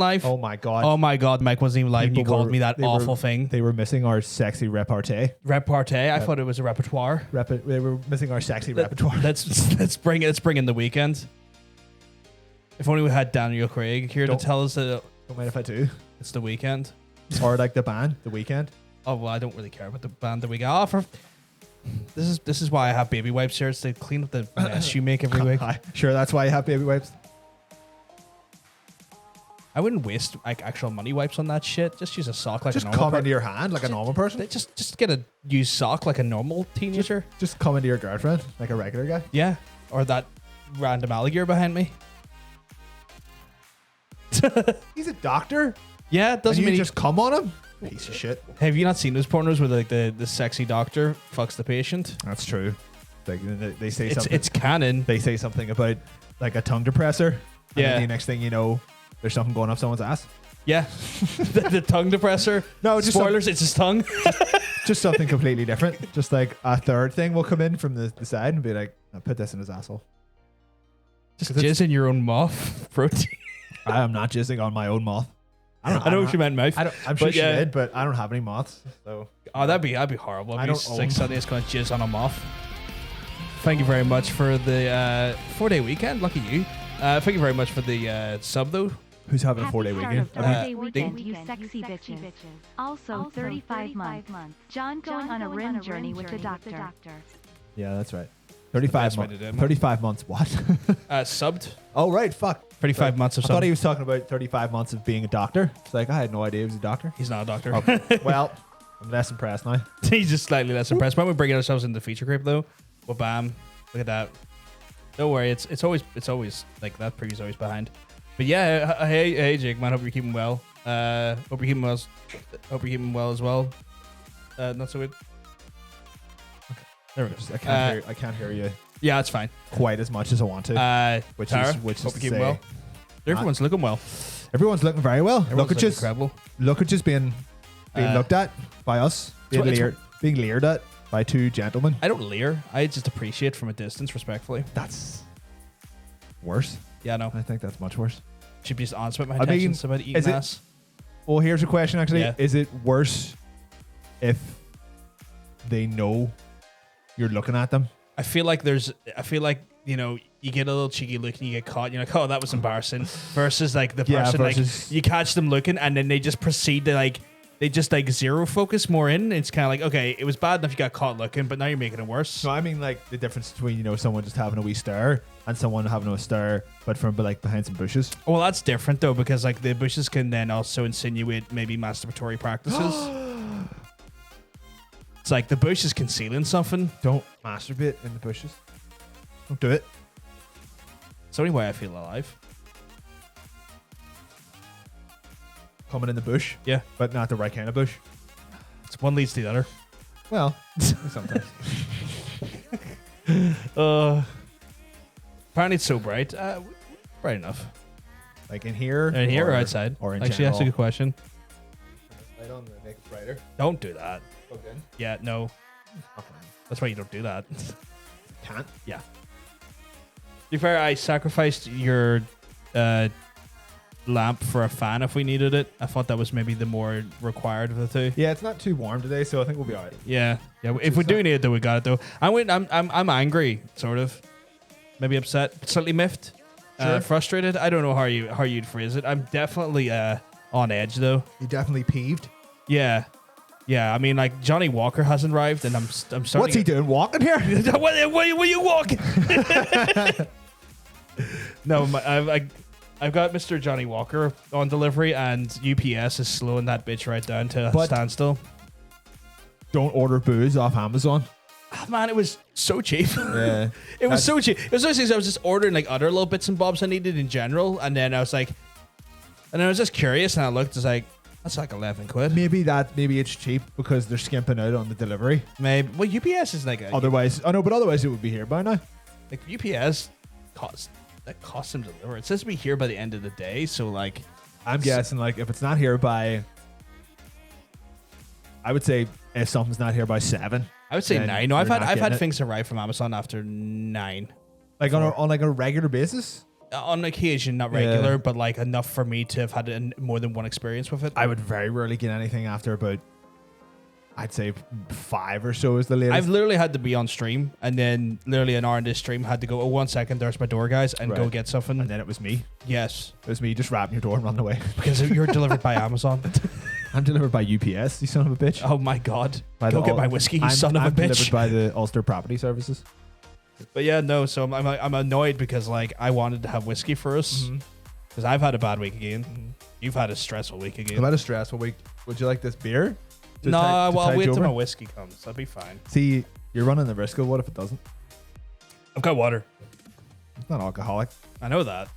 live. Oh my god. Oh my god, Mike wasn't even live. And you called me that awful thing. They were missing our sexy repartee. Repartee. I thought it was a repertoire. They were missing our sexy repertoire. Let's bring in the weekend. If only we had Daniel Craig here to tell us that Don't mind if I do. it's the weekend. Or like the band, The Weeknd. Oh well, I don't really care about the band that we got. This is why I have baby wipes here. It's to clean up the mess you make every week. Sure, that's why you have baby wipes. I wouldn't waste like actual money wipes on that shit. Just use a sock like Just a normal come into your hand like a normal person. Just get a used sock like a normal teenager. Just come into your girlfriend like a regular guy. Yeah, or that random alligator behind me. He's a doctor. Yeah, it doesn't and you mean just come on him. Piece of shit. Have you not seen those pornos where like the sexy doctor fucks the patient? That's true. Like they say It's something. it's canon. They say something about like a tongue depressor. And Yeah. then the next thing you know, there's something going up someone's ass. Yeah, the tongue depressor. No, just spoilers. It's his tongue. Just something completely different. Just like a third thing will come in from the side and be like, I'll put this in his asshole. Just jizz in your own mouth. Protein. I am not jizzing on my own moth. I know what you meant, mouth. I'm sure she did, but I don't have any moths. So that'd be horrible. I don't own like Sunday's going to jizz on a moth. Thank you very much for the 4-day weekend. Lucky you. Thank you very much for the sub though. who's having a 4-day weekend? Thursday weekend, you sexy bitches. Also 35 months. John going on a rim journey with the doctor. Yeah, that's right. best 35 way months. to do it, man. 35 months. What? Subbed. Oh right, fuck. 35 months of I thought sub. he was talking about 35 months of being a doctor. It's like I had no idea he was a doctor. He's not a doctor. Okay. Well, I'm less impressed now. He's just slightly less impressed. When we bring ourselves into the feature creep though, well, bam, look at that. Don't worry, it's always like that preview's always behind. But yeah, hey Jake, man, hope you're keeping well. Hope you're keeping well. Hope you're keeping well as well. Not so good. Okay, there we go. I can't hear you Yeah, it's fine. quite as much as I want to. Which Tara, is hope hope you're to keeping say- well. Everyone's looking well. Everyone's looking very well. Everyone's Look at looking just incredible. being looked at by us, being leered at by two gentlemen. I don't leer. I just appreciate from a distance, respectfully. That's worse. Yeah, no. I think that's much worse. Should be just honest about my I mean, intentions about eating is it- ass. Well, here's a question actually. Yeah. Is it worse if they know you're looking at them? I feel like you know, you get a little cheeky look and you get caught and you're like, oh, that was embarrassing. Versus like the Yeah, person versus- like you catch them looking and then they just proceed to like they just like zero focus more in. It's kind of like, okay, it was bad enough you got caught looking, but now you're making it worse. No, I mean like the difference between, you know, someone just having a wee stare and someone having a stare but from like behind some bushes. Well, that's different though, because like the bushes can then also insinuate maybe masturbatory practices. It's like the bush is concealing something. Don't masturbate in the bushes. Don't do it. It's the only way I feel alive. Coming in the bush, Yeah. but not the right kind of bush. It's one leads to the other. Well, sometimes. Apparently it's so bright. Bright enough. Like in here, In here or outside? or in Actually, that's a general. good question. Light on to make it brighter. Don't do that. Plugged in. Yeah, no. That's why you don't do that. Can't. Yeah. To be fair, I sacrificed your lamp for a fan if we needed it. I thought that was maybe the more required of the two. Yeah, it's not too warm today, so I think we'll be alright. Yeah. If we do need it, though, we got it though. I'm angry, sort of. Maybe upset, slightly miffed, Sure. frustrated. I don't know how you'd phrase it. I'm definitely on edge though. You definitely peeved. Yeah. I mean, like Johnny Walker hasn't arrived, and I'm starting. What's he doing? Walking here? Where you walking? No, I've got Mr. Johnny Walker on delivery, and UPS is slowing that bitch right down to a But- standstill. Don't order booze off Amazon. Oh, man, it was so cheap. Yeah. It was so cheap. It was those things I was just ordering like other little bits and bobs I needed in general, and then I was just curious, and I looked, it's like, that's like 11 quid. Maybe it's cheap because they're skimping out on the delivery. Maybe. Well, UPS is like Otherwise, but otherwise it would be here by now. like UPS costs them to deliver. It says to be here by the end of the day, so like I'm guessing like if it's not here by, I would say if something's not here by 7, I would say then 9. No, you're I've not had getting it. things arrive from Amazon after 9. Like on like a regular basis. On occasion, not regular, but like enough for me to have had more than one experience with it. I would very rarely get anything after about, I'd say 5 or so is the latest. I've literally had to be on stream, and then literally an hour into stream had to go, 1 second, there's my door, guys, and go get something. And then it was me. Yes. It was me just rapping your door and running away. Because you're delivered by Amazon. I'm delivered by UPS, you son of a bitch. Oh my God. Go get my whiskey, you son of a I'm bitch. delivered by the Ulster Property Services. But yeah, no, so I'm annoyed because like I wanted to have whiskey for us. Because I've had a bad week again. You've had a stressful week again. I've had a stressful week. Would you like this beer? No, well, I'll wait till my whiskey comes. I'll be fine. See, you're running the risk of what if it doesn't? I've got water. It's not alcoholic. I know that.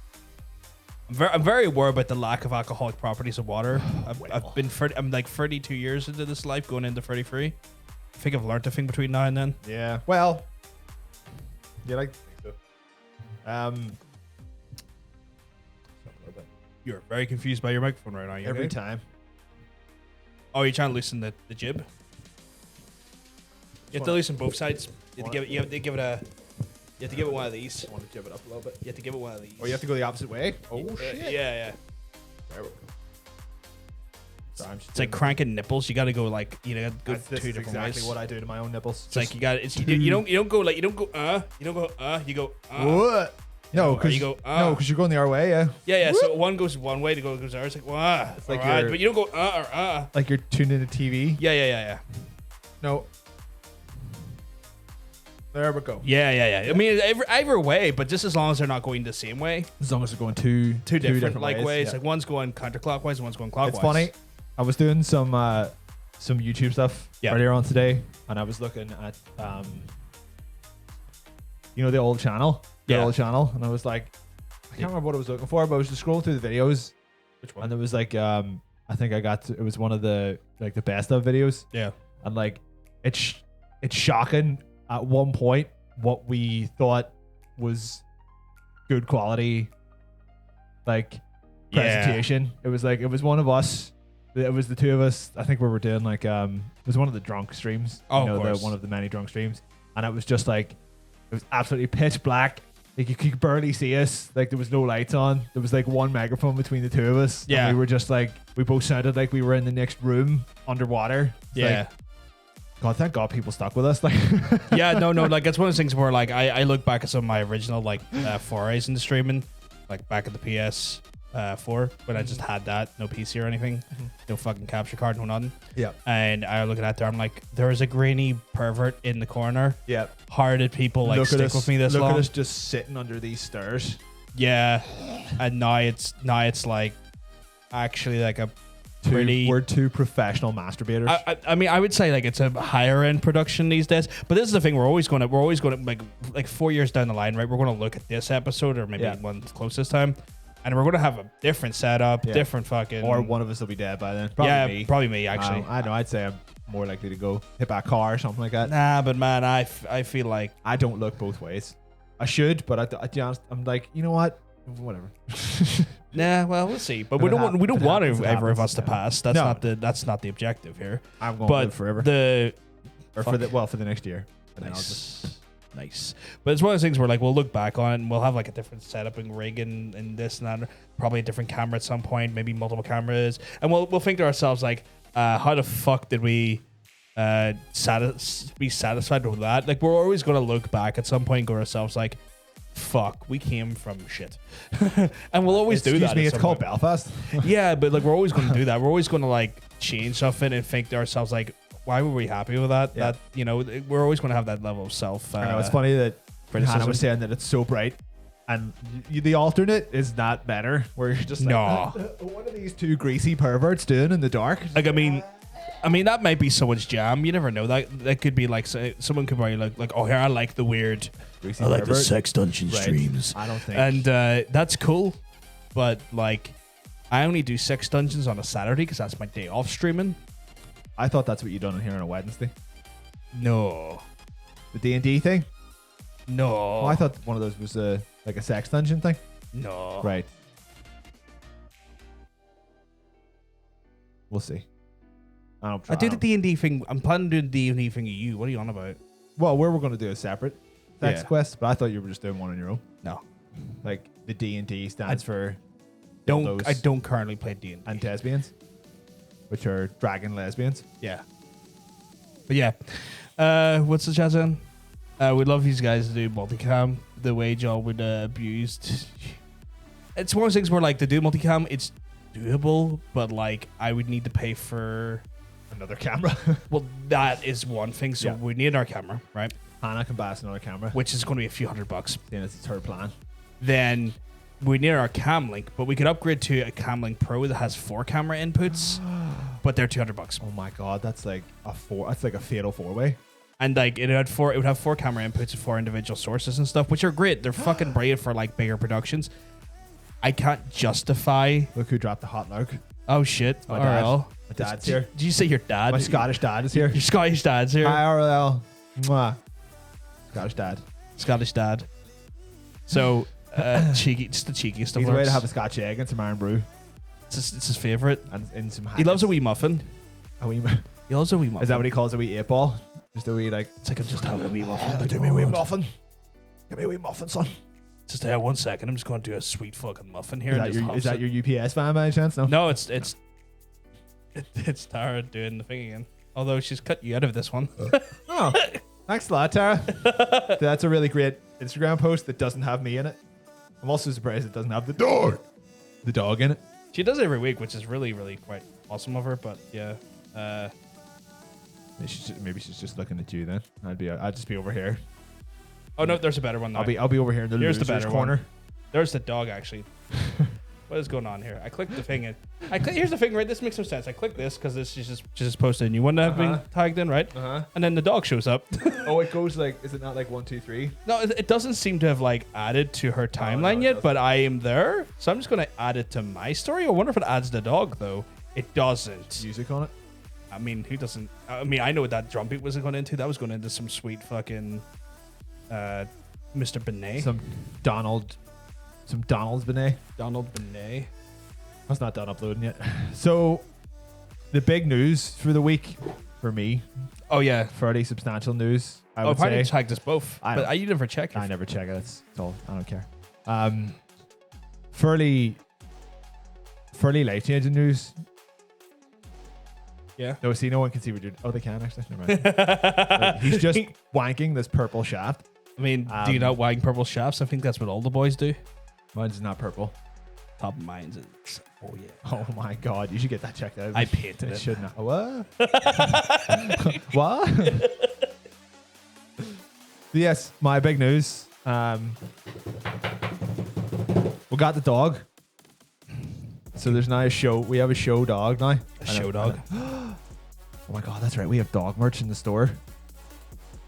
I'm very aware about the lack of alcoholic properties of water. I'm like 32 years into this life, going into 33. I think I've learned a thing between now and then. Yeah. Well, you like to think so. You're very confused by your microphone right now. Every time. Oh, you're trying to loosen the jib? You have to loosen both sides. You have to give it one of these. I want to jib it up a little bit. You have to give it one of these. Or you have to go the opposite way. Oh shit. Yeah. There we go. Sorry, It's like cranking nipples. You got to go like go this two is different exactly ways. what I do to my own nipples. It's like you got you don't go like you don't go you go What? No, because you go no, because you're going the other way. Yeah. Yeah. So one goes one way, the other goes the other. It's like It's like alright, but you don't go or like you're tuned into TV. Yeah. No. There we go. Yeah. I mean, either way, but just as long as they're not going the same way. As long as they're going two different like ways. Yeah. Like one's going counterclockwise, and one's going clockwise. It's funny. I was doing some YouTube stuff earlier on today, and I was looking at the old channel. Old channel, and I was like, I can't remember what I was looking for, but I was just scrolling through the videos. Which one? And there was like I think it was one of the like the best of videos. Yeah. And like it's shocking at one point what we thought was good quality like presentation. It was like it was one of us. It was the two of us. I think we were doing like it was one of the drunk streams. Oh, of course. One of the many drunk streams. And it was just like it was absolutely pitch black. Like you could barely see us. Like there was no lights on. There was like one microphone between the two of us. Yeah. And we were just like we both sounded like we were in the next room underwater. It's Yeah. like, God, thank God people stuck with us. Like Yeah, no. Like it's one of those things where like I look back at some of my original like forays into streaming, like back at the PS4 when I just had that, no PC or anything, no fucking capture card, no nothing. Yeah. And I look at there, I'm like, there is a grainy pervert in the corner. Yeah. How did people like stick with me this long? Look at us just sitting under these stairs. Yeah. And now it's like actually like a pretty. We're two professional masturbators. I mean, I would say like it's a higher end production these days. But this is the thing: we're always going to like 4 years down the line, right? We're going to look at this episode or maybe one close this time, and we're going to have a different setup, different fucking. Or one of us will be dead by then. Probably me. Probably me actually. I know. I'd say I'm more likely to go hit by a car or something like that. Nah, but man, I feel like I don't look both ways. I should, but I be honest, I'm like, you know what? Whatever. Nah, well, we'll see. But If we it don't happens, want it either of happens, us to yeah. pass. That's not the objective here. I'm going But to live forever. For the next year. And then I'll just- Nice. But it's one of those things where like we'll look back on it and we'll have like a different setup and rig and this and that. Probably a different camera at some point, maybe multiple cameras. And we'll think to ourselves like, how the fuck did we be satisfied with that? Like we're always going to look back at some point and go to ourselves like, fuck, we came from shit. And we'll always do that. Excuse me, it's called point. Belfast. Yeah, but like we're always going to do that. We're always going to like change something and think to ourselves like, why were we happy with that? Yeah. That we're always going to have that level of self. I know it's funny that criticism. Hannah was saying that it's so bright, and the alternate is not better. Where you're just like, No. What are these two greasy perverts doing in the dark? Like I mean that might be someone's jam. You never know. That could be like someone could probably like oh here I like the weird. Greasy I like the pervert. sex dungeon Right. streams. I don't think. And that's cool, but like I only do sex dungeons on a Saturday because that's my day off streaming. I thought that's what you done here on a Wednesday. No. The D&D thing. No. Oh, I thought one of those was like a sex dungeon thing. No. Right. We'll see. I do the D&D thing. I'm planning to do the D&D thing with you. What are you on about? Well, we were going to do a separate sex Yeah. quest, but I thought you were just doing one on your own. No. Like the D&D stands for I dildos don't currently play D&D. and lesbians, which are dragon lesbians. Yeah. But yeah. What's the chat saying? We'd love these guys to do multicam the way y'all would abused. It's one of those things where like to do multicam, it's doable, but like I would need to pay for Another camera. well, that is one thing. So Yeah. we need our camera, right? Hannah can buy us another camera. Which is going to be a few $100. Then it's the third plan. Then we need our cam link, but we could upgrade to a cam link pro that has 4 camera inputs, but they're $200. Oh my god, that's like a fatal 4-way. And like it would have 4 camera inputs and 4 individual sources and stuff, which are great. They're fucking brilliant for like bigger productions. I can't justify. Look who dropped the hot look. Oh shit! My dad. RL. My dad's here. Did you say your dad? My Scottish dad is here. Your Scottish dad's here. Hi, RL. Mwah. Scottish dad. Scottish dad. So cheeky, just the cheekiest of He's a way lurks. to have a Scotch egg and some iron brew It's his favorite. and in some. He loves a wee muffin. A wee. He loves a wee muffin. Is that what he calls a wee 8-ball? Just a wee like. It's like I'm just having a wee muffin. Give me a wee muffin. Give me a wee muffin, son. Just 1 second. I'm just going to do a sweet fucking muffin here. Is that your UPS fan by any chance? No. No, it's Tara doing the thing again. Although she's cut you out of this one. Oh, thanks a lot, Tara. That's a really great Instagram post that doesn't have me in it. I'm also surprised it doesn't have the dog in it. She does it every week, which is really, really quite awesome of her. But yeah, Maybe she's just looking at you then. I'd just be over here. oh no, there's a better one. Now. I'll be over here in the Here's the losers better corner. one. There's the dog actually. What is going on here? I clicked the thing. Here's the thing, right? This makes some sense. I click this because this is just posted a new one that I've been tagged in, right? And then the dog shows up. Oh, it goes like, is it not like 1, 2, 3? No, it doesn't seem to have like added to her timeline yet, but I am there, so I'm just gonna add it to my story. I wonder if it adds the dog though. It doesn't. Music on it. I mean, who doesn't? I mean, I know what that drum beat was going into. That was going into some sweet fucking Mr. Benet. Some Donald's Benet. Donald Benet. That's not done uploading yet. So, the big news for the week for me, Oh yeah. fairly substantial news. I Oh, would probably say. tagged us both. But you never check. I never check it. That's all. I don't care. Fairly life changing news. Yeah. No, see, no one can see what you're. Oh, they can actually. Never mind. He's just wanking this purple shaft. I mean, do you not wag purple shafts? I think that's what all the boys do. Mine's not purple. Top of mine's is. Oh yeah. Oh my god, you should get that checked out. I painted it. Should not. What? What? Yes, my big news. We got the dog. So there's now a show. We have a show dog now. A show dog. Oh my god, that's right. We have dog merch in the store.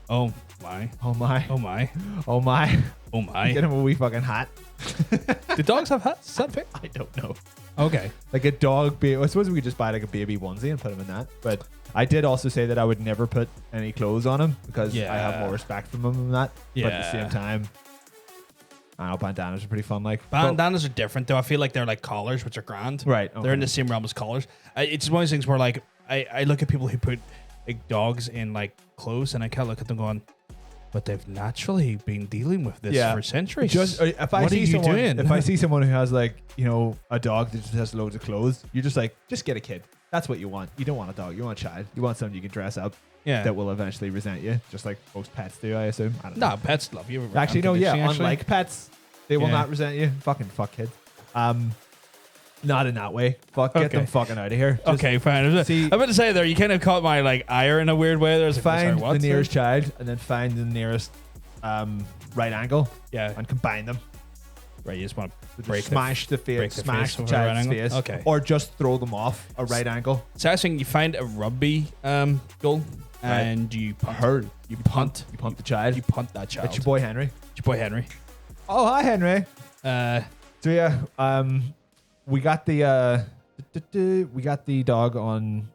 Oh my. Oh my. Oh my. Oh my. Oh my. Get him a wee fucking hat. Do dogs have hats? Is that fair? I don't know. Okay. Like a dog. I suppose we could just buy like a baby onesie and put him in that. But I did also say that I would never put any clothes on him because I have more respect for him than that. But at the same time, I know bandanas are pretty fun. Like bandanas are different though. I feel like they're like collars, which are grand. Right. They're in the same realm as collars. It's one of those things where like I look at people who put like dogs in like clothes, and I kind of look at them going, but they've naturally been dealing with this for centuries. Just if I what see are you someone, doing? if I see someone who has like a dog that just has loads of clothes, you're just like, just get a kid. That's what you want. You don't want a dog. You want a child. You want something you can dress up. Yeah. That will eventually resent you, just like most pets do, I assume. I don't No, know. pets love you. Actually, no, yeah. Actually. Unlike pets, they will not resent you. Fucking fuck kids. Not in that way. Fuck, get them fucking out of here. Just Okay, fine. see- I'm about to say there, you kind of caught my like ire in a weird way. There's find like, the nearest child and then find the nearest right angle Yeah. and combine them. Right, you just want to Just break smash the break face, the smash face the with a right child's angle? face, Okay. or just throw them off a right angle. So I was thinking you find a rugby goal and you punt. You punt. You punt the child. You punt that child. It's your boy Henry. It's your boy Henry. Oh, hi Henry. So yeah, we got the dog on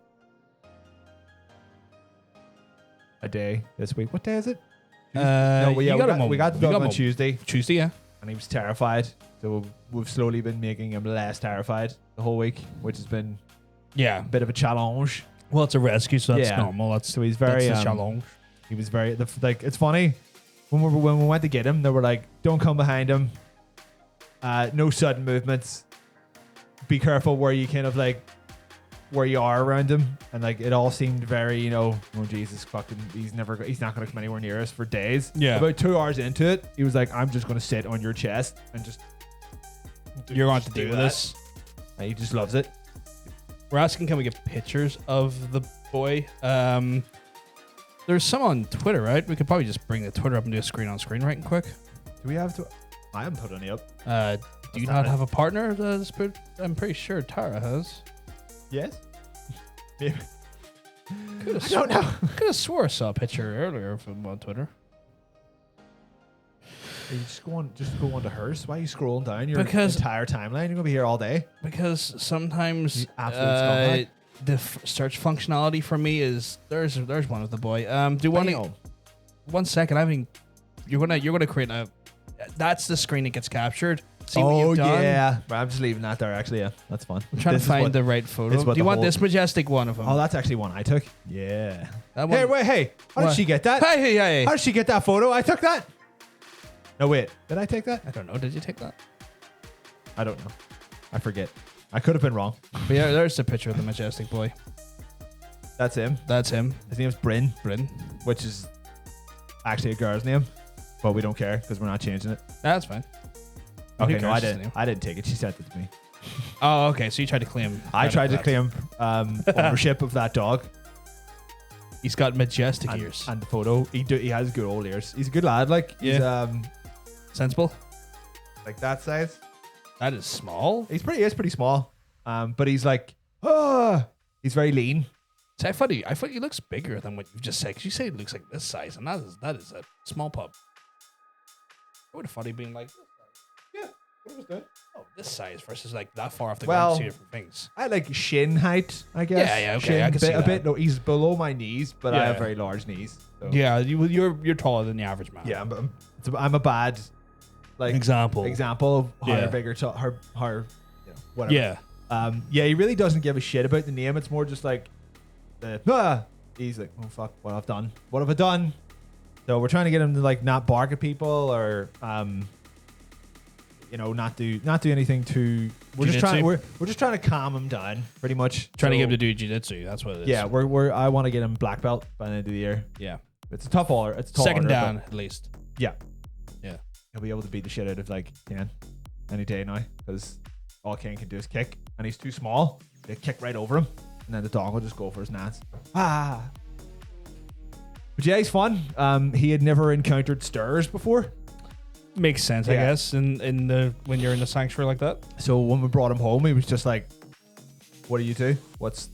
a day this week. What day is it? We got the dog on Tuesday, yeah. and he was terrified. So we've slowly been making him less terrified the whole week, which has been Yeah. a bit of a challenge. Well, it's a rescue, so that's Yeah. normal. So he's very that's the challenge. He was very like. It's funny when we went to get him, they were like, "Don't come behind him. No sudden movements. Be careful where you kind of like where you are around him, and like it all seemed very, oh Jesus, fucking, he's not gonna come anywhere near us for days. Yeah. About 2 hours into it, he was like, I'm just gonna sit on your chest and just. You're going to deal with this. And he just loves it. We're asking, can we get pictures of the boy? There's some on Twitter, right? We could probably just bring the Twitter up and do a screen on screen right and quick. Do we have to? I haven't put any up. Do you not have a partner? I'm pretty sure Tara has. Yes. Maybe. I don't know. Could have swore I saw a picture earlier of him on Twitter. Are you just go on to hers? Why are you scrolling down your Because- entire timeline? You're gonna be here all day. Because sometimes You absolute scumbag. the search functionality for me is there's one of the boy. Do you want to? Damn. 1 second. I mean, you're gonna create a. That's the screen that gets captured. See what you've done? Yeah. Right, I'm just leaving that there. Actually, yeah, that's fun. I'm trying to find the right photo. it's what Do you the want whole- this majestic one of him? Oh, that's actually one I took. Yeah. That Hey, one- wait, hey. How did What? she get that? Hey. How did she get that photo? I took that. No, wait. Did I take that? I don't know. Did you take that? I don't know. I forget. I could have been wrong. But yeah, there's the picture of the majestic boy. That's him. That's him. His name's Bryn, Bryn. which is actually a girl's name, but we don't care because we're not changing it. That's fine. Okay, Who no, I cares his didn't. name? I didn't take it. She sent it to me. Oh, okay. So you tried to claim. I tried to credit for claim ownership of that dog that. He's got majestic and, ears. and the photo. He has good old ears. He's a good lad. Like he's Sensible. like that size. That is small. He's pretty small. But he's like he's very lean. See, I thought he looks bigger than what you've just said. 'Cause you say it looks like this size, and that is a small pup. I would have thought he'd been like this size. Yeah, it was good. Oh, this size versus like that far off the Well, ground. Two different things. I like shin height, I guess. Yeah, okay, Shin, I can see a bit. that. No, he's below my knees, but I Yeah. have very large knees. So. Yeah, you're taller than the average man. Yeah, I'm a bad like Example of how Yeah. bigger how whatever. Yeah. Yeah, he really doesn't give a shit about the name. It's more just like he's like, oh fuck, what have I done? So we're trying to get him to like not bark at people or not do anything too. We're just trying to calm him down, pretty much. Trying to So, get him to do jiu-jitsu. That's what it is. Yeah, I want to get him black belt by the end of the year. Yeah. It's a tough order. It's a tall Second order, dan but at least. Yeah, Yeah. he'll be able to beat the shit out of like Ken any day now because all Ken can do is kick, and he's too small. They kick right over him, and then the dog will just go for his nuts. But yeah, he's fun. He had never encountered stirs before, Makes sense, I Yeah. guess. In the when you're in the sanctuary like that. so when we brought him home, he was just like, "What do you do? What is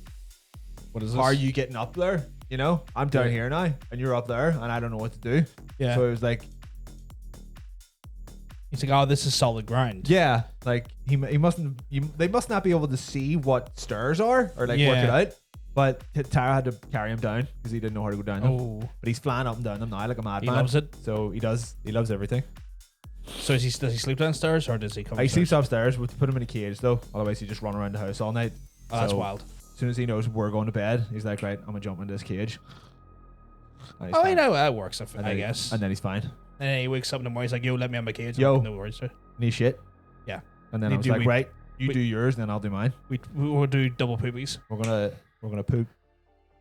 this? How are you getting up there? I'm down Yeah. here now, and you're up there, and I don't know what to do." Yeah. So it was like, He's like, oh, this is solid ground. yeah, like they must not be able to see what stirs are or like work Yeah. it out. But Tara had to carry him down because he didn't know how to go down them. Oh, But he's flying up and down them now like a madman. he loves it. So he does. He loves everything. So does he sleep downstairs or does he come? He upstairs? sleeps upstairs. We have to put him in a cage though. Otherwise, he just run around the house all night. Oh, that's So wild. As soon as he knows we're going to bed, he's like, right, I'm gonna jump in this cage. And he's Oh, fine. you know that works. And I then- guess. And then he's fine. And then he wakes up in the morning. He's like, "Yo, let me have my cage." Yo. I'm like, no worries, sir. And he's shit. Yeah. And then We I was do- like, we- right, you we- do yours, and then I'll do mine. We will do double poopies. We're gonna poop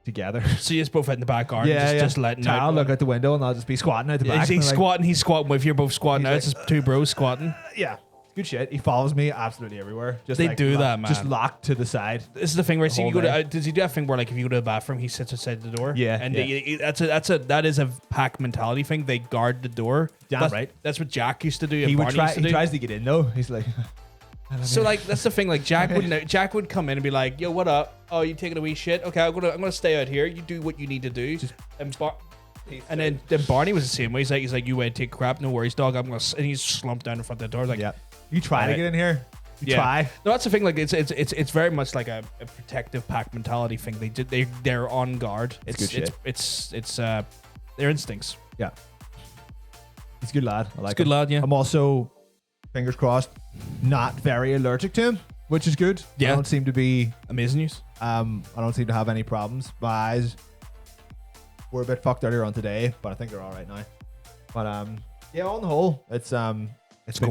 together. So you just both out in the back garden, just letting Tara out. will look out the window, and I'll just be squatting out the Yeah, back. he's and like, squatting. He's squatting with you. Both squatting He's out. like, It's just two bros squatting. Yeah, good shit. He follows me absolutely everywhere. Just They like do that, man. Just locked to the side. This is the thing where see whole you go to. day. Does he do that thing where like if you go to the bathroom, he sits outside the door? Yeah, and yeah. that is a pack mentality thing. They guard the door. Damn That's right. That's what Jack used to do. And He would Barney try. used to He do. tries to get in though. He's like, So like that's the thing. Like Jack would come in and be like, "Yo, what up? Oh, you taking a wee shit? Okay, I'm gonna stay out here. You do what you need to do." And then Barney was the same way. He's like, "You wait, take crap. No worries, dog. I'm gonna." And he's slumped down in front of the door. Like, yeah. You try to Alright. get in here. You Yeah. try. No, that's the thing. Like it's very much like a protective pack mentality thing. They're on guard. It's good It's their instincts. Yeah. He's a good lad. I like It's a good him. lad, yeah. I'm also, fingers crossed, not very allergic to him, which is good. Yeah. I don't seem to be. Amazing news. I don't seem to have any problems. My eyes were a bit fucked earlier on today, but I think they're all right now. But yeah, on the whole, it's going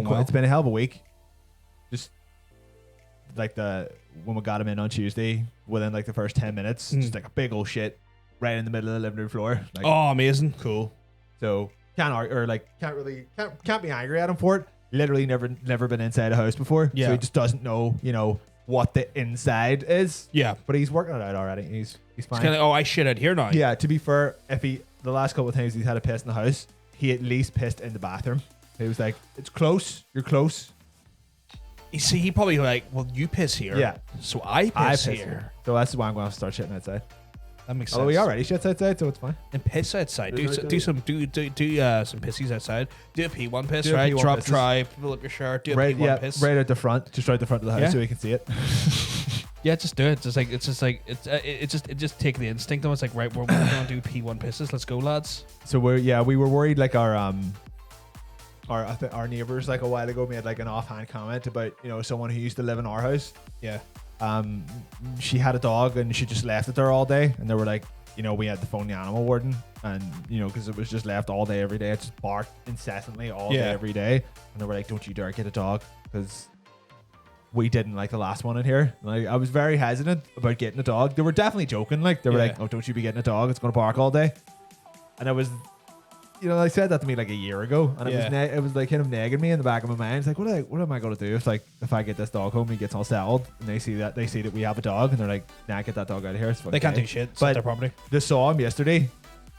well. it's been a hell of a week. like when we got him in on Tuesday, within like the first 10 minutes, just like a big old shit right in the middle of the living room floor. Like, Oh, amazing. cool. So can't be angry at him for it. Literally never been inside a house before. Yeah. So he just doesn't know, what the inside is. Yeah. But he's working it out already. He's fine. It's kind of, oh, I shit out here now. Yeah, to be fair, the last couple of times he's had a piss in the house, he at least pissed in the bathroom. He was like, it's close. You're close. You see, he probably like, well, you piss here. Yeah. So I piss here. So that's why I'm going to start shitting outside. That makes sense. Although he already shits outside, so it's fine. And piss outside. Do some pissies outside. Do a P1 piss, Do a right? P1 Drop pisses. try, pull up your shirt, do a Right, P1 piss. right at the front, just right at the front of the house Yeah. so he can see it. Yeah, just do it. It just take the instinct. It's like, right, we're going to do P1 pisses. Let's go, lads. So we were worried like our neighbors like a while ago made like an offhand comment about someone who used to live in our house. Yeah. She had a dog and she just left it there all day, and they were like, we had to phone the animal warden, and because it was just left all day every day. It just barked incessantly all day every day, and they were like, don't you dare get a dog, because we didn't like the last one in here. Like, I was very hesitant about getting a dog. They were definitely joking. Like, they were like, oh, don't you be getting a dog, it's going to bark all day. And I was, they said that to me like a year ago, and it was like kind of nagging me in the back of my mind. It's like, what am I going to do if I get this dog home and he gets all settled, and they see that we have a dog, and they're like, nah, get that dog out of here. They can't do shit. It's But their property. they saw him yesterday, and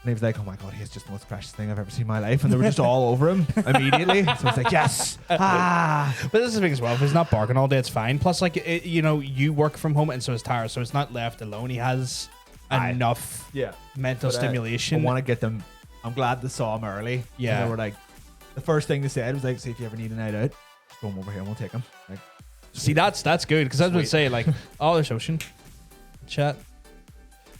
he was like, oh my god, he's just the most precious thing I've ever seen in my life, and they were just all over him immediately. So I was like, yes. But this is the thing as well. If he's not barking all day, it's fine. Plus, like, you work from home, and so is Tara, so it's not left alone. He has enough mental stimulation. I want to get them. I'm glad they saw him early. Yeah. And they were like, the first thing they said was like, see if you ever need a night out, just throw him over here and we'll take him. Like, see, that's good, because I was going to say, like, oh, there's Ocean. Chat.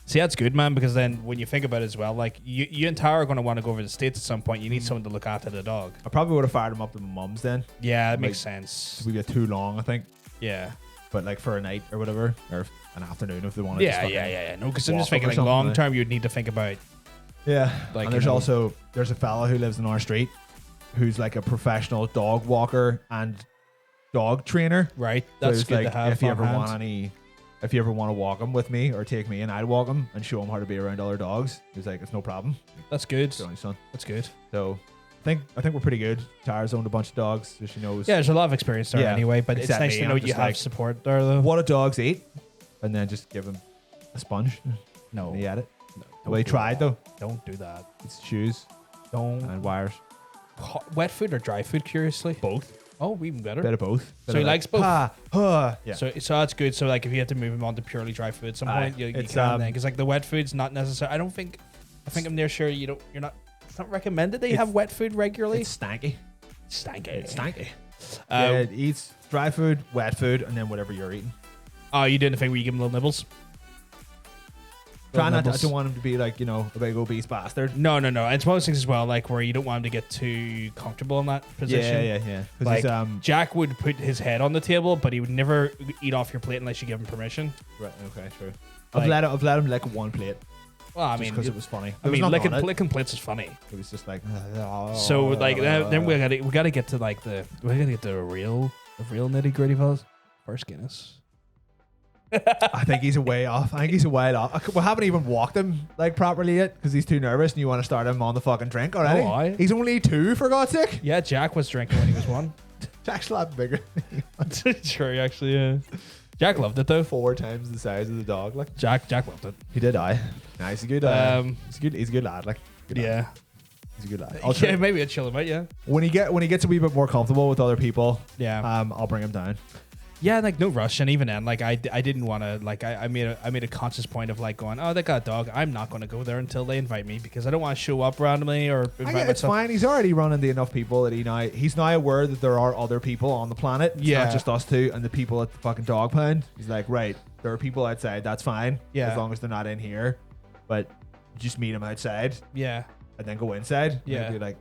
See, that's good, man, because then when you think about it as well, like, you and Tara are going to want to go over the States at some point. You need someone to look after the dog. I probably would have fired him up to my mum's then. Yeah, that makes sense. We get too long, I think. Yeah. But like for a night or whatever, or an afternoon if they want to. Yeah. No, because I'm just walk thinking, or like, long something, term, you'd need to think about. Yeah, Like, and there's a fella who lives in our street who's like a professional dog walker and dog trainer. Right, So that's it's good like, to have. if you ever on want hand. if you ever want to walk him with me or take me and I'd walk him and show him how to be around other dogs, he's like, it's no problem. That's good. It's only son. That's good. So I think we're pretty good. Tara's owned a bunch of dogs, so she knows Yeah, there's a lot of experience there anyway, but Except it's nice me, to know I'm you just have like, support there, though. what do dogs eat, and then just give him a sponge. No. And he had it. No, Well, he tried though. Don't do that. It's shoes Don't. and wires. Wet food or dry food, curiously? Both. Oh, even better. Bit of both. So he likes both? Yeah. So that's good. So, like, if you have to move him on to purely dry food at some point, you it's, can then. Because, like, the wet food's not necessary. I think I'm near sure you're not, it's not recommended that you have wet food regularly. It's stanky. Stanky. It's stanky. Um, It eats dry food, wet food, and then whatever you're eating. Oh, you doing the thing where you give him little nibbles? Try not to, I nibbles. don't want him to be like, a big obese bastard. No. And it's one of those things as well, like, where you don't want him to get too comfortable in that position. Yeah. Like, Like, Jack would put his head on the table, but he would never eat off your plate unless you give him permission. right, okay, true. Like- I've let him lick one plate. Well, I Just mean, because it was funny. I There was mean, nothing on it. licking plates is funny. It was just like, So like then we gotta get to like the real nitty gritty fellas. First Guinness. I think he's a way off. I think he's a while off. We haven't even walked him like properly yet because he's too nervous, and you want to start him on the fucking drink already. Oh, aye. He's only 2, for God's sake. Yeah, Jack was drinking when he was 1. Jack's a lot bigger. True, actually, yeah. Jack loved it though. 4 times the size of the dog. Like Jack loved it. he did. Nah, he's a good. He's a good lad. Like good lad. Yeah. He's a good lad. Yeah, maybe I'd chill him out. Yeah. When he gets a wee bit more comfortable with other people, Yeah. I'll bring him down. Yeah, like no rush, and even then, like I didn't want to, like I made a conscious point of like going, oh, they got a dog. I'm not going to go there until they invite me because I don't want to show up randomly or invite It's myself. fine. He's already run into enough people that he's now aware that there are other people on the planet. It's Yeah. not just us two and the people at the fucking dog pound. He's like, right, there are people outside. That's fine. Yeah. As long as they're not in here, but just meet them outside Yeah. and then go inside. Yeah. And be like,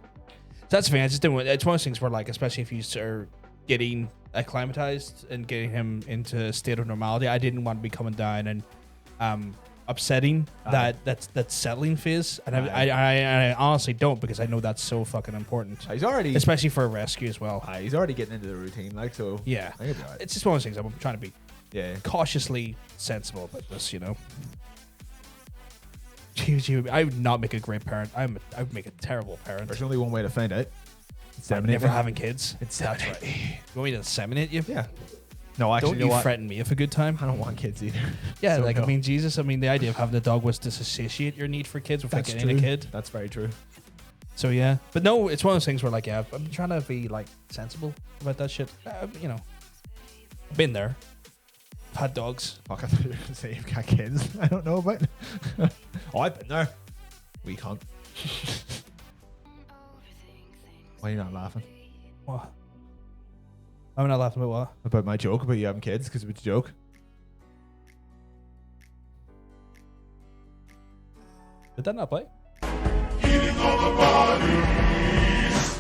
That's fine. It's one of those things where, like, especially if you are getting acclimatized and getting him into a state of normality, I didn't want to be coming down and upsetting that settling phase. And I honestly don't, because I know that's so fucking important, he's already, especially for a rescue as well. he's already getting into the routine. Like, so Yeah, I think it'll be all right. it's just one of those things. I'm trying to be Yeah. cautiously sensible about this, you know. I would not make a great parent. I would make a terrible parent. There's only one way to find out. By never having kids. That's right. You want me to inseminate you? Yeah. No, actually, Don't you know you what? threaten me with a good time. I don't want kids either. Yeah, So like no. I mean, Jesus. I mean, the idea of having a dog was to satiate your need for kids without That's getting true. a kid. That's very true. So yeah, but no, it's one of those things where like, yeah, I'm trying to be like sensible about that shit. You know, been there. Had dogs. Fuck, I thought you were going to say you've got kids. I don't know about. Oh, I've been there. We can't. Why are you not laughing? What? I'm not laughing about what? About my joke about you having kids, because it was a joke. Did that not play? Eating all the bodies,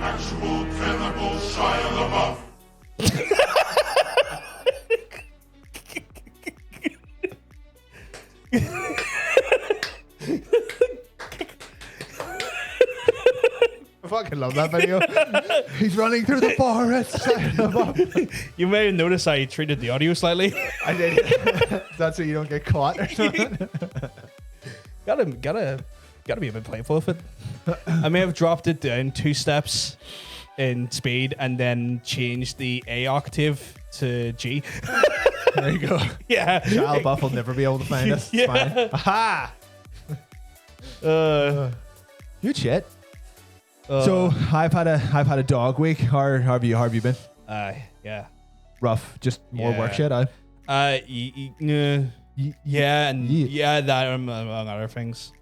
actual cannibal Shia LaBeouf. I fucking love that video. He's running through the forest. You may have noticed I treated the audio slightly. I did. That's so you don't get caught or something. gotta be a bit playful with it. I may have dropped it down 2 steps in speed and then changed the A octave to G. There you go. Yeah. Shia LaBeouf will never be able to find us. It's Yeah. fine. Aha! Good shit. So I've had a dog week. How have you been? Yeah. Rough. Just more Yeah. work shit. Yeah, and Ye- yeah, that among other things.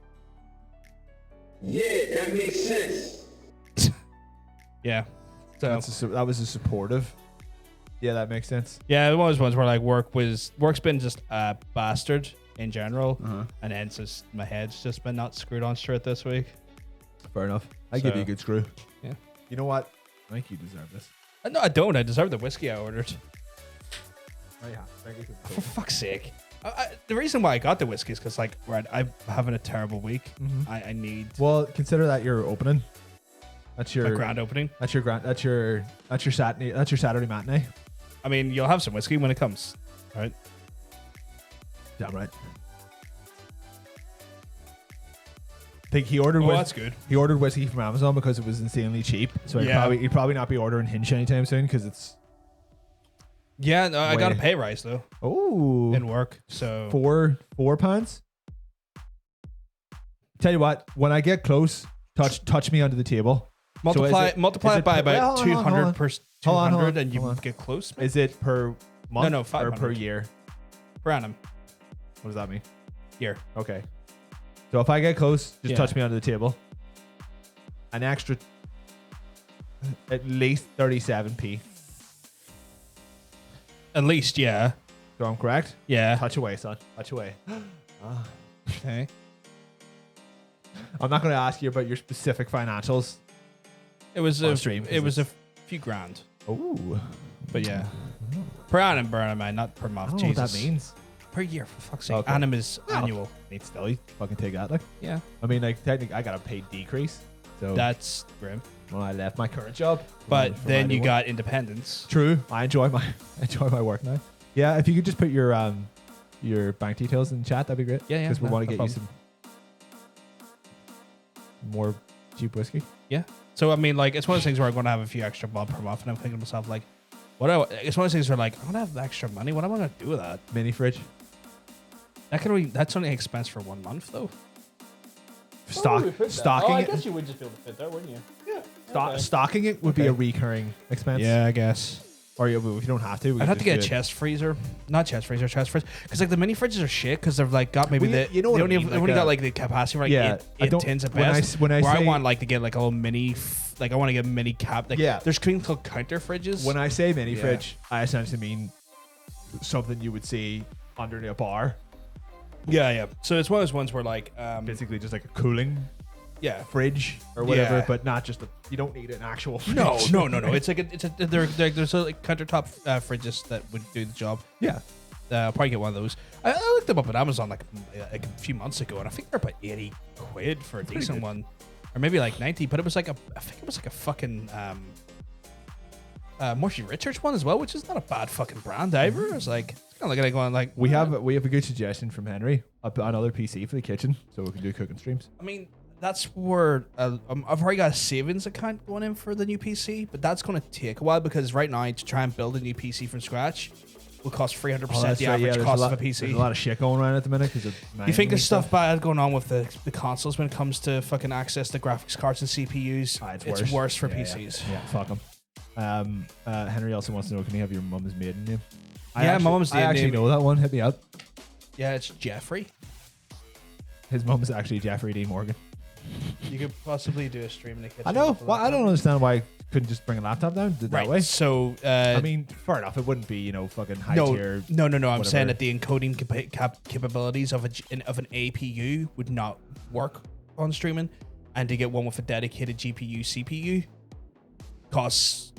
Yeah, that makes sense. Yeah. So That was a supportive. Yeah, that makes sense. yeah, it was ones where like work's been just a bastard in general, and hence just my head's just been not screwed on straight this week. Fair enough. I give So- you a good screw. Yeah. You know what? I think you deserve this. No, I don't. I deserve the whiskey I ordered. Oh yeah. Thank you. For fuck's sake. The reason why I got the whiskey is because like, right, I'm having a terrible week. I need Well, consider that your opening. That's your a grand opening. That's your Saturday matinee. I mean, you'll have some whiskey when it comes, right? Damn right. I think he ordered. Oh, that's good. He ordered whiskey from Amazon because it was insanely cheap. So Yeah. he'd probably not be ordering Hinge anytime soon because it's Yeah, no, I got a Way. pay rise though in work. So four pounds. Tell you what, when I get close, touch me under the table. multiply is it by well, about hold on, 200 per Hold on, 200, and you hold on. get close. Is it per month No, or 500. per year? Per annum What does that mean? year. Okay. So if I get close, just Yeah. touch me under the table. An extra, at least 37p. At least, yeah, So I'm correct? yeah. Touch away, son. Touch away. Okay. I'm not going to ask you about your specific financials. It was On a stream, it was a it's- few grand, Ooh. but yeah, per annum, man, not per I month. don't know what Jesus, that means. per year, for fuck's sake. Okay. Annum is No. annual. I mean, still, you fucking take that. Like, Yeah, I mean, like, technically, I got a paid decrease. So that's grim. when I left my current job. But from then you anyone- got independence. True. I enjoy my work now. Yeah, if you could just put your bank details in chat, that'd be great. Yeah, yeah, Because we no- want to no get you some more cheap whiskey. So I mean, like, it's one of those things where I'm going to have a few extra bob per month, and I'm thinking to myself, like, it's one of those things where like I'm gonna have extra money. What am I gonna do with that? Mini fridge. That's only an expense for 1 month though. Stocking it. you would just be able to fit there, wouldn't you? Stocking it would be Okay. a recurring expense. Yeah, I guess. Or if you don't have to, we I'd could have to just get a do it. chest freezer, not chest freezer, chest fridge, because like the mini fridges are shit because they've like got maybe Well, the you know what they I only, mean, have, like only a- got like the capacity for like Yeah, I eight don't- tins at when I best. when I where I say- want like to get like a little mini, like I want to get mini cap. Like, Yeah. there's things called counter fridges. When I say mini Yeah. fridge, I essentially mean something you would see under a bar. yeah. So it's one of those ones where like Basically, just like a cooling yeah. fridge or whatever, Yeah. but not just you don't need an actual fridge. No. It's like there's like countertop fridges that would do the job. Yeah. I'll probably get one of those. I looked them up at Amazon like a few months ago, and I think they're about 80 quid for a decent good. one, or maybe like 90. But it was like I think it was like a fucking Morty Richards one as well, which is not a bad fucking brand either. It's like it's kind of like going like We have a good suggestion from Henry. Another PC for the kitchen, so we can do cooking streams. I mean, that's where I've already got a savings account going in for the new PC, but that's going to take a while because right now to try and build a new PC from scratch will cost 300% the average cost of a PC. There's a lot of shit going around at the minute because you think there's stuff bad going on with the consoles when it comes to fucking access to graphics cards and CPUs? It's worse for PCs. Yeah, fuck them. Henry also wants to know, can you have your mum's maiden name? My mum's I actually know that one. Hit me up. Yeah, it's Jeffrey. His mum is actually Jeffrey D. Morgan. You could possibly do a stream in the kitchen. I know. Well, I don't understand why I couldn't just bring a laptop down that way. So, I mean, fair enough. It wouldn't be, fucking high tier. No. I'm saying that the encoding capabilities of an APU would not work on streaming, and to get one with a dedicated GPU CPU costs.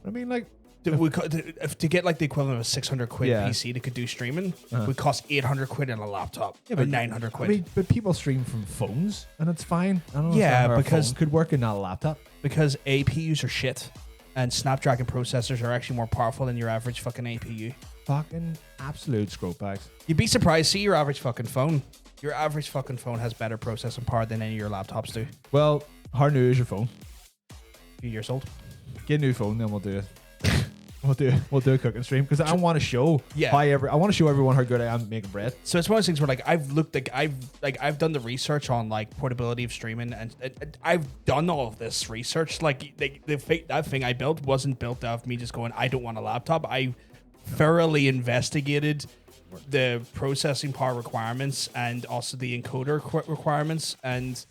I mean, like. To get like the equivalent of a 600 quid PC that could do streaming would cost 800 quid on a laptop, or 900 quid. I mean, but people stream from phones and it's fine. I don't know. Yeah, because a phone could work and not a laptop. Because APUs are shit, and Snapdragon processors are actually more powerful than your average fucking APU. Fucking absolute scrope bags. You'd be surprised. See your average fucking phone. Your average fucking phone has better processing power than any of your laptops do. Well, how new is your phone? A few years old. Get a new phone, then we'll do it. We'll do a cooking stream because I want to show I want to show everyone how good I am at making bread. So it's one of those things where like I've done the research on like portability of streaming, and I've done all of this research. Like that thing I built wasn't built out of me just going, I don't want a laptop. I thoroughly investigated the processing power requirements and also the encoder requirements, and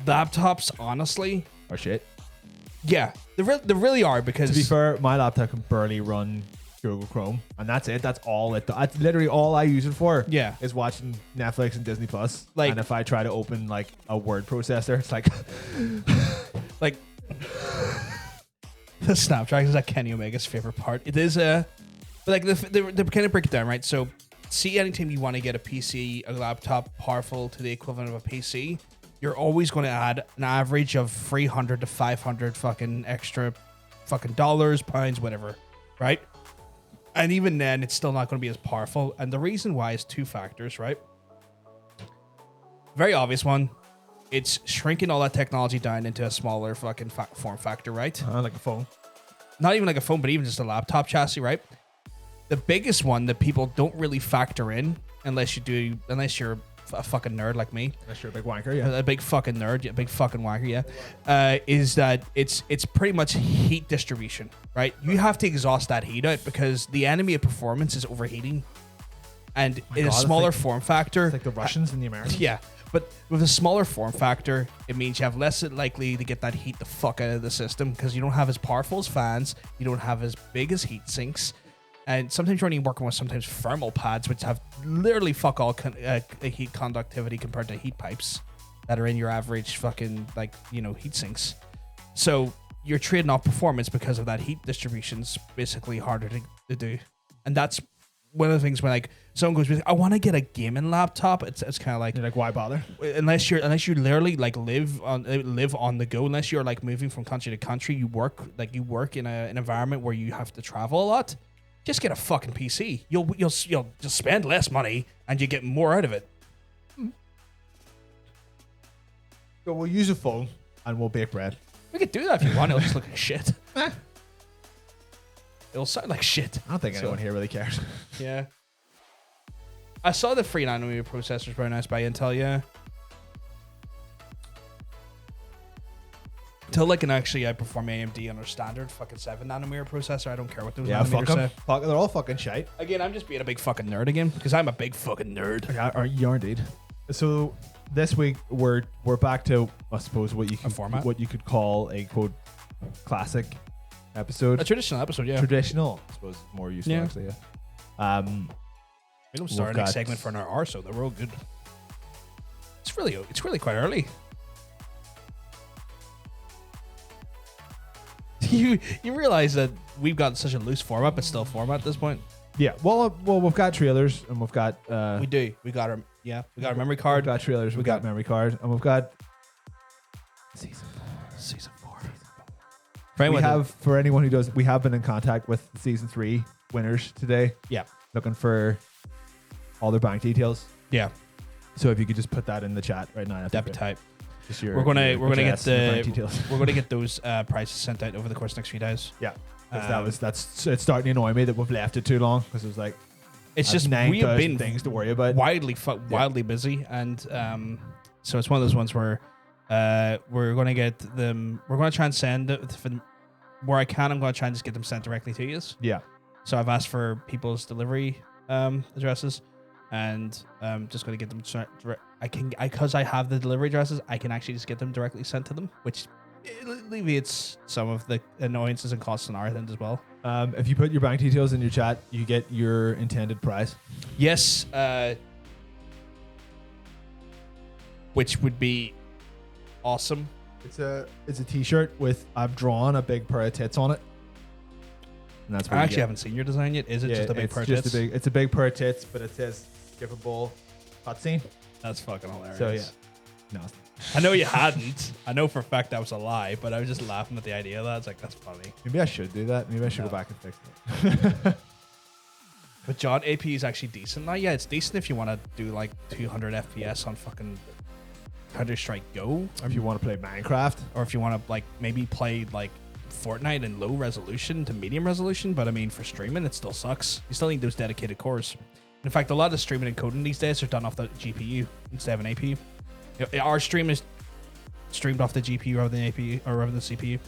laptops honestly are shit. Yeah, they really are, because to be fair, my laptop can barely run Google Chrome, and that's it. That's all it. That's literally all I use it for. Yeah, is watching Netflix and Disney Plus. Like, and if I try to open like a word processor, it's like, like the Snapdragon is like Kenny Omega's favorite part. It is like they kind of break it down, right? So, see, anytime you want to get a PC, a laptop powerful to the equivalent of a PC, you're always going to add an average of 300 to 500 fucking extra fucking dollars, pounds, whatever, right? And even then, it's still not going to be as powerful. And the reason why is two factors, right? Very obvious one. It's shrinking all that technology down into a smaller fucking form factor, right? Like a phone. Not even like a phone, but even just a laptop chassis, right? The biggest one that people don't really factor in, unless you're a fucking nerd like me. Unless you're a big wanker, yeah. A big fucking nerd, a big fucking wanker, yeah. Is that it's pretty much heat distribution, right? You have to exhaust that heat out because the enemy of performance is overheating. And in a smaller form factor... It's like the Russians and the Americans. Yeah. But with a smaller form factor, it means you have less likely to get that heat the fuck out of the system because you don't have as powerful as fans, you don't have as big as heat sinks. And sometimes you're only working with sometimes thermal pads, which have literally fuck all heat conductivity compared to heat pipes that are in your average fucking heat sinks. So you're trading off performance because of that heat distribution's basically harder to do. And that's one of the things when like someone goes, I want to get a gaming laptop. It's kind of like, you're like, why bother? Unless you literally like live on the go. Unless you're like moving from country to country, you work in an environment where you have to travel a lot. Just get a fucking PC. You'll just spend less money and you get more out of it. So we'll use a phone and we'll bake bread. We could do that if you want. It'll just look like shit. It'll sound like shit. I don't think anyone here really cares. Yeah. I saw the 3nm processors very nice by Intel, yeah. Until like can actually outperform AMD on their standard fucking 7nm processor. I don't care what those nanometers say. Fuck, they're all fucking shite. Again, I'm just being a big fucking nerd again because I'm a big fucking nerd. Yeah, you are indeed. So this week we're back to, I suppose, what you could call a quote classic episode. A traditional episode, yeah. Traditional, I suppose, more useful actually. Yeah. We don't start our next segment for an hour, so they're all good. It's really quite early. You realize that we've got such a loose format, but still format at this point. Yeah. Well, we've got trailers and we've got. We do. We got our memory card. We've got trailers. We got memory card, and we've got season 4. Right, we with have, for anyone who does, we have been in contact with season 3 winners today. Yeah. Looking for all their bank details. Yeah. So if you could just put that in the chat right now. That'd be tight. Just your, We're gonna your get address and your bank the details. we're gonna get those prices sent out over the course of the next few days. Yeah. 'Cause it's starting to annoy me that we've left it too long, because it was like It's just we have 9,000 been things to worry about. wildly busy, and so it's one of those ones where we're gonna get them. We're gonna try and send it for them, where I can. I'm gonna try and just get them sent directly to you. Yeah. So I've asked for people's delivery addresses, and just gonna get them. Because I have the delivery addresses, I can actually just get them directly sent to them, which alleviates some of the annoyances and costs on our end as well. If you put your bank details in your chat, you get your intended prize. Yes, which would be awesome. It's a t-shirt with, I've drawn a big pair of tits on it. And that's what I you actually get. haven't seen your design yet. Is it just a big pair of tits? It's a big pair of tits, but it says skippable cutscene. That's fucking hilarious. So yeah. No. I know you hadn't. I know for a fact that was a lie, but I was just laughing at the idea of that. It's like, that's funny. Maybe I should do that. Maybe I should No. go back and fix it. But John, AP is actually decent now. Yeah, it's decent if you want to do like 200 FPS on fucking Counter-Strike Go. If you want to play Minecraft. Or if you want to like maybe play like Fortnite in low resolution to medium resolution. But I mean, for streaming, it still sucks. You still need those dedicated cores. In fact, a lot of streaming and coding these days are done off the GPU instead of an AP. Our stream is streamed off the GPU rather than APU or rather than CPU.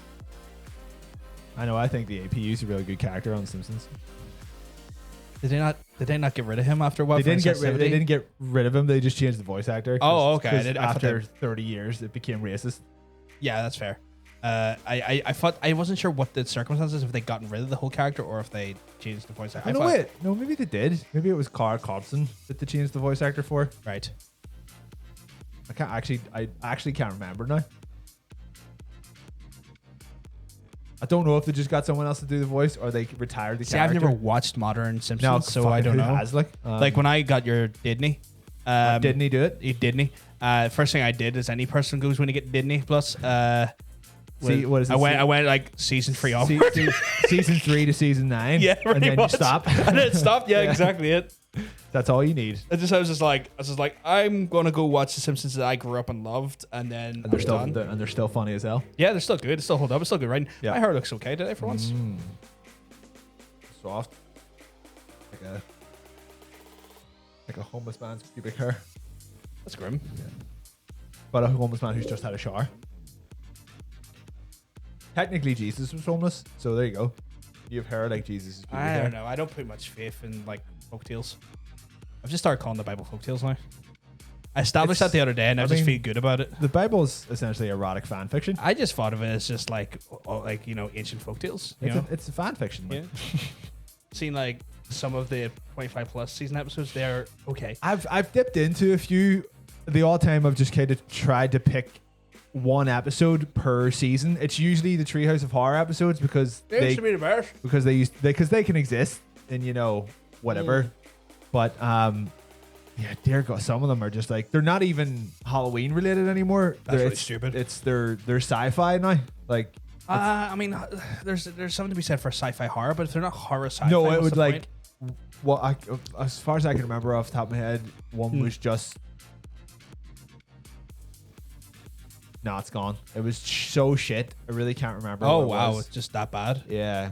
I know. I think the APU is a really good character on The Simpsons. Did they not get rid of him after a while? They didn't get rid of him. They just changed the voice actor. Oh, okay. 'Cause I thought after 30 years, it became racist. Yeah, that's fair. I thought I wasn't sure what the circumstances, if they gotten rid of the whole character or if they changed the voice actor. No, maybe they did. Maybe it was Carl Cobson that they changed the voice actor for. Right. I actually can't remember now. I don't know if they just got someone else to do the voice or they retired the See, character. I've never watched Modern Simpsons, No, so I don't who know. has, like When I got your Disney, didn't he do it? he didn't. First thing I did, as any person goes when you get Disney Plus. See, what is it? I went like season 3 onward. Season 3 to season 9. Yeah, and pretty then much. you stop. And then it stopped. Yeah, Yeah. exactly it. That's all you need. I was just like, I'm gonna go watch The Simpsons that I grew up and loved, and then And they're I'm done. they're still funny as hell. Yeah, they're still good. It's still hold up. It's still good writing. Yeah. My hair looks okay today for once. Soft. Like a homeless man's pubic hair. That's grim. But a homeless man who's just had a shower. Technically, Jesus was homeless, so there you go. You have hair like Jesus' pubic I hair. don't know. I don't put much faith in like folktales. I've just started calling the Bible folktales now. I established that the other day, and I just feel good about it. The Bible is essentially erotic fan fiction. I just thought of it as just like ancient folktales. It's a fan fiction. Yeah. Seen like some of the 25 plus season episodes. They're okay. I've dipped into a few. The all time I've just kind of tried to pick one episode per season. It's usually the Treehouse of Horror episodes because they can exist and whatever. But yeah, dear God, some of them are just like they're not even Halloween related anymore. That's really stupid. It's they're sci-fi now. Like I mean, there's something to be said for sci-fi horror, but if they're not horror sci-fi, no, it what's would the like. point? Well, as far as I can remember off the top of my head, one was just. No, it's gone. It was so shit. I really can't remember. Oh what it wow, was. it's just that bad. Yeah.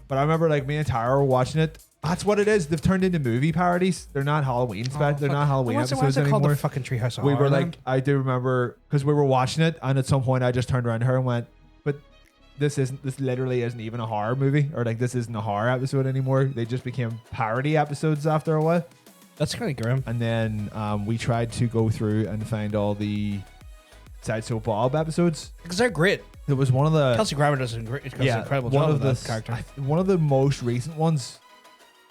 But I remember like me and Tara were watching it. That's what it is. They've turned into movie parodies. They're not Halloween they're not Halloween What's episodes it called? anymore. The fucking Treehouse of We Horror. were like, I do remember because we were watching it, and at some point I just turned around to her and went, "But this literally isn't even a horror movie, or like this isn't a horror episode anymore. They just became parody episodes after a while." that's kind of grim. And then we tried to go through and find all the Sideshow Bob episodes. Because they're great. There was one of the Kelsey Grammer does an incredible one job of with the that character. one of the most recent ones.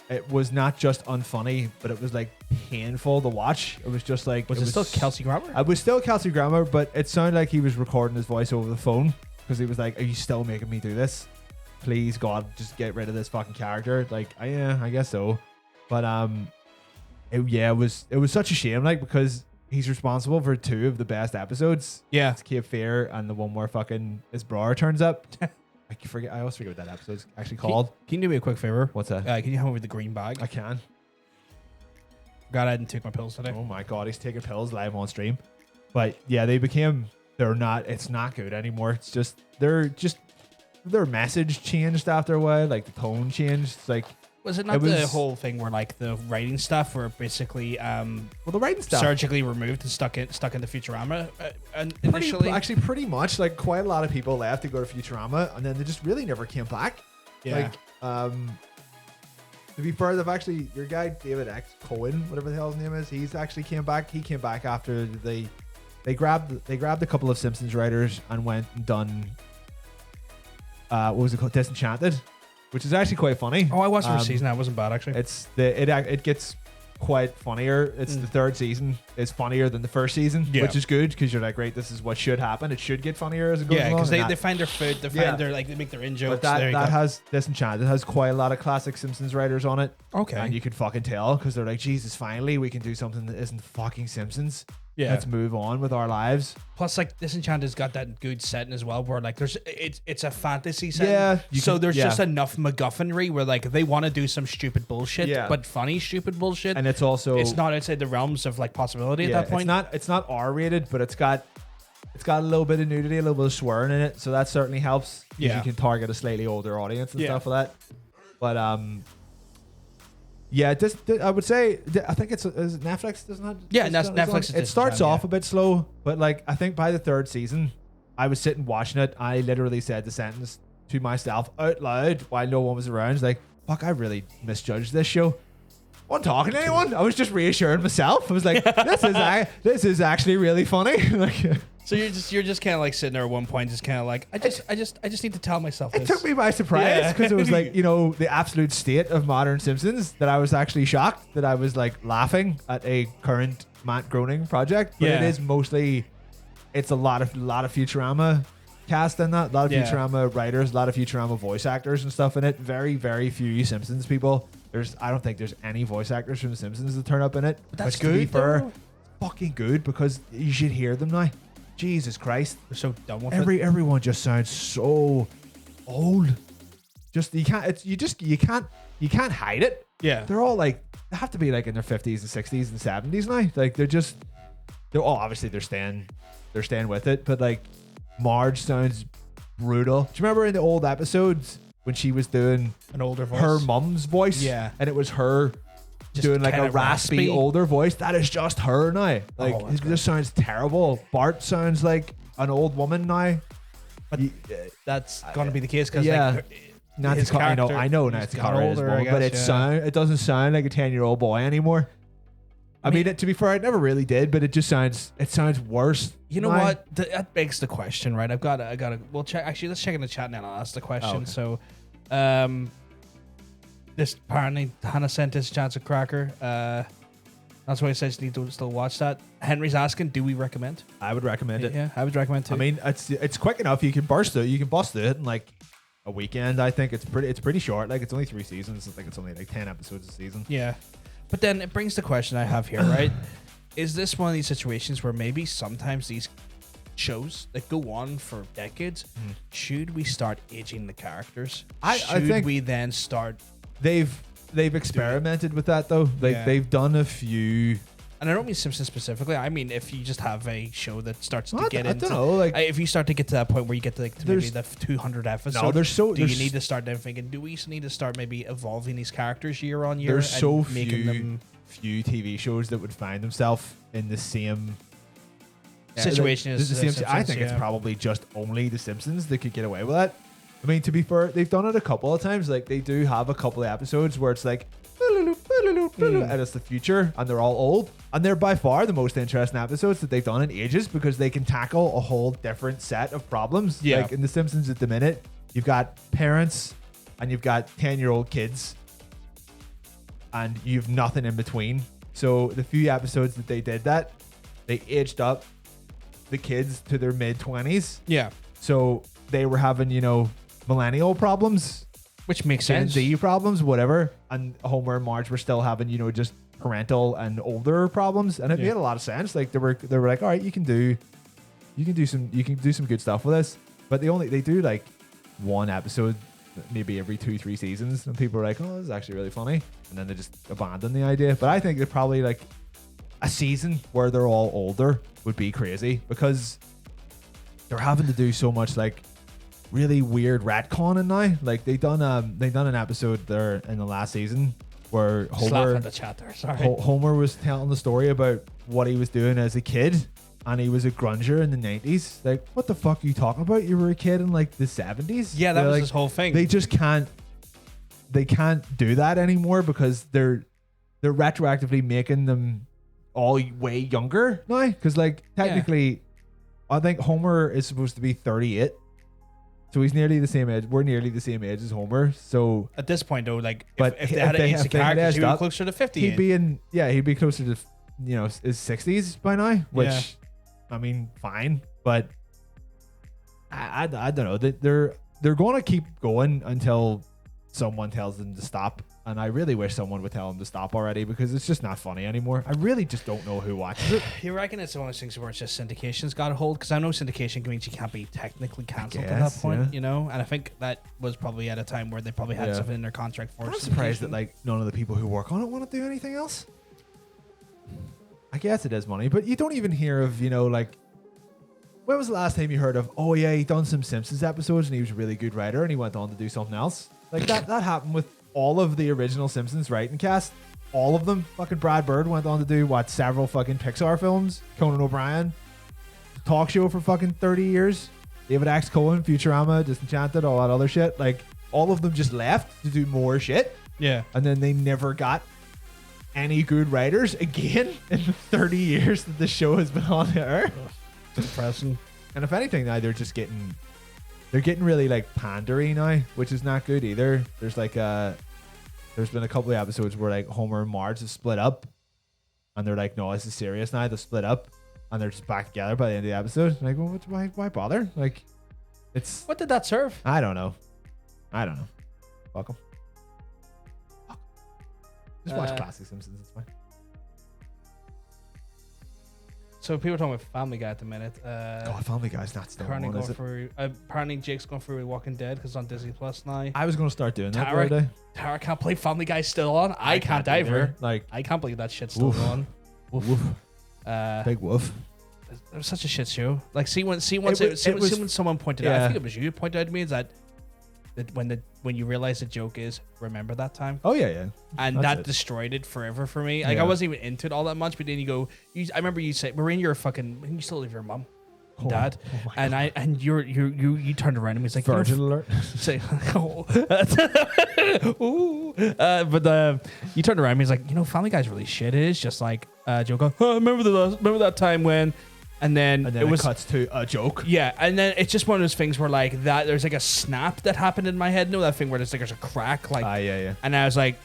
It was not just unfunny, but it was like painful to watch. It was just like Was it still Kelsey Grammer? I was still Kelsey Grammer, but it sounded like he was recording his voice over the phone because he was like, "Are you still making me do this? Please, God, just get rid of this fucking character." Like, yeah, I guess so. But it was such a shame, like because he's responsible for 2 of the best episodes. Yeah. It's Cape Fear and the one where fucking his brother turns up. I always forget what that episode's actually called. Can you do me a quick favor? What's that? Can you help me with the green bag? I can. God, I didn't take my pills today. Oh my god, he's taking pills live on stream. But yeah, it's not good anymore. It's just their message changed after a while, like the tone changed. It's like, Was it not the whole thing where like the writing stuff were basically well, the writing stuff surgically removed and stuck into Futurama initially? actually pretty much, like quite a lot of people left to go to Futurama and then they just really never came back. Yeah. Like to be fair, they've actually, your guy David X Cohen, whatever the hell his name is, he's actually came back. He came back after they grabbed a couple of Simpsons writers and went and done what was it called, Disenchanted, which is actually quite funny. Oh, I watched the first season. That wasn't bad actually. It gets quite funnier. It's the 3rd season is funnier than the 1st season, which is good because you're like, right, this is what should happen. It should get funnier as it goes along. Yeah, because they find their food, they find their like they make their in jokes. But that has Disenchanted has quite a lot of classic Simpsons writers on it. Okay, and you can fucking tell because they're like, Jesus, finally we can do something that isn't fucking Simpsons. Yeah, let's move on with our lives. Plus, like Disenchanted's got that good setting as well, where like it's a fantasy setting. Yeah, so there's just enough MacGuffinry where like they want to do some stupid bullshit, but funny stupid bullshit, and it's not outside the realms of like possibility at that point. It's not R-rated, but it's got a little bit of nudity, a little bit of swearing in it, so that certainly helps. Yeah, you can target a slightly older audience and stuff like that. But yeah, I would say I think is Netflix doesn't have. Yeah, Netflix. It starts off a bit slow, but like I think by the 3rd season, I was sitting watching it. I literally said the sentence to myself out loud while no one was around. It's like, fuck, I really misjudged this show. I wasn't talking to anyone. I was just reassuring myself. I was like, this is actually really funny. Like, so you're just kind of like sitting there at one point, just kind of like, I just need to tell myself this. It took me by surprise because it was like, the absolute state of modern Simpsons that I was actually shocked that I was like laughing at a current Matt Groening project. But it is mostly, it's a lot of Futurama cast in that, a lot of Futurama writers, a lot of Futurama voice actors and stuff in it. Very, very few Simpsons people. I don't think there's any voice actors from The Simpsons that turn up in it. But that's good. To be fair, fucking good because you should hear them now. Jesus Christ, they're so done with everyone just sounds so old. Just you can't hide it. Yeah, they're all like, they have to be like in their 50s and 60s and 70s now. Like they're all obviously they're staying with it, but like Marge sounds brutal. Do you remember in the old episodes when she was doing an older voice, her mum's voice? Yeah, and it was her just doing like a raspy older voice. That is just her now. Like it just sounds terrible. Bart sounds like an old woman now. But that's gonna be the case because Nancy I know Nancy Carter is old, but it doesn't sound like a 10-year-old boy anymore. I mean, to be fair, it never really did, but it sounds worse. You know what? That begs the question, right? We'll check. Actually, let's check in the chat now and I'll ask the question. Oh, okay. So, this apparently Hannah sent this chance of Cracker. That's why I said you need to still watch that. Henry's asking, do we recommend? I would recommend it. Yeah, I would recommend too. I mean, it's quick enough. You can bust through it in like a weekend. I think it's pretty short. Like it's only 3 seasons. I think it's only like 10 episodes a season. Yeah, but then it brings the question I have here, right? Is this one of these situations where maybe sometimes these shows that go on for decades, should we start aging the characters? I think we then start? They've experimented with that though. They've done a few. And I don't mean Simpsons specifically. I mean if you just have a show that starts to get into, I don't know, like if you start to get to that point where you get to like maybe the 200 episodes. No, do you need to start then thinking? Do we need to start maybe evolving these characters year on year? There's so few TV shows that would find themselves in the same situation as the Simpsons. I think it's probably just only the Simpsons that could get away with that. I mean, to be fair, they've done it a couple of times. Like they do have a couple of episodes where it's like, and it's the future, and they're all old, and they're by far the most interesting episodes that they've done in ages because they can tackle a whole different set of problems. Yeah. Like in the Simpsons at the minute, you've got parents and you've got 10-year-old kids, and you've nothing in between. So the few episodes that they did that, they aged up the kids to their mid-20s. Yeah. So they were having, millennial problems, which makes Gen sense. Z problems, whatever. And Homer and Marge were still having, just parental and older problems, and it made a lot of sense. Like they were like, all right, you can do some good stuff with this, but they do like one episode maybe every 2-3 seasons, and people are like, oh, this is actually really funny, and then they just abandon the idea. But I think they're probably like a season where they're all older would be crazy, because they're having to do so much like really weird retconning now. Like they done an episode there in the last season where Slap in the chat there, sorry. Homer was telling the story about what he was doing as a kid, and he was a grunger in the 90s. Like, what the fuck are you talking about? You were a kid in like the 70s? Yeah, that They're was like, his whole thing. They just can't do that anymore, because they're retroactively making them all way younger now. Because like technically, I think Homer is supposed to be 38. So he's nearly the same age. We're nearly the same age as Homer. So at this point, though, like, but if they had an instant character, he'd be closer to 50. He'd be closer to, his 60s by now. Which, I mean, fine. But I don't know. They're going to keep going until someone tells them to stop. And I really wish someone would tell them to stop already, because it's just not funny anymore. I really just don't know who watches it. You reckon it's one of those things where it's just syndication's got a hold? Because I know syndication means you can't be technically cancelled at that point, And I think that was probably at a time where they probably had something in their contract for. I'm surprised that like none of the people who work on it want to do anything else. I guess it is money, but you don't even hear of, like, when was the last time you heard of, oh yeah, he done some Simpsons episodes and he was a really good writer and he went on to do something else? Like that happened with all of the original Simpsons writing cast. All of them. Fucking Brad Bird went on to do several fucking Pixar films. Conan O'Brien, talk show for fucking 30 years. David X. Cohen, Futurama, Disenchanted, all that other shit. Like, all of them just left to do more shit. Yeah. And then they never got any good writers again in the 30 years that the show has been on the air. It's depressing. And if anything, now they're getting really like pandery now, which is not good either. There's like there's been a couple of episodes where like Homer and Marge have split up, and they're like, no, this is serious now. They split up, and they're just back together by the end of the episode. Like, well, why bother? Like, it's What did that serve? I don't know. Fuck 'em. Just watch classic Simpsons. It's fine. So people are talking about Family Guy at the minute. Family Guy's not still Apparently, on, is it? apparently Jake's going through Walking Dead because it's on Disney Plus now. I was going to start doing that the Tara, other day. Tara can't play Family Guy still on. I can't either. Like, I can't believe that shit's still going. woof. Big woof. It was such a shit show. Like, when someone pointed out, I think it was you pointed out to me, is that when you realize the joke is remember that time. Oh yeah. And that destroyed it forever for me. Like, I wasn't even into it all that much, but then I remember you said, we're in your fucking, you still live with your mum, dad, and you turned around and was like, Virgin alert. Say, but you turned around and he's like, Family Guy's really shit. It is just like a joke. Oh, remember that time when. And then it cuts to a joke. Yeah, and then it's just one of those things where like that there's like a snap that happened in my head. That thing where there's a crack. Like, yeah. And I was like,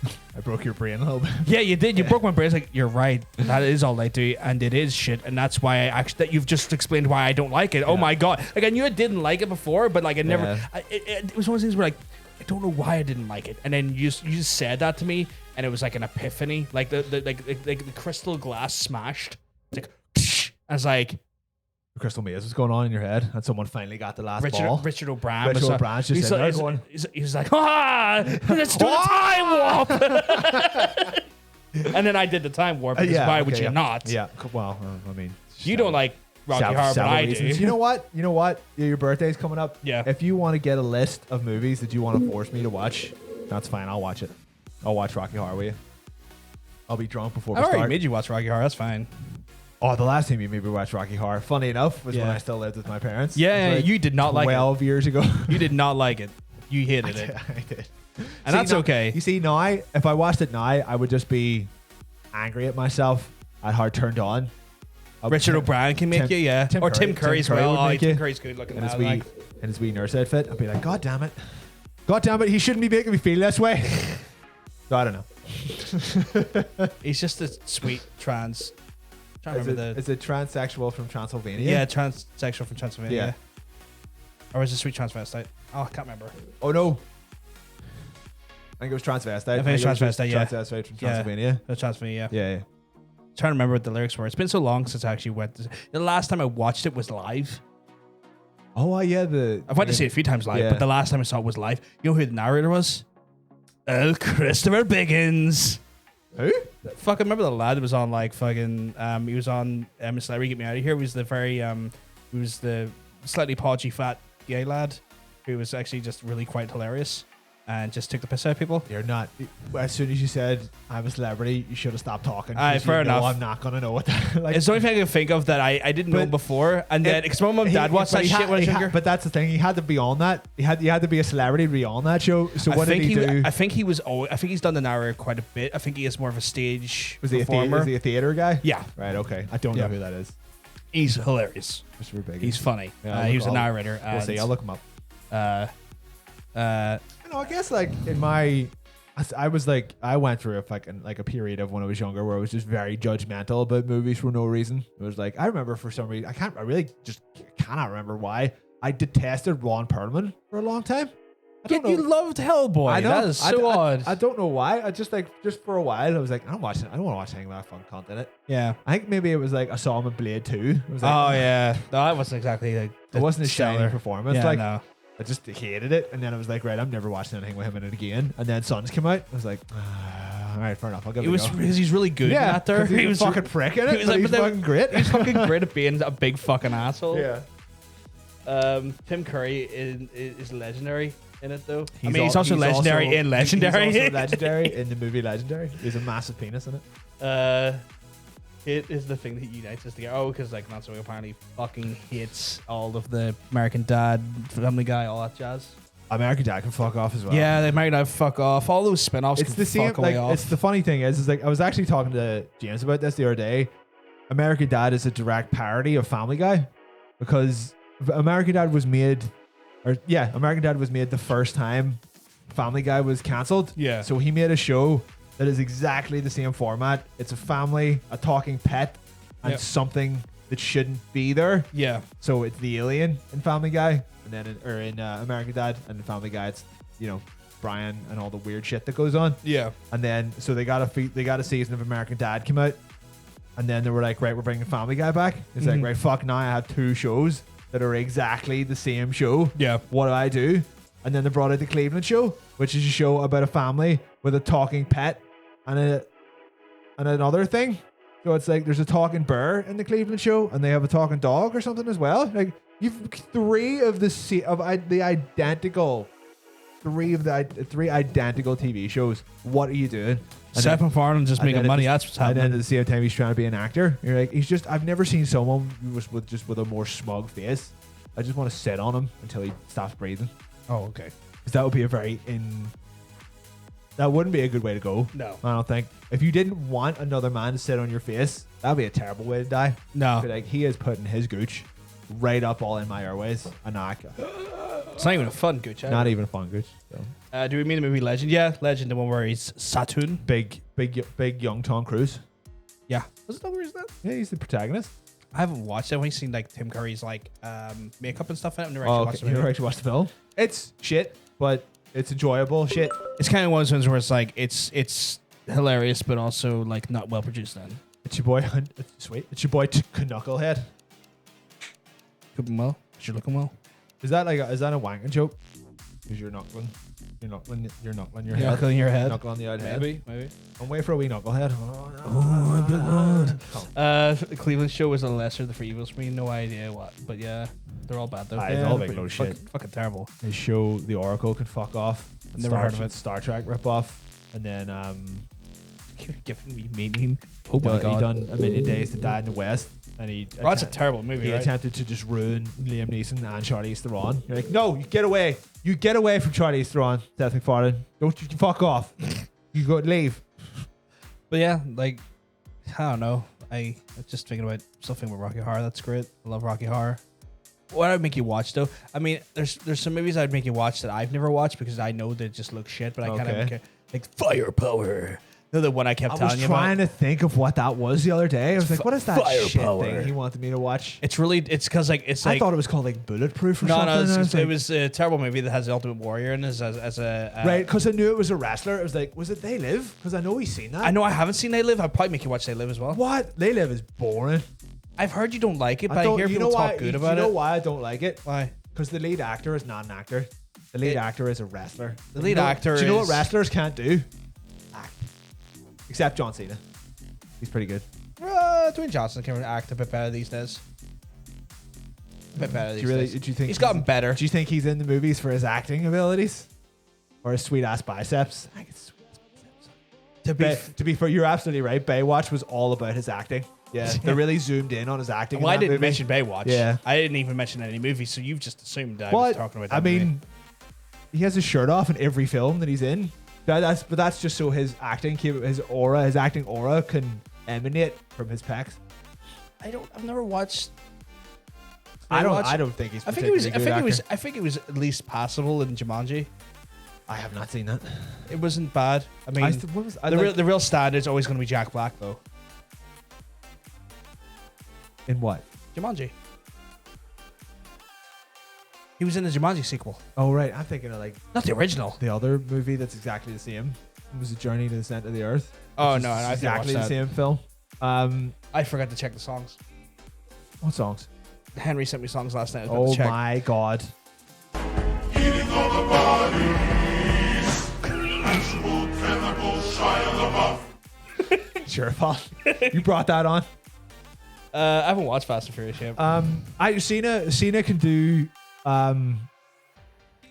I broke your brain a little bit. Yeah, you did. You broke my brain. It's like, you're right. That is all I do, and it is shit. And that's why that you've just explained why I don't like it. Oh my god! Like, I knew I didn't like it before, but like I never. It was one of those things where like I don't know why I didn't like it, and then you just said that to me, and it was like an epiphany. Like the crystal glass smashed. It's like. I was like, the crystal maze was going on in your head, and someone finally got the last ball. Richard O'Brien. Richard O'Brien's just sitting there going, he's like, let's do the time warp. And then I did the time warp. Because why would you not? Yeah. Well, I mean, you don't like Rocky Horror, but I do. You know what? Your birthday's coming up. Yeah. If you want to get a list of movies that you want to force me to watch, that's fine. I'll watch it. I'll watch Rocky Horror with you. I'll be drunk before we start. I already made you watch Rocky Horror. That's fine. Oh, the last time you made me watch Rocky Horror, funny enough, was when I still lived with my parents. Yeah, like you did not like it. 12 years ago. You did not like it. You hated it. I did. And that's okay. You see, now, if I watched it now, I would just be angry at myself at how turned on. Richard O'Brien can make you, yeah. Or Tim Curry as well. Oh, Tim Curry's good looking. In his wee nurse outfit. I'd be like, God damn it. God damn it, he shouldn't be making me feel this way. So I don't know. He's just a sweet trans... Is it transsexual from Transylvania? Yeah, transsexual from Transylvania. Yeah. Or is it sweet transvestite? Oh, I can't remember. Oh no. I think it was transvestite. I think it was transvestite, yeah. Transvestite from Yeah. Transylvania. That's Transylvania. Yeah. Trying to remember what the lyrics were. It's been so long since I actually went. The last time I watched it was live. Oh, yeah. I've went to see it a few times live, Yeah. but the last time I saw it was live. You know who the narrator was? Christopher Biggins. Who? Fucking remember the lad that was on like fucking he was on Celebrity Get Me Out of Here. He was the very he was the slightly podgy fat gay lad who was actually just really quite hilarious and just took the piss out of people. You're not. As soon as you said I'm a celebrity, you should have stopped talking. Aye, 'cause fair you know enough. I'm not gonna know what that. Like, It's the only thing I can think of that I didn't know But before, and then because my mum and dad watched that shit when I was younger. But that's the thing. He had to be on that. You had to be a celebrity to be on that show. So what did he do? I think he was. I think he's done the narrator quite a bit. I think he is more of a stage Was he performer. a theater guy? Yeah, Right. Okay. I don't know who that is. he's hilarious. Christopher Biggins. He's funny. Yeah, He was a I'll- narrator. We'll see. I'll look him up. Uh, I guess like in my, I was like I went through a period of when I was younger where I was just very judgmental about movies for no reason. It was like I remember for some reason I really just cannot remember why I detested Ron Perlman for a long time. I don't know. You loved Hellboy. I know. That is so odd. I don't know why. I just for a while I was like I don't want to watch anything about fun content in it. yeah. I think maybe it was like I saw him in Blade 2. It was like, Oh yeah. No, that wasn't exactly like. It wasn't a shiny stellar performance. Yeah, like no. I just hated it, and then I was like, right, I'm never watching anything with him in it again. And then Sons came out. I was like, all right, fair enough. I'll give it It a was go. because he's really good Yeah, at there. 'cause he's a fucking prick in it, but he's then- fucking great. He's fucking great at being a big fucking asshole. Yeah. Tim Curry is legendary in it though. He's he's also legendary in Legendary. He's also legendary in the movie Legendary. He's a massive penis in it. It is the thing that unites us together. Oh, because like Nancy apparently fucking hates all of the American Dad, Family Guy, all that jazz. American Dad can fuck off as well. Yeah, they might have fuck off. All those spin-offs It's can the same. fuck away Like, off. it's the funny thing is like I was actually talking to James about this the other day. American Dad is a direct parody of Family Guy because American Dad was made the first time Family Guy was cancelled. Yeah. So he made a show that is exactly the same format. It's a family, a talking pet, and Yep. something that shouldn't be there. yeah. So it's the alien in Family Guy, and then in American Dad, and in Family Guy, it's Brian and all the weird shit that goes on. Yeah. And then so they got a season of American Dad came out, and then they were like, right, we're bringing Family Guy back. It's like, right, fuck, now I have two shows that are exactly the same show. Yeah. What do I do? And then they brought out the Cleveland Show, which is a show about a family with a talking pet and another thing. So it's like there's a talking bear in the Cleveland Show, and they have a talking dog or something as well. Like you've three identical TV shows. What are you doing? And Seth MacFarlane just and making then money. at That's what's the, and then happening. at the same time, he's trying to be an actor. You're like, I've never seen someone with a more smug face. I just want to sit on him until he stops breathing. Oh, okay. Because that would be that wouldn't be a good way to go. No. I don't think. If you didn't want another man to sit on your face, that'd be a terrible way to die. No. Be like, he is putting his gooch right up all in my airways. And It's not even a fun gooch. not even a fun gooch. So. Do we mean the movie Legend? Yeah, Legend, the one where he's Saturn. Big young Tom Cruise. Yeah. Was it that where he's that? Yeah, he's the protagonist. I haven't watched it. I've only seen like Tim Curry's like makeup and stuff in it. I've never Oh, actually okay. watched the You movie. never actually watched the film? It's shit, but it's enjoyable shit. It's kind of one of those ones where it's like it's hilarious, but also like not well produced. Then It's your boy. Sweet. It's your boy Knucklehead. looking well. You're looking well. Is that a wanking joke? Because you're knuckling your head. Knuckle in your head. Knuckle on the old head. Maybe. I'm waiting for a wee knucklehead. Cleveland Show was a lesser of the three evils for me. No idea what, but yeah, they're all bad though. Aye, it's all big load of shit. Fucking terrible. His show, The Oracle, can fuck off. Never heard of it. Star Trek ripoff. And then You're giving me meaning. Oh he my god. done A Million Days to Die in the West. And he That's a terrible movie. he Right? attempted to just ruin Liam Neeson and Charlize Theron. You're like, no, you get away. You get away from Charlize Theron, Seth MacFarlane. Don't you fuck off. You go leave. But yeah, like I don't know. I was just thinking about something with Rocky Horror. That's great. I love Rocky Horror. What I'd make you watch though, I mean, there's some movies I'd make you watch that I've never watched because I know they just look shit, but I kind of Okay. care. Like Firepower, No, the one I kept I was telling you about. trying to think of what that was the other day. I was like, what is that shit Firepower. thing he wanted me to watch? It's because like it's like I thought it was called like Bulletproof or no, something. no, and I was it like, was a terrible movie that has the Ultimate Warrior in it as a right, because I knew it was a wrestler. I was like, was it They Live? Because I know he's seen that. I know I haven't seen They Live. I'll probably make you watch They Live as well. What? They Live is boring. I've heard you don't like it, but I don't- hear you people know talk why, good about You it. know why I don't like it? Why? Because the lead actor is not an actor. The lead actor is a wrestler. The lead actor Do you know what is- wrestlers can't do? Act. Except John Cena. He's pretty good. Dwayne Johnson can act a bit better these days. A bit better these Do you really? days. Do you think He's gotten better? Do you think he's in the movies for his acting abilities, or his sweet ass biceps? I think it's sweet ass biceps. To be fair, you're absolutely right. Baywatch was all about his acting. Yeah, they really zoomed in on his acting. Well, in I that didn't movie. mention Baywatch. Yeah. I didn't even mention any movies, so you've just assumed I was What? talking about that I movie. mean, he has his shirt off in every film that he's in. But that's just so his acting, his acting aura can emanate from his pecs. I've never watched. I Baywatch. don't think he's. I think it was. particularly good actor. I think it was at least passable in Jumanji. I have not seen that. It wasn't bad. I mean, the real standard's always going to be Jack Black though. In what? Jumanji. He was in the Jumanji sequel, Oh right, I'm thinking of like not the original. the other movie that's exactly the same. It was A Journey to the Center of the Earth. Oh which no, is I didn't watch exactly the that. same film. I forgot to check the songs. What songs? Henry sent me songs last night. I was about Oh to check. my god. Eating all the bodies. Actual cannibal Shia LaBeouf. Sure, Paul. You brought that on. I haven't watched Fast and Furious yet.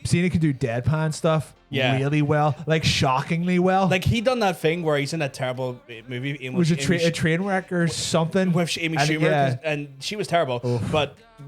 Cena can do deadpan stuff really well, like shockingly well. Like he done that thing where he's in that terrible movie. it was a train wreck or something with Amy And, Schumer, yeah. and she was terrible. Oof.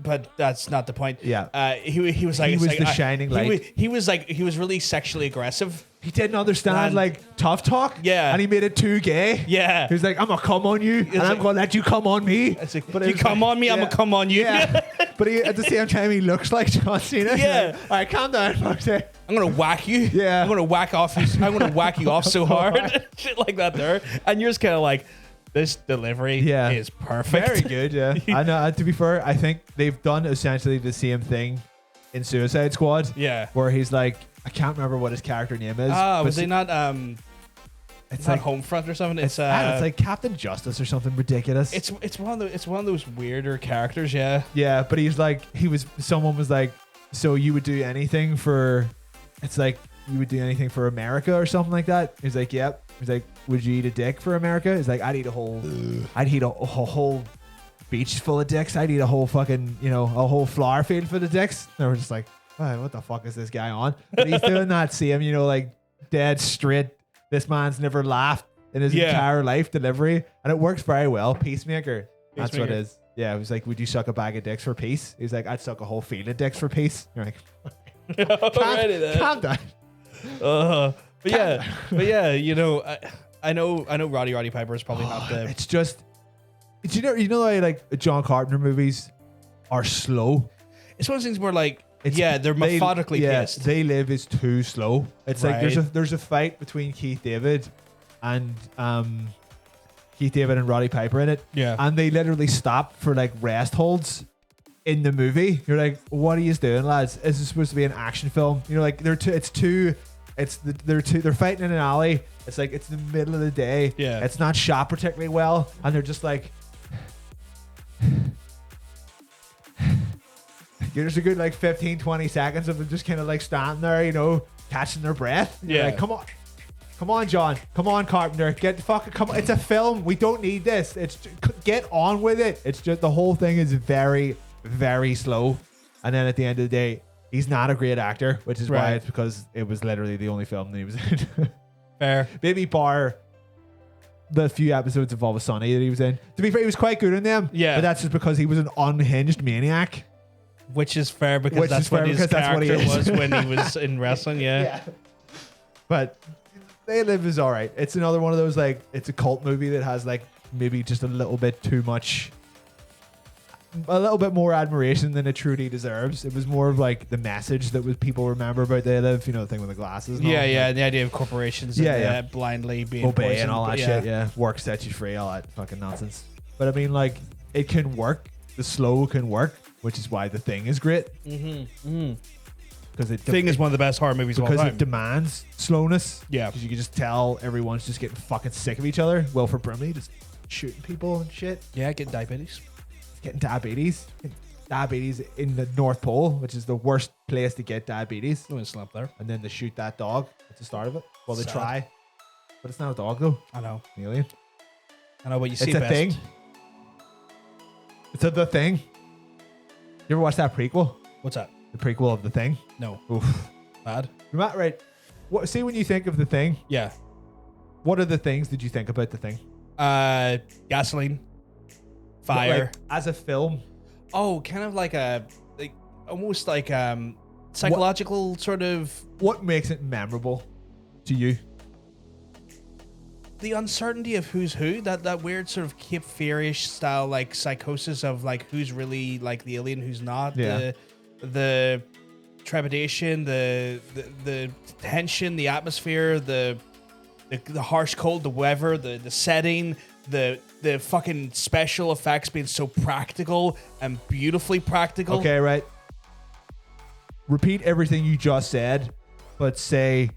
But that's not the point. Yeah. He was like He it's was like, the shining light. He was really sexually aggressive. He didn't understand And- like tough talk. Yeah. And he made it too gay. Yeah. He was like, I'm gonna come on you, and I'm like- gonna let you come on me. It's like, But it you was come like- on me, I'm yeah. gonna come on you. Yeah. But at the same time, he looks like John Cena. Yeah. All right, calm down. Fuck's sake. I'm gonna whack you. Yeah. I'm gonna whack off you. I'm gonna whack you off so hard. Shit like that there. And you're just kind of like, this delivery Yeah. is perfect. Very good, yeah. I know. To be fair, I think they've done essentially the same thing in Suicide Squad. Yeah. Where he's like, I can't remember what his character name is. Ah, but was he not It's not like Homefront or something? it's like Captain Justice or something ridiculous. it's one of those weirder characters. Yeah. Yeah, but someone was like, so you would do anything for, it's like, you would do anything for America or something like that. He's like, yep. He's like, would you eat a dick for America? He's like, I'd eat a whole beach full of dicks. I'd eat a whole fucking, a whole flower field for the dicks. And we're just like, wow, what the fuck is this guy on? But he's doing that same, like dead straight. This man's never laughed in his entire life delivery. And it works very well. Peacemaker. That's what it is. Yeah, it was like, would you suck a bag of dicks for peace? He's like, I'd suck a whole field of dicks for peace. You're like, Already then. calm down. But yeah, I know Roddy Piper is probably not the. It's just, you know, like John Carpenter movies are slow. It's one of those things where like, they're methodically paced. They Live is too slow. It's like Right. there's a fight between Keith David and Roddy Piper in it. Yeah. And they literally stop for like rest holds in the movie. You're like, what are you doing, lads? Is this supposed to be an action film? Like they're fighting in an alley. It's like it's the middle of the day. Yeah. It's not shot particularly well, and they're just like. There's a good like 15-20 seconds of them just kind of like standing there, catching their breath. You're Yeah. like, come on, John, come on, Carpenter, come on. It's a film. We don't need this. Get on with it. It's just the whole thing is very, very slow. And then at the end of the day, he's not a great actor, which is why Right. it's because it was literally the only film that he was in. Fair. Maybe bar the few episodes of Always Sunny that he was in. To be fair, he was quite good in them. Yeah. But that's just because he was an unhinged maniac. Which is fair because Which that's is fair what his because that's what he character is. was when he was in wrestling. Yeah. But They Live is all right. It's another one of those, like, it's a cult movie that has, like, maybe just a little bit too much a little bit more admiration than it truly deserves. It was more of like the message that was people remember about They Live, you know, the thing with the glasses. And all. And the idea of corporations and blindly being obey poisoned, and all that but shit. Yeah, work sets you free, all that fucking nonsense. But I mean, like, it can work. The slow can work, which is why The Thing is great. Because Thing is one of the best horror movies of all because time. it demands slowness. Yeah. Because you can just tell everyone's just getting fucking sick of each other. Wilford Brimley just shooting people and shit. Yeah, getting diabetes. Getting diabetes. Diabetes in the North Pole, which is the worst place to get diabetes. No one slept there. And then they shoot that dog at the start of it. Well, they Sad. try. But it's not a dog, though. I know. An alien. I know, but you see It's a best. thing. It's The Thing. You ever watch that prequel? What's that? The prequel of The Thing? No. Oof. Bad? Right. What? See, when you think of The Thing, Yeah. what are the things did you think about The Thing? Gasoline. Fire. Like, as a film, Oh, kind of like almost like psychological sort of what makes it memorable to you? the uncertainty of who's who. That weird sort of Cape Fear-ish style like psychosis of like who's really like the alien, who's not. Yeah. The trepidation, the tension, the atmosphere, the harsh cold, the weather, the setting, the fucking special effects being so practical and beautifully practical. Okay, right. Repeat everything you just said, but say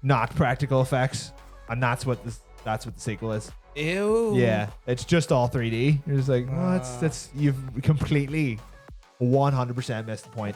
not practical effects, and that's what the sequel is. Ew. Yeah, it's just all 3D. You're just like, oh, that's you've completely 100% missed the point.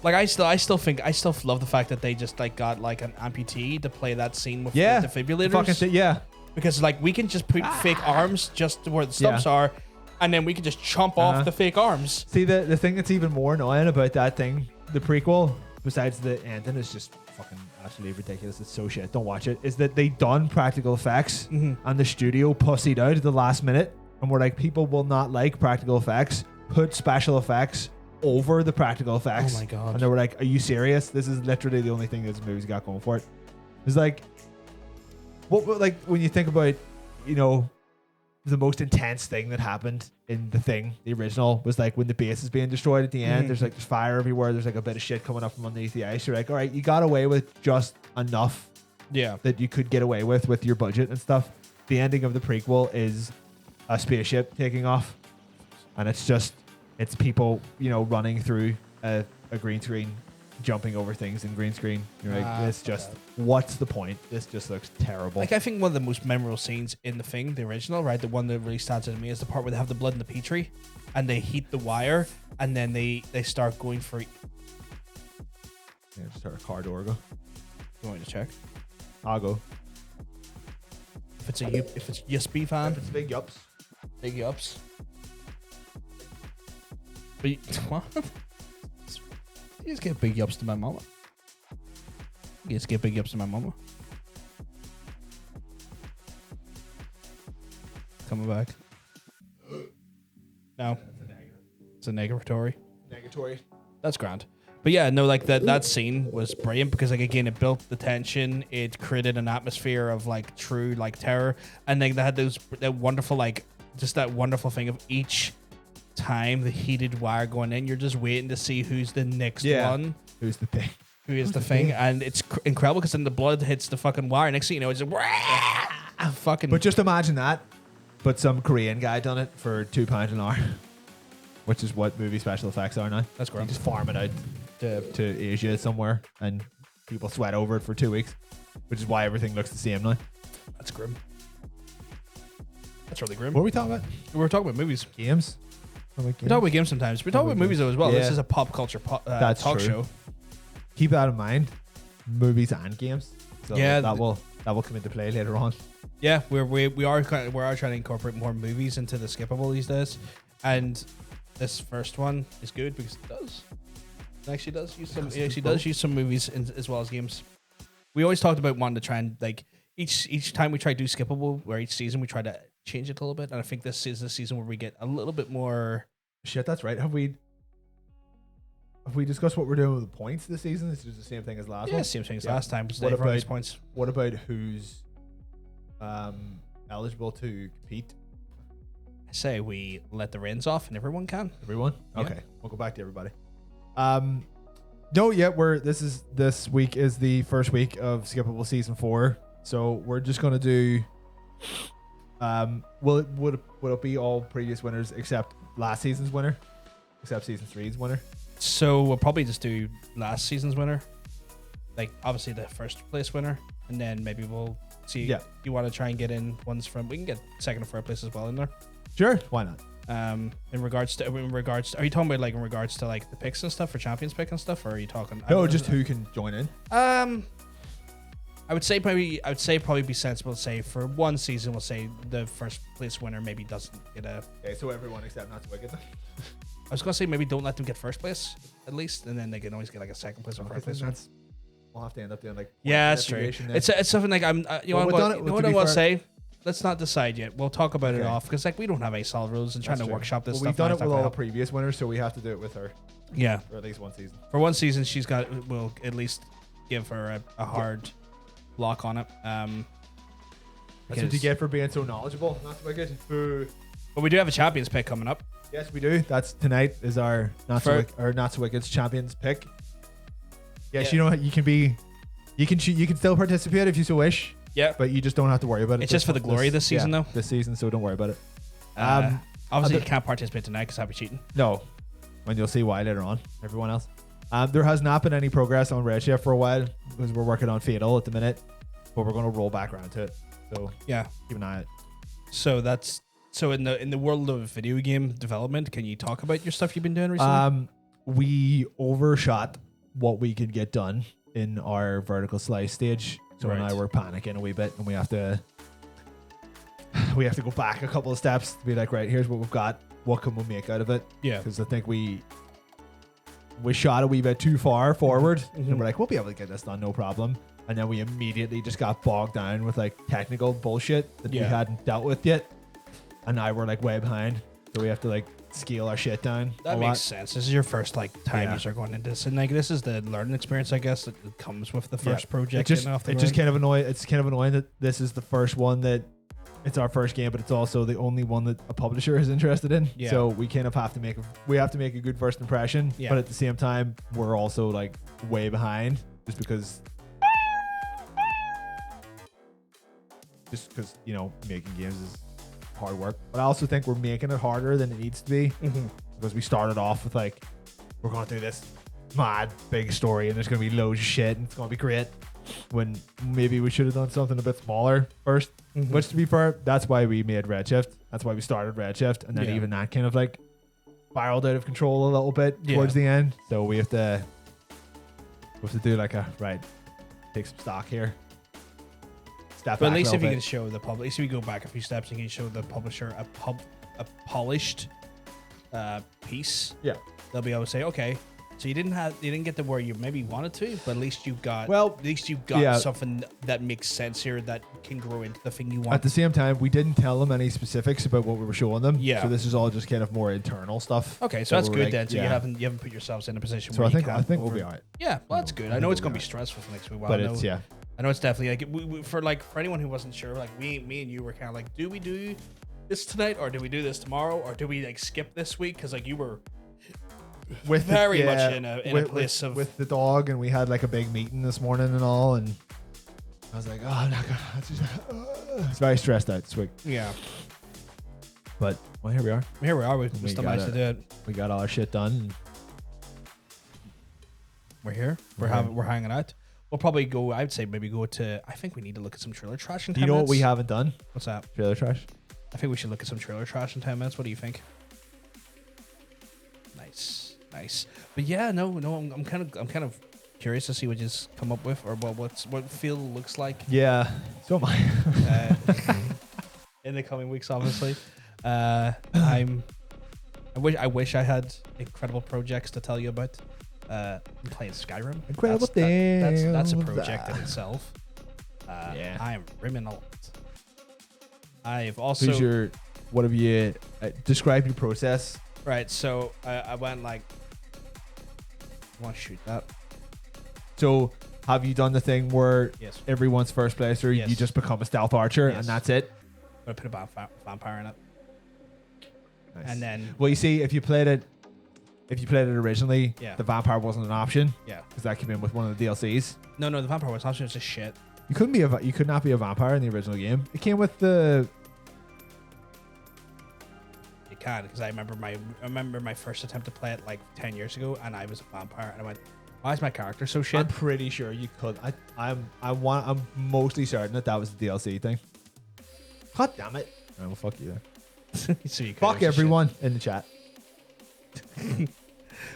Like I still love the fact that they just like got like an amputee to play that scene with Yeah, the defibrillators. fucking yeah. Because like we can just put fake arms just where the stumps are, and then we can just chomp off the fake arms. See, the thing that's even more annoying about that thing, the prequel, besides the ending, is just fucking absolutely ridiculous. It's so shit. Don't watch it. Is that they done practical effects and the studio pussied out at the last minute, and we're like, people will not like practical effects. Put special effects over the practical effects. Oh my God. And they were like, are you serious? This is literally the only thing this movie's got going for it. It's like, what like when you think about, you know, the most intense thing that happened in The Thing, the original, was like when the base is being destroyed at the end. There's fire everywhere. There's like a bit of shit coming up from underneath the ice. You're like, all right, you got away with just enough that you could get away with your budget and stuff. The ending of the prequel is a spaceship taking off, and it's people, you know, running through a green screen, jumping over things in green screen. You're like, this just, what's the point? This just looks terrible. Like I think one of the most memorable scenes in The Thing, the original, right, the one that really stands out to me is the part where they have the blood in the petri, and they heat the wire, and then they start going for. Yeah, just start a car door go. You want me to check? I'll go. If it's USB fan, It's big yups. big ups. But what? You just give big ups to my mama. You just give big ups to my mama. Coming back. No. It's a negatory. Negatory. That's grand. But yeah, no, like that scene was brilliant because like again it built the tension, it created an atmosphere of like true like terror, and then they had that wonderful like just that wonderful thing of each time the heated wire going in, you're just waiting to see who's the next one. Who's the thing? Who is the thing? And it's incredible because then the blood hits the fucking wire. Next thing you know, it's just fucking. But just imagine that. But some Korean guy done it for £2 an hour, which is what movie special effects are now. That's You great. just farm it out to Asia somewhere, and people sweat over it for 2 weeks, which is why everything looks the same now. That's grim. That's really grim. What are we talking about? We're talking about movies. Games? We talk about games sometimes. We talk about movies though as well. Yeah. This is a pop culture That's talk true. show. Keep that in mind. Movies and games. So Yeah, that will come into play later on. Yeah, we are trying to incorporate more movies into the skippable these days, and this first one is good because it does. It actually does use some. It actually does use some movies as well as games. We always talked about wanting to try and like each time we try to do skippable, where each season we try to change it a little bit, and I think this is the season where we get a little bit more. Shit, that's right. Have we discussed what we're doing with the points this season? Is it the same thing as last one? Same thing as Yeah. last time. But What everyone gets about- points? What about who's eligible to compete? I say we let the reins off and everyone can. Everyone? Yeah. Okay. We'll go back to everybody. No, yeah, this week is the first week of Skippable Season 4. So we're just gonna do will it be all previous winners except last season's winner? Except season 3's winner? So we'll probably just do last season's winner. Like obviously the first place winner. And then maybe we'll see you want to try and get in ones from we can get second and third place as well in there. Sure, why not? In regards to, are you talking about like in regards to like the picks and stuff for champions pick and stuff, or are you talking? No, just who can join in. I would say probably be sensible to say for one season we'll say the first place winner maybe doesn't get a. Okay, so everyone except not Wicked. I was gonna say maybe don't let them get first place at least, and then they can always get like a second place or third place. We'll have to end up doing like yeah, that's true. It's something like I'm. You know what I want to say. Let's not decide yet. We'll talk about it off because like we don't have any solid rules and trying to workshop this stuff. We've done it with all the previous winners, so we have to do it with her. Yeah, for at least one season. For one season, we'll at least give her a hard lock on it. That's what you get for being so knowledgeable. Not Wicked. But we do have a champions pick coming up. Yes, we do. That's tonight is our not so Wicked's champions pick. Yes, you know you can still participate if you so wish. Yeah, but you just don't have to worry about it. It's just for the glory this season, though. This season, so don't worry about it. Obviously, you can't participate tonight because I'll be cheating. No, when you'll see why later on. Everyone else. There has not been any progress on Redshift for a while because we're working on Fatal at the minute, but we're going to roll back around to it. So yeah, keep an eye out. So in the world of video game development, can you talk about your stuff you've been doing recently? We overshot what we could get done in our vertical slice stage. So now we're panicking a wee bit, and we have to go back a couple of steps to be like, right, here's what we've got. What can we make out of it? Yeah, because I think we shot a wee bit too far forward, and we're like, we'll be able to get this done, no problem. And then we immediately just got bogged down with like technical bullshit that we hadn't dealt with yet, and now we're like way behind. So we have to like scale our shit down. That makes sense. This is your first like time you're going into this, and like this is the learning experience, I guess, that comes with the first project. It's just kind of annoying. It's kind of annoying that this is the first one that it's our first game, but it's also the only one that a publisher is interested in. Yeah. So we kind of have to make a good first impression. Yeah. But at the same time, we're also like way behind just because you know making games is hard work, but I also think we're making it harder than it needs to be because we started off with like we're going to do this mad big story and there's going to be loads of shit and it's going to be great, when maybe we should have done something a bit smaller first. Which, to be fair, that's why we made Redshift. That's why we started Redshift, and then even that kind of like spiraled out of control a little bit towards the end. So we have to do like take some stock here. But at least if you can show the public, if you go back a few steps, you can show the publisher a polished piece. Yeah, they'll be able to say, okay, so you didn't get to where you maybe wanted to, but at least you got something that makes sense here that can grow into the thing you want. At the same time, we didn't tell them any specifics about what we were showing them. Yeah, so this is all just kind of more internal stuff. Okay, so that's good then. So you haven't put yourselves in a position where I think we'll be all right. Yeah, well that's good. I know it's gonna be stressful for the next week. But I know it's definitely like for anyone who wasn't sure, like me and you were kind of like, do we do this tonight or do we do this tomorrow or do we like skip this week? Because like you were much in a place of with the dog, and we had like a big meeting this morning and all, and I was like, oh, I'm not gonna. It's very stressed out this week. Yeah, but well, here we are. We still managed to do it. We got all our shit done. We're here. We're hanging out. We'll probably go. I'd say maybe go to. I think we need to look at some trailer trash in 10 minutes. You know what we haven't done? What's that? Trailer trash. I think we should look at some trailer trash in 10 minutes. What do you think? Nice. But yeah, no. I'm kind of curious to see what you come up with or what Feel looks like. Yeah. So am I. In the coming weeks, obviously. I wish I had incredible projects to tell you about. I'm playing Skyrim. Incredible things. That's a project in itself. I am rimming a lot. I've also. What have you describe your process? Right, so I went like, I want to shoot that. So have you done the thing where everyone's first placer, you just become a stealth archer and that's it? I'm going to put a vampire in it. And then Well, you see, if you played it originally, Yeah. the vampire wasn't an option yeah, because that came in with one of the DLCs. no, the vampire was option was just shit. You could not be a vampire in the original game. It came with the You can, because I remember my first attempt to play it like 10 years ago, and I was a vampire, and I went, why is my character so shit? I'm pretty sure you could. I'm mostly certain that was the DLC thing. God damn it! All right, well, fuck you then. So you could, Fuck it was just everyone in the chat.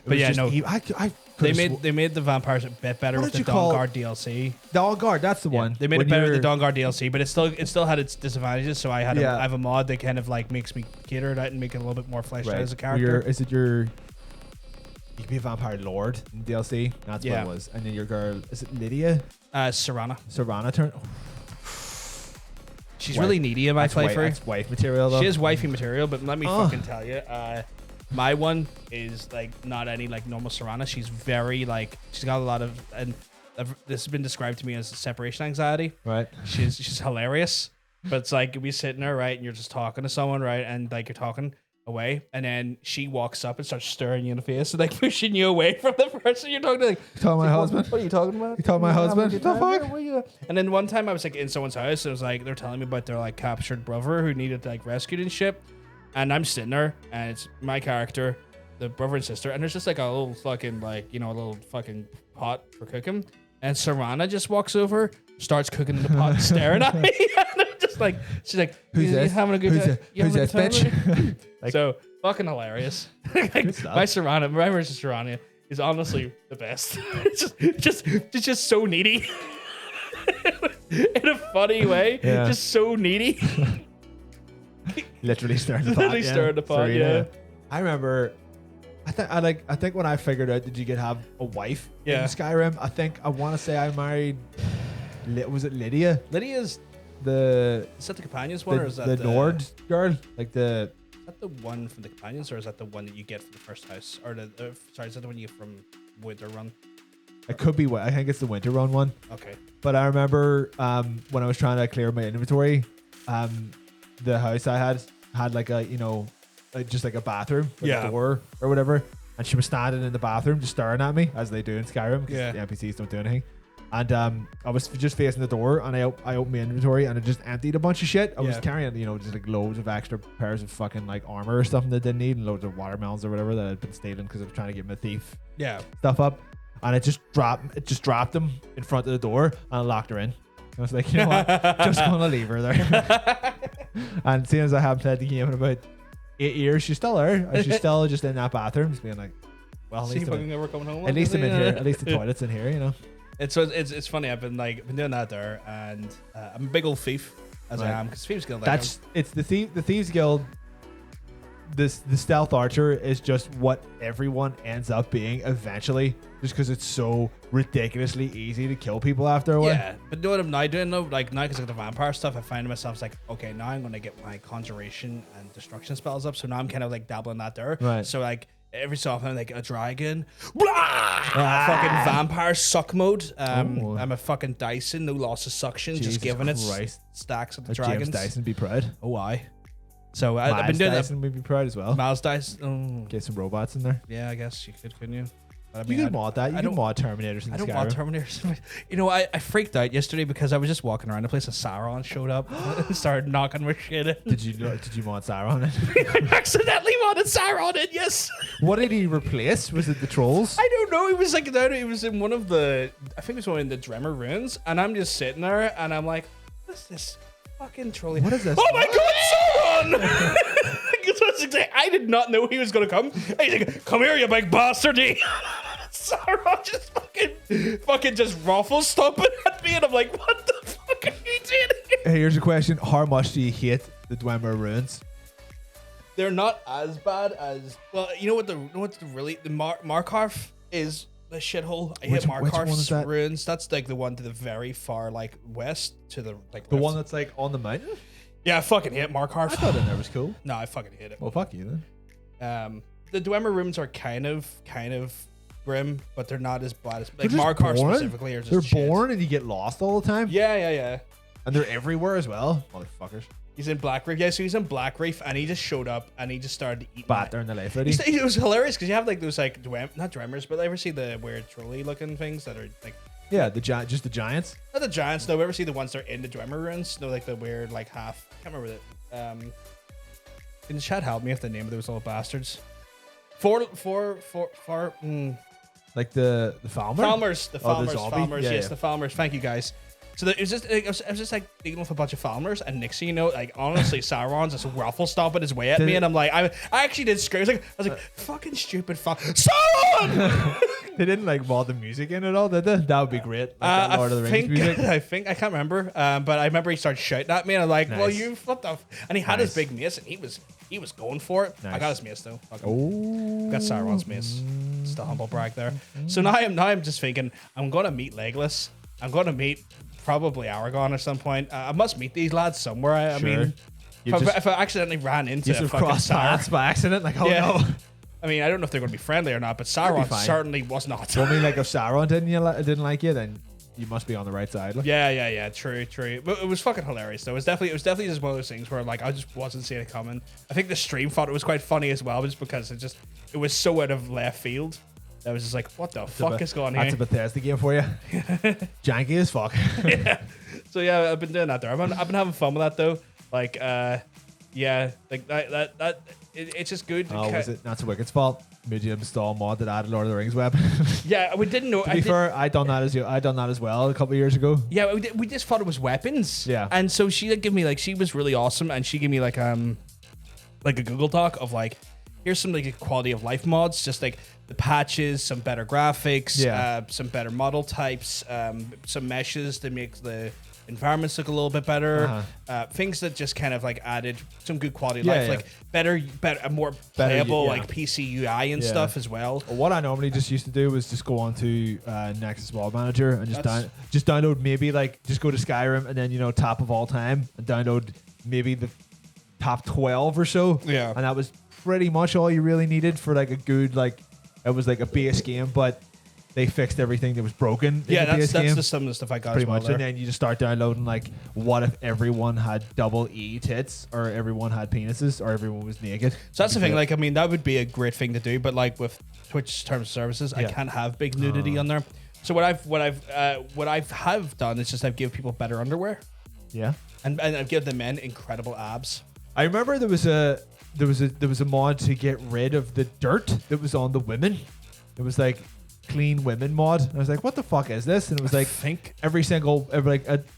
But yeah, no. I They made the vampires a bit better What with the did you call- Dawnguard DLC. Dog Guard. That's the one. They made When it better with you're- the Dawnguard DLC, but it still had its disadvantages. So I Yeah. have a mod that kind of like makes me cater it out and make it a little bit more fleshed out as a Where character. You can be a vampire lord in DLC. That's Yeah. what it was. And then your girl, is it Lydia? Serana. Serana turn. She's Wife. really needy in my playthrough. That's wife material though. She is wifey material, but let me Oh. fucking tell you, my one is like not any like normal Serana. She's very like she's got a lot of, and this has been described to me as separation anxiety. Right. She's hilarious, but it's like you'll be sitting there, right, and you're just talking to someone, right, and like you're talking away, and then she walks up and starts staring you in the face and like pushing you away from the person you're talking to. Like, You talking my husband? what are you talking about? You talking my husband? What The fuck? And then one time I was like in someone's house, and it was like they're telling me about their like captured brother who needed like rescued and shit. And I'm sitting there, and it's my character, the brother and sister, and there's just like a little fucking like a little fucking pot for cooking. And Serana just walks over, starts cooking in the pot, and staring at me. And I'm just like, she's like, Who's you this? having a good Who's time? this? You Who's having a this good time, bitch? buddy?" So fucking hilarious. Like, stuff. my version of Serana is honestly the best. It's just so needy. In a funny way. Yeah. Just so needy. Literally stirring the pot. Literally stirring the pot, Serena. yeah. I remember. I think when I figured out that you could have a wife in Yeah. Skyrim, I want to say I married. Was it Lydia? Lydia's, The is that the companions one, or is that the Nord girl? Like the Is that the one from the companions, or is that the one that you get from the first house? Or sorry, is that the one you get from Winter Run? it could be. I think it's the Winter Run one. Okay. But I remember when I was trying to clear my inventory, the house I had like a just like a bathroom, with Yeah. a door or whatever, and she was standing in the bathroom just staring at me as they do in Skyrim because Yeah. the NPCs don't do anything. And I was just facing the door, and I opened my inventory, and it just emptied a bunch of shit. I was Yeah. carrying just like loads of extra pairs of fucking like armor or something that I didn't need, and loads of watermelons or whatever that I'd been stealing because I was trying to get my thief Yeah. stuff up, and it just dropped them in front of the door, and I locked her in. I was like, you know what, just gonna leave her there. And seeing as I haven't played the game in about 8 years, she's still there, and she's still just in that bathroom, just being like, well, See if I'm ever coming home. at least I'm in here, at least the toilet's in here, It's funny. I've been doing that there, and I'm a big old thief as I Right. am, because Thieves Guild. It's the Thieves Guild. The stealth archer is just what everyone ends up being eventually, just because it's so ridiculously easy to kill people after a while. Yeah, but know what I'm now doing though? Like now, because like the vampire stuff, I find myself like, okay, now I'm gonna get my conjuration and destruction spells up. So now I'm kind of like dabbling that there. Right. So like every so often, like a dragon, fucking vampire suck mode. Oh. I'm a fucking Dyson, no loss of suction, Jesus just giving it Christ. stacks of the James dragons. Dyson be proud. Oh, I. So I've Miles been doing Dyson would be proud as well. that. Miles Dyson. Oh, Get some robots in there. yeah, I guess you could, couldn't you? But I You mean, can mod that. You I can don't- mod Terminators in I don't Skyrim. want Terminators. You know, I freaked out yesterday because I was just walking around the place and Sauron showed up and started knocking my shit in. Did you mod Sauron? I accidentally wanted Sauron in, yes. What did he replace? Was it the trolls? I don't know. He was like down. He was in one of the. I think it was one in the Dremmer ruins, and I'm just sitting there, and I'm like, "What's this fucking trolley? What is this? Oh my god, Sauron!" I did not know he was gonna come. He's like, "Come here, you big bastardy!" Sauron just fucking just ruffles stomping at me, and I'm like, "What the fuck are you doing here?" Here's a question: how much do you hate the Dwemer ruins? They're not as bad as you know what the Markarth is the shithole. I hate Which one is Markarth's that? ruins. That's like the one to the very far like west to the like The left. one that's like on the mountain? Yeah, I fucking hate Markarth. I thought it was cool. No, I fucking hate it. Well, fuck you then. The Dwemer rooms are kind of grim, but they're not as bad as like They're just Markarth boring. specifically are just They're shit. boring and you get lost all the time. Yeah. And they're everywhere as well. Motherfuckers. He's in Black Reef. Yeah, so he's in Black Reef, and he just showed up, and he just started eating. Batter in the life out of you. It was hilarious because you have like those like not Dwemmers, but ever see the weird trolley looking things that are like Yeah, just the giants. not the giants. No, ever see the ones that are in the Dwemer ruins? No, like the weird like half. I can't remember that. Can the chat help me if the name of those little bastards? Like the Falmer? Falmers, the Oh, the Falmers, zombie? Falmers, Yeah, yes, yeah. the Falmers. Thank you guys. So it was just, I was just like dealing with a bunch of Falmers, and next thing you know, like honestly, Sauron's just ruffle stomping his way at me, and I'm like, I actually did scream. I was like, fucking stupid Sauron! They didn't like mod the music in at all, did they? That would be great. Like that Lord of the Rings music. I can't remember, but I remember he started shouting at me, and I'm like, well, Nice. you flipped off, and he had his Nice. big mace, and he was going for it. I Nice. got his mace though. Fuck him. Oh, Got Sauron's mace. Just a humble brag there. So now I'm just thinking I'm gonna meet Legolas. I'm gonna meet probably Aragorn at some point. I must meet these lads somewhere. I Sure. mean, You if I accidentally ran into you a sort of fucking cross paths Sauron, by accident, like, oh Yeah. no. I mean, I don't know if they're gonna be friendly or not, but They'll be Sauron fine. certainly was not. Well, I mean, like if Sauron didn't like you, then you must be on the right side. Like. Yeah. True. But it was fucking hilarious though. It was definitely just one of those things where like I just wasn't seeing it coming. I think the stream thought it was quite funny as well, just because it was so out of left field. I was just like, what the fuck is going That's a here? Bethesda game for you. Janky as fuck. So yeah, I've been doing that there. I've been having fun with that though. Like, yeah, like it's just good. Oh, was it not so wicked's fault? Made you install mod that added Lord of the Rings web. Yeah, we didn't know. To be fair, I done that as well a couple of years ago. Yeah, we just thought it was weapons. Yeah. And so she like give me like she was really awesome, and she gave me like a Google Doc of like, here's some like quality of life mods, just like the patches, some better graphics, Yeah. some better model types, some meshes to make the environments look a little bit better. Things that just kind of like added some good quality of life, Yeah. like better, more playable yeah. like PC UI and Yeah. stuff as well. What I normally just used to do was just go on to Nexus Mod Manager and That's- just download maybe like just go to Skyrim and then top of all time and download maybe the top 12 or so. Yeah. And that was pretty much all you really needed for like a good it was like a base game, but they fixed everything that was broken. Yeah, in the base that's game. the some of the stuff I got Pretty as well much, there. and then you just start downloading like, what if everyone had double E tits, or everyone had penises, or everyone was naked? So that's the thing. Like, I mean, that would be a great thing to do, but like with Twitch terms of services, I Yeah. can't have big nudity on there. So what I've have done is just I've give people better underwear, Yeah. and I've given the men incredible abs. I remember there was a mod to get rid of the dirt that was on the women. It was like clean women mod. I was like, what the fuck is this? And it was like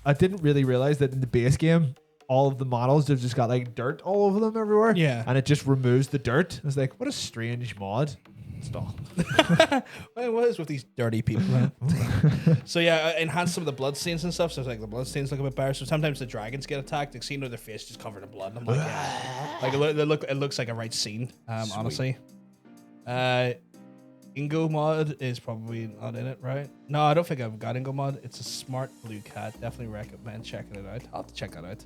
I didn't really realize that in the base game, all of the models have just got like dirt all over them everywhere. Yeah. And it just removes the dirt. I was like, what a strange mod. Stop. What is with these dirty people? So yeah, enhance some of the blood stains and stuff. So it's like the blood stains look a bit better. So sometimes the dragons get attacked. They see their face just covered in blood. And I'm like, yeah. Like it looks like a right scene. Honestly. Ingo mod is probably not in it, right? No, I don't think I've got Ingo mod. It's a smart blue cat. Definitely recommend checking it out. I'll have to check that out.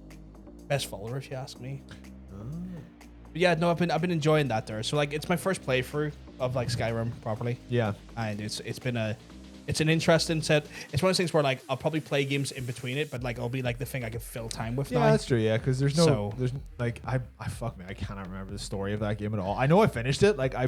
Best follower, if you ask me. But yeah, no, I've been enjoying that there. So like, it's my first playthrough of like Skyrim properly, Yeah. and it's an interesting set. It's one of those things where like I'll probably play games in between it, but like it'll be like the thing I can fill time with. Yeah, now. that's true. Yeah, because there's like I cannot remember the story of that game at all. I know I finished it. Like I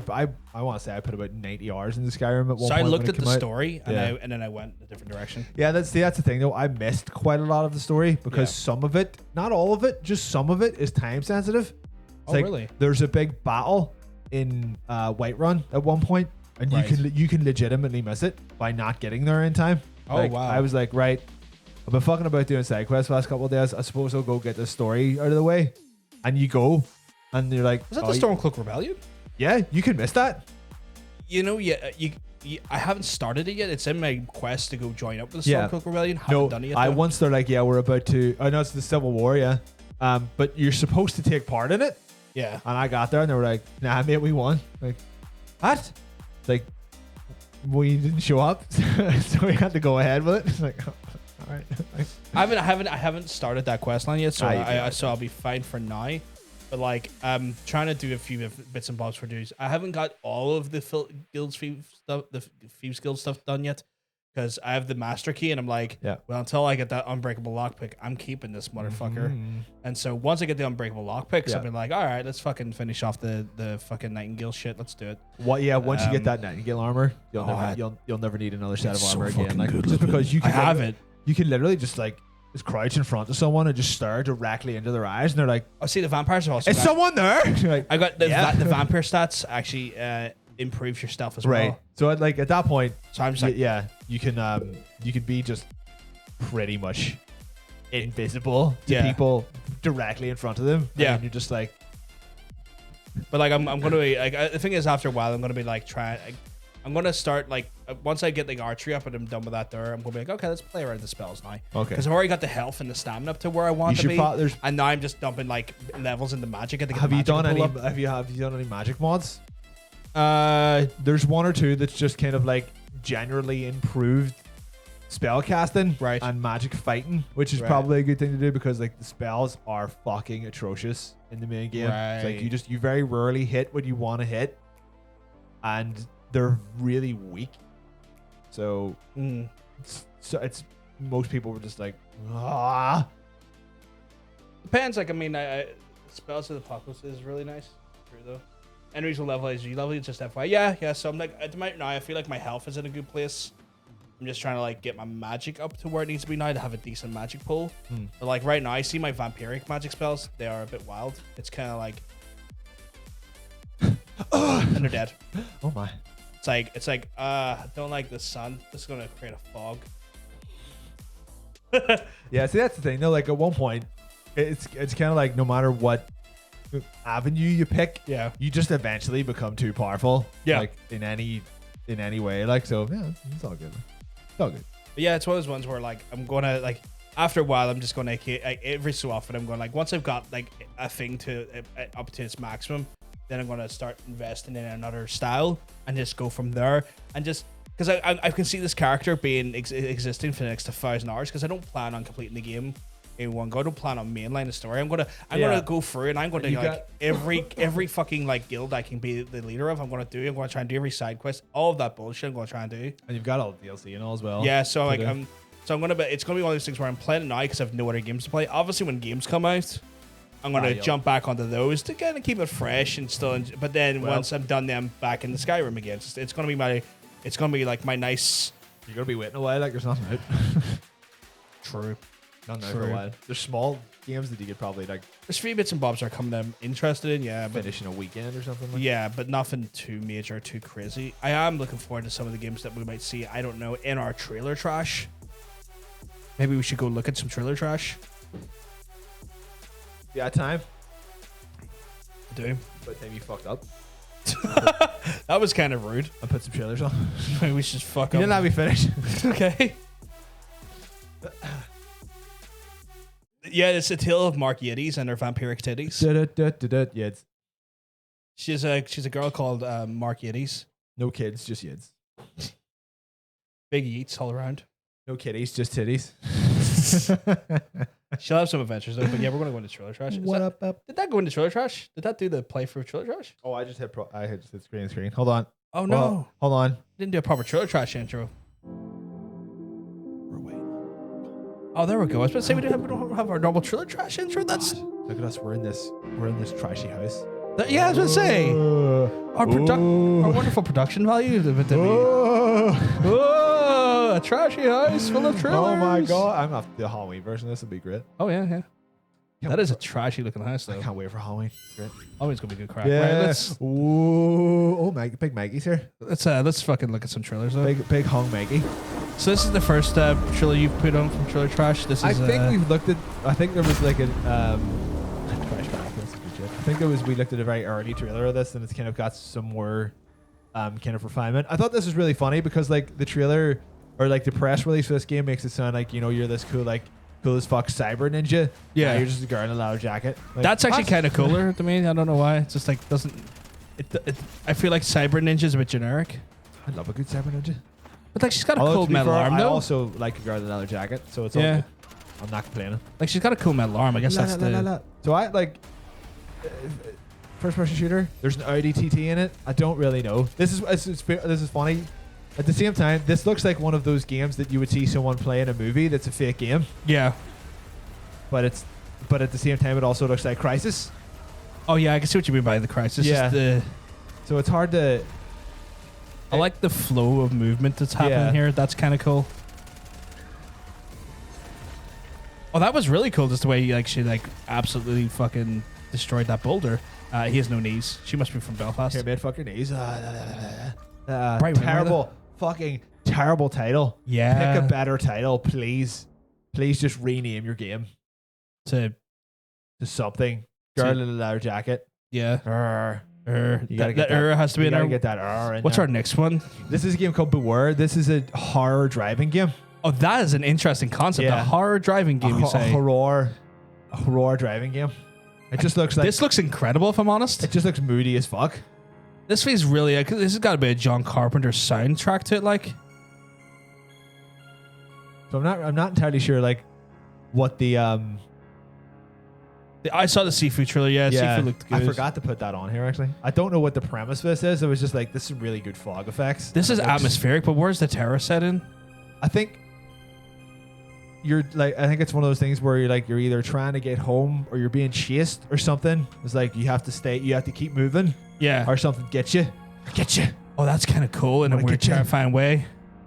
want to say I put about 90 hours into Skyrim at one So point. I looked when at it the came out. story, and Yeah. and then I went a different direction. Yeah, that's the thing though. I missed quite a lot of the story because Yeah. some of it, not all of it, just some of it is time sensitive. It's Oh, really? There's a big battle in Whiterun at one point, and Right. you can legitimately miss it by not getting there in time. Oh, Like, wow. I was like, right, I've been fucking about doing side quests the last couple of days. I suppose I'll go get the story out of the way, and you go, and you're like, Was that oh, the Stormcloak Rebellion? Yeah, you can miss that. You know, I haven't started it yet. It's in my quest to go join up with the Yeah. Stormcloak Rebellion. Haven't No, done it yet. I though. once they're like, yeah, we're about to. I know it's the Civil War, yeah, but you're supposed to take part in it. Yeah. And I got there and they were like, nah, mate, we won. Like, what? Like, we didn't show up, so we had to go ahead with it. It's like, oh, all right. I haven't started that quest line yet, so Ah, you can. so I'll be fine for now. But like, I'm trying to do a few bits and bobs for dudes. I haven't got all of the Thieves Guild stuff done yet. because I have the master key, and I'm like, well, until I get that unbreakable lockpick, I'm keeping this motherfucker. And so once I get the unbreakable lockpicks, I'll be like, all right, let's fucking finish off the fucking Nightingale shit. Let's do it. What? Yeah, once you get that Nightingale armor, you'll never need another set of armor again. Like good just because you can have it, you can literally just crouch in front of someone and just stare directly into their eyes, and they're like, "I see the vampires are also." Is someone there? Like, I got the vampire stats actually improves your stealth as well. Right. So at that point, so I'm just like, you can be just pretty much invisible to people directly in front of them. Yeah. And you're just like, but like I'm gonna be like, the thing is, after a while I'm gonna be like I'm gonna start like once I get like archery up and I'm done with that there, I'm gonna be like, okay, let's play around the spells now. Okay. Because I've already got the health and the stamina up to where I want to be. And now I'm just dumping like levels into magic. Have you done any magic mods? There's one or two that's just kind of like generally improved spell casting and magic fighting, which is probably a good thing to do because like the spells are fucking atrocious in the main game. It's like you very rarely hit what you want to hit, and they're really weak. So it's most people were just like, Depends. Like I mean, spells of the apocalypse is really nice. True though. Enemies will level as you level. It's just FYI. Yeah. So I'm like at the moment now, I feel like my health is in a good place. I'm just trying to like get my magic up to where it needs to be now to have a decent magic pool. But like right now, I see my vampiric magic spells. They are a bit wild. It's kind of like, and they're dead. Oh my. It's like I don't like the sun. This is gonna create a fog. Yeah, see that's the thing though. Like at one point, it's kind of like no matter what avenue you pick, you just eventually become too powerful. Yeah, like in any way. Like so, yeah, it's all good. It's all good. But yeah, it's one of those ones where like I'm gonna like after a while I'm just gonna every so often I'm going like once I've got like a thing to up to its maximum. Then I'm going to start investing in another style and just go from there. And just because I can see this character being existing for the next 1,000 hours because I don't plan on completing the game in one go. I don't plan on mainline the story. I'm gonna go through and I'm going to like every fucking like guild I can be the leader of. I'm going to do. I'm going to try and do every side quest. All of that bullshit I'm going to try and do. And you've got all the DLC and all as well. Yeah. So like it's going to be one of those things where I'm playing it now because I have no other games to play. Obviously, when games come out, I'm going to jump back onto those to kind of keep it fresh and still. But then once I'm done, then back in the Skyrim again. It's going to be like my nice. You're going to be waiting a while like there's nothing out. True. Not there for a while. There's small games that you could probably like. There's a few bits and bobs that are coming I'm interested in, but finish in a weekend or something like yeah, but nothing too major, too crazy. I am looking forward to some of the games that we might see, I don't know, in our trailer trash. Maybe we should go look at some trailer trash. Yeah, time. I do. But then you fucked up. That was kind of rude. I put some trailers on. Maybe we should just fuck up. You didn't let me finish. Okay. Yeah, it's a tale of Mark Yetis and her vampiric titties. Yids. She's a girl called Mark Yetis. No kids, just yids. Big yeets all around. No kitties, just titties. She'll have some adventures though, but yeah, we're gonna go into trailer trash. Did that go into trailer trash? Did that do the playthrough trailer trash? Oh, I just hit screen. Hold on. Oh no. Well, hold on. Didn't do a proper trailer trash intro. We're waiting. Oh, there we go. I was about to say we don't have our normal trailer trash intro. That's look at us. We're in this trashy house. Yeah, I was gonna say our wonderful production value. A trashy house full of trailers. Oh my god! I'm off the Halloween version. This would be great. Oh yeah. That is a trashy looking house though. I can't wait for Halloween. Great. Halloween's gonna be good crap. Yeah. Right, Big Maggie's here. Let's fucking look at some trailers though. Big hung Maggie. So this is the first trailer you've put on from Trailer Trash. This is. I think we've looked at. I think there was like a. I think we looked at a very early trailer of this, and it's kind of got some more, kind of refinement. I thought this was really funny because like the trailer or like the press release for this game makes it sound like you're this cool as fuck cyber ninja. Yeah, you're just a girl in a leather jacket. Like, that's actually kind of cooler to me. I don't know why. It's just like doesn't. I feel like cyber ninja is a bit generic. I love a good cyber ninja. But like she's got a cool metal arm though. I also like a girl in a leather jacket, so it's all good. I'm not complaining. Like she's got a cool metal arm. I guess that's the. So I like first person shooter. There's an Audi TT in it. I don't really know. This is funny At the same time, this looks like one of those games that you would see someone play in a movie that's a fake game. Yeah. But at the same time, it also looks like Crisis. Oh yeah, I can see what you mean by the Crisis. Yeah. So it's hard to. I like the flow of movement that's happening here. That's kind of cool. Oh, that was really cool. Just the way she absolutely fucking destroyed that boulder. He has no knees. She must be from Belfast. Here, made fucking knees. Right, terrible, fucking terrible title. Yeah. Pick a better title, please. Please just rename your game To something. Girl in a leather jacket. yeah. You gotta get that has to be in there. Get that in What's there. our next one? This is a game called Beware. This is a horror driving game. Oh, that is an interesting concept. Yeah. A horror driving game, you A say? horror driving game. It just looks like This looks incredible, if I'm honest. it just looks moody as fuck. This feels really. This has got to be a John Carpenter soundtrack to it, like. So I'm not entirely sure what the I saw the Seafood trailer. Yeah, Seafood looked good. I forgot to put that on here actually. I don't know what the premise of this is. It was just like this is really good fog effects. This is It looks- atmospheric, but where's the terror set in? I think I think it's one of those things where you're either trying to get home or you're being chased or something. It's like you have to keep moving Yeah. or something get you. Oh, that's kind of cool in a Wanna weird, get you. terrifying way.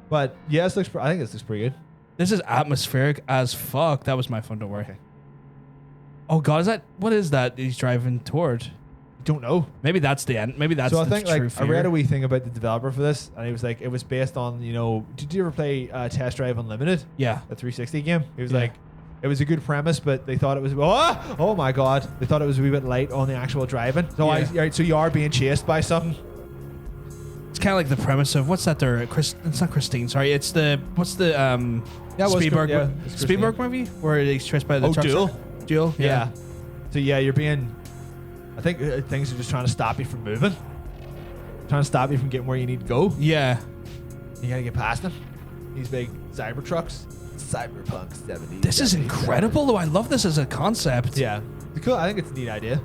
But yeah, I think this looks pretty good. This is atmospheric as fuck. That was my phone. Don't worry. Okay. Oh God, what is that he's driving toward? Don't know. Maybe that's the end. Maybe that's So I the think true I fear. read a wee thing about the developer for this, and he was like, it was based on Did you ever play Test Drive Unlimited, Yeah. the 360 game? It was Yeah. like, it was a good premise, but they thought it was oh my god, they thought it was a wee bit light on the actual driving. So Yeah. so you are being chased by something. It's kind of like the premise of what's that? It's not Christine. Sorry, it's what's the Yeah, it was Spielberg yeah, it was Spielberg movie where he's chased by the truck. Duel. Duel. Yeah. So yeah, you're being. I think things are just trying to stop you from moving, trying to stop you from getting where you need to go. Yeah. You gotta get past them. These big cyber trucks. Cyberpunk 70s. This is incredible, though. I love this as a concept. Yeah. It's cool. I think it's a neat idea.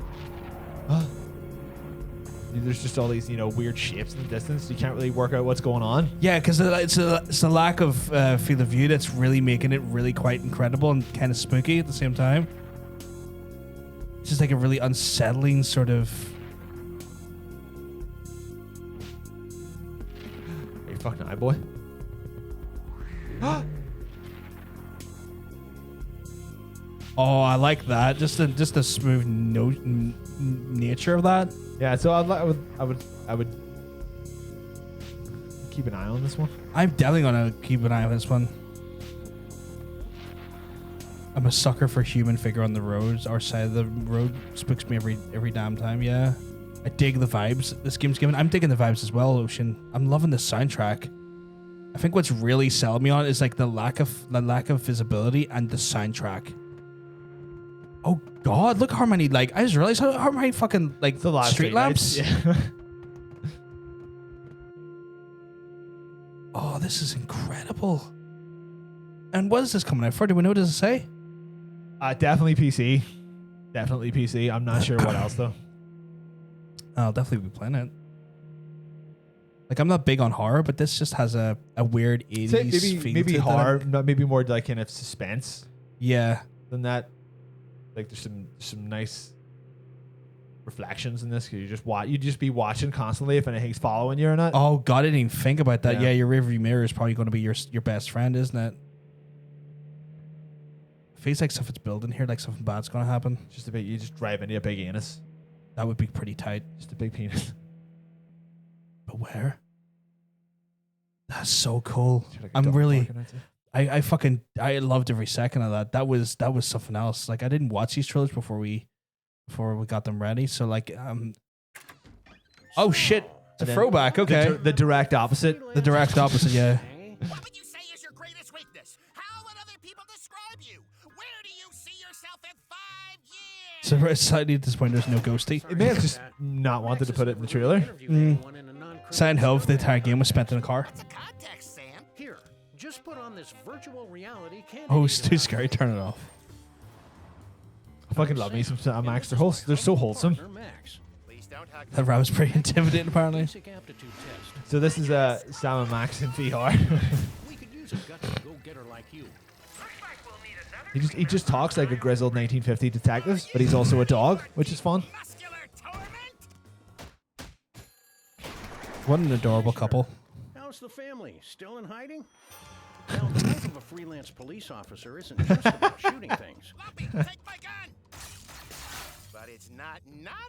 There's just all these, weird shapes in the distance. You can't really work out what's going on. Yeah, because it's a lack of field of view that's really making it really quite incredible and kind of spooky at the same time. It's just like a really unsettling sort of. Are you fucking eye boy? Oh, I like that. Just the smooth nature of that. Yeah. So I would keep an eye on this one. I'm definitely gonna keep an eye on this one. I'm a sucker for human figure on the roads. Our side of the road spooks me every damn time. Yeah, I dig the vibes this game's giving. I'm digging the vibes as well, Ocean. I'm loving the soundtrack. I think what's really selling me on is like the lack of visibility and the soundtrack. Oh God, look how many I just realized how many fucking It's a lot of street lamps. Yeah. Oh, this is incredible. And what is this coming out for? Do we know what does it say? Definitely PC. Definitely PC. I'm not sure what else though. I'll definitely be playing it. Like, I'm not big on horror, but this just has a weird 80s feel Maybe to it that horror, I'm- not maybe more like kind of suspense Yeah. than that. Like there's some nice reflections in this. 'Cause you just be watching constantly if anything's following you or not. Oh, God, I didn't even think about that. Yeah. Yeah, your rearview mirror is probably going to be your best friend, isn't it? Feels like stuff it's building here, like something bad's going to happen. Just a big, you just drive into a big anus. That would be pretty tight. Just a big penis. But where? That's so cool. Like a I'm dog really... barking at you. I loved every second of that. That was something else. Like, I didn't watch these trailers before we got them ready. So oh shit, it's a And then throwback. Okay, The direct opposite. the direct opposite. Yeah. What would you say is your greatest weakness? How would other people describe you? Where do you see yourself in 5 years? So we're slightly disappointed there's no ghosty. It may have just not wanted to put it in the trailer. Silent Hill, the entire game was spent in a car. What's the context, Sam? Here, just put on this virtual reality candy. Oh, it's too scary. Turn it off. I fucking love me some Max. They're so wholesome. Max. Please don't hug That round was pretty intimidating, apparently. Basic aptitude test. So this is Sam and Max in VR. We could use a gutsy go-getter like you. he just talks like a grizzled 1950 detective, but he's also a dog, which is fun. muscular torment. What an adorable couple. How's the family? Still in hiding? Now, the life of a freelance police officer isn't just about shooting things. Lumpy, take my gun. But it's not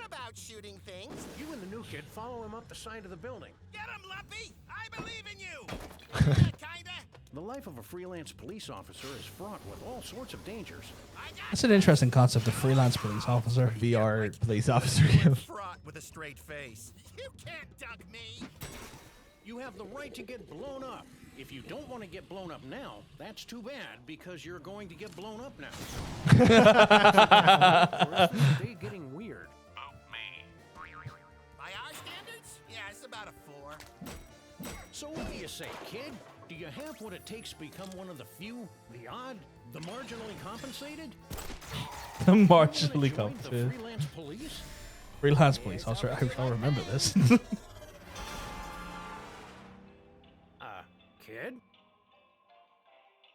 about shooting things. You and the new kid follow him up the side of the building. Get him, Lumpy. I believe in you. Yeah, kinda. The life of a freelance police officer is fraught with all sorts of dangers. I got That's an interesting concept, a freelance police officer. VR police officer. fraught with a straight face. You can't dunk me. You have the right to get blown up. If you don't want to get blown up now, that's too bad because you're going to get blown up now. They're getting weird. By our standards, yeah, it's about a 4. So what do you say, kid? Do you have what it takes to become one of the few, the odd, the marginally compensated? The Wanna marginally join the compensated. freelance police? Freelance police officer. I'll remember this. Kid?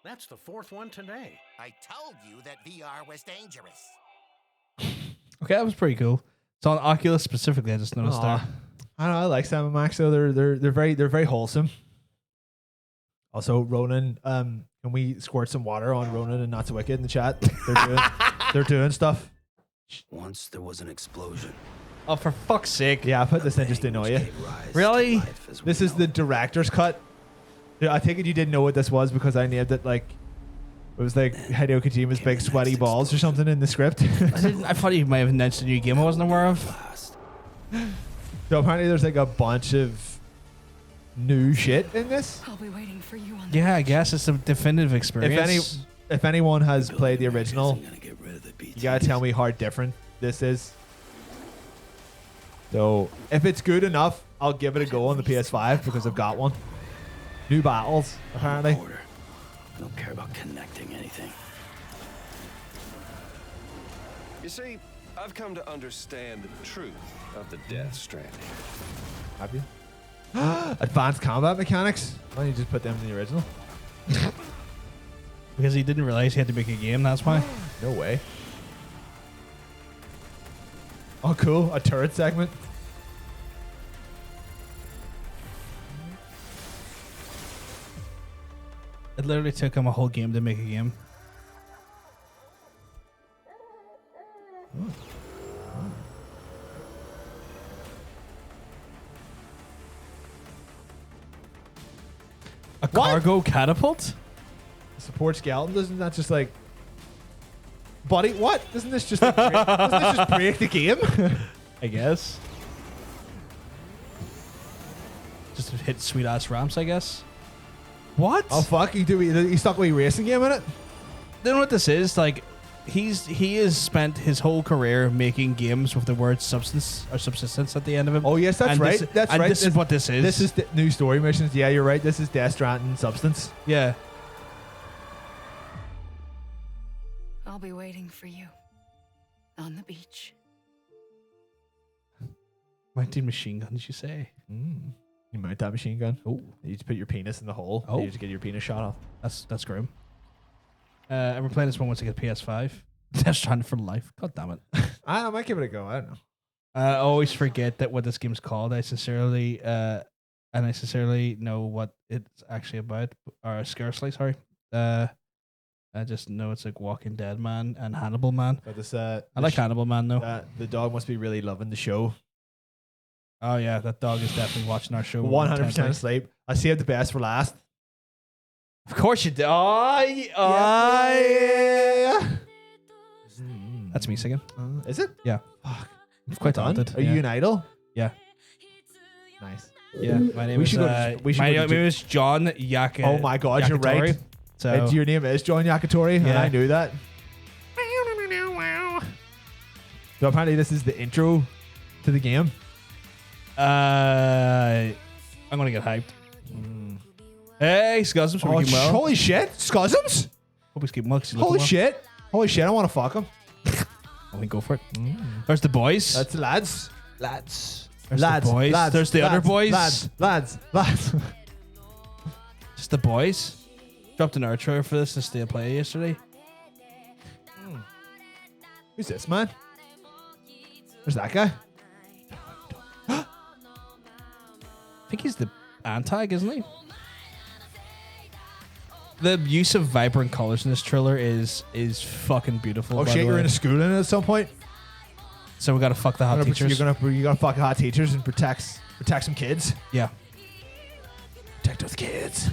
That's the 4th one today. I told you that VR was dangerous. Okay, that was pretty cool. It's on Oculus specifically. I just noticed Aw. there. I don't know. I like Sam and Max though. They're very wholesome. Also, Ronan. Can we squirt some water on Ronan and Not So Wicked in the chat? They're doing stuff. Once there was an explosion. Oh, for fuck's sake! Yeah, I put this in just to annoy you. Really? This is the director's cut. Yeah, I take it you didn't know what this was because I named it like it was like Hideo Kojima's big sweaty balls or something in the script. I thought you might have announced a new game I wasn't aware of. So apparently there's like a bunch of new shit in this. I'll be waiting for you on the Yeah, I guess it's a definitive experience. If anyone has played the original, I'm gonna get rid of the BTs. you gotta tell me how different this is. So if it's good enough, I'll give it a go on the PS5 because I've got one. New battles, apparently. Order. I don't care about connecting anything. You see, I've come to understand the truth of the Death Stranding. Have you? Advanced combat mechanics? Why don't you just put them in the original? Because he didn't realize he had to make a game, that's why. No way. Oh, cool. A turret segment. It literally took him a whole game to make a game. A cargo catapult? Support skeleton? Doesn't that just like... Buddy, what? Doesn't this just like, doesn't this just break the game? I guess. Just to hit sweet ass ramps, I guess. What? Oh fuck! He stuck with a racing game in it. You know what this is? Like, he has spent his whole career making games with the word substance or subsistence at the end of them. Oh yes, that's And right. this- That's and right. This is what this is. This is the new story missions. Yeah, you're right. This is Death Stranding Substance. Yeah. I'll be waiting for you on the beach. Mounted machine gun, did you say? You mount that machine gun. Oh, you just put your penis in the hole. Oh. You just get your penis shot off. That's grim. And we're playing this one once I get PS5. Death Stranding for life. God damn it. I might give it a go. I don't know. I always forget that what this game's called. I sincerely know what it's actually about. Or scarcely, sorry. I just know it's like Walking Dead Man and Hannibal Man. But this, I like Hannibal Man though. The dog must be really loving the show. Oh yeah, that dog is definitely watching our show. 100% asleep. I saved the best for last. Of course you do. Oh, yeah. That's me singing. Is it? Yeah. Fuck. You've quite Done? talented. Are you an idol? Yeah. Nice. Yeah. My name We is should go to- we should my go to name is John Yaka. Oh my God, you're right. So Your name is John Yakatori, and Yeah. I knew that. So apparently this is the intro to the game. I'm gonna get hyped. Hey, Scuzums, Oh, we're keeping well. holy shit, Scuzums! Hope he's keeping well. 'Cause he's looking Holy well. shit! Holy shit! I want to fuck him. I think go for it. There's the boys. That's the lads. Lads. There's the boys. There's the other boys. Lads. Just the boys. Dropped an outro for this to stay play yesterday. Who's this, man? Where's that guy? I think he's the anti, isn't he? The use of vibrant colors in this trailer is fucking beautiful. Oh shit, you're in a school in it at some point. So we gotta fuck the hot teachers. You gotta fuck hot teachers and protect some kids. Yeah. Protect those kids.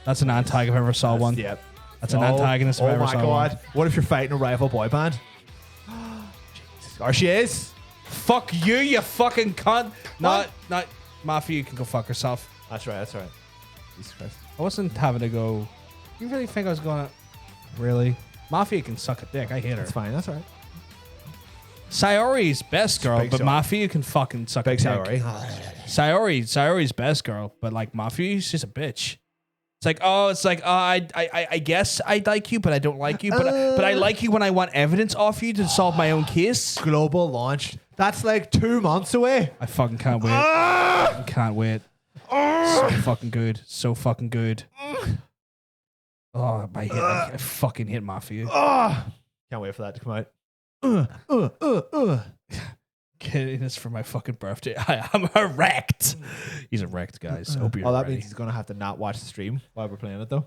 That's an anti if I ever saw one. Yep. That's an antagonist if I ever saw one. Oh my god. What if you're fighting a rival boy band? There she is. Fuck you, you fucking cunt. Not Mafia, you can go fuck yourself. That's right. Jesus Christ. I wasn't having to go. You really think I was gonna? Really? Mafia can suck a dick. I hate her. That's fine. That's all right. Sayori's best girl, but Mafia can fucking suck a dick. Sayori's best girl, but like Mafia's just a bitch. It's like, I guess I like you, but I don't like you. But I like you when I want evidence off you to solve my own case. Global launch. That's like 2 months away. I fucking can't wait. I can't wait. So fucking good. So fucking good. Oh, I fucking hit Mafia. Can't wait for that to come out. Getting this for my fucking birthday. I am erect. He's erect, guys. Hope you're that ready. means he's gonna have to not watch the stream while we're playing it though.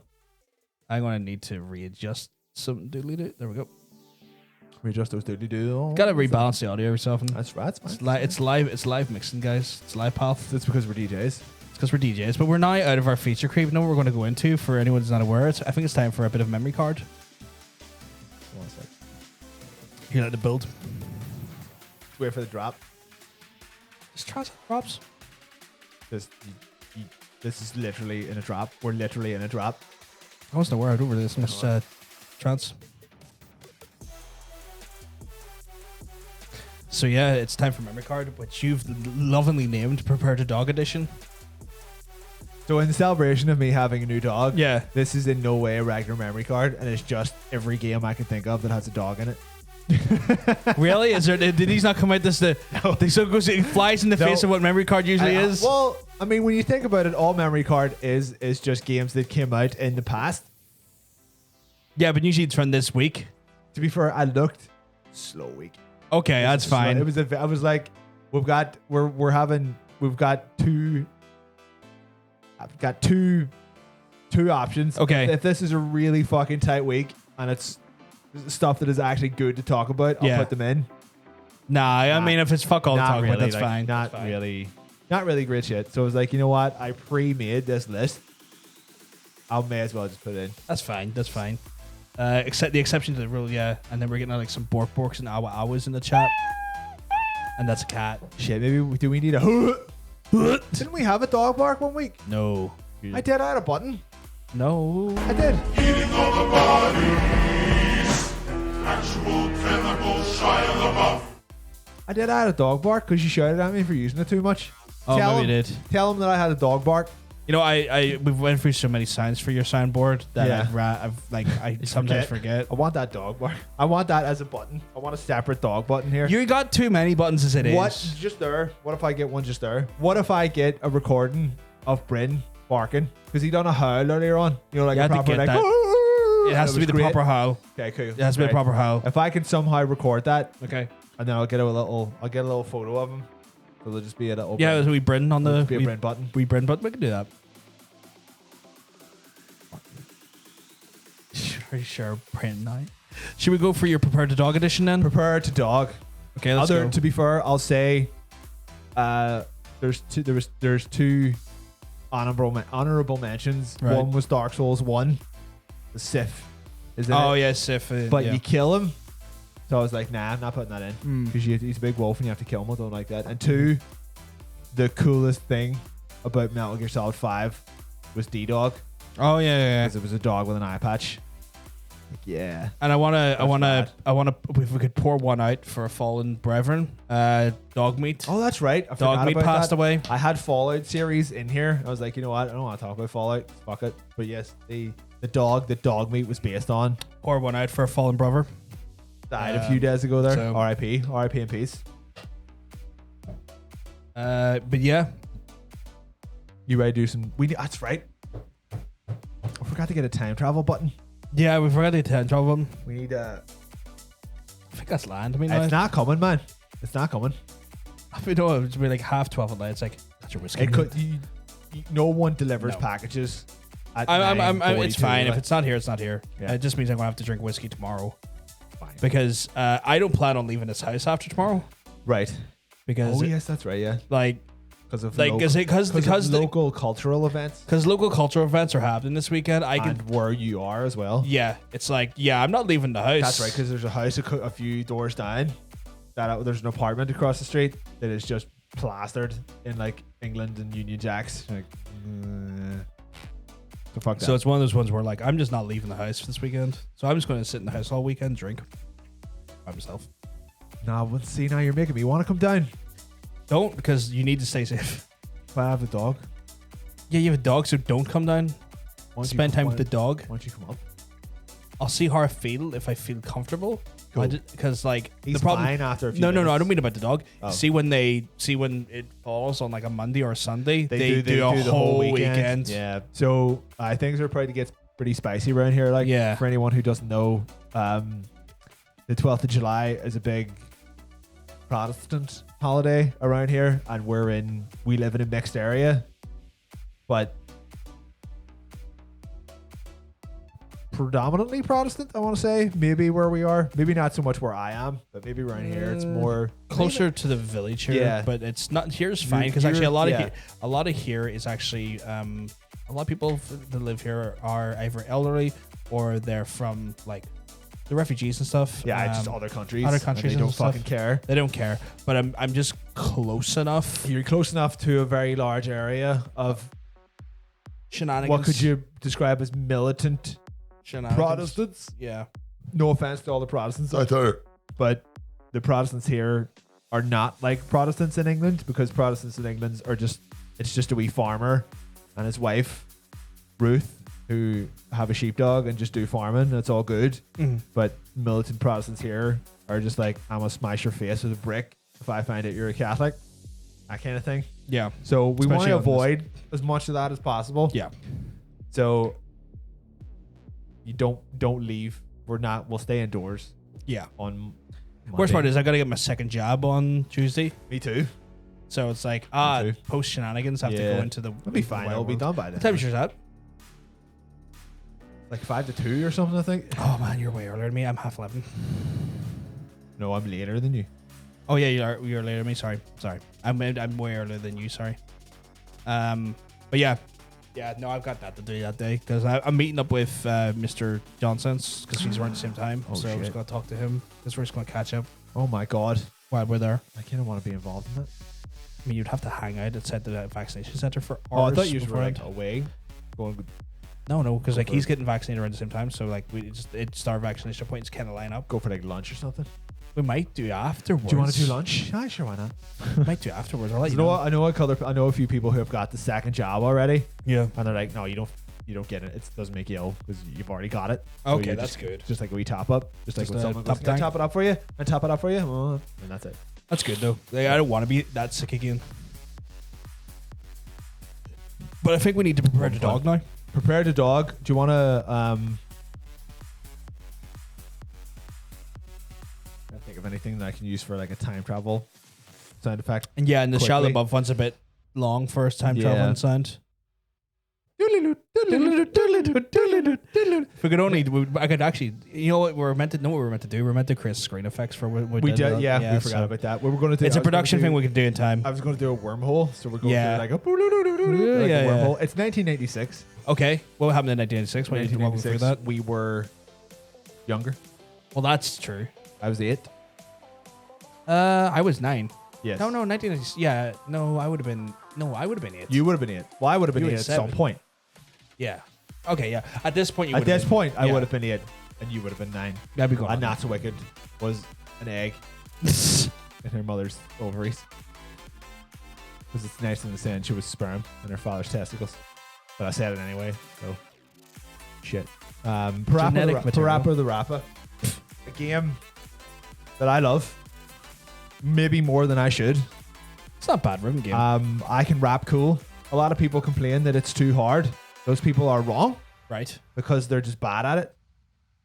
I'm gonna need to readjust some doodly doo. There we go. Readjust those doodly doo. Gotta rebalance the audio every so often. That's right. It's live mixing, guys. It's live path. That's because we're DJs. It's because we're DJs, but we're now out of our feature creep. You know what we're going to go into for anyone who's not aware. I think it's time for a bit of memory card. 1 sec. Here, let the build. Wait for the drop. Just try some drops. This is literally in a drop. We're literally in a drop. I wasn't aware over this. Must trance. So yeah, it's time for memory card, which you've lovingly named "Prepare to Dog Edition." So in celebration of me having a new dog, yeah, this is in no way a regular memory card, and it's just every game I can think of that has a dog in it. Really? Is there? Did these not come out this? No. It flies in the face of what memory card usually is. Well, I mean, when you think about it, all memory card is just games that came out in the past. Yeah, but usually it's from this week. To be fair, I looked slow week. Okay, that's fine. It was. I was like, we've got two. I've got two options. Okay. If this is a really fucking tight week and it's stuff that is actually good to talk about, I'll put them in. I mean, if it's fuck all to talk about, that's fine. Not really great shit. So I was like, you know what? I pre-made this list. I may as well just put it in. That's fine. That's fine. Except the exception to the rule, yeah. And then we're getting like some borks and hours in the chat. And that's a cat. Shit, maybe do we need a Didn't we have a dog bark 1 week? No. I did. I had a button. No. I did. Eating all the bodies. Actual cannibal Shia LaBeouf. I did. I had a dog bark because you shouted at me for using it too much. Oh, maybe you did. Tell him that I had a dog bark. You know, we went through so many signs for your soundboard that I sometimes forget. I want that dog bark. I want that as a button. I want a separate dog button here. You got too many buttons as it is. What? Just there. What if I get one just there? What if I get a recording of Bryn barking? Because he done a howl earlier on. You know, like you a proper like. It has to be the proper howl. Okay, cool. It has to be the proper howl. If I can somehow record that, okay, and then I'll get a little photo of him. So there'll just be a little. Yeah, there's a wee Bryn on the. Be a Bryn button. Wee Bryn button. We can do that. Pretty sure Bryn night. Should we go for your Prepare to Dog edition then? Prepare to Dog. Okay, let's go. To be fair, I'll say, there's two honorable mentions. Right. One was Dark Souls 1. The Sif. Yeah, Sif. But yeah. you kill him. So I was like, nah, I'm not putting that in. Because he's a big wolf and you have to kill him. I don't like that. And two, the coolest thing about Metal Gear Solid 5 was D-Dog. Oh yeah. Because it was a dog with an eye patch. Like, yeah. And I wanna if we could pour one out for a fallen brethren. Dog meat. Oh, that's right. I Dog meat passed away. I had Fallout series in here. I was like, you know what? I don't want to talk about Fallout. Fuck it. But yes, the dog meat was based on. Pour one out for a fallen brother. Died a few days ago there. so- R.I.P. R.I.P. in peace. But yeah, You ready to do some? That's right. I forgot to get a time travel button. yeah, we forgot the time travel button. We need I think that's land. I mean, It's not coming, man. It's not coming. I know it would be like 12:30 at night. It's like that's your whiskey. It could. No one delivers No. packages. At I'm it's 9:42, fine. If like- it's not here, it's not here. Yeah. It just means I'm gonna have to drink whiskey tomorrow Fine. because I don't plan on leaving this house after tomorrow Right. because Oh yes, that's right. Yeah. like Because of like because local cultural events local cultural events are happening this weekend. I can and where you are as well. yeah. It's like yeah, I'm not leaving the house. That's right. Because there's a house a few doors down. There's an apartment across the street that is just plastered in like England and Union Jacks. Like, so fuck that. So it's one of those ones where like I'm just not leaving the house this weekend. So I'm just going to sit in the house all weekend, drink by myself. Nah, well, see, now you're making me want to come down. Don't because you need to stay safe. If I have a dog, Yeah, you have a dog, so don't come down. why don't you Spend come- time with the dog. Why don't you come up? I'll see how I feel if I feel comfortable. Cool. Because like He's the problem. fine after a few No, I minutes. don't mean about the dog. Oh. See when it falls on like a Monday or a Sunday, They do a the whole weekend. Yeah. So things are probably to get pretty spicy around here. Like, Yeah. for anyone who doesn't know, the 12th of July is a big Protestant holiday around here, and we live in a mixed area, but predominantly Protestant. I want to say maybe where we are, maybe not so much where I am, but maybe around here it's more Closer to the village here, Yeah. but it's not here's fine because You're- actually yeah. a lot of here is actually a lot of people that live here are either elderly or they're from like the refugees and stuff. just other countries. other and countries they don't and stuff. fucking care. They don't care, but I'm just close enough. You're close enough to a very large area of Shenanigans. what could you describe as militant Shenanigans. Protestants? Yeah. No offense to all the Protestants, I tell you. but the Protestants here are not like Protestants in England, because Protestants in England are it's just a wee farmer and his wife, Ruth, who have a sheepdog and just do farming. And it's all good. Mhm. But militant Protestants here are just like, I'm going to smash your face with a brick if I find out you're a Catholic. That kind of thing. Yeah. So we want Especially to on this- avoid as much of that as possible. Yeah. So you don't leave. We'll stay indoors Yeah. on Worst part Monday. is I got to get my second job on Tuesday. Me too. So it's like, too. post shenanigans have to Yeah. go into the. It'll be fine. It'll be done by then. What time is yours at? Like 5 to 2 or something, I think. Oh man, you're way earlier than me. I'm 11:30. No, I'm later than you. Oh yeah, you're later than me. Sorry. I'm way earlier than you. Sorry. But yeah. No, I've got that to do that day because I'm meeting up with Mr. Johnson's because he's around the same time. Oh, so I'm just shit. gonna talk to him because we're just gonna catch up Oh my god. while we're there. I kind of want to be involved in that. I mean, you'd have to hang out outside the vaccination center for hours. Oh, I thought you were beforehand. like away. Going. No, because like for he's it. getting vaccinated around the same time. So like it's our vaccination appointments kind of line up. Go for like lunch or something. We might do afterwards. Do you want to do lunch? Yeah, sure, why not? Might do afterwards. I'll let You you know know. what? I know a few people who have got the second job already, Yeah. and they're like, no, you don't get it. It doesn't make you ill because you've already got it. Okay, you're that's just, good. Just like a wee top up. Just like Just when a someone top goes, "Can I tank." top it up for you? And top it up for you, and that's it. That's good though. Like, I don't want to be that sick again. But I think we need to prepare the dog now. Prepare the dog. Do you want to? I think of anything that I can use for like a time travel sound effect. And yeah, and the Shia Quickly. LaBeouf one's a bit long for his time Yeah. traveling sound. If we could only, I could actually, you know what we're meant to do? We're meant to create screen effects for what We did, yeah. We forgot so about that. We were going to do. It's I a was gonna production do- thing we could do in time. I was going to do a wormhole, so we're going Yeah. to do like a Yeah, wormhole. It's 1996. Okay, what happened in 1996? When you did walk me through 1996. that? We were younger. Well, that's true. I was 8. I was 9. Yes. No, 1996. Yeah, no, I would have been 8. You would have been 8. Well, I would have been You 8 were at 7. some point. Yeah. Okay, yeah. At this point, you At would have this been, point, I yeah. would have been 8, and you would have been 9. That'd be gone. And Not So Wicked was an egg in her mother's ovaries. Because it's nice in the saying she was sperm in her father's testicles. But I said it anyway, so shit. Genetic material. Parappa the Rappa. A game that I love, maybe more than I should. It's not a bad rhythm game. I can rap cool. A lot of people complain that it's too hard. Those people are wrong. Right. Because they're just bad at it.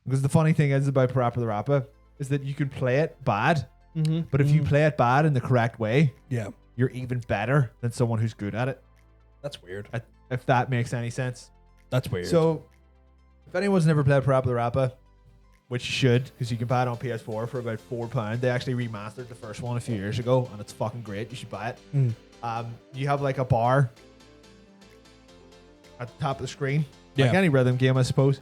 Because the funny thing is about Parappa the Rapper is that you can play it bad, but if you play it bad in the correct way, you're even better than someone who's good at it. That's weird. If that makes any sense. That's weird. So, if anyone's never played Parappa the Rapper, which you should, because you can buy it on PS4 for about £4. They actually remastered the first one a few years ago, and it's fucking great. You should buy it. You have like a bar at the top of the screen, like any rhythm game, I suppose.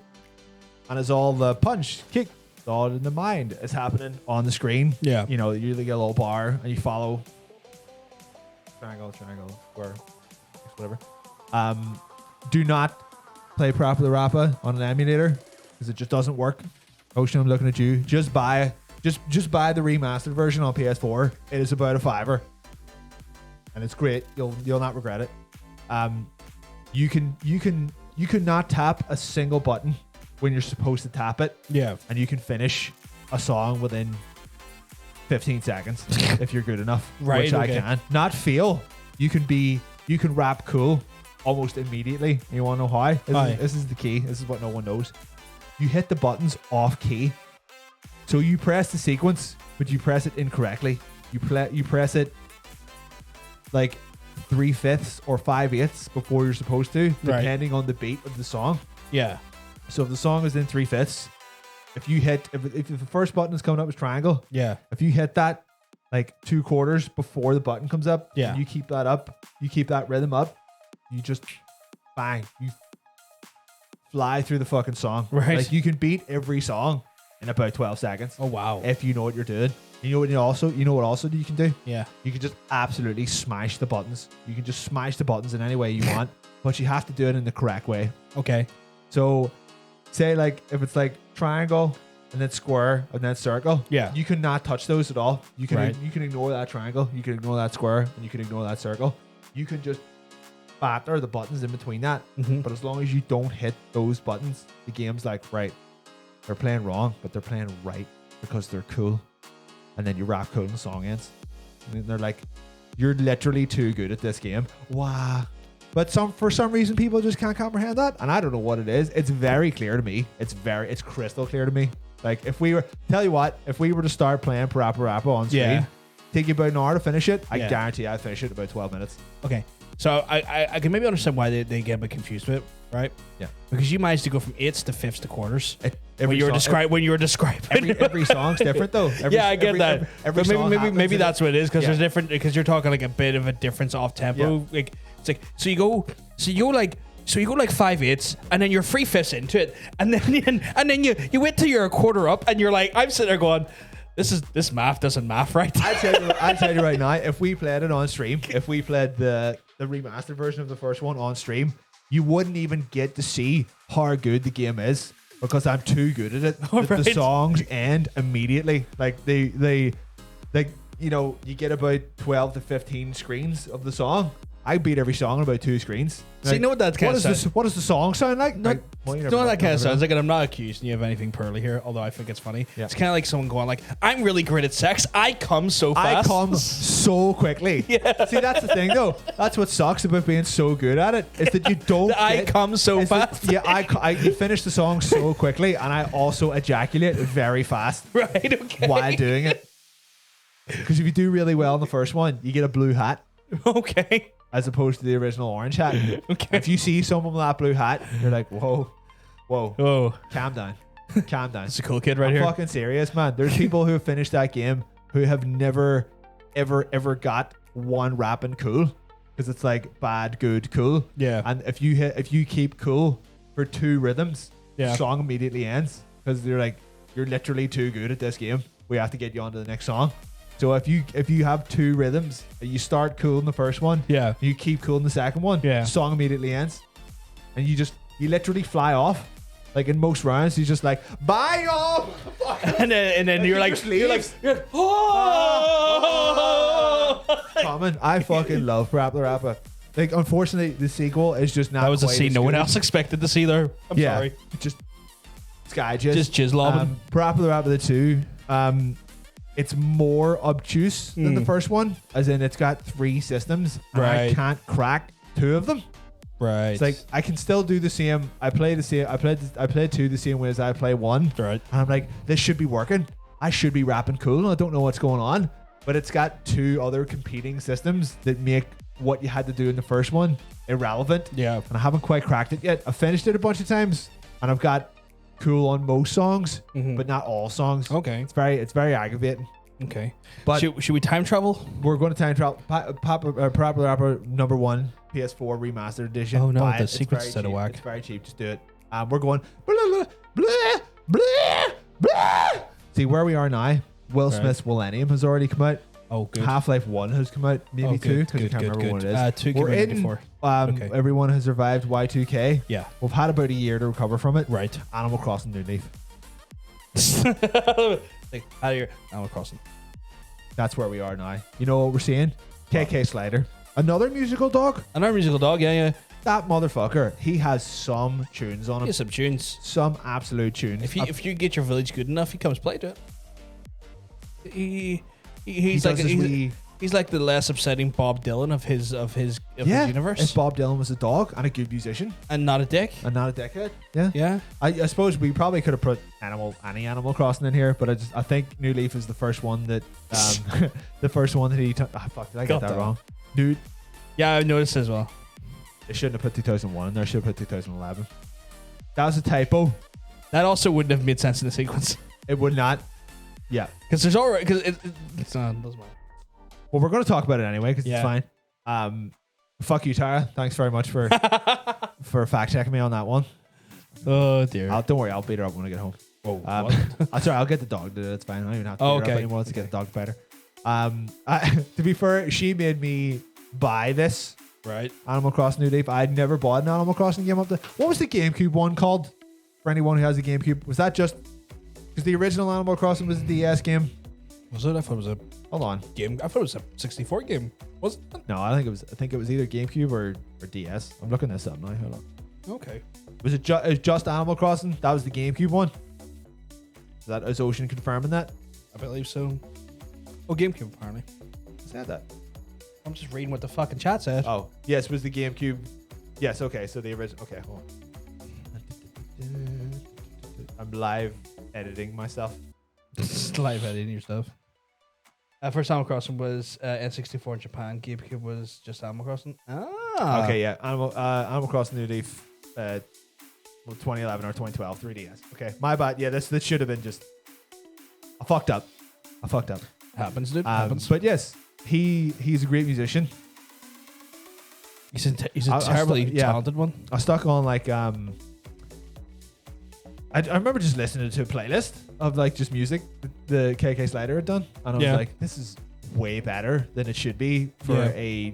And it's all the punch, kick, it's all in the mind is happening on the screen. Yeah. You know, you usually get a little bar, and you follow triangle, square, whatever. Do not play Parappa the Rapper on an emulator because it just doesn't work. Ocean, I'm looking at you. Just buy the remastered version on PS4. It is about $5, and it's great. You'll not regret it. You can not tap a single button when you're supposed to tap it. Yeah, and you can finish a song within 15 seconds if you're good enough. Right, which I can. Not fail. You can rap cool almost immediately. You want to know how? This is the key. This is what no one knows. You hit the buttons off key. So you press the sequence, but you press it incorrectly. You press it like 3/5 or 5/8 before you're supposed to, depending on the beat of the song. Yeah. So if the song is in 3/5, if the first button is coming up as triangle, if you hit that like 2/4 before the button comes up, and you keep that up, you keep that rhythm up, you just bang, you fly through the fucking song. Right. Like you can beat every song in about 12 seconds. Oh wow. If you know what you're doing. You know what also you can do? Yeah. You can just absolutely smash the buttons. You can just smash the buttons in any way you want, but you have to do it in the correct way. Okay. So say like if it's like triangle and then square and then circle. Yeah. You cannot touch those at all. You can ignore that triangle, you can ignore that square, and you can ignore that circle. You can just batter the buttons in between that. But as long as you don't hit those buttons, the game's like, right, they're playing wrong, but they're playing right because they're cool. And then you rap cool and the song ends. And they're like, you're literally too good at this game. Wow. But for some reason people just can't comprehend that. And I don't know what it is. It's very clear to me. It's crystal clear to me. Like if we were to start playing Parappa Rappa on screen, take you about an hour to finish it, I guarantee I'd finish it in about 12 minutes. Okay. So I can maybe understand why they get a bit confused with it, right? Yeah. Because you managed to go from 8s to 5s to quarters. When you were describing every song's different though. I get that. But maybe that's what it is, because there's different, because you're talking like a bit of a difference off tempo. Yeah. Like it's like so you go like 5/8 and then you're 3/5 into it, and then you wait till you're a quarter up and you're like, I'm sitting there going, this math doesn't math right. I'll tell you right now, if we played it on stream, if we played the remastered version of the first one on stream, you wouldn't even get to see how good the game is, because I'm too good at it. The songs end immediately. Like they you get about 12 to 15 screens of the song. I beat every song on about 2 screens. So you know what that kind of sounds? What does the song sound like? You know what that kind of sounds like? And I'm not accusing you of anything pearly here, although I think it's funny. Yeah. It's kind of like someone going like, I'm really great at sex. I come so fast. I come so quickly. Yeah. See, that's the thing though. That's what sucks about being so good at it, is that you don't I come so fast. I finish the song so quickly, and I also ejaculate very fast. Right, okay. While doing it. Because if you do really well in the first one, you get a blue hat. Okay. As opposed to the original orange hat. Okay. If you see someone with that blue hat, you're like, whoa, calm down. It's a cool kid right here. I'm fucking serious, man. There's people who have finished that game who have never, ever got one rapping cool, because it's like bad, good, cool. Yeah. And if you keep cool for 2 rhythms, the song immediately ends, because you're literally too good at this game. We have to get you on to the next song. So if you have 2 rhythms, you start cool in the first one, you keep cool in the second one, the song immediately ends, and you literally fly off. Like in most rounds, he's just like, bye y'all, and then you're like, oh, common. I fucking love Parappa the Rapper. Like, unfortunately, the sequel is just not. That was a scene no one else expected to see there. I'm sorry. Just Sky just jizz lobbing. Parappa the Rapper the 2. it's more obtuse than the first one, as in it's got 3 systems, and I Right. can't crack 2 of them. Right. It's like I can still do the same. I played 2 the same way as I play 1. Right. And I'm like, this should be working. I should be rapping cool, and I don't know what's going on. But it's got 2 other competing systems that make what you had to do in the first one irrelevant. Yeah. And I haven't quite cracked it yet. I've finished it a bunch of times, and I've got cool on most songs, but not all songs. Okay. It's very aggravating. Okay. But should we time travel? we're going to time travel. Popular Rapper number 1, PS4 remastered edition. Oh, no, Buy the it. It's sequence very is out of cheap. whack. It's very cheap. Just do it. We're going. Blah, blah, blah, blah, blah. See where we are now. Will Right. Smith's Millennium has already come out. Oh, good. Half-Life 1 has come out. Maybe 2, good, because I good, can't good, remember what good. it is. 2 came We're out in. before. Okay. Everyone has survived Y2K. Yeah. We've had about a year to recover from it. Right. Animal Crossing New Leaf. Like, out of here. Animal Crossing. That's where we are now. You know what we're seeing? KK Slider. Another musical dog? Another musical dog, yeah. That motherfucker. He has some tunes on him. Here's some tunes. Some absolute tunes. If you get your village good enough, he comes play to it. He He's does like his wee- he's like the less upsetting Bob Dylan of his universe, If Bob Dylan was a dog and a good musician and not a dick. and not a dickhead. Yeah. Yeah. I suppose we probably could have put any Animal Crossing in here, but I think New Leaf is the first one that the first one that he took. Oh, fuck, did I get Got that that. wrong? Dude, Yeah, I noticed as well. they shouldn't have put 2001 in there. Should have put 2011. That was a typo. That also wouldn't have made sense in the sequence It would not. Yeah. because there's already because it's not doesn't matter. Well, we're going to talk about it anyway because Yeah. it's fine. Fuck you, Tara. Thanks very much for for fact checking me on that one. Oh dear. Don't worry, I'll beat her up when I get home. Oh, I'm sorry, I'll get the dog to do it. It's fine. I don't even have to Oh, beat her up okay. anymore. Let's get the dog to fight her. To be fair, she made me buy this right. Animal Crossing New Leaf. I'd never bought an Animal Crossing game up there. What was the GameCube one called? For anyone who has a GameCube, was that just because the original Animal Crossing was a DS game? Was it? I thought it was a Hold on. game. I thought it was a 64 game. Was it? No, I think it was either GameCube or DS. I'm looking this up now. Hold on. Okay. Was it just Animal Crossing? That was the GameCube one. Is Ocean confirming that? I believe so. Oh, GameCube apparently. Said that. I'm just reading what the fucking chat said. Oh, yes, it was the GameCube. Yes, okay, so the original. Okay, hold on. I'm live editing myself. Just live editing yourself. First Animal Crossing was N64 in Japan. GameCube was just Animal Crossing. Ah. Okay, yeah. Animal Crossing New Leaf, 2011 or 2012, 3DS. Okay, my bad. Yeah, this should have been just. I fucked up. Happens, dude. Happens. But yes, he's a great musician. He's a terribly talented one. I stuck on like I remember just listening to a playlist of like just music the KK Slider had done, and I was like, this is way better than it should be for a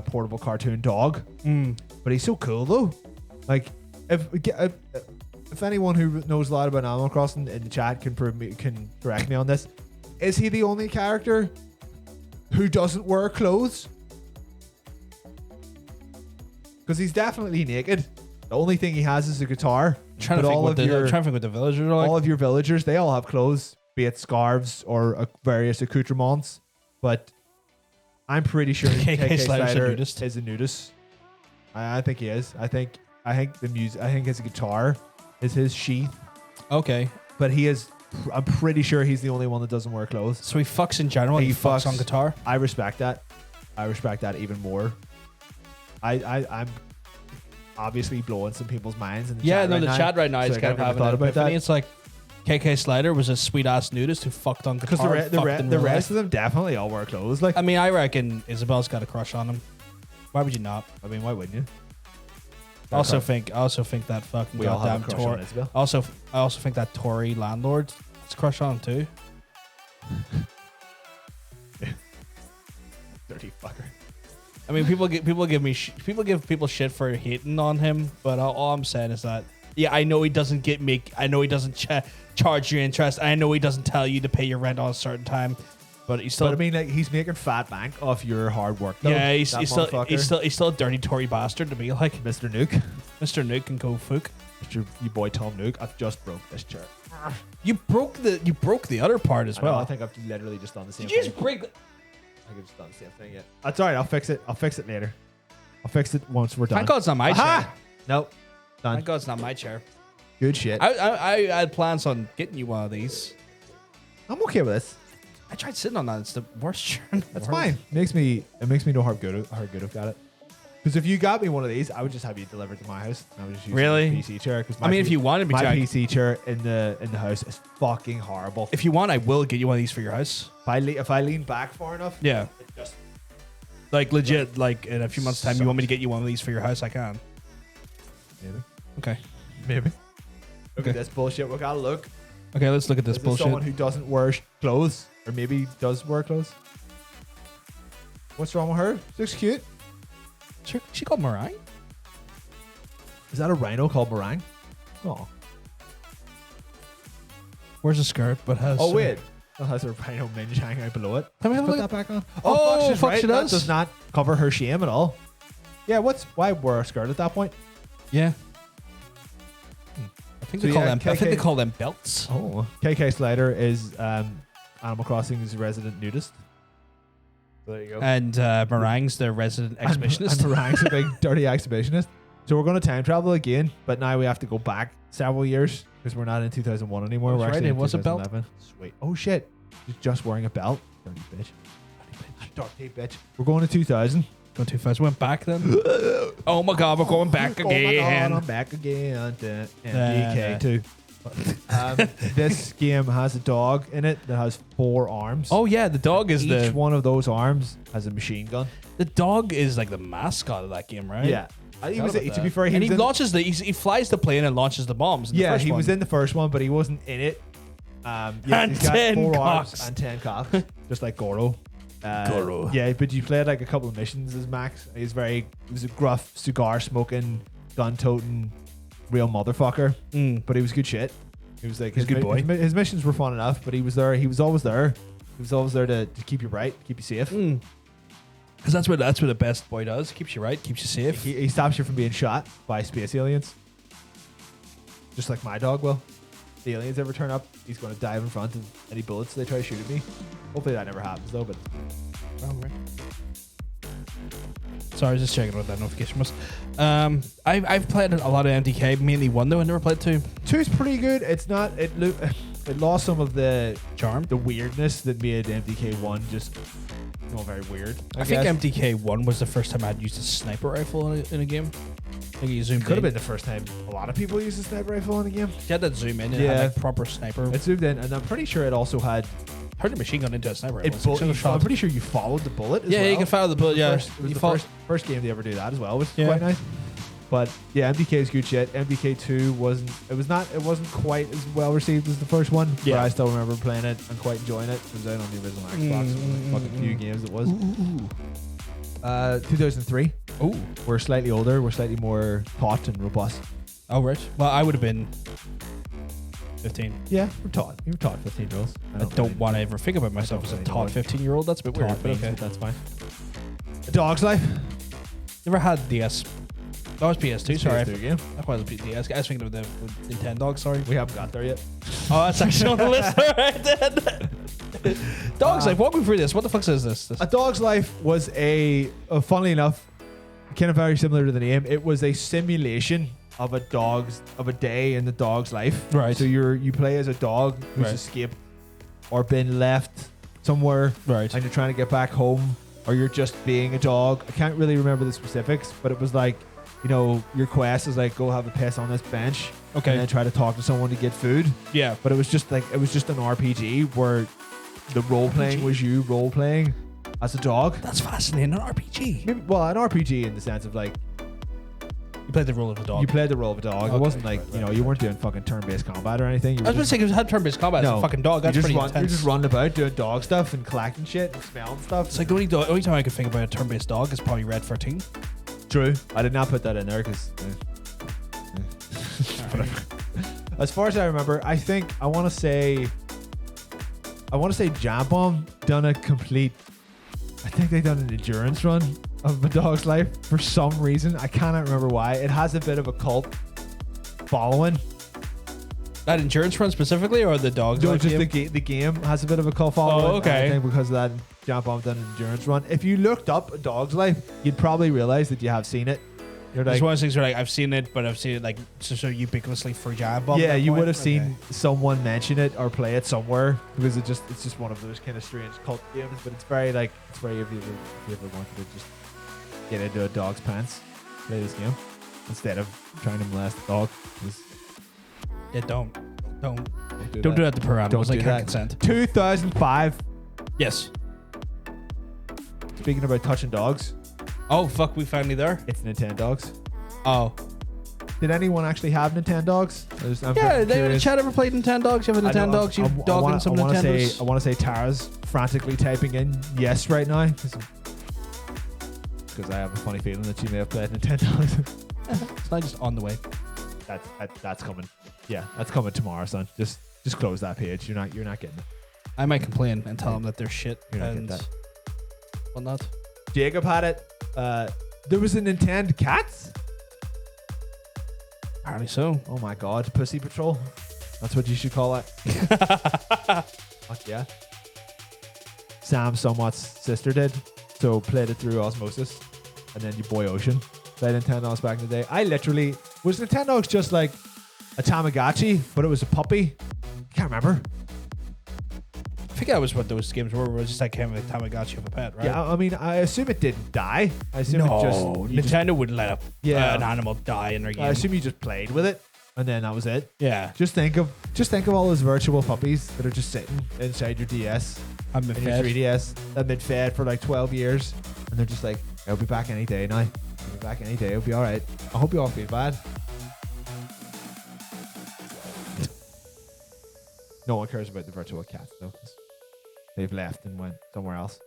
portable cartoon dog. But he's so cool though. Like if anyone who knows a lot about Animal Crossing in the chat can correct me on this, is he the only character who doesn't wear clothes? Because he's definitely naked. The only thing he has is a guitar. I'm trying to think what the villagers are like. All of your villagers, they all have clothes, be it scarves or various accoutrements. But I'm pretty sure KK Slider is a nudist. I think he is. I think the music. I think his guitar is his sheath. Okay, but he is. I'm pretty sure he's the only one that doesn't wear clothes. So he fucks in general. He fucks on guitar. I respect that. I respect that even more. I'm obviously blowing some people's minds in the chat right now. Chat right now is kind of having an epiphany. It's like KK Slider was a sweet ass nudist who fucked on guitar. Because the rest of them definitely all wear clothes. Like, I mean, I reckon Isabel's got a crush on him. Why would you not? I mean, why wouldn't you? I also think that fucking we all have goddamn a crush on Isabel. I also think that Tory landlord has a crush on him too. Dirty fucker. I mean, people give people shit for hating on him, but all I'm saying is that I know he doesn't charge you interest. I know he doesn't tell you to pay your rent on a certain time, but he's still. But I mean, like, he's making fat bank off your hard work. Though. Yeah, he's still a dirty Tory bastard to be like Mr. Nuke. Mr. Nuke and Go Fook. Mr. You boy Tom Nook. I've just broke this chair. You broke the other part as well. I think I've literally just done the same Did you thing. just break? I think I've just done the same thing yet. That's alright. I'll fix it. I'll fix it later. I'll fix it once we're done. Thank God it's not my chair. Nope. Done. Thank God it's not my chair. Good shit. I had plans on getting you one of these. I'm okay with this. I tried sitting on that. It's the worst chair. In the That's world. fine. It makes me know how good I've got it. Because if you got me one of these, I would just have you delivered to my house. And I would just use Really? my PC chair. I mean, if you wanted me my to, PC chair in the house is fucking horrible. if you want, I will get you one of these for your house. If I lean back far enough, Yeah. it just Like legit, like in a few months' time, you want me to get you one of these for your house? I can. maybe. Okay. Maybe. Look Okay. at this bullshit. We gotta look. Okay, let's look at this This is bullshit. someone who doesn't wear clothes, or maybe does wear clothes. What's wrong with her? She looks cute. She called Meringue? Is that a rhino called Meringue? Oh. Where's the skirt? But has Oh wait. It has a rhino minge hanging out below it. Can we have a Put look that back on. Oh, fuck, she's fuck, right. she That does. does not cover her shame at all. Yeah, why wear a skirt at that point? Yeah. I think So they call yeah, them. I think they KK call them belts. Oh. KK Slider is Animal Crossing's resident nudist. So there you go. And Meringue's their resident exhibitionist. And Meringue's a big dirty exhibitionist. So we're going to time travel again, but now we have to go back several years because we're not in 2001 anymore. That's We're right, actually it in was a belt. 2011. Sweet. Oh shit. She's just wearing a belt. Dirty bitch. Dirty bitch. We're going to 2000. Go too fast. Went back then. Oh my God, we're going back Oh my again. God, I'm back again. MDK too. This game has a dog in it that has 4 arms. Oh yeah, the dog is Each one of those arms has a machine gun. the dog is like the mascot of that game, right? Yeah. He was, Forgot about to be that. fair, and he was in- launches he flies the plane and launches the bombs. In the yeah, first he one. was in the first one, but he wasn't in it. Yeah, And he's got 10 4 cocks. arms and 10 cocks, just like Goro. Goro. Yeah, but you played like a couple of missions as Max. He was a gruff, cigar smoking, gun toting, real motherfucker. But he was good shit. He was like He's a good boy. His missions were fun enough, but he was there. He was always there. He was always there to keep you right, keep you safe. Because that's what the best boy does. Keeps you right, keeps you safe. He stops you from being shot by space aliens. Just like my dog will. If the aliens ever turn up, he's going to dive in front of any bullets they try to shoot at me. Hopefully that never happens though, but Sorry, I was just checking what that notification was. I've played a lot of MDK, mainly 1 though. I never played 2. 2's pretty good. It's not it lost some of the Charm. the weirdness that made MDK 1 just very weird. I think MDK 1 was the first time I'd used a sniper rifle in a game. I think you zoomed could have in. been the first time a lot of people used a sniper rifle in a game. You had that zoom in and Yeah. it had like proper sniper. It zoomed in, and I'm pretty sure it also had. Turned a machine gun into a sniper rifle. I'm pretty sure you followed the bullet. As Yeah, well. you can follow the bullet. Yeah, It was you the first game they ever do that as well, which is Yeah. quite nice. But yeah, MDK is good shit. MDK 2 wasn't quite as well received as the first one. Yeah. But I still remember playing it and quite enjoying it. It was out on the original Xbox. Fucking few games it was. 2003. Ooh. We're slightly older. We're slightly more taught and robust. Oh, right. Well, I would have been 15. Yeah, we're taught. You're taught 15-year-olds. I don't want to ever think about myself as a really taught know what 15-year-old. That's a bit weird, Taught but means, okay. but that's fine. A Dog's Life. Never had DS. That was PS2, sorry. PS2 game. That was DS. I was thinking of the Nintendo, sorry. We haven't got there yet. Oh, that's actually on the list. All right, then. Dog's Life, walk me through this. What the fuck is this? A Dog's Life was funnily enough, kind of very similar to the name. It was a simulation of a day in the dog's life. Right. So you play as a dog who's Right. escaped or been left somewhere, Right. and you're trying to get back home, or you're just being a dog. I can't really remember the specifics, but it was like, your quest is like go have a piss on this bench, Okay. and then try to talk to someone to get food. Yeah. But it was just an RPG where the role playing was you role playing as a dog. That's fascinating. An RPG. Maybe, well, an RPG in the sense of like You played the role of a dog. you played the role of a dog. Okay, It wasn't like right, you weren't doing fucking turn-based combat or anything. You I was going to say, because it had turn-based combat as a fucking dog. That's pretty You're intense. just running about doing dog stuff and collecting shit and smelling stuff. It's like the only time I could think about a turn-based dog is probably Red 13. True. I did not put that in there because. As far as I remember, I think I want to say Jam Bomb done a complete. I think they done an endurance run of A Dog's Life for some reason. I cannot remember why. It has a bit of a cult following. That endurance run specifically, or the dogs? No, Life just game? the game has a bit of a cult following. Oh, okay. I think because of that Jump Bomb done an endurance run. If you looked up A Dog's Life, you'd probably realize that you have seen it. You're like, it's one of those things where like I've seen it, but I've seen it like so ubiquitously for Giant Bomb. yeah, you would have seen someone mention it or play it somewhere because it's just one of those kind of strange cult games. But it's very like if you ever wanted to just get into a dog's pants, play this game instead of trying to molest a dog. Yeah, don't do do that to per animals. Don't I do can't that. consent. 2005. Yes. Speaking about touching dogs, Oh fuck, we finally there. it's Nintendogs. Oh Did anyone actually have Nintendogs? I'm yeah, they curious. Chat ever played Nintendogs? You have a I know, Nintendogs? You dogging some Nintendos? I want to say Tara's frantically typing in yes right now because I have a funny feeling that she may have played Nintendogs. It's not just on the way. That's coming. Yeah, that's coming tomorrow, son. Just close that page. You're not getting it. I might complain and tell them that they're shit. You're not and getting that. whatnot. Jacob had it. There was a Nintendo Cats. Apparently so. Oh my God, Pussy Patrol. That's what you should call it. Fuck yeah. Sam Somewhat's sister did, so played it through osmosis, and then your boy Ocean played Nintendogs back in the day. I literally was Nintendogs just like a Tamagotchi, but it was a puppy. Can't remember. I think that was what those games were. It was just like kind of a Tamagotchi of a pet, right? Yeah, I mean, I assume it didn't die. I assume No, it just you just- Nintendo wouldn't let Yeah. an animal die in their game. I assume you just played with it, and then that was it. yeah. Just think of all those virtual puppies that are just sitting inside your DS I'm a and your fed. 3DS that have been fed for like 12 years, and they're just like, I'll be back any day now. I'll be back any day. It'll be all right. I hope you all feel bad. No one cares about the virtual cats though. 'Cause they've left and went somewhere else.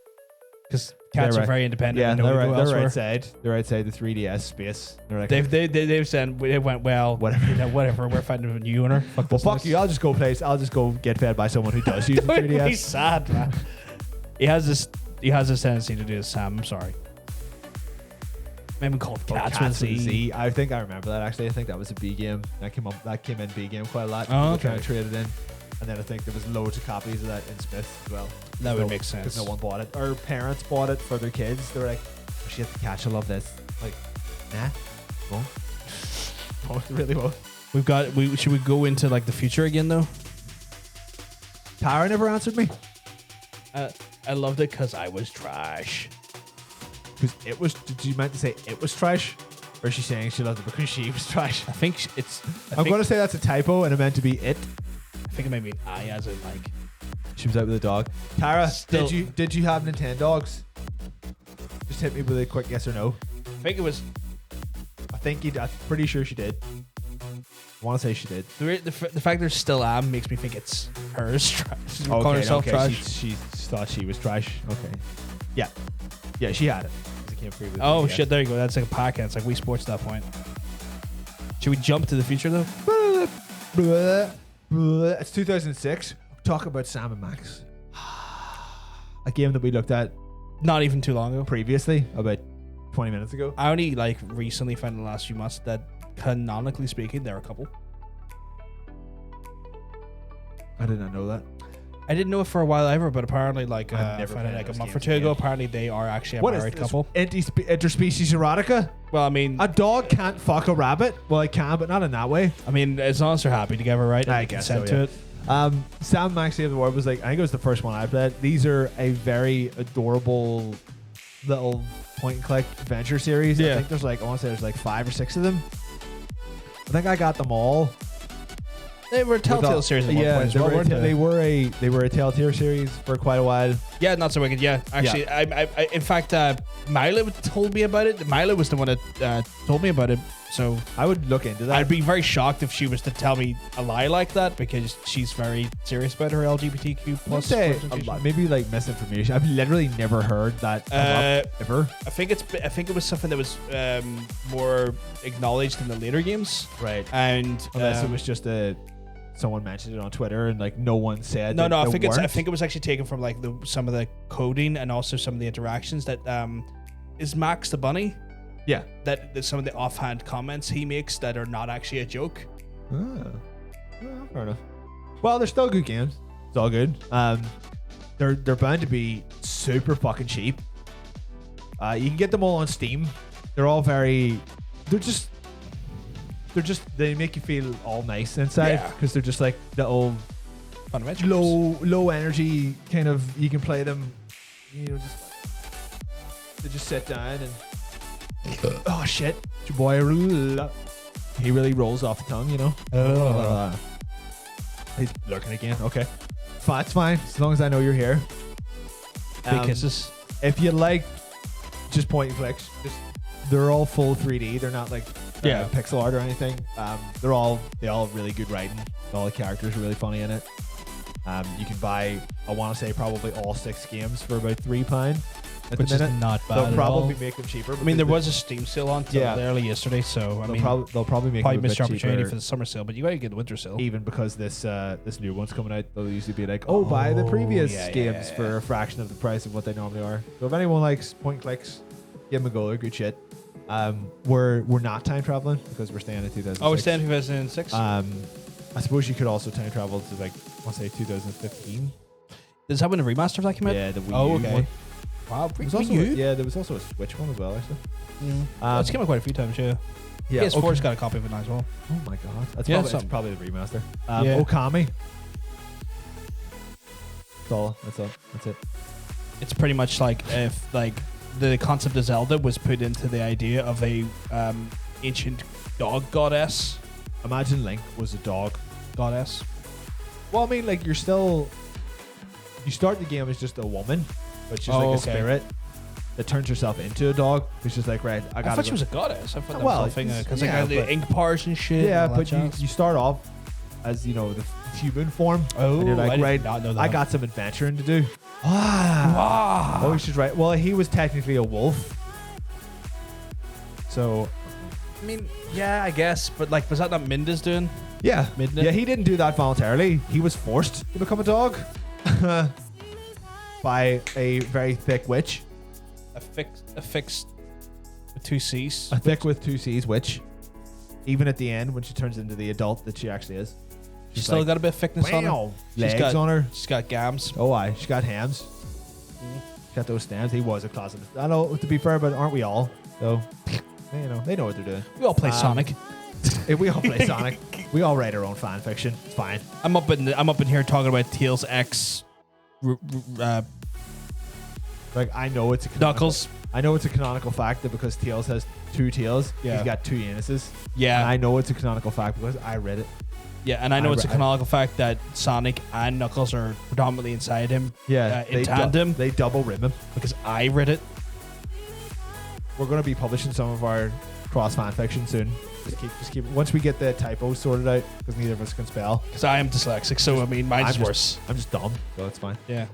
Because cats They're are very independent. Yeah, and know they're where to go elsewhere. outside. They're outside the 3DS space. They're like, They've said it went well. Whatever. You know, whatever. We're finding a new owner. Fuck well, this fuck noise. you. I'll just go get fed by someone who does use the Don't make me 3DS. sad, man. He has this tendency to do this, Sam. I'm sorry. Maybe called Cats with a Z. I think I remember that actually. I think that was a B game. That came in B game quite a lot. Oh, People okay. trying to trade it in. And then I think there was loads of copies of that in Smith as well. That would make sense. Because no one bought it. Or parents bought it for their kids. They were like, oh shit, the catch, I love this. Like, nah, won't. Won't, really won't. Should we go into like the future again though? Tara never answered me. I loved it because I was trash. Because it was, did you meant to say it was trash? Or is she saying she loved it because she was trash? I think it's. I'm going to say that's a typo and it meant to be it. I think it might be an I as in like. She was out with a dog. Tara, Still- did you have Nintendogs? Just hit me with a quick yes or no. I think it was I'm pretty sure she did. I want to say she did. the fact there's still am makes me think it's hers. She's Okay, calling herself okay, trash. She thought she was trash. Okay. Yeah, she had it. 'Cause it came free with Oh the shit! There you go. That's like a podcast. It's like Wii Sports at that point. Should we jump to the future though? It's 2006. Talk about Sam and Max. A game that we looked at Not even too long ago. previously, about 20 minutes ago. I only like recently found in the last few months that canonically speaking, they're a couple. I did not know that. I didn't know it for a while ever, but apparently, like, I've never I found it played like a those month or games two ago. again. Apparently, they are actually a What is married this? couple. Interspecies erotica? Well, I mean, A dog can't fuck a rabbit? Well, it can, but not in that way. as long as they're happy together, right? And I they guess consent so, to yeah. it. Sam Max Save the World was like, I think it was the first one I played. These are a very adorable little point and click adventure series. Yeah. I think I want to say there's like 5 or 6 of them. I think I got them all. They were a Telltale series at one point as well, weren't they were a Telltale series for quite a while. Yeah, not so wicked. Yeah, actually, I in fact, Milo told me about it. Milo was the one that told me about it. So I would look into that. I'd be very shocked if she was to tell me a lie like that because she's very serious about her LGBTQ I'd plus. say a representation. lot, maybe like misinformation. I've literally never heard that come up, ever. I think it was something that was more acknowledged in the later games, Right. and Unless it was just someone mentioned it on Twitter and like no one said. No, that I it think I weren't. think it was actually taken from like some of the coding and also some of the interactions that is Max the bunny. Yeah. That some of the offhand comments he makes that are not actually a joke. Fair enough. Well, they're still good games. It's all good. They're bound to be super fucking cheap. You can get them all on Steam. They're all very. They make you feel all nice inside because they're just like little Fun adventures. low energy kind of. You can play them. You know, they just sit down and. Oh shit! Your boy, he really rolls off the tongue, you know. He's lurking again. Okay, it's fine as long as I know you're here. Big kisses. If you like, just point and clicks. They're all full 3D. They're not like pixel art or anything. They all really good writing. All the characters are really funny in it. You can buy, I want to say, probably all 6 games for about £3. Which is not bad. They'll at probably all. make them cheaper. I mean, there was a Steam sale on early yesterday, so I mean, they'll probably make probably them a missed bit your opportunity cheaper. for the summer sale, but you gotta get the winter sale. Even because this new one's coming out, they'll usually be like, buy the previous games for a fraction of the price of what they normally are. So if anyone likes point and clicks, give them a go. They're good shit. We're not time traveling because we're staying in 2006. Oh, we're staying in 2006. I suppose you could also time travel to like, let's say 2015. Does that when the remaster for that came out? Yeah, the Wii U one. Wow, There was also, there was also a Switch one as well, actually. It's come out quite a few times, yeah. Yeah, PS4's got a copy of it now as well. Oh my god, that's probably the remaster. Okami. That's it. It's pretty much like if like the concept of Zelda was put into the idea of a ancient dog goddess. Imagine Link was a dog goddess. Well, I mean, like you start the game as just a woman, but she's like a spirit that turns herself into a dog. It's just like, right, I thought she was a goddess. I thought that well, was a thing because the ink powers and shit. Yeah, and but you start off as, you know, the human form. Oh, and you're like, I did not know that. I got some adventuring to do. Oh, she's right. Well, he was technically a wolf. So, I mean, yeah, I guess, but like, was that not Minda's doing? Yeah, Midnight? Yeah, he didn't do that voluntarily. He was forced to become a dog by a very thick witch. A fixed with 2 C's. A thick with 2 C's witch. Even at the end, when she turns into the adult that she actually is. She's still got a bit of thickness on her. Legs on her. She's got gams. Oh, aye. She's got hams. She's got those stands. He was a closet. I know, to be fair, but aren't we all? So, you know, they know what they're doing. We all play Sonic. We all play Sonic. We all write our own fan fiction. It's fine. I'm up in here talking about Tails X. Like, I know it's a Knuckles. I know it's a canonical fact that because Tails has 2 tails, he's got 2 anuses. Yeah. And I know it's a canonical fact because I read it. Yeah, and I know it's a canonical fact that Sonic and Knuckles are predominantly inside him. Yeah, in tandem. They double rim him because I read it. We're going to be publishing some of our cross fan fiction soon. Just keep. Once we get the typos sorted out, because neither of us can spell. Because I am dyslexic, so I mean, mine's worse. I'm just dumb, so it's fine. Yeah.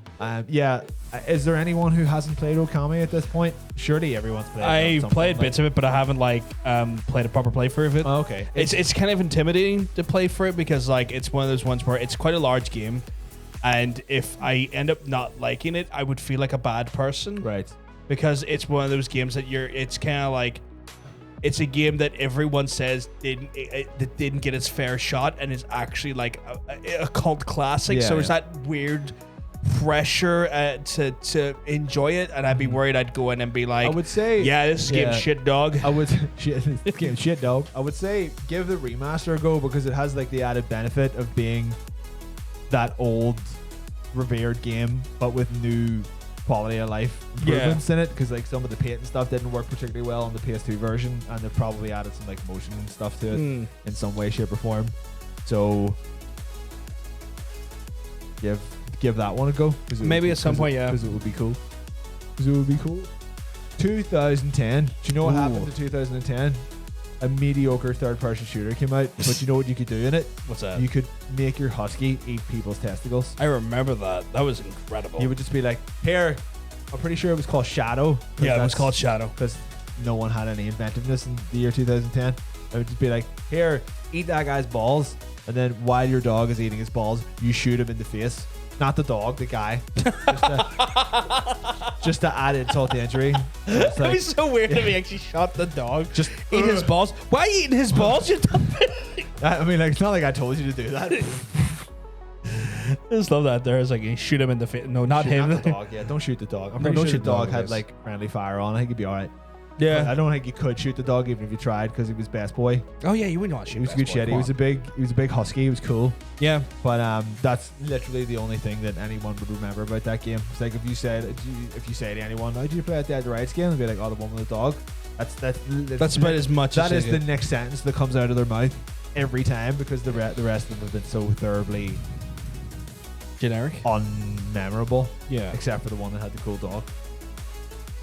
Yeah. Is there anyone who hasn't played Okami at this point? Surely everyone's played. I've played bits of it, but I haven't played a proper playthrough of it. Oh, okay. It's kind of intimidating to play for it because like it's one of those ones where it's quite a large game, and if I end up not liking it, I would feel like a bad person. Right. Because it's one of those games that it's kind of like. It's a game that everyone says didn't get its fair shot and is actually like a cult classic. So it's that weird pressure to enjoy it, and I'd be worried I'd go in and be like, I would say, yeah, this game's shit, dog. This game's shit, dog. I would say give the remaster a go because it has like the added benefit of being that old revered game, but with new quality of life improvements in it, because like some of the paint and stuff didn't work particularly well on the PS2 version, and they've probably added some like motion and stuff to it in some way, shape, or form. So give that one a go. Maybe at some point, because it would be cool. 2010. Do you know what happened in 2010? A mediocre third-person shooter came out, but you know what you could do in it? What's that? You could make your husky eat people's testicles. I remember that. That was incredible. You would just be like, here. I'm pretty sure it was called Shadow. Yeah, it was called Shadow. Because no one had any inventiveness in the year 2010. I would just be like, here, eat that guy's balls. And then while your dog is eating his balls, you shoot him in the face. Not the dog, the guy. Just to add insult to injury. It's That'd be like, so weird if he actually shot the dog. just Eat his balls. Why are you eating his balls, you dumb bitch? I mean, like, it's not like I told you to do that. I just love that. There is like you shoot him in the face. No, not him. Not the dog. Yeah, don't shoot the dog. I'm No, pretty don't sure shoot the the dog dog, had yes. like friendly fire on. I think he'd be all right. Yeah. But I don't think you could shoot the dog even if you tried because he was best boy. Oh yeah, you wouldn't want to shoot. He was a best good boy. shit. He Come was a big husky. He was cool. on. Yeah. But that's literally the only thing that anyone would remember about that game. It's like if you say to anyone, "How did you play at Dead Rights game?" They'd be like, "Oh, the one with the dog." That's about as much. That as is the next sentence that comes out of their mouth every time because the rest of them have been so thoroughly generic. unmemorable. Yeah. Except for the one that had the cool dog,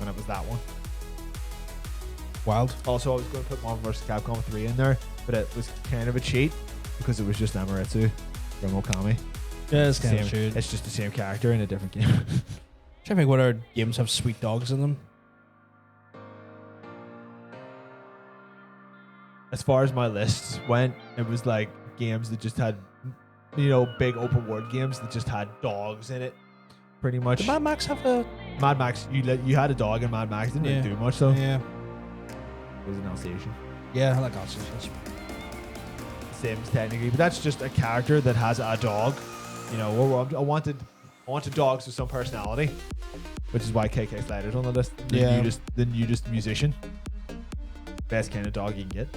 and it was that one. Wild. Also, I was going to put Marvel vs. Capcom 3 in there, but it was kind of a cheat because it was just Amaretsu from Okami. Yeah, it's kind of Same- shit. It's just the same character in a different game. Trying to think what other games have sweet dogs in them. As far as my lists went, it was like games that just had, big open world games that just had dogs in it. Pretty much. Did Mad Max have a? Mad Max, you had a dog in Mad Max. Didn't really do much though. Yeah. It was an Alsatian. Yeah, I like Alsatians. Sims technically, but that's just a character that has a dog. I wanted dogs with some personality, which is why KK Slider's on the list. Yeah. You just musician. Best kind of dog you can get.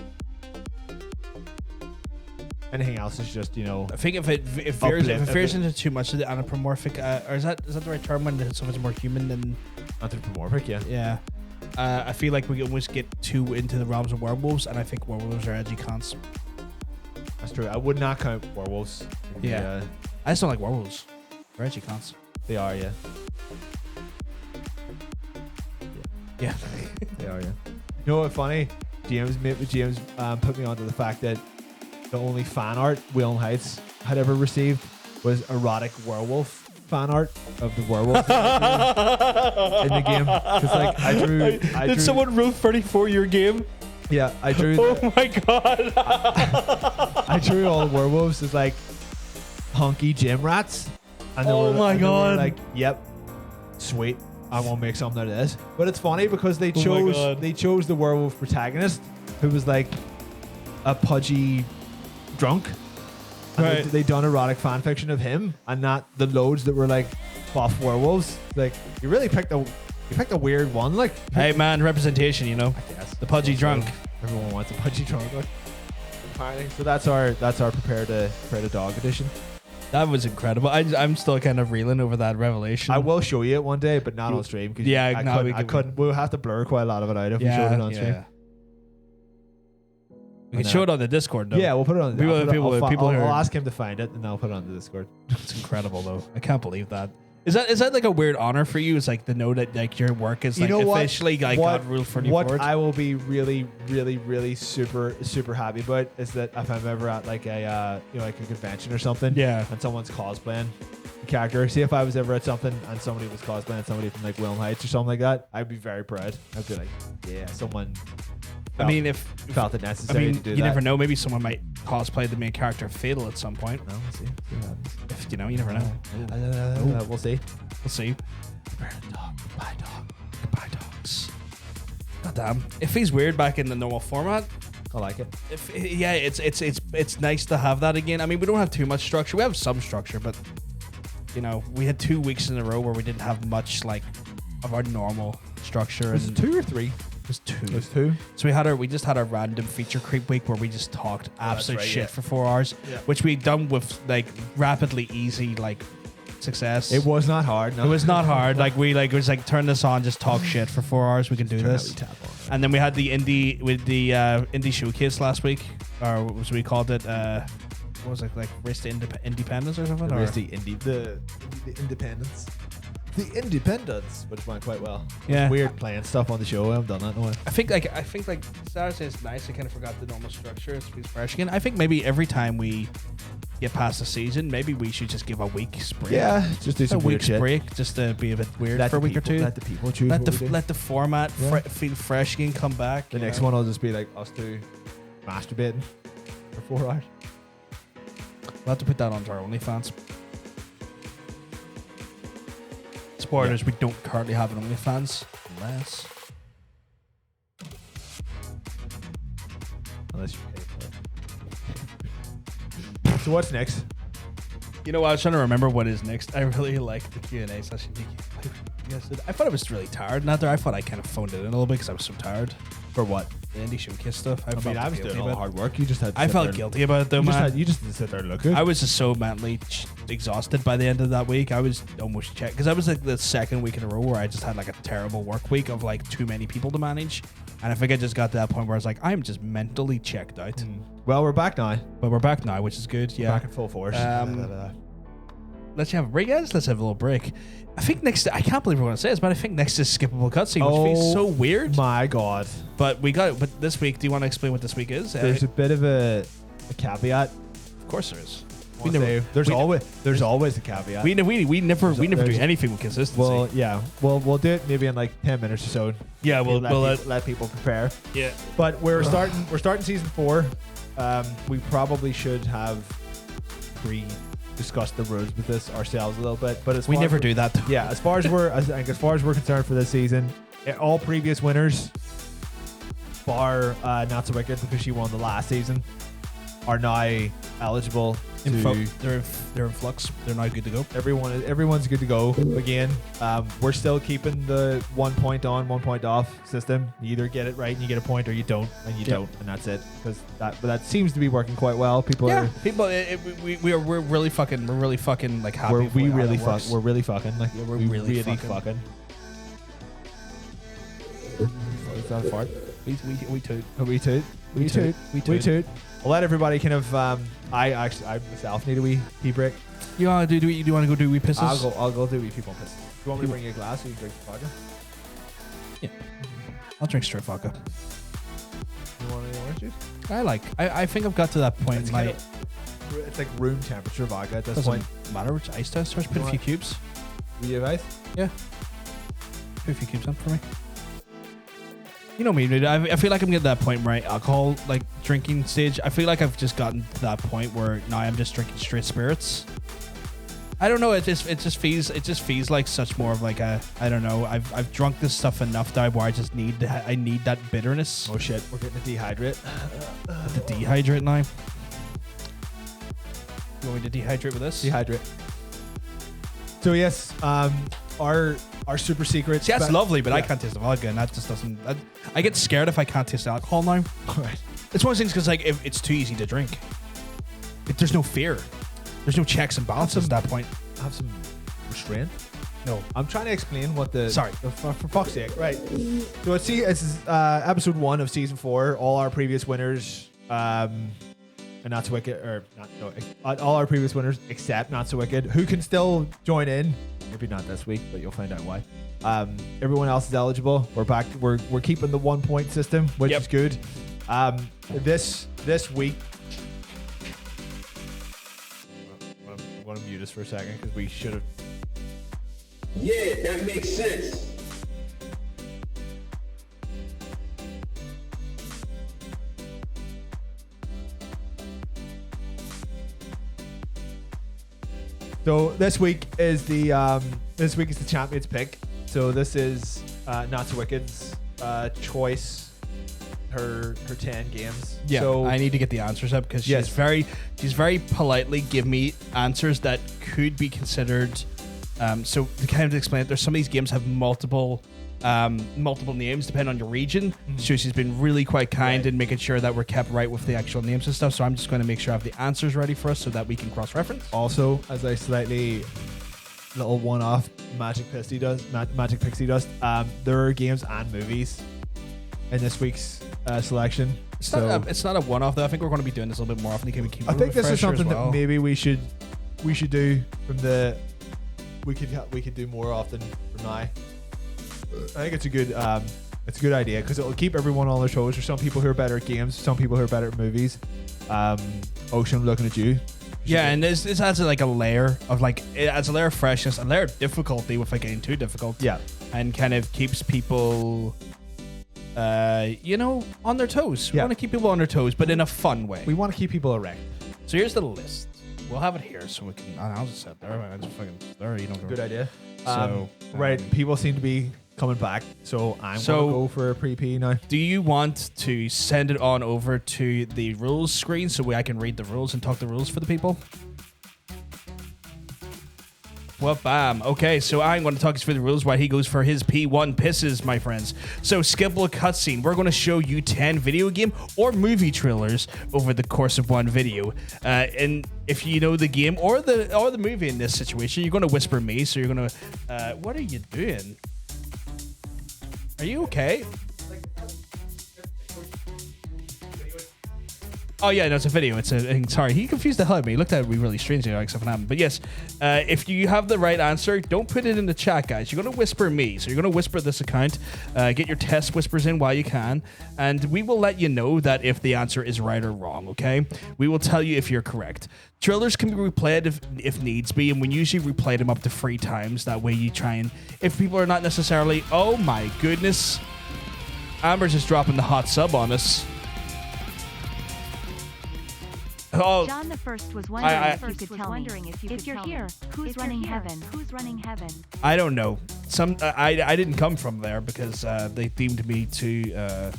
Anything else is just I think if it veers into too much of the anthropomorphic, or is that the right term when something's more human than anthropomorphic. Yeah. Yeah. I feel like we almost get too into the realms of werewolves, and I think werewolves are edgy cons. That's true. I would not count werewolves. Yeah. I just don't like werewolves. They're edgy cons. They are, yeah. Yeah. They are, yeah. You know what's funny? James put me onto the fact that the only fan art Wheeling Heights had ever received was erotic werewolf fan art of the werewolf in the game. Because like I drew. Did someone rule 34 your game? Yeah, I drew. Oh my god! I drew all the werewolves as like hunky gym rats. And they Oh my and they were God. like, yep, sweet. I want to make something out of this. But it's funny because they my chose God. the werewolf protagonist who was like a pudgy drunk. And Right. they done erotic fan fiction of him and not the loads that were like buff werewolves. Like you really picked a weird one. Like Hey man, representation. I guess The pudgy drunk. Everyone wants a pudgy drunk. Like. Apparently. So that's our prepare to dog edition. That was incredible. I'm still kind of reeling over that revelation. I will show you it one day, but not on stream. Cause Yeah, I no, couldn't. we I could- couldn't. We'll have to blur quite a lot of it out if we showed it on stream. We can show it on the Discord though. Yeah, we'll put it on. People I'll who- ask him to find it, and I'll put it on the Discord. It's incredible though. I can't believe that. Is that like a weird honor for you? It's like to know that like your work is like officially like got ruled for What I will be really, really, really super, super happy about is that if I'm ever at like a like a convention or something, Yeah. and someone's cosplaying a character. See, if I was ever at something and somebody was cosplaying somebody from like Wheeling Heights or something like that, I'd be very proud. I'd be like, yeah, someone. I mean, if felt it necessary to do you that. never know. Maybe someone might cosplay the main character of Fatal at some point. No, we'll see. See what happens. If you never know. We'll see. We'll see. Goodbye, dogs. God damn. It feels weird back in the normal format. I like it. It's nice to have that again. I mean, we don't have too much structure. We have some structure, but we had 2 weeks in a row where we didn't have much like of our normal structure. Was it 2 or 3? It was 2. It was 2. So we just had a random feature creep week where we just talked absolute right, shit yeah. for 4 hours, Yeah. which we done with like rapidly easy like success. It was not hard. No. It was not hard. Like it was like turn this on, just talk shit for 4 hours. We can do this. And then we had the indie showcase last week, or as we called it, what was it, like Race to Independence or something? Or? The independence. The independence, which went quite well. Yeah. Weird playing stuff on the show. I haven't done that in a while. I think Saturday is nice. I kind of forgot the normal structure. It's fresh again. I think maybe every time we get past the season, maybe we should just give a week's break. Yeah, just do some a weird week's shit. break, just to be a bit weird Let for a the week or people- two. Let the people choose. Let what we do. let the format Yeah. feel fresh again. Come back. The you next know? one will just be like us two masturbating for 4 hours. We'll have to put that onto our OnlyFans. Spoilers, we don't currently have an OnlyFans. Unless you pay for it. So what's next? You know what? I was trying to remember what is next. I really like the Q&A session. Yes, I thought I was really tired. Not there. I thought I kind of phoned it in a little bit because I was so tired. For what? The indie showcase stuff. I mean, I was doing all the hard work. You just had to I sit felt there guilty about it though, man. you just had to sit there and look good. I was just so mentally exhausted by the end of that week. I was almost checked because I was like the second week in a row where I just had like a terrible work week of like too many people to manage. And I think I just got to that point where I was like, I'm just mentally checked out. Well, we're back now. But we're back now, which is good. Yeah. Back in full force. Let's have a break, guys. Let's have a little break. I think next, I can't believe we're going to say this, but I think next is Skippable Cutscene, which feels so weird. My God. But we got it. But this week, do you want to explain what this week is? There's a bit of a caveat. Of course there is. There's always a caveat. We never do anything with consistency. Well, yeah. We'll do it maybe in like 10 minutes or so. Yeah, we'll let people prepare. Yeah. But we're starting season 4. We probably should have discussed the rules with this ourselves a little bit, but we never do that. Yeah, as far as we're concerned for this season, all previous winners, bar Not So Wicked because she won the last season, are now eligible. They're in flux. They're now good to go. Everyone's good to go again. We're still keeping the 1 point on, 1 point off system. You either get it right and you get a point, or you don't and you don't, and that's it. Because that seems to be working quite well. We're really fucking like happy. We're really fucking like we're really fucking. Is that a fart? We toot. We toot. I'll let everybody kind of. I myself need a wee pee break. You want to do? You want to go do wee pisses? I'll go do wee pee on pisses. You want me to bring you a glass so you drink vodka? Yeah. I'll drink straight vodka. You want any orange juice? I think I've got to that point. It's like room temperature vodka at this point. Matter which ice test. So I just put a few cubes. Do you have ice? Yeah. Put a few cubes on for me. You know me, dude. I feel like I'm getting to that point where alcohol, like drinking stage. I feel like I've just gotten to that point where now I'm just drinking straight spirits. I don't know. It just feels like such more of like a. I don't know. I've drunk this stuff enough now where I need that bitterness. Oh shit! We're getting a dehydrate. The dehydrate now. You want me to dehydrate with this? Dehydrate. So yes, our super secrets. See, that's lovely, but I can't taste the vodka, and that just doesn't. I get scared if I can't taste alcohol now. Right. It's one of those things because like if it's too easy to drink. There's no fear. There's no checks and balances at that point. Have some restraint. No, I'm trying to explain what the. Sorry, for fuck's sake, right? So it's episode 1 of season 4. All our previous winners, and Not So Wicked, or not. No, all our previous winners except Not So Wicked, who can still join in. Maybe not this week, but you'll find out why. Everyone else is eligible. We're back. We're keeping the 1 point system, which is good. This week, I'm going to mute us for a second because we should have. Yeah, that makes sense. So this week is the champions pick. So this is Not So Wicked's choice. Her 10 games. Yeah, so I need to get the answers up because she's very politely give me answers that could be considered. So to kind of explain it, there's some of these games have multiple names depending on your region. Mm-hmm. So she's been really quite kind in making sure that we're kept right with the actual names and stuff. So I'm just going to make sure I have the answers ready for us so that we can cross-reference. Also, as a slightly little one-off Magic Pixie Dust, there are games and movies in this week's selection. It's not a one-off though. I think we're going to be doing this a little bit more often. I think this is something that maybe we should do from the. We could do more often from now. I think it's a good idea because it will keep everyone on their toes. There's some people who are better at games, some people who are better at movies. Ocean, I'm looking at you. Yeah, and this adds like a layer of it adds a layer of freshness, a layer of difficulty with getting too difficult. Yeah, and kind of keeps people, on their toes. We want to keep people on their toes, but in a fun way. We want to keep people erect. So here's the list. We'll have it here so we can. I'll just sit there. I just fucking there. You know. Good idea. Right, people seem to be coming back, so I'm gonna go for a pre-P now. Do you want to send it on over to the rules screen so I can read the rules and talk the rules for the people? Well, bam. Okay, so I'm going to talk us through the rules while he goes for his P1 pisses, my friends. So, skippable cutscene. We're going to show you 10 video game or movie trailers over the course of one video. And if you know the game or the movie in this situation, you're going to whisper me. So you're going to, what are you doing? Are you okay? Oh yeah, no, it's a video. Sorry, he confused the hell out of me. He looked at me really strangely, like something happened. But yes, if you have the right answer, don't put it in the chat, guys. You're gonna whisper me, so you're gonna whisper this account. Get your test whispers in while you can, and we will let you know that if the answer is right or wrong. Okay, we will tell you if you're correct. Trailers can be replayed if needs be, and we usually replay them up to 3 times. That way, you try and if people are not necessarily. Oh my goodness, Amber's just dropping the hot sub on us. Oh, John the First was wondering if you could tell me if you're here, who's running heaven? Who's running heaven? I don't know. I didn't come from there because they deemed me too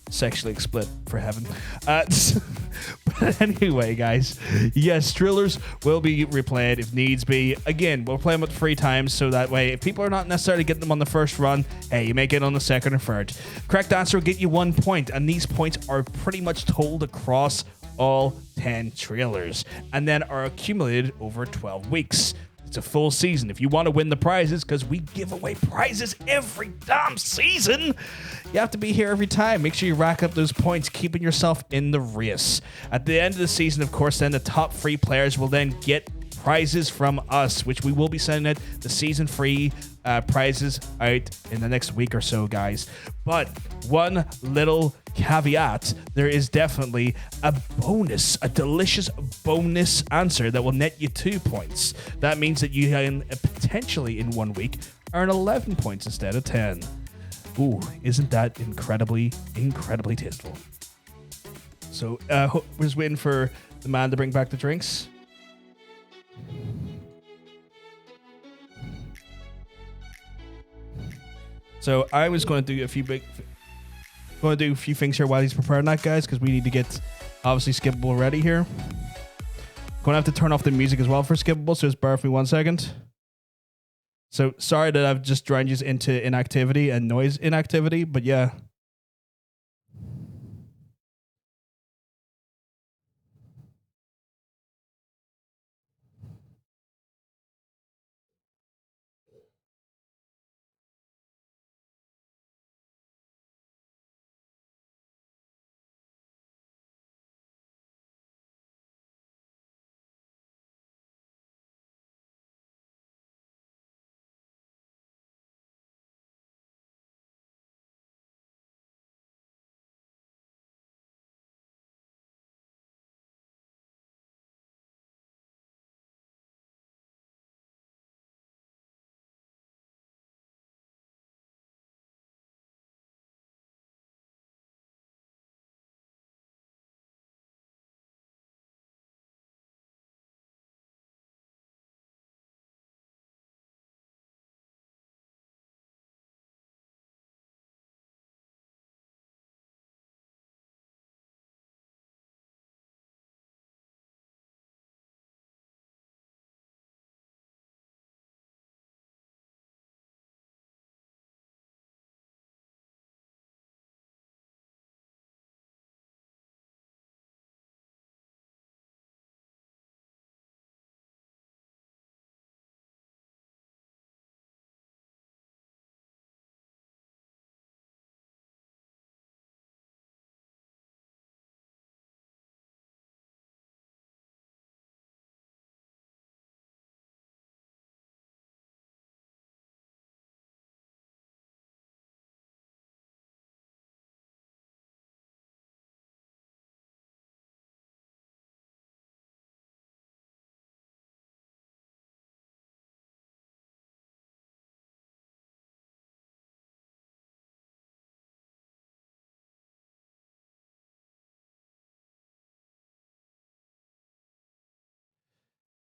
sexually explicit for heaven. But anyway, guys, yes, trailers will be replayed if needs be. Again, we'll play them up 3 times so that way if people are not necessarily getting them on the first run, hey, you may get on the second or third. Correct answer will get you 1 point, and these points are pretty much told across all 10 trailers and then are accumulated over 12 weeks. It's a full season. If you want to win the prizes, because we give away prizes every damn season, you have to be here every time. Make sure you rack up those points, keeping yourself in the race. At the end of the season, of course, then the top 3 players will then get prizes from us, which we will be sending out the season free prizes out in the next week or so, guys. But one little caveat, there is definitely a bonus, a delicious bonus answer that will net you 2 points. That means that you can potentially in 1 week earn 11 points instead of 10. Ooh, isn't that incredibly tasteful? So we're just waiting for the man to bring back the drinks. So I was going to do a few things here while he's preparing that, guys, because we need to get obviously Skippable ready here. Going to have to turn off the music as well for Skippable, so just bear with me 1 second. So sorry that I've just drained you into inactivity and noise inactivity, but yeah.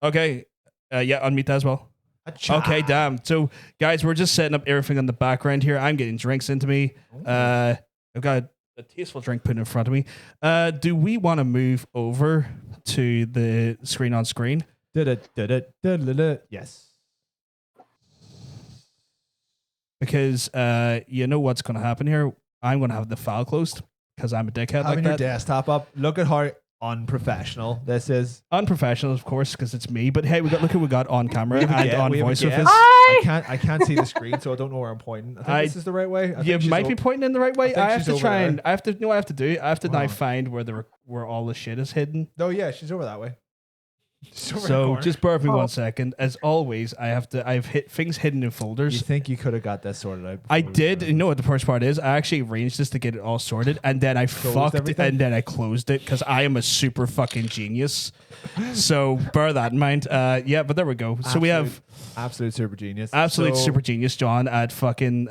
Okay. Yeah, unmute that as well. Okay, damn. So, guys, we're just setting up everything on the background here. I'm getting drinks into me. I've got a tasteful drink put in front of me. Do we want to move over to the screen on screen? Yes. Because you know what's going to happen here? I'm going to have the file closed because I'm a dickhead Having like your that. desktop up. Look at how unprofessional this is. Unprofessional, of course, because it's me. But hey, look at what we got on camera and on we have a voice guest. office. I can't see the screen, so I don't know where I'm pointing. I think this is the right way. You might be pointing in the right way. I have to try and I have to. You know what I have to do? I have to now find where all the shit is hidden. Oh yeah, she's over that way. So just bear with me 1 second. As always, I've hit things hidden in folders. You think you could have got this sorted out? I did. You know what the first part is? I actually arranged this to get it all sorted, and then I fucked everything? and then I closed it because I am a super fucking genius. So bear that in mind. Yeah, but there we go. So we have absolute super genius. Absolute super genius, John, at fucking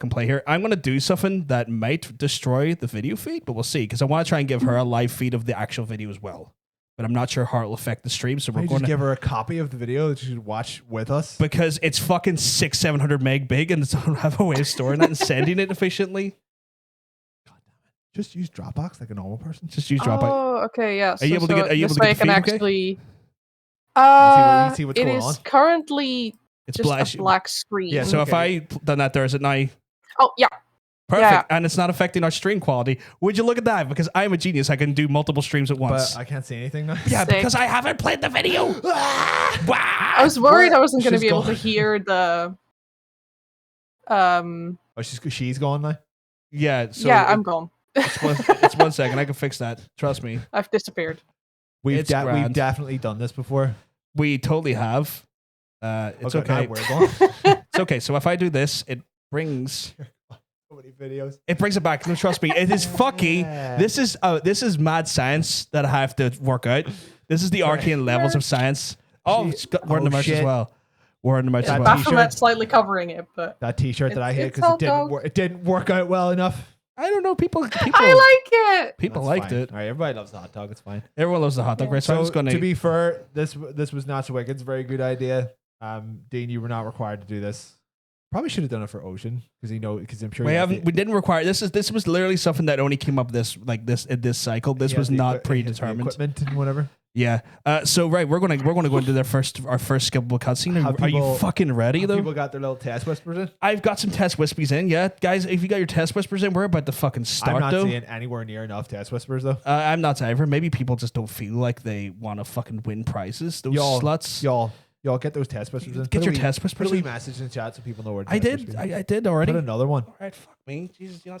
play here. I'm gonna do something that might destroy the video feed, but we'll see because I want to try and give her a live feed of the actual video as well. But I'm not sure how it'll affect the stream. So we're going to give her a copy of the video that she should watch with us because it's fucking 600-700 meg big, and I don't have a way of storing that and sending it efficiently. God damn it! Just use Dropbox like a normal person. Just use Dropbox. Oh, okay, yeah. Are you able to get? Are you able to get the feed? Actually, you see what's it going is on? currently it's just a black screen. Yeah. So if I done that, there is it now. Oh yeah. Perfect, yeah. And it's not affecting our stream quality. Would you look at that? Because I'm a genius, I can do multiple streams at once. But I can't see anything now. Yeah, because I haven't played the video. I was worried I wasn't going to be able to hear the. Oh, she's gone now. Yeah. So yeah, I'm gone. It's 1 second. I can fix that. Trust me. I've disappeared. We've definitely done this before. We totally have. It's okay. We're gone. It's okay. So if I do this, it brings. So many videos. It brings it back. No, trust me. It is fucky. This is mad science that I have to work out. This is the arcane levels of science. Oh, it's got word in the merch as well. Word in the merch as well. Baphomet's slightly covering it, but that T-shirt that I hit because it didn't work out well enough. I don't know. People I like it. People liked it. All right, everybody loves the hot dog. It's fine. Everyone loves the hot dog, right? So I was going to be fair, this was not so wicked. It's a very good idea. Dean, you were not required to do this. Probably should have done it for Ocean because I'm sure we didn't require this. This was literally something that only came up this cycle. This was not predetermined. Equipment and whatever. Yeah. So right, we're gonna go into our first skippable cutscene. Are you fucking ready though? People got their little test whispers in. I've got some test whispers in. Yeah, guys, if you got your test whispers in, we're about to fucking start. I'm not seeing anywhere near enough test whispers though. I'm not either. Maybe people just don't feel like they want to fucking win prizes. Those sluts. Y'all get those test whispers in. Get your test whispers in. Put a message in the chat so people know where. I did already. Put another one. All right, fuck me. Jesus, you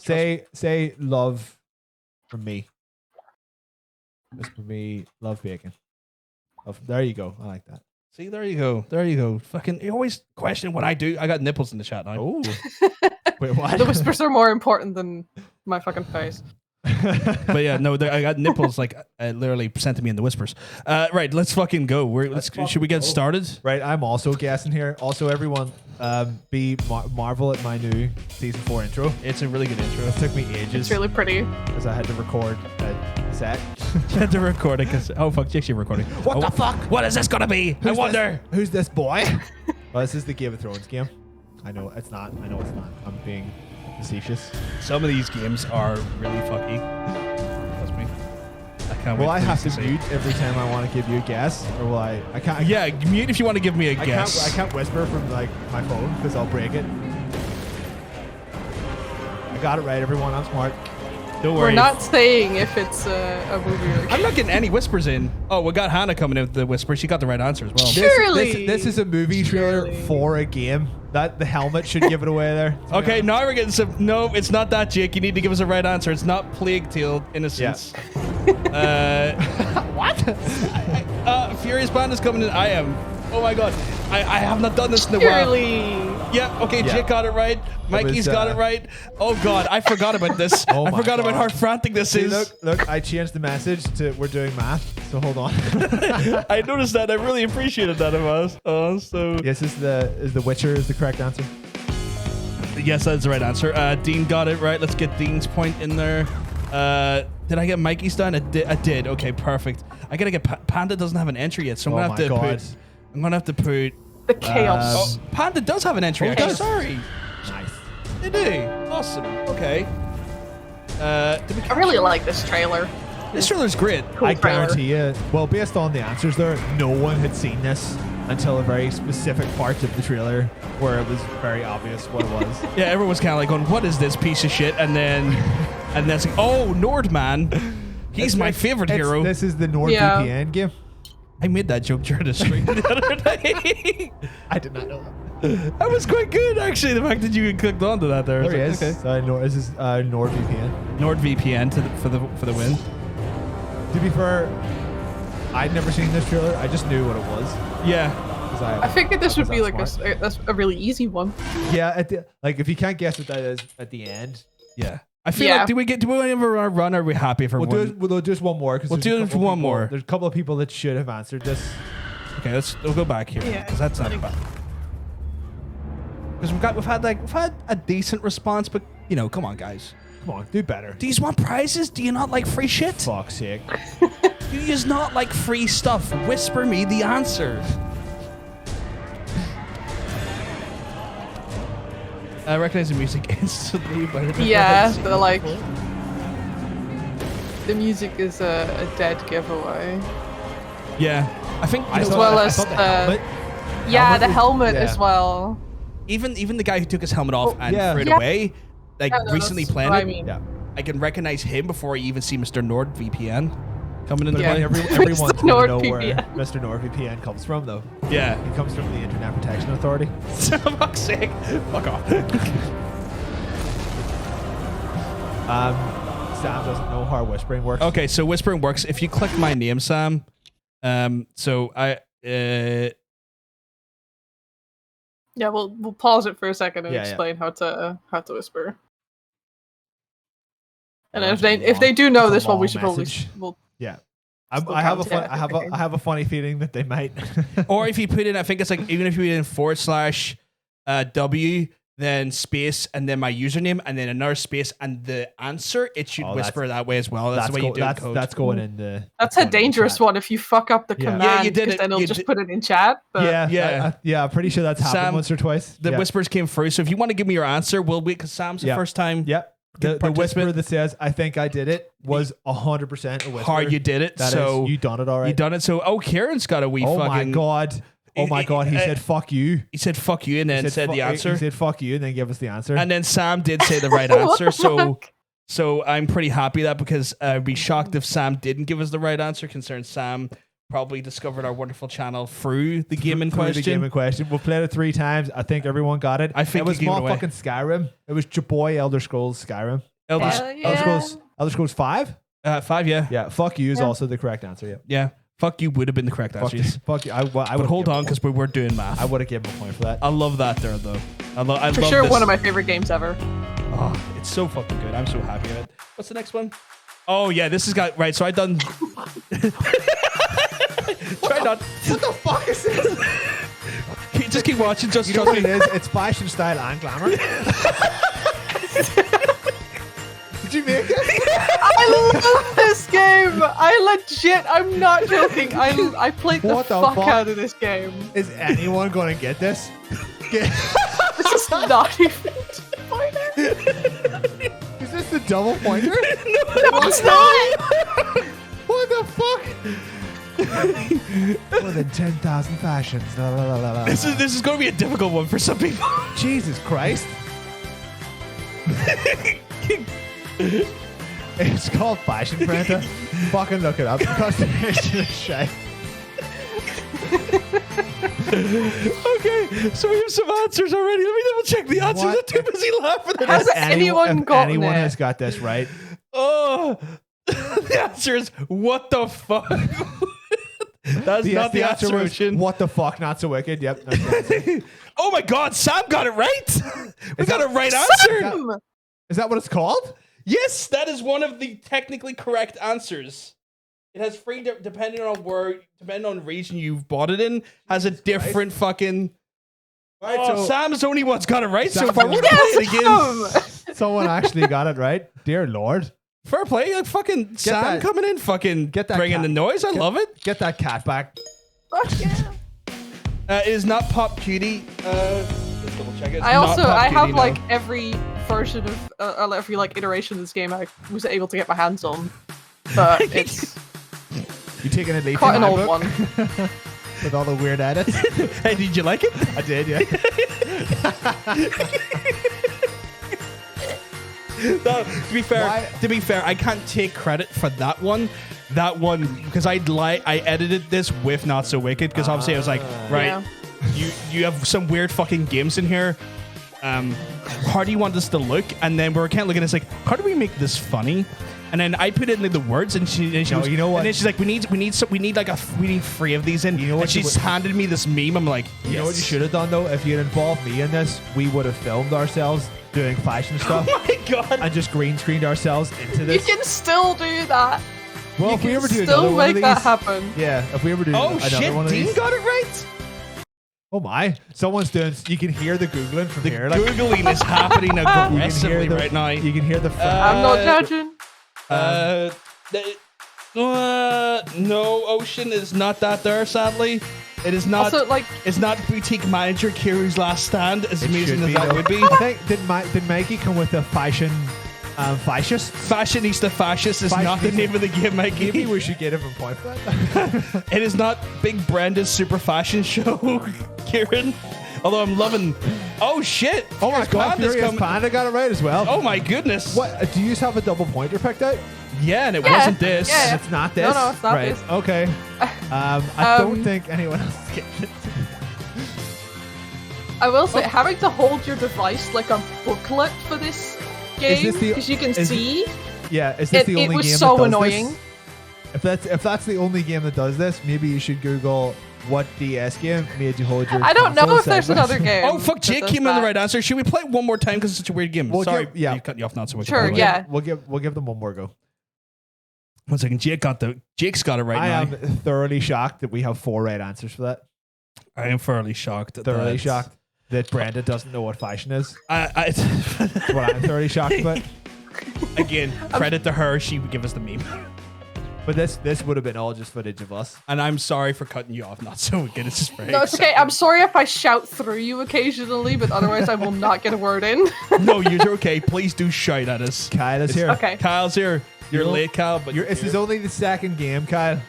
say love from me. This for me. Love bacon. There you go. I like that. See, there you go. There you go. Fucking, you always question what I do. I got nipples in the chat now. Oh. Wait, what? The whispers are more important than my fucking face. But yeah, no, I got nipples like literally sent to me in the whispers. Right, let's fucking go. Should we get started? Right, I'm also guessing here. Also, everyone, marvel at my new season 4 intro. It's a really good intro. It took me ages. It's really pretty because I had to record a set. You had to record it because fuck, you're actually recording. What the fuck? What is this gonna be? I wonder. Who's this boy? Well, this is the Game of Thrones game. I know it's not. I'm being facetious. Some of these games are really fucky. Trust me. I can't. Will I have to mute every time I want to give you a guess, or will I? I can't. Yeah, mute if you want to give me a guess. I can't whisper from like my phone because I'll break it. I got it right, everyone. I'm smart. Don't worry. We're not saying if it's a movie or I'm not getting any whispers in. Oh, we got Hannah coming in with the whisper. She got the right answer as well. Surely. This is a movie trailer for a game. That the helmet should give it away there. Okay, now we're getting some. No, it's not that, Jake. You need to give us a right answer. It's not Plague Tale Innocence. Yeah. What? Furious Band is coming in. I am. Oh my god. I have not done this in a while. Yeah, okay, yeah. Jake got it right. Mikey's got it right. Oh god, I forgot about this. I forgot about how frantic this is. Look, I changed the message to we're doing math, so hold on. I noticed that. I really appreciated that of us. So yes, is the Witcher is the correct answer? Yes, that's the right answer. Dean got it right. Let's get Dean's point in there. Did I get Mikey's done? I did. Okay, perfect. I gotta get Panda doesn't have an entry yet, so I'm gonna have to put The chaos. Oh, Panda does have an entry. Okay. Sorry. Nice. They do. Awesome. Okay. I really like this trailer. This trailer's great. Cool I trailer. guarantee you. Well, based on the answers there, no one had seen this until a very specific part of the trailer where it was very obvious what it was. Yeah, everyone was kind of like going, "What is this piece of shit?" And then it's like, "Oh, Nordman, he's my favorite hero." This is the NordVPN game. I made that joke during the stream the other day. I did not know that. That was quite good, actually. The fact that you clicked onto that there. There he It's is. like, okay. This is NordVPN. NordVPN for the win. To be fair, I'd never seen this trailer. I just knew what it was. Yeah. I figured this would be like a really easy one. Yeah, like if you can't guess what that is at the end. Yeah. I feel like do we ever run? Or are we happy for we'll one? We'll do just one more. We'll do it for one more. There's a couple of people that should have answered this. Okay, we'll go back here because that's not bad. Because we've had a decent response, but you know, come on, guys. Come on, do better. Do you want prizes? Do you not like free shit? Fuck's sake. Do you just not like free stuff? Whisper me the answer. I recognize the music instantly, but Yeah, they're like the music is a dead giveaway. Yeah, I think as well as the helmet as well. Even the guy who took his helmet off and threw it away, like recently playing it. I can recognize him before I even see Mr. NordVPN coming into play. Everyone's going to know where Mr. NordVPN comes from, though. Yeah. He comes from the Internet Protection Authority. Fuck's sake. Fuck off. Sam doesn't know how whispering works. Okay, so whispering works. If you click my name, Sam, so I... Yeah, we'll pause it for a second and explain how to whisper. And if they do know this one, we should probably I have a funny feeling that they might. Or if you put in, I think it's like even if you put in / W, then space, and then my username, and then another space, and the answer, it should whisper that way as well. That's the way you do code. That's going in the. That's a dangerous one if you fuck up the command, because then it'll just put it in chat. But I'm pretty sure that's happened once or twice. The whispers came through, so if you want to give me your answer, we'll wait because Sam's the first time. Yep. The whisper that says "I think I did it" was 100% a whisper. How you did it? So you done it all right. You done it. So Kieran's got a wee fucking. Oh my god! He said "fuck you." He said "fuck you" and then said the answer. He said "fuck you" and then gave us the answer. And then Sam did say the right answer. So I'm pretty happy that because I'd be shocked if Sam didn't give us the right answer. Concerned Sam probably discovered our wonderful channel through the game in question. The game in question. We've played it 3 times. I think everyone got it. I think it was not fucking Skyrim. It was your boy Elder Scrolls Skyrim. Elder Scrolls 5? 5, yeah. Yeah, fuck you is also the correct answer. Yeah. Yeah. Fuck you would have been the correct answer. Fuck you. I would hold on because we were doing math. I would have given him a point for that. I love that there though. I for love sure this. one of my favorite games ever. Oh, it's so fucking good. I'm so happy with it. What's the next one? Oh yeah, this has got right. So I done. Try not. What the fuck is this? Just keep watching. Just you know what it is? It's fashion, style, and glamour. Did you make it? I love this game. I'm not joking. I played the fuck out of this game. Is anyone going to get this? This is not even a pointer. Is this the double pointer? No, it's not. What the fuck? More than 10,000 fashions. La, la, la, la, la. This is going to be a difficult one for some people. Jesus Christ. It's called Fashion Banter. Fucking look it up. Customization is shite. Okay, so we have some answers already. Let me double check the answers. I'm too busy laughing. Has anyone gotten anyone it? has got this right. Oh, the answer is what the fuck. That's not the answer. What the fuck? Not so wicked. Yep. Oh my God, Sam got it right. We got a right answer. Is that what it's called? Yes, that is one of the technically correct answers. It has free depending on region you've bought it in, has a different fucking. Right, so Sam's the only one's got it right so far. We're playing again. Someone actually got it right. Dear Lord. Fair play, like fucking Sam coming in, fucking bringing the noise. I love it. Get that cat back. Fuck yeah. It is not Pop Cutie. Let's double check it. It's I not also Pop I Cutie, have no. like every version of every like iteration of this game I was able to get my hands on, but it's You taking a leaf quite in an my old book? one. With all the weird edits. Hey, did you like it? I did, yeah. No, to be fair, I can't take credit for that one. That one, because I edited this with Not So Wicked, because obviously I was like, right, you have some weird fucking games in here. How do you want this to look? And then we're kind of looking at it, like, how do we make this funny? And then I put it in the words, and she was, you know what? And then she's like, we need 3 of these in. You know what? And she's handed me this meme. I'm like, You know what you should have done though? If you had involved me in this, we would have filmed ourselves doing fashion stuff. Oh my god! And just green screened ourselves into You this. can still do that. Well, you if we can ever do still another one of make that these- happen. Yeah, if we ever do Oh another shit, one of Dean these. got it right. Oh my! Someone's doing. You can hear the googling from The here. Like, googling is happening you can hear aggressively the, right now. You can hear the. I'm not judging. No, Ocean is not that there. Sadly, it is not. Also, like, it's not boutique manager Kiru's last stand. As amazing as that though. would be. I think did Mikey come with a fashion fascist? Fashionista fascist is not the name of the game, Mikey. Maybe we should get him a point for that. It is not Big Brenda's super fashion show, Kieran. Although I'm loving. Oh shit! Oh my Furious god, Panda's Furious coming. Panda got it right as well. Oh my goodness! What? Do you have a double pointer picked out? Yeah, and it wasn't this. Yeah. And it's not this. No, it's not right. this. Okay. I don't think anyone else is getting it. I will say, having to hold your device like a booklet for this game, this the- because you can is- see, Yeah, is this the it only was game so that does annoying. this? If that's the only game that does this, maybe you should Google what DS game made you hold your. I don't know console if there's sideways. another game. Oh fuck! that Jake does came in the that. right answer. Should we play it one more time because it's such a weird game? We'll Sorry, give- yeah. you cut you off not so much. Sure, We'll yeah. We'll give them one more go. 1 second. Jake's got it right I now. am thoroughly shocked that we have 4 right answers for that. I am thoroughly shocked. Thoroughly shocked that Brenda doesn't know what fashion is. That's what I'm thoroughly shocked about. Again, credit to her. She would give us the meme. But this would have been all just footage of us. And I'm sorry for cutting you off. Not so good. It's just very. No, it's okay. I'm sorry if I shout through you occasionally, but otherwise I will not get a word in. No, you're okay. Please do shout at us. Kyle is here. Okay. Kyle's here. You're late, Kyle, but This is only the second game, Kyle.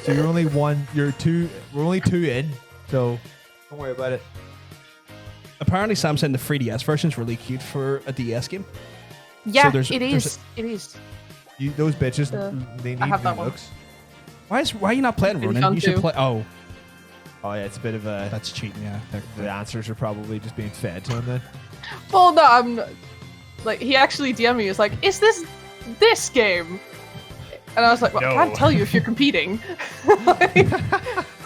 So you're only one. You're two. We're only 2 in. So don't worry about it. apparently Sam said the 3DS version is really cute for a DS game. Yeah, So it is. It is. Those bitches, they I need have that new one. looks. Why are you not playing It's Ronin? fun You should too. play. Oh, yeah, it's a bit of a. That's cheating. Yeah, the answers are probably just being fed to him then. Well, no, I'm like he actually DM'd me. He was like, "Is this game?" And I was like, "Well, I can't tell you if you're competing."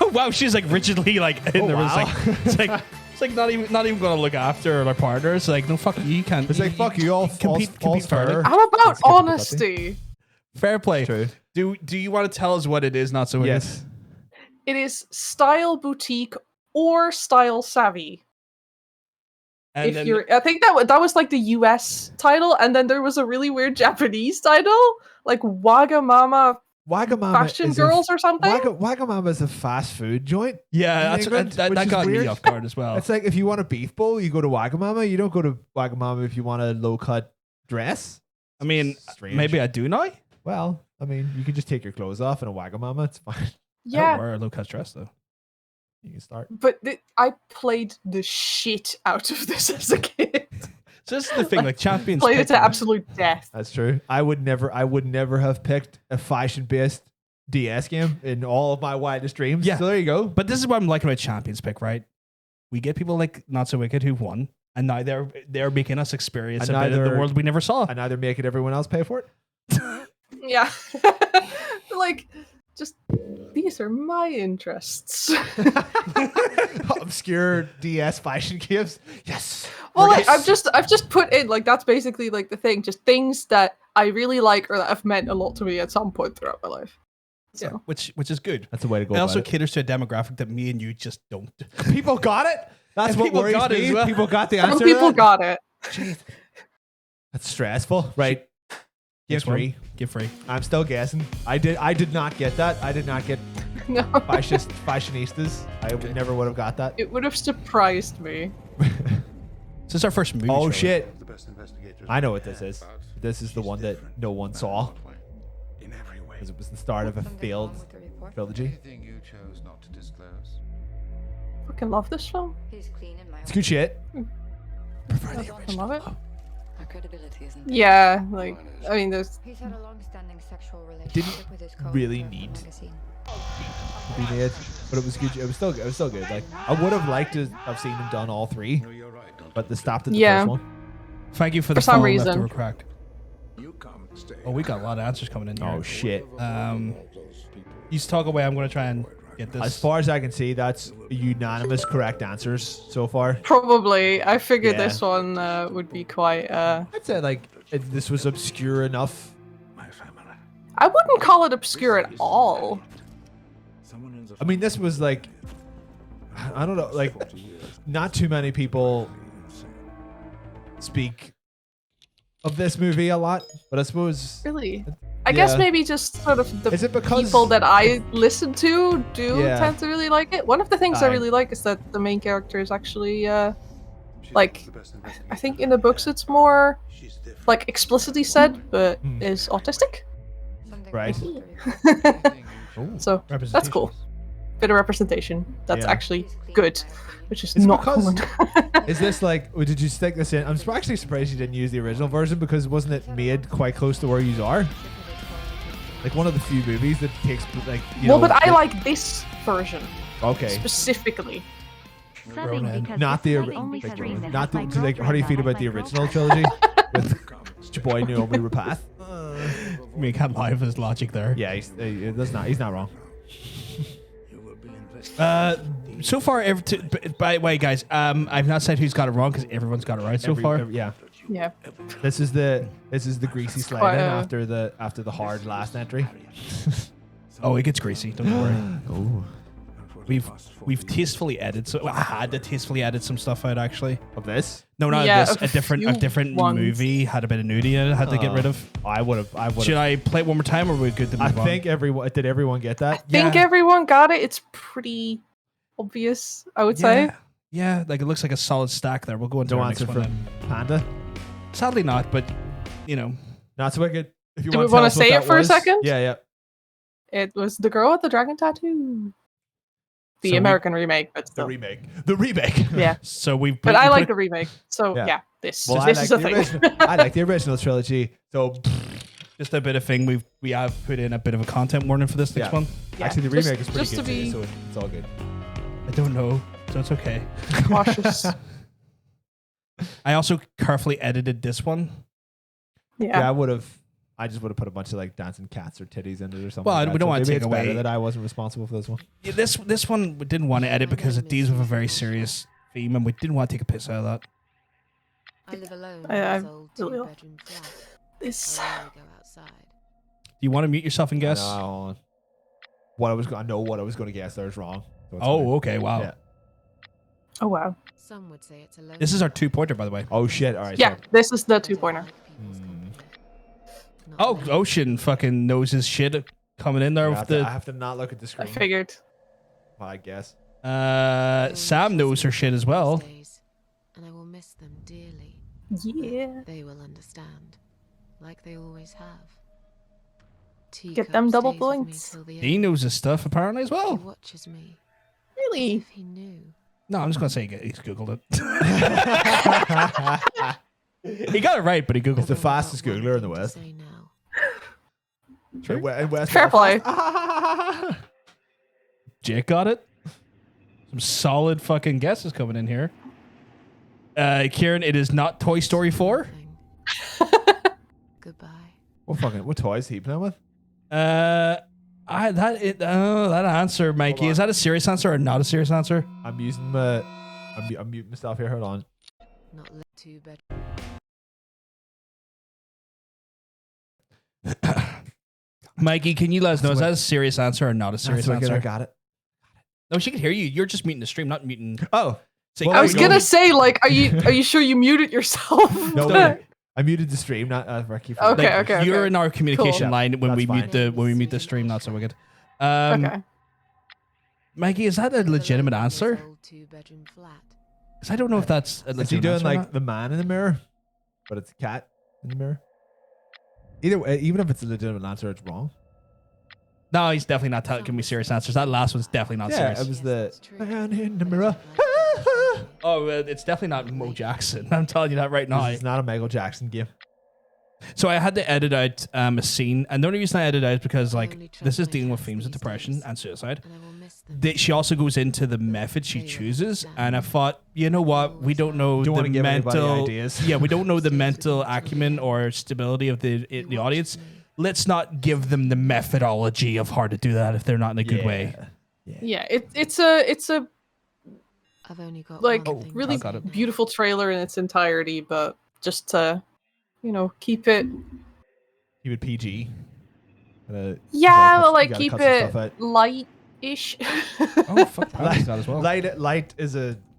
Oh wow, she's like rigidly like in there. wow. It's like not even gonna look after my partner. It's like no, fuck you, you can't. It's like fuck you all. Compete fair. fairly. I'm about honesty. Fair play. True. Do you want to tell us what it is? Not so. Yes. It is style boutique or style savvy. And If then- you're, I think that was like the US title, and then there was a really weird Japanese title, like Wagamama Fashion is Girls or something. Wagamama is a fast food joint. Yeah, in that's England, that which is got me weird. off guard as well. It's like if you want a beef bowl, you go to Wagamama. You don't go to Wagamama if you want a low cut dress. I mean, Strange. maybe I do now. Well, I mean, you can just take your clothes off in a Wagamama. It's fine. I Yeah, don't wear a low cut dress though. You can start. but I played the shit out of this as a kid. So this is the thing, like champions. Played it pick to them. absolute death. That's true. I would never have picked a fashion based DS game in all of my wildest dreams. Yeah. So there you go. But this is what I'm liking about champions pick, right? We get people like Not So Wicked who won, and now they're making us experience And a now bit of the they're- world we never saw. And now they're making everyone else pay for it. Yeah, like just these are my interests. Obscure DS fashion games. Yes. Well, We're like, I've just put in like that's basically like the thing, just things that I really like or that have meant a lot to me at some point throughout my life. So Yeah, which is good. That's the way to go. It about also it. caters to a demographic that me and you just don't. People got it. That's And what people worries got it me. as well. People got the some answer. people to that. got it. Jeez. That's stressful. Right. Game Next one. 3. Give free. I'm still guessing. I did not get that. I did not get No. Fashionistas. I never would have got that. It would have surprised me. This is our first movie. Oh trailer. shit! I know what this is. This is the one that no one saw. Because it was the start of a failed trilogy. Fucking love this film. It's good shit. I love it. Yeah, like I mean, there's. He's had a long-standing sexual Didn't relationship with his really co-worker need magazine. to be made, but it was good. It was still good. Like I would have liked to have seen them done all three, but they stopped at the first one. Thank you for the some follow reason. leftover crack. Oh, we got a lot of answers coming in here. Oh shit. You talk away. I'm going to try and get this. As far as I can see, that's unanimous correct answers so far. Probably. I figured Yeah. this one would be quite. I'd say like this was obscure enough. I wouldn't call it obscure at all. I mean, this was like, I don't know, like, not too many people speak of this movie a lot, but I suppose. Really? I guess Yeah. maybe just sort of the Is it because- people that I listen to do Yeah. tend to really like it. One of the things I Aye. really like is that the main character is actually, like, I think in the books it's more, like, explicitly said, but is autistic. Right. So that's cool. Bit of representation. That's Yeah. actually good, which is It's not because- common. Is this like, did you stick this in? I'm actually surprised you didn't use the original version because wasn't it made quite close to where you are? Like one of the few movies that takes like. Well, but I like this version Okay. specifically. Not the not the like. How do you feel about the original trilogy with your boy Naomi Rapath? I mean, can't lie with his logic there. Yeah, he's not wrong. So far, by the way, guys, I've not said who's got it wrong because everyone's got it right so far. Yeah. Yeah. This is the greasy slide quite in a- after the hard last entry. Oh, it gets greasy. Don't worry. Oh. We've tastefully edited. So I had to tastefully edit some stuff out actually. Of this? No, not Yeah, this. of A a different few ones. movie had a bit of nudity in it. Had to get rid of. I would have. Should I play it one more time, or are we good to move I on? think did everyone get that? I think everyone got it. It's pretty obvious, I would say. Yeah, like it looks like a solid stack there. We'll go into No our next answer one. from then. Panda. Sadly not, but you know. Not so wicked. If you Do we want wanna to tell us what say it that for a was. second? Yeah. It was the girl with the dragon tattoo. The So we- American remake, but The still. remake. The remake. Yeah. So we. But I like the remake. So Yeah. yeah, this Well, this I is like a the thing. original. I like the original trilogy. So just a bit of thing. We have put in a bit of a content warning for this next Yeah. one. Yeah, actually, the just- remake is pretty just good to too, be- so it's all good. I don't know, so it's okay. Cautious. I also carefully edited this one. Yeah. I just would have put a bunch of like dancing cats or titties in it or something. Well, like we that. don't So want to maybe take it's better away. that I wasn't responsible for this one. Yeah, this one we didn't want to edit because it deals with a very serious theme, and we didn't want to take a piss out of that. I live alone I- in I this old really- two-bedroom flat. This. I rarely go outside. Do you want to mute yourself and guess? No, hold on. I know what I was going to guess. There was wrong. So it's Oh, fine. okay, wow. Yeah. Oh wow. Some would say it's alone. This is our 2-pointer, by the way. Oh shit! All right. Yeah, so- this is the 2-pointer. Oh, Ocean fucking knows his shit coming in there I with have, the. to, I have to not look at the I screen. figured. I guess. Sam knows her shit as well. Days, and I will miss them dearly. Yeah. They will understand, like they always have. Get them double Teacup stays with me points. till the He end. knows his stuff apparently as He well. watches me. Really? If he knew. No, I'm just gonna say he's googled it. He got it right, but he googled It's the it. fastest Googler in the West. Say now. In West Fair play. Jake got it. Some solid fucking guesses coming in here. Kieran, it is not Toy Story 4. Goodbye. What toys is he playing with? That answer, Mikey, is that a serious answer or not a serious answer? I'm muting myself here. Hold on. Not let two bed. Mikey, can you let us know, is that a serious answer or not a serious That's wicked, answer? I got it. No, she can hear you. You're just muting the stream, not muting. Oh. Say, Well, I was no. gonna say, like, are you sure you muted yourself? No, I muted the stream, not Ricky. Okay, okay, You're okay. in our communication Cool. line when That's we fine. mute the stream, not so wicked. Okay. Mikey, is that a legitimate answer? Two-bedroom flat. Because I don't know if that's a legitimate Is he doing answer or like not. the man in the mirror, but it's a cat in the mirror? Either way, even if it's a legitimate answer, it's wrong. No, he's definitely not giving me serious answers. That last one's definitely not Yeah, serious. it was the man in the mirror. Oh, it's definitely not Mo Jackson. I'm telling you that right now. It's not a Michael Jackson game. So I had to edit out a scene, and the only reason I edited out is because like this is dealing with themes of depression and suicide. She also goes into the method she chooses, and I thought, you know what, we don't know Don't wanna the give anybody mental ideas. Yeah, we don't know the mental acumen or stability of the audience. Let's not give them the methodology of how to do that if they're not in a good way. Yeah, it's a I've only got like one thing really to say. beautiful trailer in its entirety, but just to keep it. Keep it PG. Yeah, you like gotta keep cut some stuff out. it light-ish. Oh fuck, that as well. Light is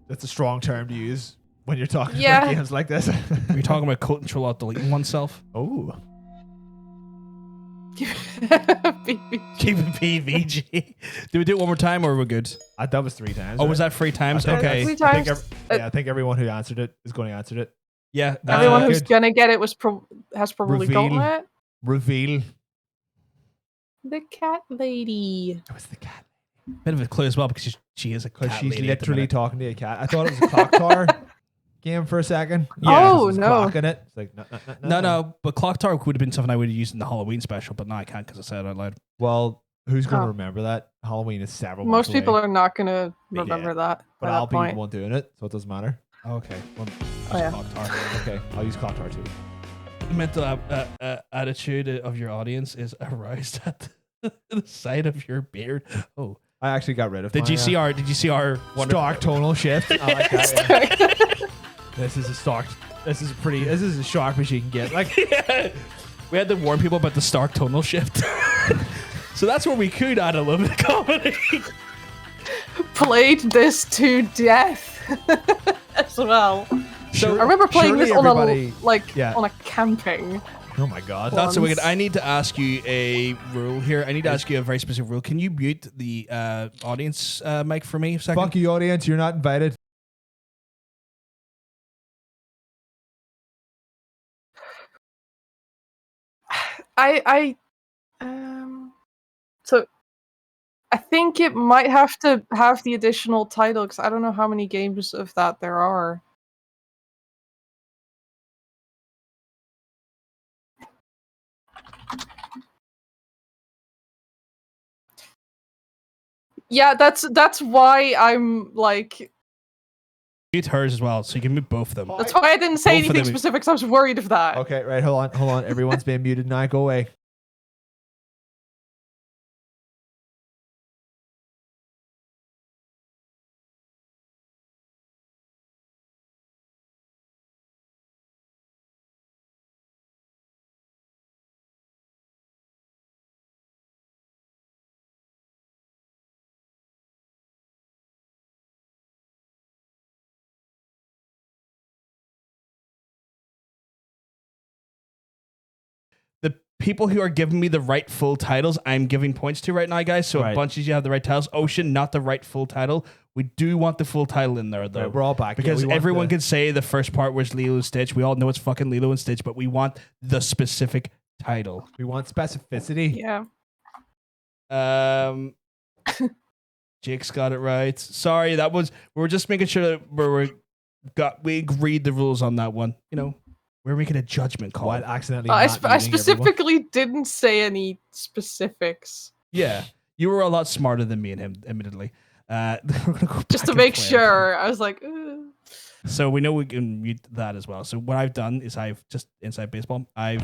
that's a strong term to use when you're talking Yeah. about games like this. We're talking about control out deleting oneself. Oh. Keep it PVG. Do we do it one more time or are we good? That was 3 times. Oh, right? was that 3 times? I think- Okay. 3 I think, times. I think everyone who answered it is going to answer it. Yeah. Everyone who's good. gonna get it has probably gotten Reveal. it. Reveal. The cat lady. It was the cat. Bit of a clue as well because she is a cat Because she's lady at the literally minute. talking to a cat. I thought it was a clock tower game for a second. Yeah. Oh, It's no. clocking it. It's like, No, but Clock Tower would have been something I would have used in the Halloween special, but now I can't because I said it out loud. Well, who's going to Oh. remember that? Halloween is several Most months people away. are not gonna remember that. But by I'll that be point. the one doing it, so it doesn't matter. Okay. Well, Oh, yeah. Clock Tower. Okay, I'll use clock tower too. The mental attitude of your audience is aroused at the sight of your beard. Oh, I actually got rid of. Did you see our stark tonal shift? I like that. Yeah. This is a stark. This is as sharp as you can get. Like, yeah. We had to warn people about the stark tonal shift. So that's where we could add a little bit of comedy. Played this to death as well. So I remember playing surely this on everybody- on a camping. oh my god. That's so wicked. I need to ask you a rule here. I need to ask you a very specific rule. Can you mute the audience mic for me a second? Fuck you, audience. You're not invited. So I think it might have to have the additional title because I don't know how many games of that there are. Yeah, that's why I'm like. Mute hers as well, so you can mute both of them. That's why I didn't say Both of anything them- specific. 'Cause I was worried of that. Okay, right. Hold on. Everyone's being muted now. Go away. The people who are giving me the right full titles, I'm giving points to right now, guys. So Right. a bunch of you have the right titles. Ocean, not the right full title. We do want the full title in there, though. Right, we're all back. Yeah, Because we want everyone the- can say the first part was Lilo and Stitch. We all know it's fucking Lilo and Stitch, but we want the specific title. We want specificity. Yeah. Jake's got it right. Sorry, we were just making sure that we agreed the rules on that one. You know, we're making a judgment call. What accidentally? I not muting everyone? specifically didn't say any specifics. Yeah, you were a lot smarter than me and him, admittedly. We're gonna go Just back to and make play it. sure. I was like, "Ugh." So we know we can mute that as well. So what I've done is I've just inside baseball, I've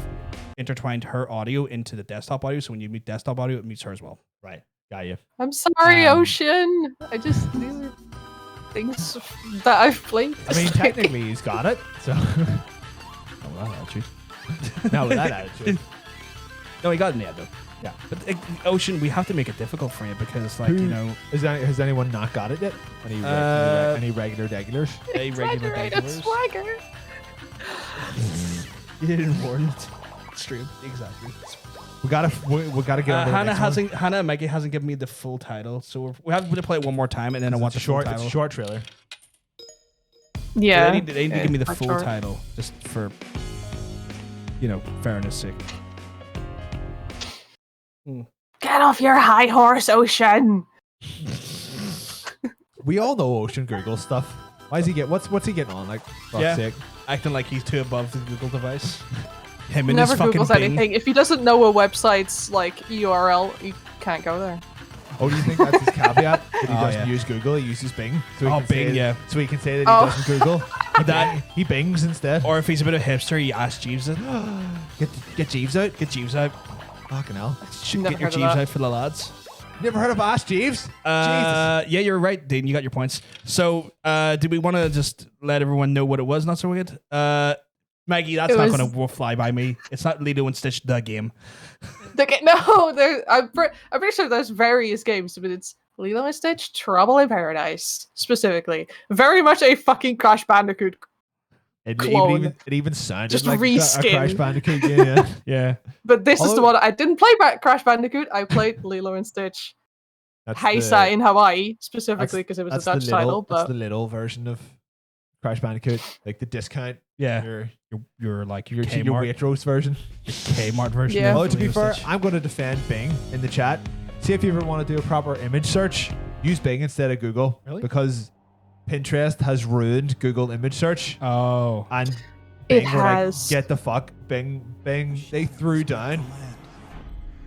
intertwined her audio into the desktop audio. So when you mute desktop audio, it mutes her as well. Right. Got you. I'm sorry, Um, Ocean. I just these are things that I've played. I mean, this technically, he's got it. So. Oh, that attitude. No, with that attitude. No, he got it in the end though. Yeah. But Ocean, we have to make it difficult for you because, like, you know, has anyone not got it yet? Any regular regulars? a regular regulars. Swagger. You didn't warn it. Stream. Exactly. We gotta get on to the next one. Hannah and Maggie hasn't given me the full title, so we have to play it one more time, and then I want the full title. It's a short trailer. Yeah. They need to give me the full title, just for, fairness sake. Get off your high horse, Ocean. We all know Ocean Google stuff. Why is he what's he getting on? Like, fuck's sake. Acting like he's too above the Google device. Him and Never his fucking Googles Bing. anything. If he doesn't know a website's like URL, he can't go there. Oh, do you think that's his caveat? That he doesn't use Google, he uses Bing. So he can Bing, say, yeah. So he can say that he doesn't Google. He Bings instead. Or if he's a bit of a hipster, he asks Jeeves it. Get Jeeves out. Get Jeeves out. Fucking hell. Get your Jeeves out for the lads. Never heard of Ask Jeeves? Jesus. Yeah, you're right, Dean. You got your points. So, do we want to just let everyone know what it was? Not so good. Maggie, that's not going to fly by me. It's not Lilo and Stitch the game. I'm pretty sure there's various games, but it's Lilo and Stitch Trouble in Paradise specifically. Very much a fucking Crash Bandicoot clone. It even sounded Just like reskin. a Crash Bandicoot game. Yeah. Yeah. But this is the one I didn't play Crash Bandicoot. I played Lilo and Stitch. Heisa in Hawaii specifically because it was a Dutch title. But that's the little version of Crash Bandicoot, like the discount. Yeah. Your Waitrose version. Your Kmart version. Yeah. To be fair, I'm going to defend Bing in the chat. See if you ever want to do a proper image search, use Bing instead of Google. Really? Because Pinterest has ruined Google image search. Oh. And It Bing were like, has. get the fuck. Bing. They threw down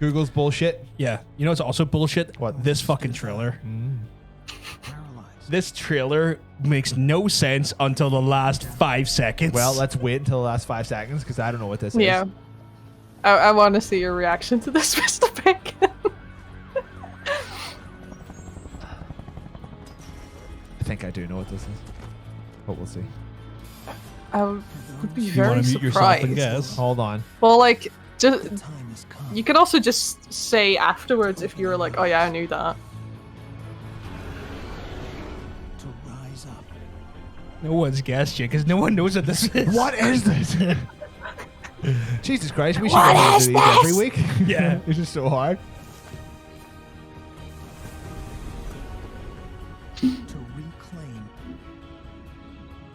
Google's bullshit. Yeah. You know what's also bullshit? What? This fucking trailer. This trailer makes no sense until the last 5 seconds. Well, let's wait until the last 5 seconds because I don't know what this yeah. is. I want to see your reaction to this, Mr. Pink. I think I do know what this is. But we'll see. I would be you very want to mute yourself and surprised. guess? Hold on. Well, like, just you could also just say afterwards if you were like, "Oh yeah, I knew that." No one's guessed yet because no one knows what this is. What is this? Jesus Christ, we should What go is do these every this? week. Yeah. This is so hard.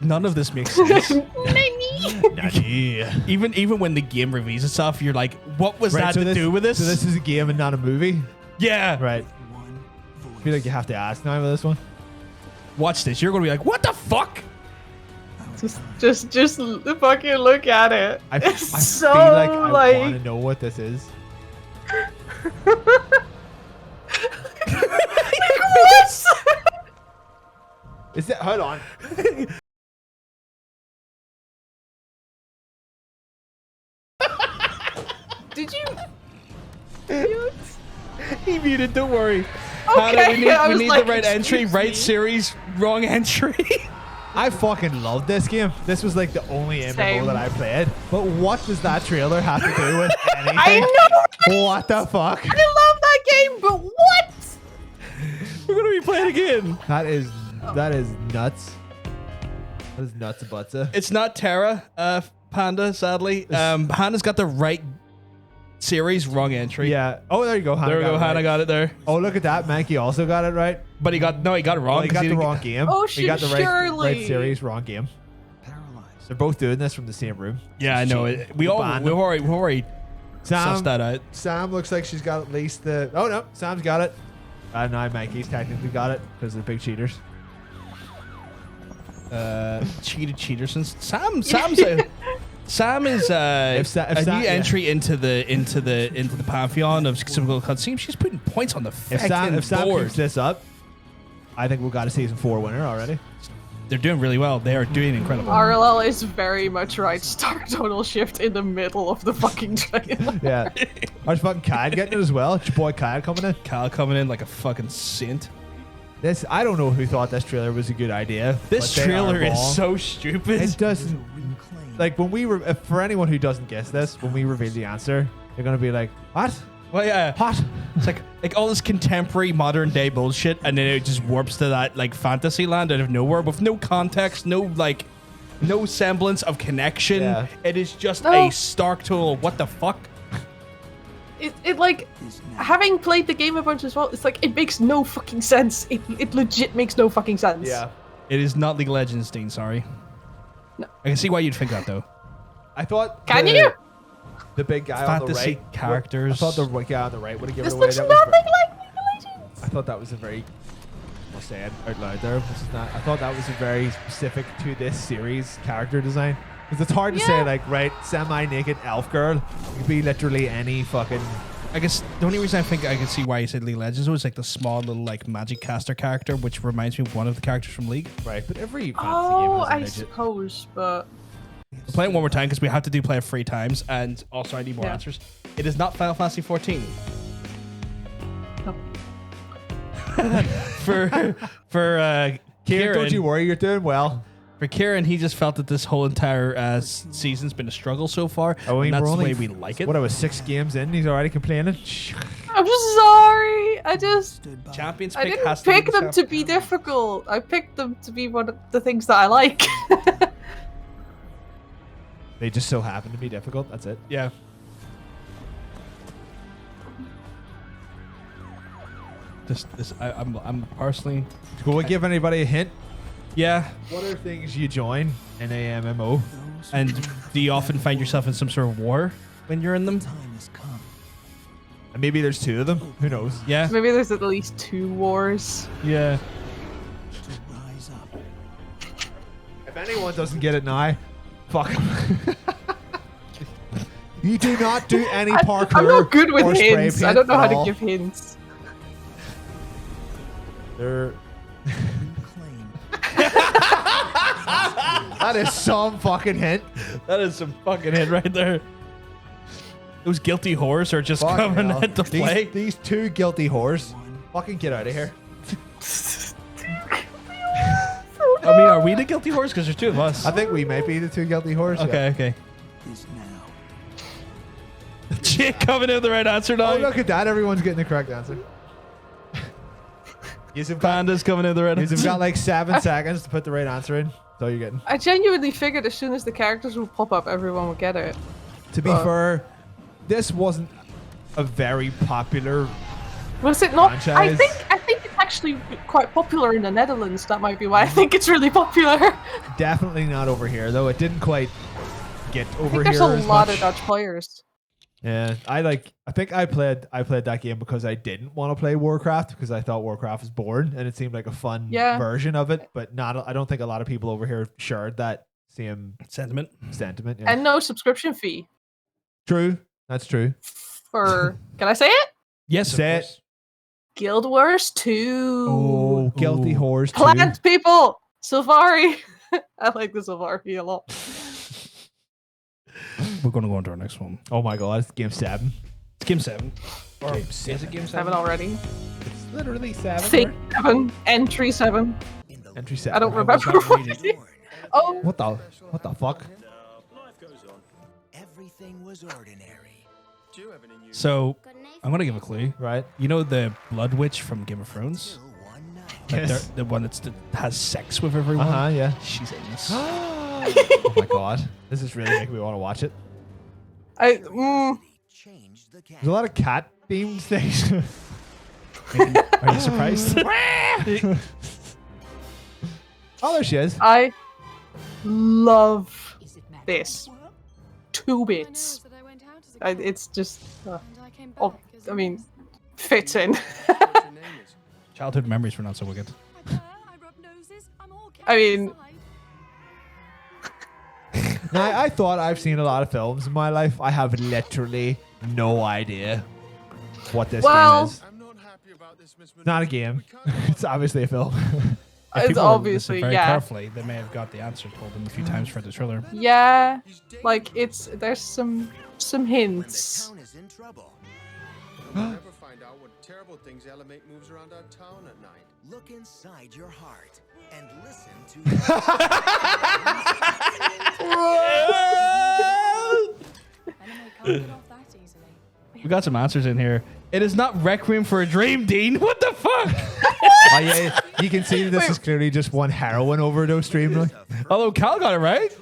None of this makes sense. Nani? Even when the game reveals itself, you're like, what was that so to do with this? So this is a game and not a movie? Yeah. Right. I feel like you have to ask now with this one. Watch this. You're going to be like, what the fuck? Just fucking look at it. I It's feel so like I want to know what this is. What? Is that? Hold on. Did you? He muted, don't worry. Okay, Hannah, we need like, the right entry, excuse right me. series, wrong entry. I fucking loved this game. This was like the only MMO Same. that I played. But what does that trailer have to do with anything? I know. What the fuck? I love that game, but what? We're going to be playing again. That is nuts. That is nuts butsa. It's not Terra, Panda, sadly. Hannah's got the right series, wrong entry. Yeah. Oh, there you go. Hannah There we got go. it Hannah right. got it there. Oh, look at that. Mankey also got it right. But he got it wrong. Well, he got the didn't wrong game. Oh, he got the right surely. series, wrong game. They're both doing this from the same room. Yeah, I know it. We've already sussed that out. Sam looks like she's got at least the. Oh no, Sam's got it. Now Mankey's technically got it because they're big cheaters. Cheatersons. Sam is a new entry into the pantheon of Skippable Cutscene. She's putting points on the If Sam board. keeps this up, I think we've got a season 4 winner already. They're doing really well. They are doing incredible. RLL is very much right. Start tonal shift in the middle of the fucking trailer. Yeah. How's fucking Kyle getting it as well? It's your boy Kyle coming in. Kyle coming in like a fucking saint. I don't know who thought this trailer was a good idea. This but they trailer are is wrong. so stupid. It doesn't. Like when for anyone who doesn't guess this, when we reveal the answer, they're gonna be like, "What? Well, yeah. What?" It's like all this contemporary modern day bullshit, and then it just warps to that like fantasy land out of nowhere with no context, no semblance of connection. Yeah. It is just No. a stark total. What the fuck? it like having played the game a bunch as well. It's like it makes no fucking sense. It legit makes no fucking sense. Yeah. It is not League of Legends, Dean. Sorry. No. I can see why you'd think that though. I thought. Can you? The big guy on the Fantasy right. characters. I thought the white guy on the right would have given This it away. looks That nothing was like League of Legends. I thought that was a very. I'll say it out loud there. This is not. I thought that was a very specific to this series character design. Because it's hard to say, like, right, semi-naked elf girl. It could be literally any fucking. I guess the only reason I think I can see why you said League of Legends was like the small little like magic caster character, which reminds me of one of the characters from League. Right, but every fantasy Oh, game I has a midget. suppose, but We'll play it one more time because we have to do play it 3 times, and also I need more answers. It is not Final Fantasy 14. No. for Kieran, Kieran, don't you worry, you're doing well. For Kieran, he just felt that this whole entire season's been a struggle so far. Oh, and we're that's the only way we like it. What, I was 6 games in, he's already complaining? I'm sorry. I just Champions I pick didn't has to be pick the them to champ- be difficult. I picked them to be one of the things that I like. They just so happen to be difficult, that's it. Yeah. I'm personally. Will we give anybody a hint? Yeah. What are things you join in a MMO? And do you often find yourself in some sort of war when you're in them? And maybe there's 2 of them. Who knows? Yeah. Maybe there's at least 2 wars. Yeah. If anyone doesn't get it now, fuck 'em. You do not do any parkour. I'm not good or with spray hints. I paint don't know at how to all. give hints. They're that is some fucking hint. That is some fucking hit right there. Those guilty whores are just Fucking coming hell. into play. These 2 guilty whores. Fucking get out of here. I mean, are we the guilty whores? Because there's 2 of us. I think we might be the 2 guilty whores. Okay, okay. Chick coming in with the right answer now. Oh, look at that. Everyone's getting the correct answer. Panda's coming in with the right answer. You've got like 7 seconds to put the right answer in. That's all you're getting. I genuinely figured as soon as the characters would pop up, everyone would get it. To be fair, this wasn't a very popular Was it not? franchise. I think it's actually quite popular in the Netherlands. That might be why I think it's really popular. Definitely not over here, though. It didn't quite get I over think here there's a as lot much. of Dutch players. Yeah, I think I played that game because I didn't want to play Warcraft because I thought Warcraft was boring and it seemed like a fun version of it, but I don't think a lot of people over here shared that same sentiment. Yeah. And no subscription fee True, that's true. for. Can I say it? Yes, Say it. Guild Wars 2. Oh, guilty whores too. Plant people. Safari. I like the Safari a lot. We're going to go on to our next one. Oh my god, it's game 7. It's game 7. Or Game is it game 7? 7 already. It's literally 7. Thing 7. Entry 7. Entry 7. I don't remember what it is. Oh. What the fuck? Everything was ordinary. So, I'm going to give a clue. Right. You know the Blood Witch from Game of Thrones? Like Yes. the one that has sex with everyone? Yeah. She's in this. Oh my god. This is really making me want to watch it. There's There's a lot of cat themed things. Are you surprised? Oh, there she is. I love this. 2 bits. It's just. I mean, fits in. Childhood memories were not so wicked. I mean, Now, I thought I've seen a lot of films in my life. I have literally no idea what this game is. It's not a game. It's obviously a film. If it's people obviously, listen very yeah. carefully, they may have got the answer told them a few times for the thriller. Yeah, like there's some hints. Never find out what terrible things Element moves around our town at night. Look inside your heart and listen to We got some answers in here. It is not Requiem for a Dream, Dean. What the fuck? Oh yeah, you can see this is clearly just one heroin overdose stream. Like. Although Cal got it right.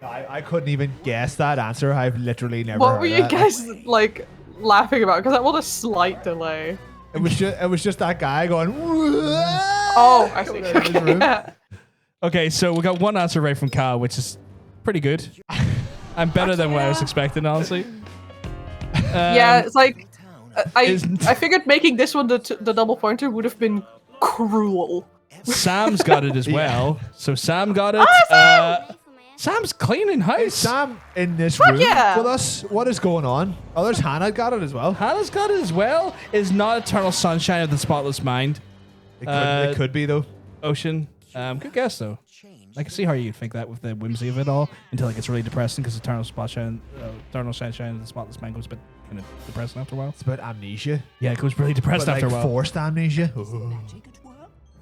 I couldn't even guess that answer. I've literally never What heard were of you that. guys like laughing about? Because that was a slight delay. It was just that guy going. Oh, I see. Yeah. Okay, so we got one answer right from Kyle, which is pretty good. I'm better than what I was expecting, honestly. Yeah, it's like I figured making this one the double pointer would have been cruel. Sam's got it as well. So Sam got it. Sam's cleaning house. Is Sam in this Fuck room yeah. with us? What is going on? Oh, there's Hannah got it as well. Hannah's got it as well. Is not Eternal Sunshine of the Spotless Mind. It could be though. Ocean. Good guess though. I can see how you'd think that with the whimsy of it all until it gets really depressing because Eternal Sunshine of the Spotless Mind goes a bit kind of depressing after a while. It's about amnesia. Yeah, it goes really depressed But after a while. Forced amnesia.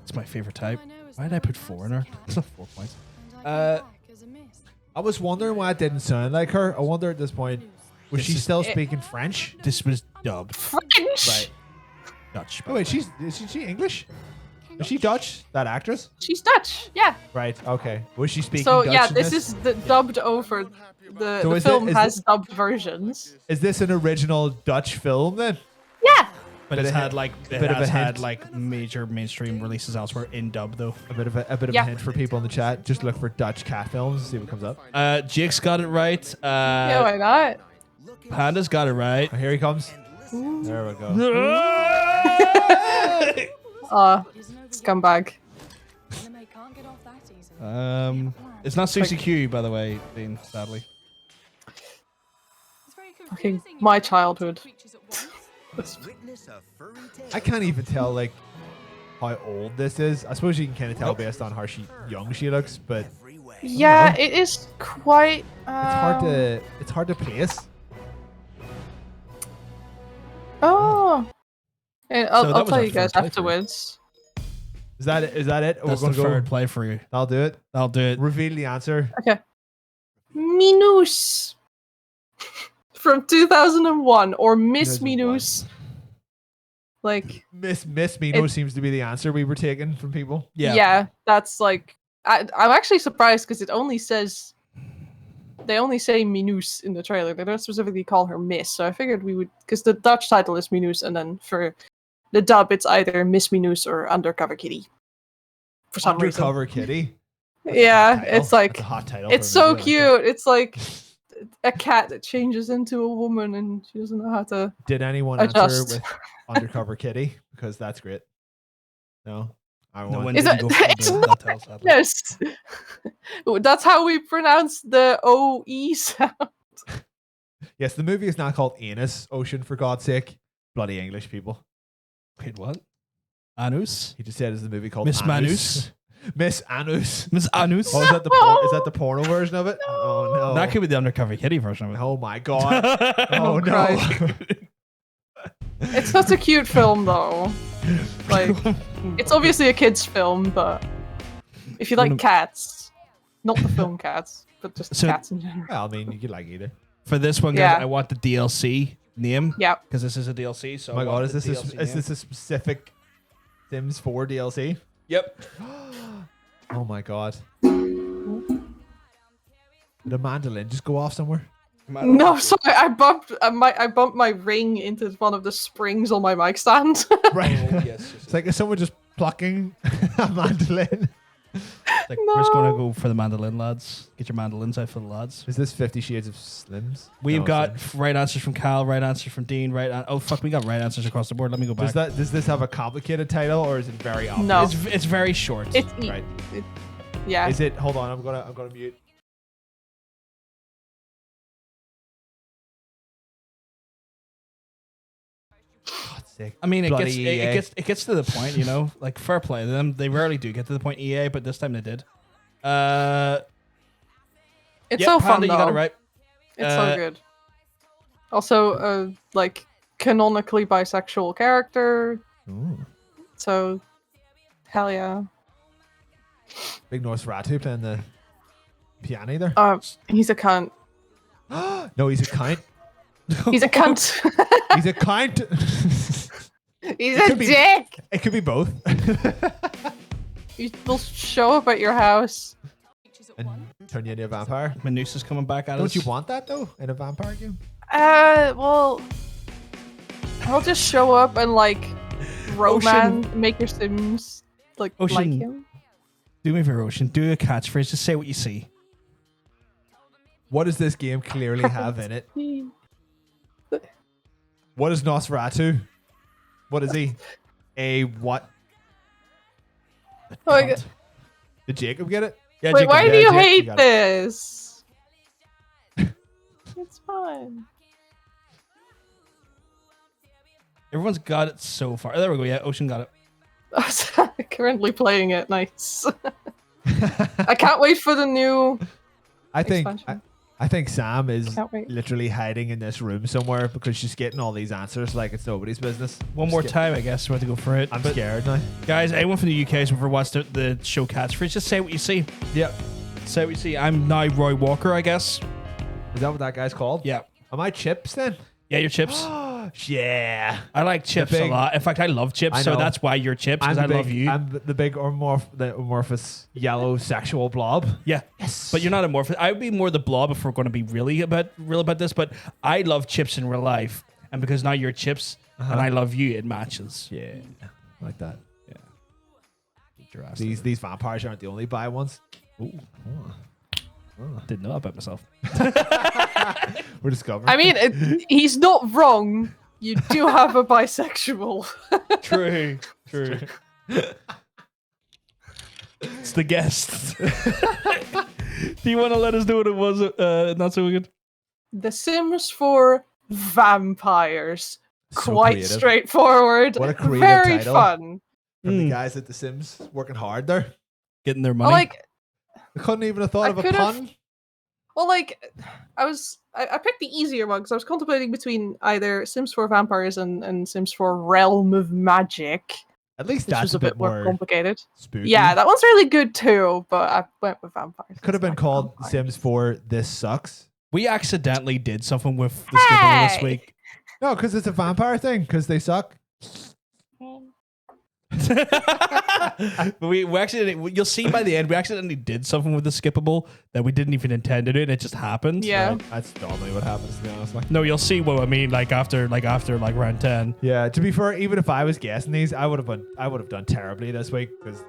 It's my favorite type. Why did I put 4 in her? It's not 4 points. I was wondering why it didn't sound like her. I wonder at this point, was she still speaking French? This was dubbed. French. Right. Dutch. Oh wait, is she English? Is she Dutch? That actress? She's Dutch. Yeah. Right. Okay. Was she speaking So Dutch yeah, in this is dubbed over. The So is film it- has dubbed versions. Is this an original Dutch film then? Yeah. But Bit it's of had a- like bit of a hint. major mainstream releases elsewhere in dub though. A bit of a Yeah. hint for people in the chat. Just look for Dutch cat films and see what comes up. Jake's got it right. Yeah, why not? Panda's got it right. Oh, here he comes. There we go. Scumbag. It's not Susie Q, by the way, Dean, sadly. Fucking my childhood. I can't even tell like how old this is. I suppose you can kind of tell based on how young she looks, but Yeah, it is quite. it's hard to place. Oh. And I'll, So that I'll was tell our you guys third playthrough. afterwards. Is that it? That's We're the gonna third go. playthrough. I'll do it. I'll do it. Reveal the answer. Okay. Minus. From 2001 or Miss 2001. Minus. Like. Miss Mino seems to be the answer we were taking from people. Yeah. That's like. I'm actually surprised because it only says. They only say Minus in the trailer. They don't specifically call her Miss. So I figured we would. Because the Dutch title is Minus, and then for the dub, it's either Miss Minus or Undercover Kitty. For some reason. Undercover Kitty. Yeah, Title. it's like. That's a hot title. It's for a so movie, I cute. like It's like a cat that changes into a woman and she doesn't know how to. that. Did anyone answer Adjust. with Undercover Kitty? Because that's great. No. I No want. one Is didn't it- go for it's the not- title, sadly. Yes. That's how we pronounce the OE sound. Yes, the movie is not called Anus Ocean, for God's sake. Bloody English people. Wait, what? Anus? He just said is the movie called Miss Anus. Manus? Miss Anus. Miss Anus? Oh, is that the porno version of it? Oh no. That could be the Undercover Kitty version of it. Oh my god. Oh no. Christ. It's such a cute film, though. Like, it's obviously a kid's film, but if you like cats, not the film Cats, but just So- cats in general. Well, I mean, you could like either. For this one, guys, Yeah. I want the DLC name. Yep. Because this is a DLC. So Oh my I god, want is the this DLC is name. this a specific Sims 4 DLC? Yep. Oh my god. Did a mandolin just go off somewhere? No, sorry, I bumped my ring into one of the springs on my mic stand. Right. yes. It's like is someone just plucking a mandolin? Like, we're just going to go for the mandolin, lads. Get your mandolins out for the lads. Is this 50 Shades of Slims? We've No, got Slims. right answers from Cal, right answers from Dean, oh fuck, we got right answers across the board. Let me go back. Does this have a complicated title or is it very obvious? No. It's very short. It's Right. yeah. Is it? Hold on, I'm gonna mute. God's sake. I mean, it Bloody gets, EA. it gets to the point, you know, like fair play to them. They rarely do get to the point, EA, but this time they did. It's yep, so Panda, fun, you got it though. right. It's so good. Also, like canonically bisexual character. Ooh. So, hell yeah. Big Nosferatu playing the piano there. He's a cunt. No, he's a cunt. He's a cunt. He's a cunt. He's It a could be- dick. It could be both. He will show up at your house. And turn you into a vampire. Menusa's coming back at us. Don't you want that though in a vampire game? Well, I'll just show up and like romance, make your Sims like him. Do me a favor, Ocean. Do a catchphrase. Just say what you see. What does this game clearly have in it? What is Nosferatu? What is he? A what? Did Jacob get it? Yeah, wait, why do you hate this? It's fine. Everyone's got it so far. There we go. Yeah, Ocean got it. Currently playing it. Nice. I can't wait for the new. I think Sam is literally hiding in this room somewhere because she's getting all these answers like it's nobody's business. One more time, I guess. We have to go for it. I'm scared now. Guys, anyone from the UK who's ever watched the show Catchphrase, just say what you see. Yep. Say what you see. I'm now Roy Walker, I guess. Is that what that guy's called? Yeah. Am I Chips then? Yeah, you're Chips. Yeah. I like Chips a lot. In fact, I love Chips, so that's why you're Chips, because I love you. I'm the big amorphous yellow sexual blob. Yeah. Yes. But you're not amorphous. I would be more the blob if we're going to be real about this, but I love Chips in real life. And because now you're Chips and I love you, it matches. Yeah. Like that. Yeah. These vampires aren't the only bi ones. Ooh. Didn't know that about myself. We're discovering. I mean, he's not wrong. You do have a bisexual. True. It's the guest. Do you want to let us know what it was? Not so good. The Sims for vampires. So Quite creative. Straightforward. What a creative Very title. fun. From the guys at The Sims working hard there. Getting their money. Like, I couldn't even have thought of a pun. Well, like, I picked the easier one because I was contemplating between either Sims 4 Vampires and Sims 4 Realm of Magic. At least which that's was a bit more complicated. spooky. Yeah, that one's really good too, but I went with Vampires. Could have been called Sims 4 This Sucks. We accidentally did something with the Skippable this week. No, because it's a vampire thing, because they suck. But we accidentally, you'll see by the end, we accidentally did something with the Skippable that we didn't even intend to do, and it just happened. Yeah. Right. That's normally what happens, to be honest. Like. No, you'll see what I mean, like after round 10. Yeah, to be fair, even if I was guessing these, I would have done terribly this week, because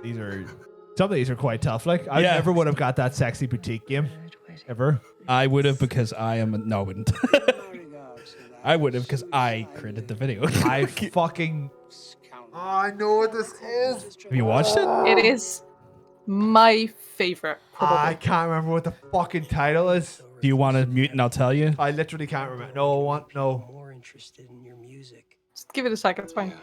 some of these are quite tough. Like, I never would have got that sexy boutique game. Ever. I would have, because I am no, I wouldn't. I would have, because I created the video. I fucking... Oh, I know what this is. Have you watched it? It is my favorite. Probably. I can't remember what the fucking title is. Do you want to mute and I'll tell you? I literally can't remember. No. More interested in your music. Just give it a second. It's fine.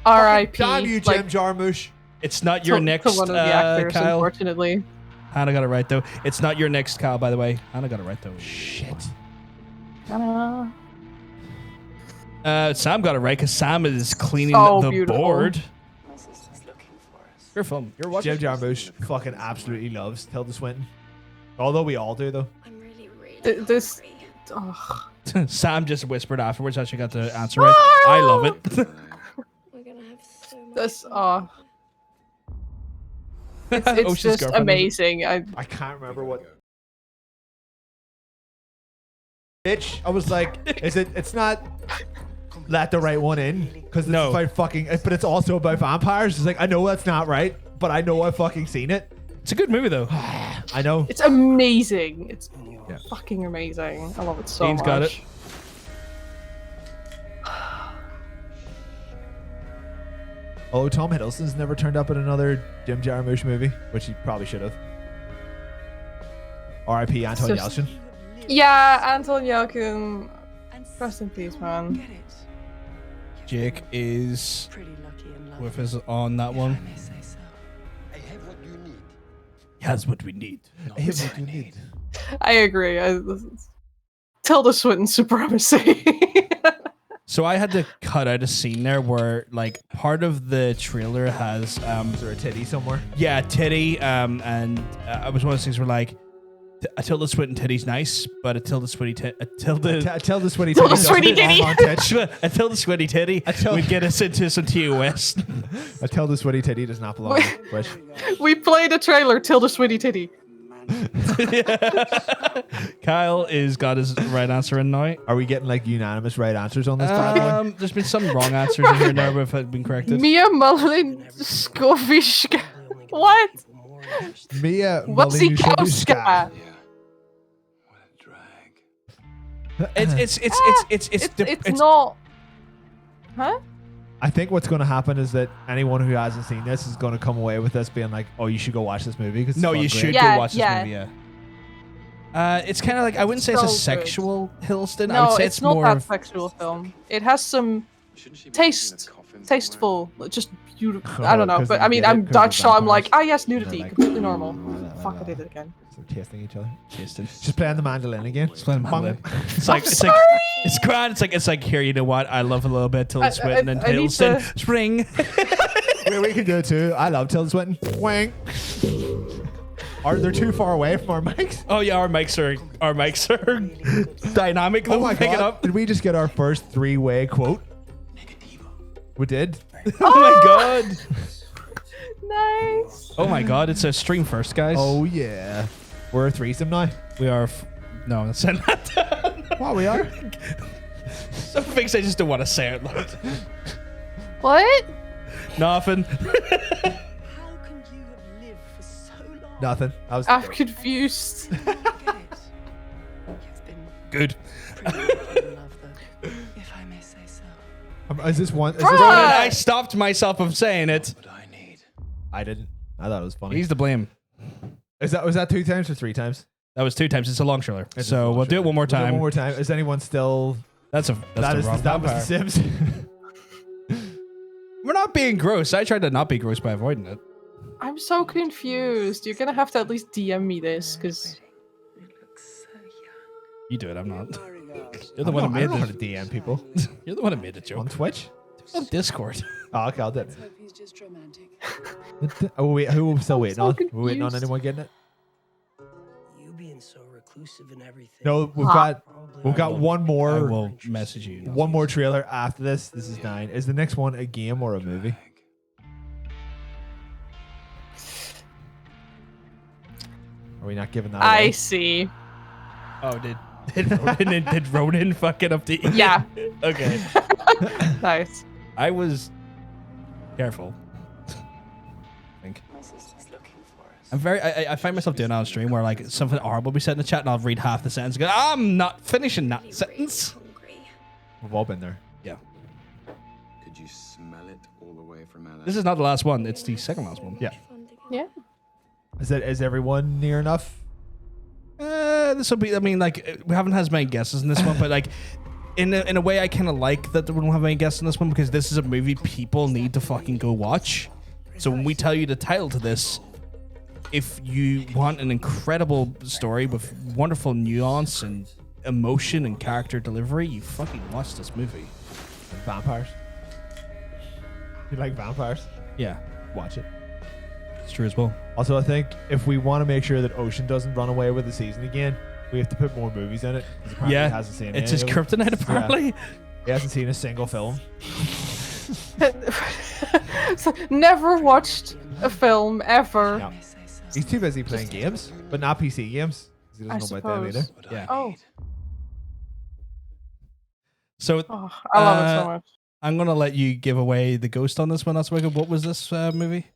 R.I.P. Damn you, Jim Jarmusch. It's not your next, to one of the actors, Kyle. unfortunately. Hannah got it right, though. It's not your next, Kyle, by the way. Hannah got it right, though. Shit. Sam got it right, because Sam is cleaning the beautiful. board. My sister's looking for us. Your film. You're watching. Jim Jarmusch fucking absolutely loves Tilda Swinton. Although we all do, though. I'm really This. Oh. Sam just whispered afterwards that she got the answer right. I love it. We're gonna have so much This. fun. It's Ocean's just girlfriend, amazing. I can't remember what. Bitch, I was like, it's not let the right one in, because it's about fucking, but it's also about vampires. It's like, I know that's not right, but I know I've fucking seen it. It's a good movie, though. I know. It's amazing. It's fucking amazing. I love it so Dean's much. got it. Oh, Tom Hiddleston's never turned up in another Jim Jarmusch movie, which he probably should have. R.I.P. Anton Yelchin. Yeah, Anton Yelchin. Rest in peace, man. Jake is with us on that one. I have what you need. He has what we need. I have what you need. I agree. Tilda Swinton supremacy. So I had to cut out a scene there where, like, part of the trailer has Is there a titty somewhere? yeah, titty, and it was one of those things where, like, A Tilda Swinton titty's nice, but a Tilda Swinty titty. A Tilda Swinty Tilda titty. Swinty titty. A Tilda Swinty titty would get us into some TOS. A Tilda Swinty titty does not belong. Which We played a trailer, Tilda Swinty titty. Kyle is got his right answer in now. Are we getting like unanimous right answers on this bad boy? There's been some wrong answers in here now, but have been corrected. Mia Malinskowska. What? Mia Wasikowska. It's not. Huh? I think what's going to happen is that anyone who hasn't seen this is going to come away with this being like, "Oh, you should go watch this movie." No, you should go watch this movie. Yeah. It's kind of like I wouldn't say it's a sexual Hiddleston. I would say it's not more that of sexual film. It has some tasteful, just beautiful. I don't know, but I mean, I'm Dutch, so I'm like, yes, nudity, completely normal. Fuck, I did it again. So tasting each other. She's playing the mandolin again. She's playing the mandolin. It's like it's grand. It's like here. You know what? I love a little bit Tilda Swinton and Hiddleston. Spring. We could do it too. I love Tilda Swinton. Wank. Are they too far away from our mics? Oh yeah, our mics are dynamic. Though. Oh my Pick god! it up. Did we just get our first 3-way quote? We did. Oh my god! Nice. Oh my god! It's a stream first, guys. Oh yeah. We're a threesome now. We are. No, that's not. What we are? Some things I just don't want to say out loud. What? Nothing. Nothing. I'm confused. Good. If I may say so. Is this one? I stopped myself from saying it. I didn't. I thought it was funny. He's to blame. Was that 2 times or 3 times? That was 2 times. It's a long trailer. So we'll do it one more time. One more time. Is anyone still? That's the wrong that was the Sims. We're not being gross. I tried to not be gross by avoiding it. I'm so confused. You're gonna have to at least DM me this, because you do it. I'm not. You're the one who made I don't know how to DM people. You're the one who made the joke on Twitch. On Discord. Oh, okay, I'll do it. Oh wait, who are we still waiting on? We're waiting on anyone getting it? You being so reclusive and everything. No, we've got one more. I will message you. One more trailer after this. This is 9. Is the next one a game or a movie? Are we not giving that away? I see. Oh, did Ronan fucking up the? Yeah. Okay. Nice. I was careful. I think. I'm very. I find myself doing that on stream where like something horrible will be said in the chat and I'll read half the sentence and go, I'm not finishing that sentence. We've all been there. Yeah. Could you smell it all the way from LA? This is not the last one. It's the second last one. Yeah. Yeah. Is everyone near enough? This will be. I mean, like we haven't had as many guesses in this one, but like in a way, I kind of like that we don't have any guesses in this one because this is a movie people need to fucking go watch. So when we tell you the title to this, if you want an incredible story with wonderful nuance and emotion and character delivery, you fucking watch this movie. And vampires. You like vampires? Yeah, watch it. It's true as well. Also, I think if we want to make sure that Ocean doesn't run away with the season again, we have to put more movies in it. Yeah, he hasn't seen it's his kryptonite apparently. Yeah. He hasn't seen a single film. So, never watched a film ever. Yeah. He's too busy playing games, but not PC games. He doesn't know about them either. Yeah. Oh. So I love it so much. I'm gonna let you give away the ghost on this one. That's what was this movie?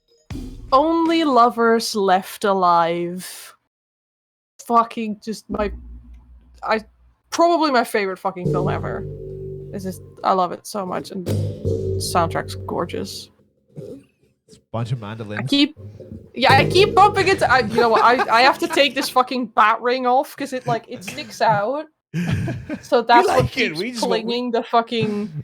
Only Lovers Left Alive. Fucking just probably my favorite fucking film ever. It's just I love it so much and the soundtrack's gorgeous. It's a bunch of mandolins. I keep bumping into. You know what? I have to take this fucking bat ring off because it sticks out. So that's like what keeps it. We just clinging the fucking.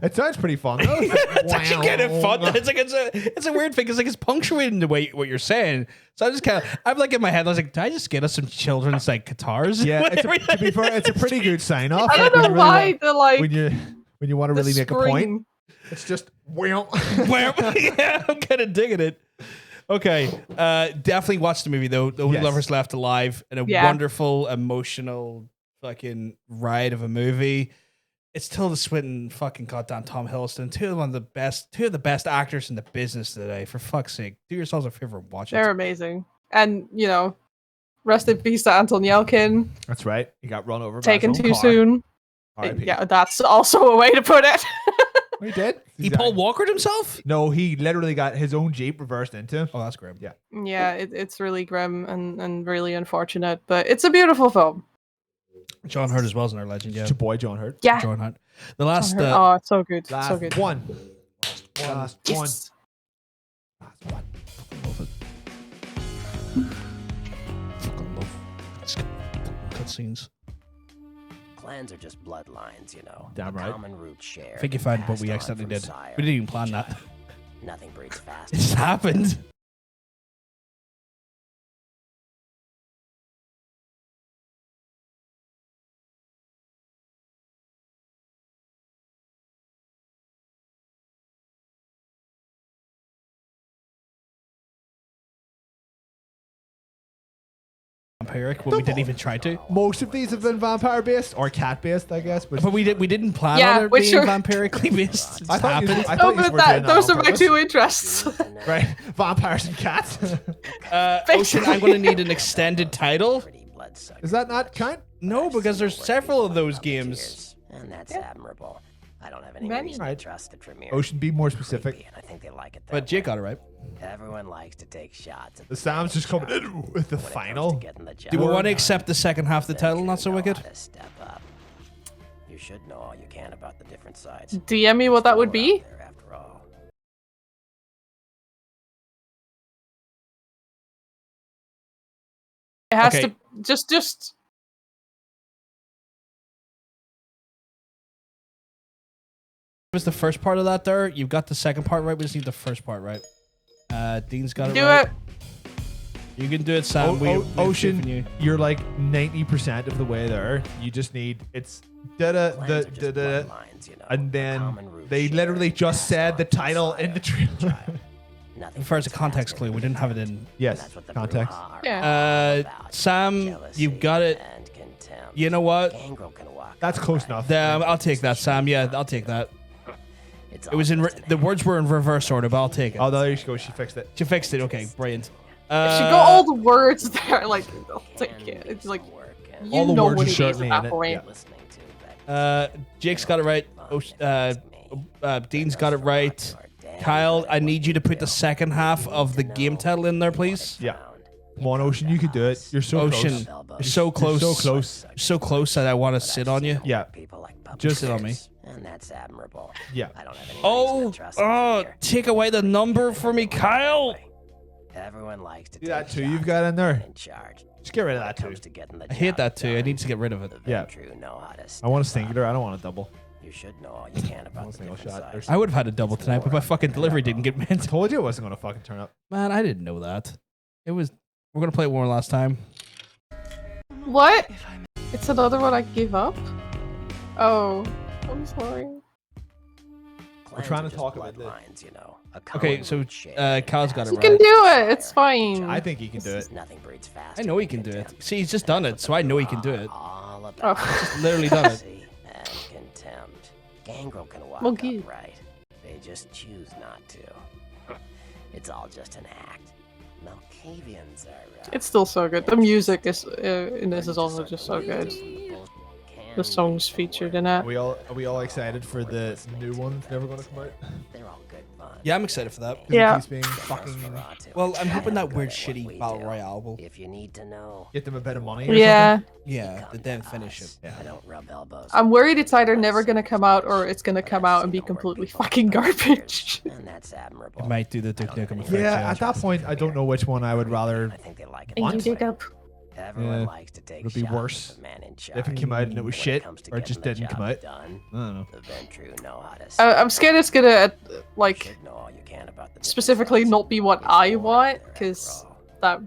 It sounds pretty fun though. It's actually kind of fun. It's a weird thing. It's like it's punctuating the way what you're saying. So I just I'm like in my head. I was like, did I just get us some children's like guitars? Yeah, to be fair, it's a pretty good sign off. I don't know why the like when you want to really make a point. It's just yeah, I'm kind of digging it. Okay. Definitely watch the movie though. The Only Yes. Lovers Left Alive, and a Yeah. wonderful, emotional, fucking ride of a movie. It's Tilda Swinton, fucking goddamn Tom Hiddleston, two of the best actors in the business today. For fuck's sake, do yourselves a favor and watch They're it. amazing. And, you know, rest in peace to Anton Yelkin. That's right. He got run over. Taken by his own too car. soon. R.I.P. Yeah, that's also a way to put it. He did. He Paul Walkered himself? No, he literally got his own Jeep reversed into him. Oh, that's grim. Yeah. Yeah, it's really grim and really unfortunate, but it's a beautiful film. John Hurt as well is another legend. Yeah, It's your boy John Hurt. Yeah. John Hurt. The last. John Hurt. Oh, it's so good. Last so good. one. Last one. Yes. Last one. Love it. Fucking love cutscenes. Clans are just bloodlines, you know. Damn a right. Common root share. I think you find what we passed on accidentally from did. sire We didn't even to plan that. child. Nothing breeds fast. It just happened. Vampiric when we didn't even try to. Most of these have been vampire based or cat based, I guess. But we didn't plan Yeah, on it which being are- vampirically based. It I thought you- happened. I Oh, thought you but were doing that those on are my purpose. two interests. Right, vampires and cats. Ocean, I'm going to need an extended title. Is that not kind? No, because there's several of those games. And that's admirable. I don't have any Many. reason Right. to trust the Premiere. Ocean, be more specific. And I think they like it that But Jake got it right. way. Everyone likes to take shots at The Sam's just coming in with the final. getting the job Do we want to done. accept the second half of the title? Not so Know wicked. how to step up. You should know all you can about the different sides. DM me what that would be. There after all. It has Okay. to just Was the first part of that there? You've got the second part right. We just need the first part right. Dean's got it do right. it. You can do it, Sam. We've faith in Ocean, you. you're like 90% of the way there. You just need it's da da da da da, and then they literally just said the title in the trailer. First, a context clue. We didn't have it in. Yes, context. Sam, you got it. You know what? That's close enough. I'll take that, Sam. Yeah, I'll take that. It was in the words were in reverse order, but I'll take it. Oh, there you go. She fixed it. She fixed it. Okay, brilliant. If you got all the words there, like I'll take it. It's like you All the know words what are it is certainly at in that it, point. yeah. Jake's got it right. Dean's got it right. Kyle, I need you to put the second half of the game title in there, please. Yeah. Come on, Ocean, you can do it. You're so Ocean, close. you're so close. You're so close. You're so close that I want to sit on you. Yeah. Just sit on me. And that's admirable. Yeah. I don't have any Oh, reason to trust the Premiere. take away the number for me, Kyle. Everyone likes to See that take too you've shots got in there? in charge. Just get rid of that too. Comes to getting the I hate job that too. I done. need to get rid of it. Yeah. True, know how to I want a step up. singular. I don't want a double. You should know all you can about the single different shot. sides. I would have had a double tonight, but my fucking delivery didn't get meant. Told you it wasn't gonna fucking turn up. Man, I didn't know that. It was. We're gonna play it one more last time. What? It's another one I gave up? Oh, I'm sorry. We're trying to talk about this. Lines, you know. A Okay, common so root share Kyle's got it You right. can do it. It's fine. I think he can do it. This nothing breeds fast. I know he can do it. See, he's just done it, so I know he can do it. All about Oh. Just literally done it. jealousy and contempt. Gangrel can walk Monkey. upright. They just choose not to. It's all just an act. Malkavians are. It's still so good. The music is in this is also just so good. The songs featured in it. Are we all excited for the new one that's never gonna come out? They're all good fun. Yeah, I'm excited for that. Yeah. It keeps being fucking. Well, I'm hoping that weird shitty battle royale will. If you need to know, Get them a bit of money. Or Yeah. Yeah, but then finish it. Yeah. I don't rub elbows. I'm worried it's either never gonna come out or it's gonna come out and be completely fucking garbage. And that's admirable. It might do the Duke Nukem effect. Yeah, at that point, I don't know which one I would rather. I think they like it. And you Want? dig up. Everyone Yeah. likes to take It'll be shots worse at the man in charge. if it came out and it was When shit, comes to or it just getting the didn't come job out. done, I don't know. the Ventru know how to I'm scared it's gonna like should know all you can about the specifically different not be what I sides. want, They're because after all. that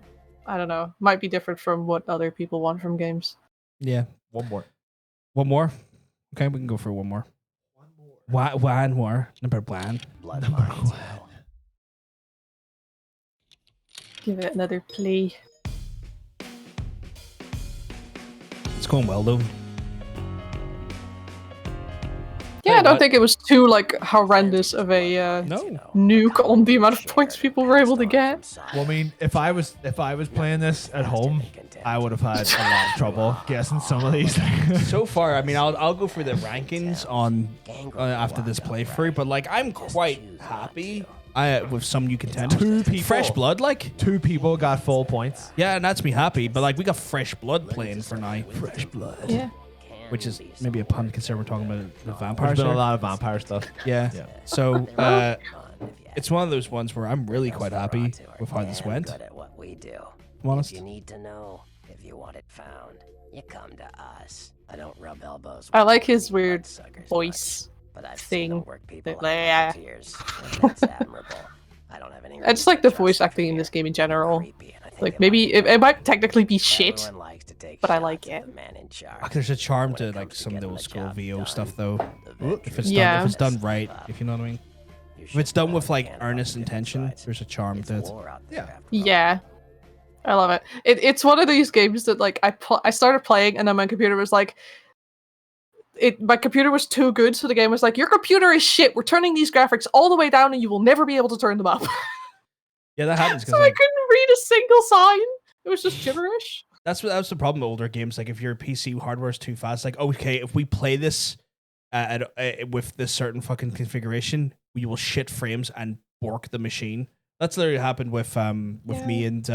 I don't know might be different from what other people want from games. Yeah. One more. One more. Okay, we can go for one more. One more. Number one. Bloodlines, you know. Give it another play. It's going well though. Yeah, I don't think it was too like horrendous of a nuke on the amount of points people were able to get. Well, I mean, if I was playing this at home, I would have had a lot of trouble guessing some of these. So far, I mean, I'll go for the rankings on after this playthrough, but like I'm quite happy with some new contenders. 2 people, fresh blood, like 2 people got full points. Yeah, and that's me happy. But like we got fresh blood playing for now. Fresh blood. Yeah. Which is maybe a pun considering we're talking about the vampires. There's been a lot of vampire stuff. Yeah. So it's one of those ones where I'm really quite happy with how this went. Good at what we do. Honest. If you need to know, if you want it found, you come to us. I don't rub elbows. I like his weird voice But I've thing. people Yeah. That's admirable. I don't have any. I just like the voice acting in this game in general. Like maybe it might technically be shit, but I like it. There's a charm to like some of the old school VO stuff though. If it's done right, if you know what I mean. If it's done with like earnest intention, there's a charm to it. Yeah, I love it. It's one of these games that like I started playing and then my computer was like, my computer was too good, so the game was like, your computer is shit. We're turning these graphics all the way down, and you will never be able to turn them up. Yeah, that happens. So I couldn't read a single sign. It was just gibberish. That's the problem with older games. Like if your PC hardware is too fast, like okay, if we play this with this certain fucking configuration, we will shit frames and bork the machine. That's literally happened with me and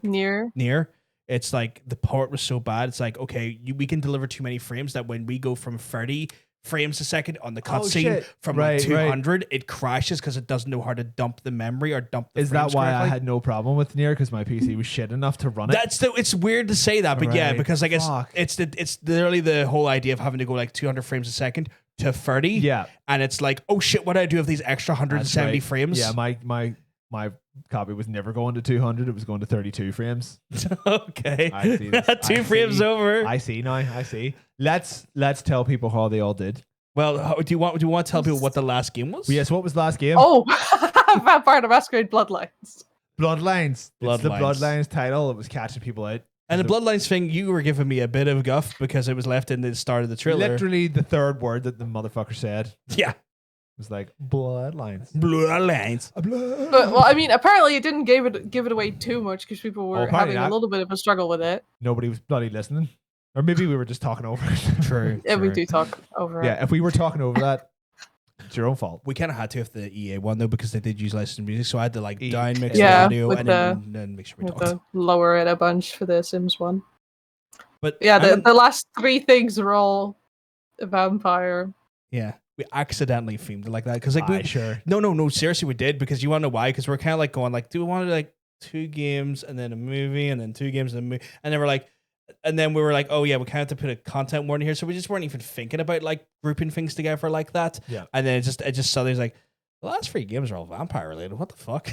Nier. It's like the port was so bad. It's like okay, we can deliver too many frames that when we go from 30 frames a second on the cutscene from like 200, it crashes because it doesn't know how to dump the memory or dump the Is frames that why correctly. I had no problem with Nier? Because my PC was shit enough to run it? It's weird to say that, but yeah, because like Fuck. it's literally the whole idea of having to go like 200 frames a second to 30. Yeah. And it's like, oh shit, what do I do with these extra 170 frames? Yeah, my copy was never going to 200. It was going to 32 frames. Okay. I see this. Two frames over. I see now. I see. Let's tell people how they all did. Well, do you want to tell people what the last game was? Yes, what was the last game? Oh, Vampire the Masquerade Bloodlines. Bloodlines. It's the Bloodlines title. It was catching people out. And the Bloodlines thing, you were giving me a bit of guff because it was left in the start of the trailer. Literally the third word that the motherfucker said. Yeah. It was like bloodlines. Bloodlines. But well, I mean, apparently it didn't give it away too much because people were having a little bit of a struggle with it. Nobody was bloody listening. Or maybe we were just talking over it. True. Yeah, we do talk over it. Yeah, if we were talking over that, it's your own fault. We kind of had to with the EA one though because they did use licensed music, so I had to like down mix the audio with and then make sure we talked. The lower it a bunch for the Sims one. But yeah, the last 3 things were all a vampire. Yeah. We accidentally themed it like that because like sure. No, seriously, we did because you want to know why? Because we're kind of like going like, do we want to like 2 games and then a movie and then 2 games and a movie, and then we're like, and then we were like, oh yeah, we kind of have to put a content warning here, so we just weren't even thinking about like grouping things together like that. Yeah, and then it just suddenly was like, the last 3 games are all vampire related. What the fuck?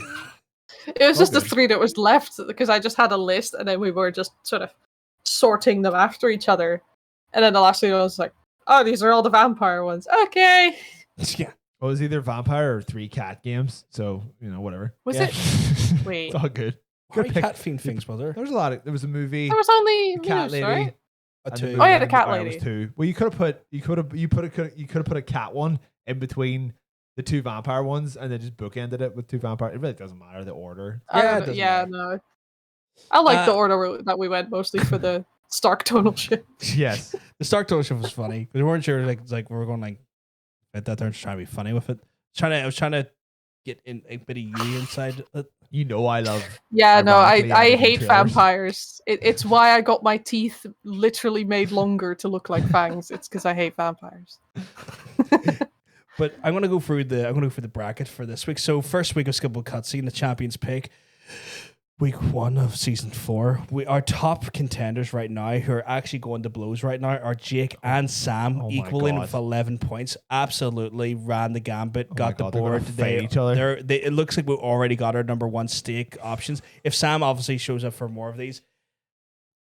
It was just the 3 that was left because I just had a list and then we were just sort of sorting them after each other, and then the last 3 was like, oh, these are all the vampire ones. Okay. Yeah. Well, it was either vampire or 3 cat games. So, whatever. Was it? Wait. It's all good. How many cat themed things was there? There was a lot of. There was a movie. There was only Cat Lady. Right? Two. Oh yeah, the cat lady. Was 2. Well, you could have put a cat one in between the 2 vampire ones, and then just bookended it with 2 vampire. It really doesn't matter the order. No. I like the order that we went mostly for the Stark tonal shit. Yes, the Stark tonal shit was funny because we weren't sure. Like we were going like at that turn, trying to be funny with it. I was trying to get in a bit of you inside it. I love. Yeah, no, I hate vampires. It's why I got my teeth literally made longer to look like fangs. It's because I hate vampires. But I'm gonna go through the bracket for this week. So first week of Skippable Cutscene, the champions pick. Week 1 of season 4. Our top contenders right now, who are actually going to blows right now, are Jake and Sam, equaling with 11 points. Absolutely ran the gambit, got the board. They each other. It looks like we've already got our number 1 stake options. If Sam obviously shows up for more of these,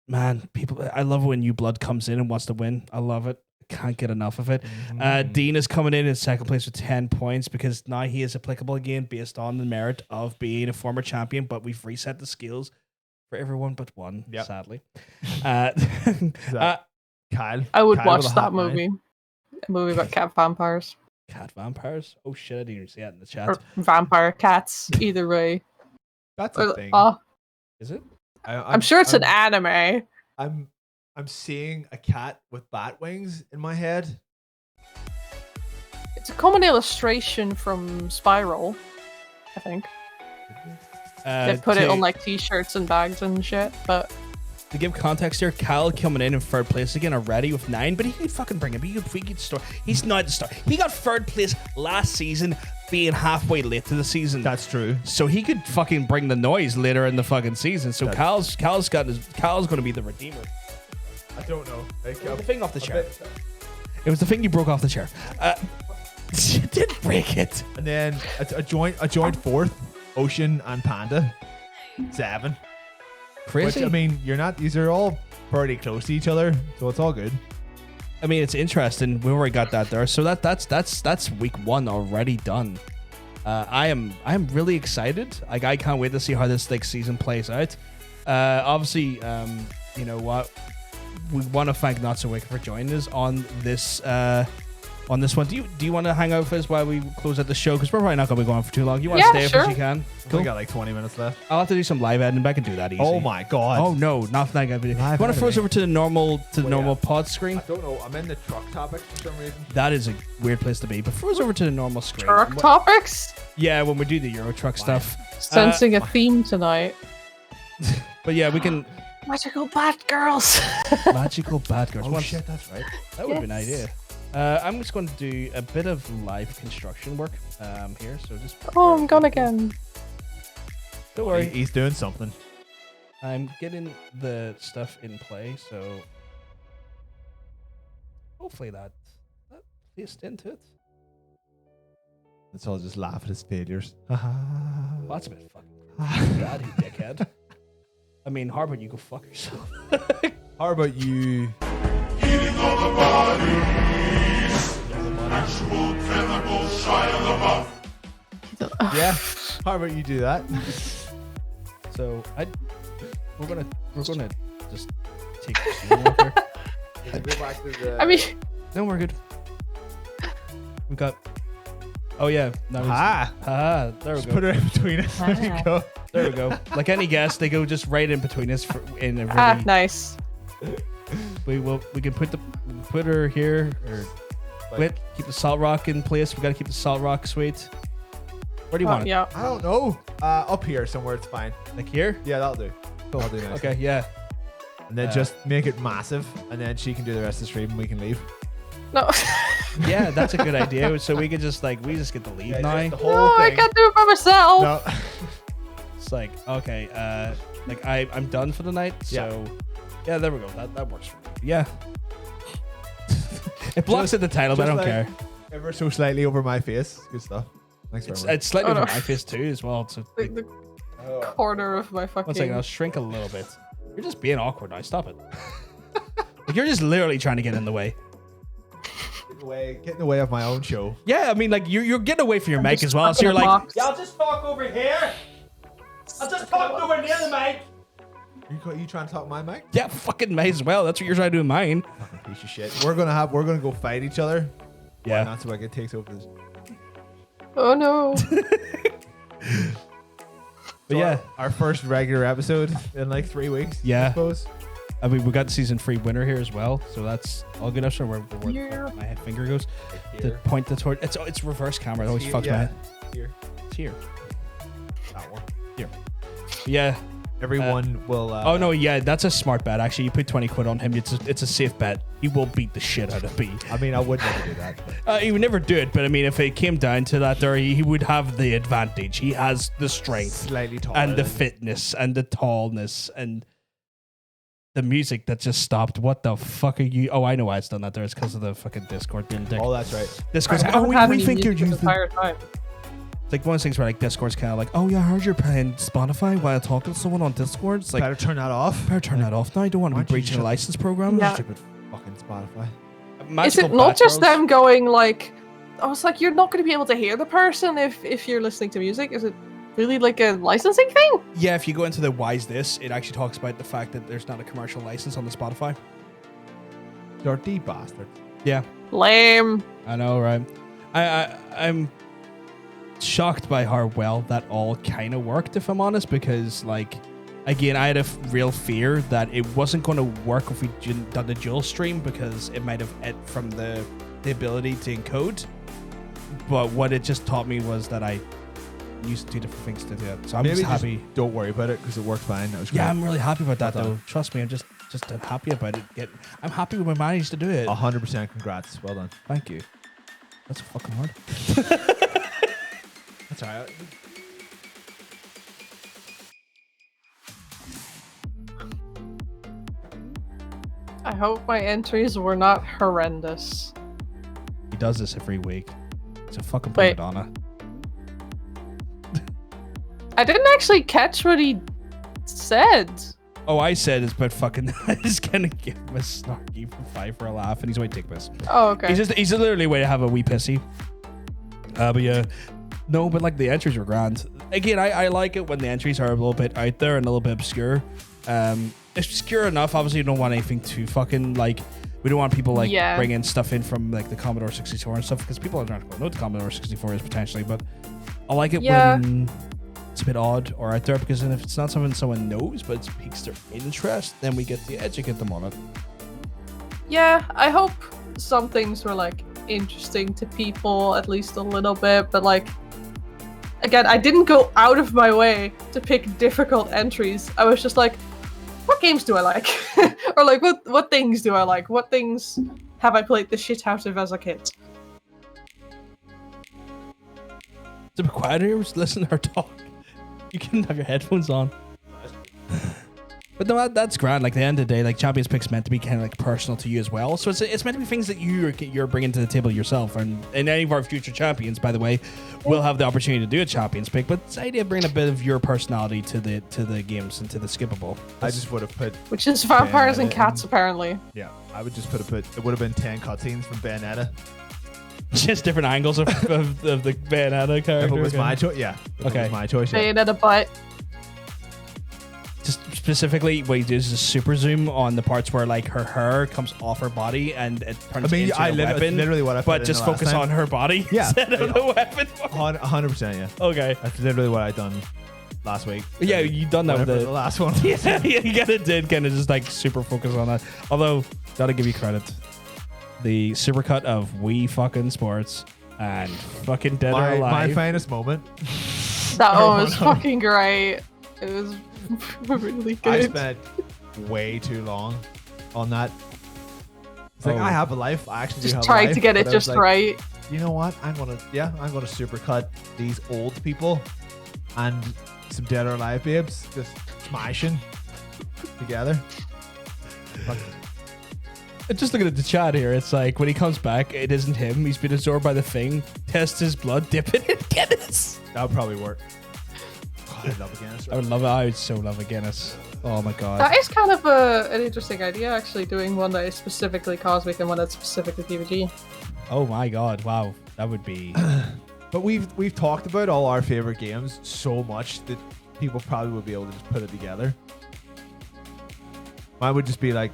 man, I love when new blood comes in and wants to win. I love it Can't get enough of it. Dean is coming in second place with 10 points because now he is applicable again based on the merit of being a former champion, but we've reset the skills for everyone but one, sadly. Kyle. I would Kyle watch with a that hot movie. A movie about cat vampires. Cat vampires? Oh shit, I didn't even see that in the chat. Or vampire cats, either way. That's a thing. Is it? I'm sure it's an anime. I'm seeing a cat with bat wings in my head. It's a common illustration from Spiral, I think. They put it on like t-shirts and bags and shit, but to give context here, Cal coming in third place again already with 9, but he can fucking bring him. He could start. He's not the star. He got third place last season, being halfway late to the season. That's true. So he could fucking bring the noise later in the fucking season. So Cal's going to be the redeemer. I don't know. The thing off the chair. It was the thing you broke off the chair. You did break it. And then a joint fourth, Ocean and Panda, 7. Crazy. Which, I mean, these are all pretty close to each other, so it's all good. I mean, it's interesting. We already got that there, so that's week 1 already done. I am really excited. Like, I can't wait to see how this season plays out. Obviously, you know what, we want to thank Not So Wicked for joining us on this one. Do you want to hang out with us while we close out the show? Because we're probably not going to be going for too long. You want to stay if you can? Cool. We got like 20 minutes left. I'll have to do some live editing, but I can do that easy. Oh my god. Oh no, not that good. You want to throw us over to the normal pod screen? I don't know. I'm in the truck topics for some reason. That is a weird place to be. But throw us over to the normal screen. Truck topics? Yeah, when we do the Euro Truck stuff. Sensing a theme tonight. But yeah, we can. Magical Batgirls. Magical Batgirls. Oh shit, that's right. That would be an idea. I'm just going to do a bit of live construction work here. So just. Oh, I'm gone again. Don't worry. He's doing something. I'm getting the stuff in play, so hopefully that plays into it. Let's all just laugh at his failures. Well, that's a bit fucking bad, you dickhead. I mean, how about you go fuck yourself? How about you? Eating all the bodies. Actual cannibal Shia LaBeouf. Yeah. How about you do that? So we're gonna just take the scene off here. Go back to the... I mean, no, we're good. We've got. Oh yeah, no, there we just go. Put it in between us. There you go. There we go. Like any guest, they go just right in between us in a really. Nice. We can put her here or keep the salt rock in place. We gotta keep the salt rock sweet. Where do you want it? Yeah. I don't know. Up here somewhere, it's fine. Like here? Yeah, that'll do. That'll do nice. Okay, yeah. And then just make it massive, and then she can do the rest of the stream, and we can leave. No. Yeah, that's a good idea. So we could just we just get to leave now. The whole No, I thing. can't do it by myself. No. It's like okay, like I'm done for the night. So yeah, there we go. That works for me. Yeah. It blocks at the title, but I don't care. Ever so slightly over my face. Good stuff. Thanks very much. It's slightly over my face too, as well. So Like the corner of my fucking. 1 second, I'll shrink a little bit. You're just being awkward now. Stop it. Like you're just literally trying to get in the way. Get in the way of my own show. Yeah, I mean, like you're getting away from your mic as well. So you're like, yeah, I'll just talk over here. I'll just talk over near the mic. You trying to talk my mic? Yeah, fucking may as well. That's what you're trying to do in mine. Fucking piece of shit. We're gonna go fight each other. Yeah. Not so I get takes over this. Oh no. But yeah, our first regular episode in like 3 weeks. Yeah. I suppose. I mean, we got season 3 winner here as well, so that's all good. Enough. So where my finger goes to point the toward. It's reverse camera. It always fucks my head. Here. It's here. That one. Here. But yeah. Everyone will. Oh no, yeah, that's a smart bet. Actually, you put 20 quid on him. It's a safe bet. He will beat the shit out of me. I mean, I would never do that. He would never do it, but I mean, if it came down to that, there he would have the advantage. He has the strength, slightly taller, and the fitness, and the tallness, and the music that just stopped. What the fuck are you? Oh, I know why it's done that. There, it's because of the fucking Discord being dick. Oh, that's right. Discord's like, we think you're using. It's like one of those things where like Discord's kind of like, oh yeah, I heard you're playing Spotify while talking to someone on Discord. It's like, better turn that off. Better turn that off now. I don't want to be breaching a license program. Yeah. Stupid fucking Spotify. Is it not just them going like? I was like, you're not going to be able to hear the person if you're listening to music. Is it really like a licensing thing? Yeah, if you go into the why is this, it actually talks about the fact that there's not a commercial license on the Spotify. Dirty bastard. Yeah. Lame. I know, right? I'm shocked by how well that all kind of worked, if I'm honest, because like, again, I had a real fear that it wasn't going to work if we done the dual stream because it might have ed from the ability to encode. But what it just taught me was that I used 2 different things to do it. So I'm just happy. Don't worry about it because it worked fine. That was great. Yeah, I'm really happy about that though. Trust me, I'm just happy about it. I'm happy we managed to do it. 100% congrats. Well done. Thank you. That's fucking hard. That's alright. I hope my entries were not horrendous. He does this every week. It's a fucking prima donna. I didn't actually catch what he said. Oh, I said it's about fucking. I just gonna give him a snarky for 5 for a laugh, and he's way take piss. Oh, okay. He's literally way to have a wee pissy. But yeah, no, but like the entries were grand. Again, I like it when the entries are a little bit out there and a little bit obscure. Obscure enough. Obviously, you don't want anything too fucking like. We don't want people like bringing stuff in from like the Commodore 64 and stuff because people are not going to know what the Commodore 64 is potentially. But I like it when it's a bit odd or out there because then if it's not something someone knows but it piques their interest, then we get to educate them on it. Yeah, I hope some things were like interesting to people at least a little bit, but like again, I didn't go out of my way to pick difficult entries. I was just like, what games do I like? Or like, what things do I like? What things have I played the shit out of as a kid? It's a bit quieter here. Just listen to her talk. You can have your headphones on. But no, that's grand. Like, at the end of the day, like, Champions Pick's meant to be kind of like personal to you as well. So it's meant to be things that you're bringing to the table yourself. And any of our future champions, by the way, will have the opportunity to do a Champions Pick. But it's the idea of bringing a bit of your personality to the games and to the skippable. I just would have put... Which is vampires and cats, apparently. Yeah, I would just put it would have been 10 cutscenes from Bayonetta. Just different angles of the Bayonetta character. If it was my choice, yeah. If it was my choice, yeah. Bayonetta butt. Just specifically, what he does is a super zoom on the parts where like her hair comes off her body and it turns into a weapon. Literally what I put but just focus on her body instead of the weapon. 100%, yeah. Okay. That's literally what I done last week. Yeah, you done that with the last one. Yeah, you kind of did kind of just like super focus on that. Although, gotta give you credit. The supercut of Wii fucking Sports and fucking Dead or Alive. My finest moment. That one was fucking great. It was really good. I spent way too long on that. It's like I have a life. I actually just do have trying a life, to get it just like, right. You know what? I'm gonna supercut these old people and some Dead or Alive babes just smashing together. Just looking at the chat here, it's like when he comes back, it isn't him. He's been absorbed by the thing. Test his blood, dip it in Guinness. That would probably work. I'd love a Guinness. I would love it. I would so love a Guinness. Oh my god. That is kind of an interesting idea, actually, doing one that is specifically Cosmic and one that's specifically PvG. Oh my god! Wow, that would be. But we've talked about all our favorite games so much that people probably would be able to just put it together. Mine would just be like,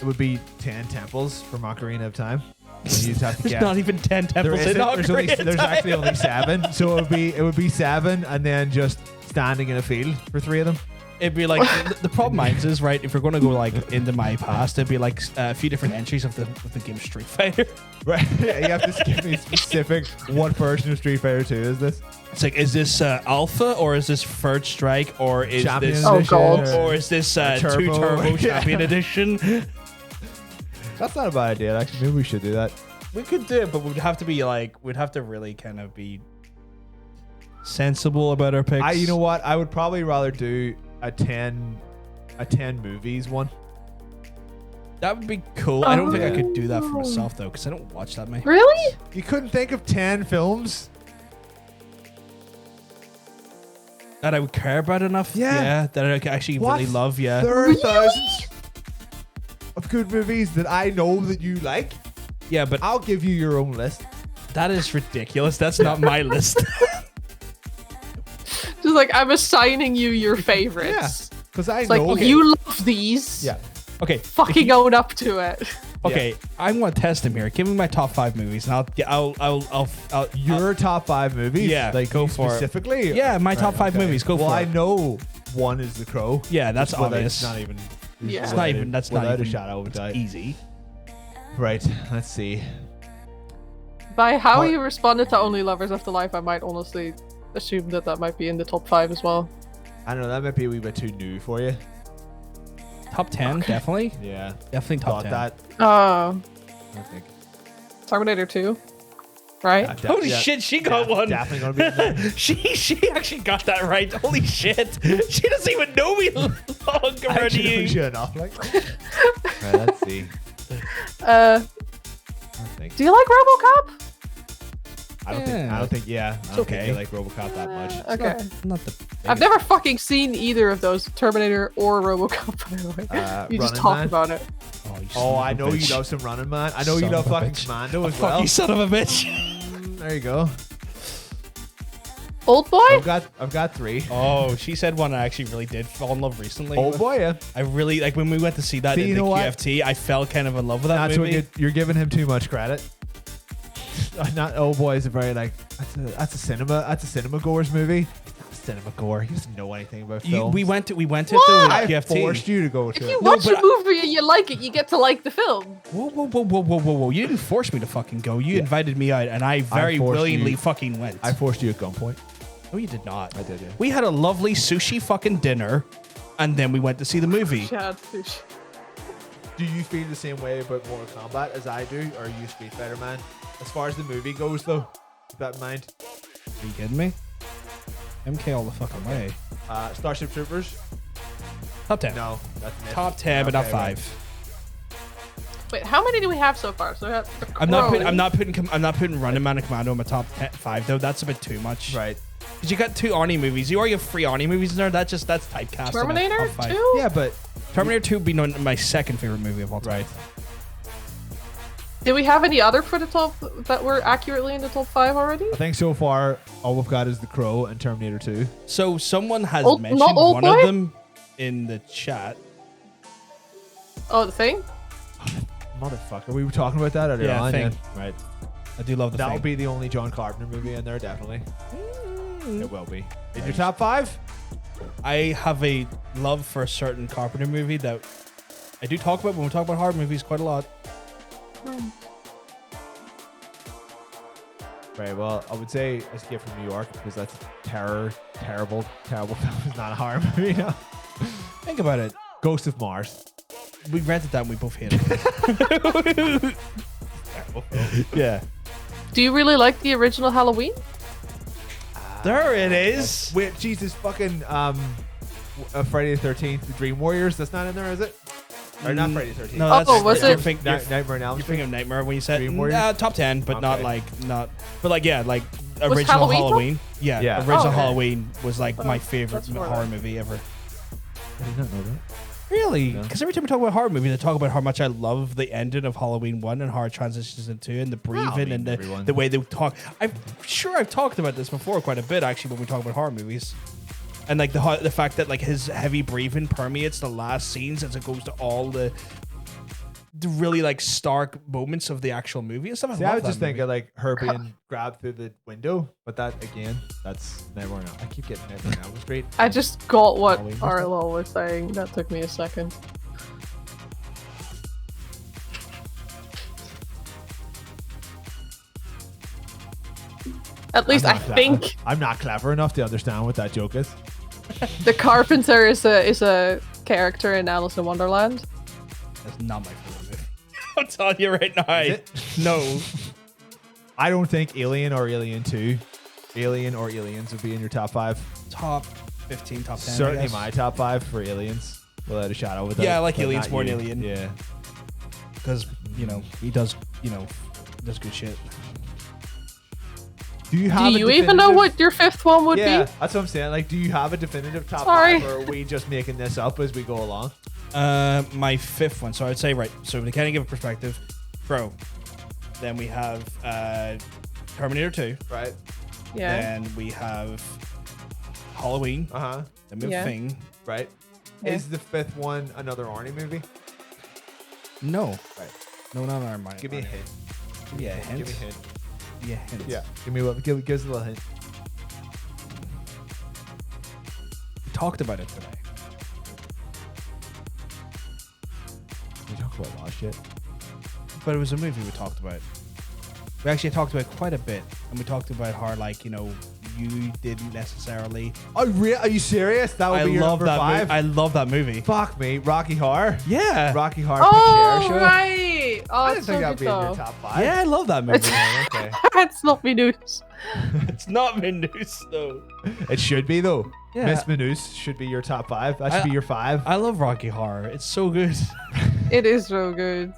it would be 10 temples from Ocarina of Time. You just have to There's guess. not even 10 temples in Ocarina of There's Time. actually only 7, so it would be 7, and then just standing in a field for 3 of them. It'd be like the problem is right. If we're going to go like into my past, it'd be like a few different entries of the game Street Fighter. Right? Yeah, you have to give me specific. What version of Street Fighter 2 is this? It's like, is this Alpha or is this Third Strike or is Champion this Edition, or is this Turbo Champion Edition? That's not a bad idea. Actually, maybe we should do that. We could do it, but we'd have to be like, we'd have to really kind of be sensible about our picks. You know what? I would probably rather do a 10 movies one. That would be cool. I don't think I could do that for myself though, because I don't watch that many. Really? You couldn't think of 10 films that I would care about enough? Yeah. That I could actually really love. Yeah. There are thousands of good movies that I know that you like. Yeah, but I'll give you your own list. that is ridiculous. That's not my list. Just like I'm assigning you your favorites. Because I It's know. like you love these. Yeah. Okay. Fucking own up to it. Okay, I'm gonna test him here. Give me my top 5 movies, and I'll Your top 5 movies? Yeah, Like go you for it. specifically? Yeah, my top 5 movies. Go well, for I it. know one is The Crow. Yeah, that's Just without- obvious. It's not even. Yeah. It's not even. That's not without even a shadow of a doubt. easy. Right. Let's see. By how What- you responded to Only Lovers Afterlife, I might honestly assume that that might be in the top 5 as well. I don't know. That might be a wee bit too new for you. Top 10, definitely. Yeah. Definitely top Thought 10. that. I think. Terminator 2, right? Holy shit, she got one. Definitely gonna be in there. She actually got that right. Holy shit. She doesn't even know me long already. Actually, sure enough, like. Right, let's see. Do you like RoboCop? I don't think. I don't think. Yeah. I don't okay. think you like RoboCop that much. Okay. Not the. I've never fucking seen either of those, Terminator or RoboCop, by the way. You just Running talk Man? about it. Oh, I know you love some Running Man. I know you Son love of a fucking bitch. Commando as Fuck well. you, son of a bitch. There you go. Old Boy? I've got 3. Oh, she said one I actually really did fall in love recently. Old Boy, yeah. I really like when we went to see that in you the know what? QFT. I fell kind of in love with that That's movie. what you're giving him too much credit. Not Old Boy is a very like that's a cinema goers movie. Cinema gore. He doesn't know anything about films. We went to the I QFT. forced you to go to If it. you watch a movie and you like it, you get to like the film. Whoa! You didn't force me to fucking go. You invited me out, and I very forced willingly you. fucking went. I forced you at gunpoint. No, you did not. I did. Yeah. We had a lovely sushi fucking dinner, and then we went to see the movie. Chad sushi. Do you feel the same way about Mortal Kombat as I do, or are you Street Fighter man? As far as the movie goes, though, keep that in mind. Are you kidding me? MK all the fucking way. Starship Troopers. Top 10. No, that's missed. Top 10, but not Okay, 5. Wait, how many do we have so far? So we have the I'm not Crow. putting Running Man and Commando in my top 5 though. That's a bit too much. Right. Because you got 2 Arnie movies. You already have 3 Arnie movies in there. That's typecast. Terminator 2? Yeah, but Terminator 2 would be my second favorite movie of all time. Right. Did we have any other for the top that were accurately in the top 5 already? I think so far all we've got is The Crow and Terminator 2. So someone has mentioned not Old one Boy? of them in the chat. Oh, the Thing? Motherfucker, we were talking about that earlier Yeah, on. Thing. Yeah. Right. I do love the That'll Thing. be the only John Carpenter movie in there, definitely. It will be. In your top 5? I have a love for a certain Carpenter movie that I do talk about when we talk about horror movies quite a lot. Right, well, I would say Escape from New York because that's terrible film. It's not a horror movie. No. Think about it. Ghost of Mars. We rented that and we both hated it. Yeah. Do you really like the original Halloween? There it is. Wait, Jesus, fucking Friday the 13th, the Dream Warriors. That's not in there, is it? Or not Friday the 13th. No, that's, was you're it? Nightmare on Elm You're Street. thinking of Nightmare when you said Dream Warriors? top 10, but not Okay. like original Halloween Halloween. Yeah, Yeah. original Oh, okay. Halloween was like my that's favorite more horror like- movie ever. I did not know that. Really? No. Because every time we talk about horror movies, I talk about how much I love the ending of Halloween 1 and how it transitions into 2 and the breathing and everyone. the way they talk. I'm sure I've talked about this before quite a bit actually when we talk about horror movies. And like the fact that like his heavy breathing permeates the last scenes as it goes to all the really like stark moments of the actual movie and stuff. See, I I love was that just thinking movie. like her being grabbed through the window, but that again, that's Nightmare on Elm. I keep getting Nightmare on Elm Street. I just got what Halloween. Arlo was saying. That took me a second. At least I think I'm not clever enough to understand what that joke is. the Carpenter is a character in Alice in Wonderland. That's not my favorite movie. I'm telling you right now. Is it? No. I don't think Alien or Alien 2, Alien or Aliens would be in your top 5. Top 15, top 10. I Certainly guess. my top 5 for Aliens, without a shadow of a doubt. Yeah, I like but Aliens not more you. than Alien. Yeah. Because, he does good shit. Do you Do have? you even know what your 5th one would Yeah, be? that's what I'm saying. Like, do you have a definitive top Sorry. 5, or are we just making this up as we go along? My fifth one. So I'd say, right. So to kind of give a perspective, Pro. Then we have Terminator 2. Right. Yeah. Then we have Halloween. Then we have Thing. Right. Yeah. Is the fifth one another Arnie movie? No. Right. No, not Arnie. Give me a hint. Give me a hint. Give me a hint. Yeah, hint. Yeah. Give us a little hint. We talked about it today. We talked about a lot of shit. But it was a movie we talked about. We actually talked about it quite a bit, and we talked about how, like, you know, you didn't necessarily. Oh, are you serious? That would be your number that 5. I love that movie. Fuck me, Rocky Horror. Yeah, Rocky Horror Oh, Picture Show. right. Oh, I it's didn't think so that'd good be in your though. top 5. Yeah, I love that movie. Okay. It's not me news. It's not Minus though. It should be though. Yeah. Miss Manus should be your top 5. That should be your 5. I love Rocky Horror. It's so good. It is so good.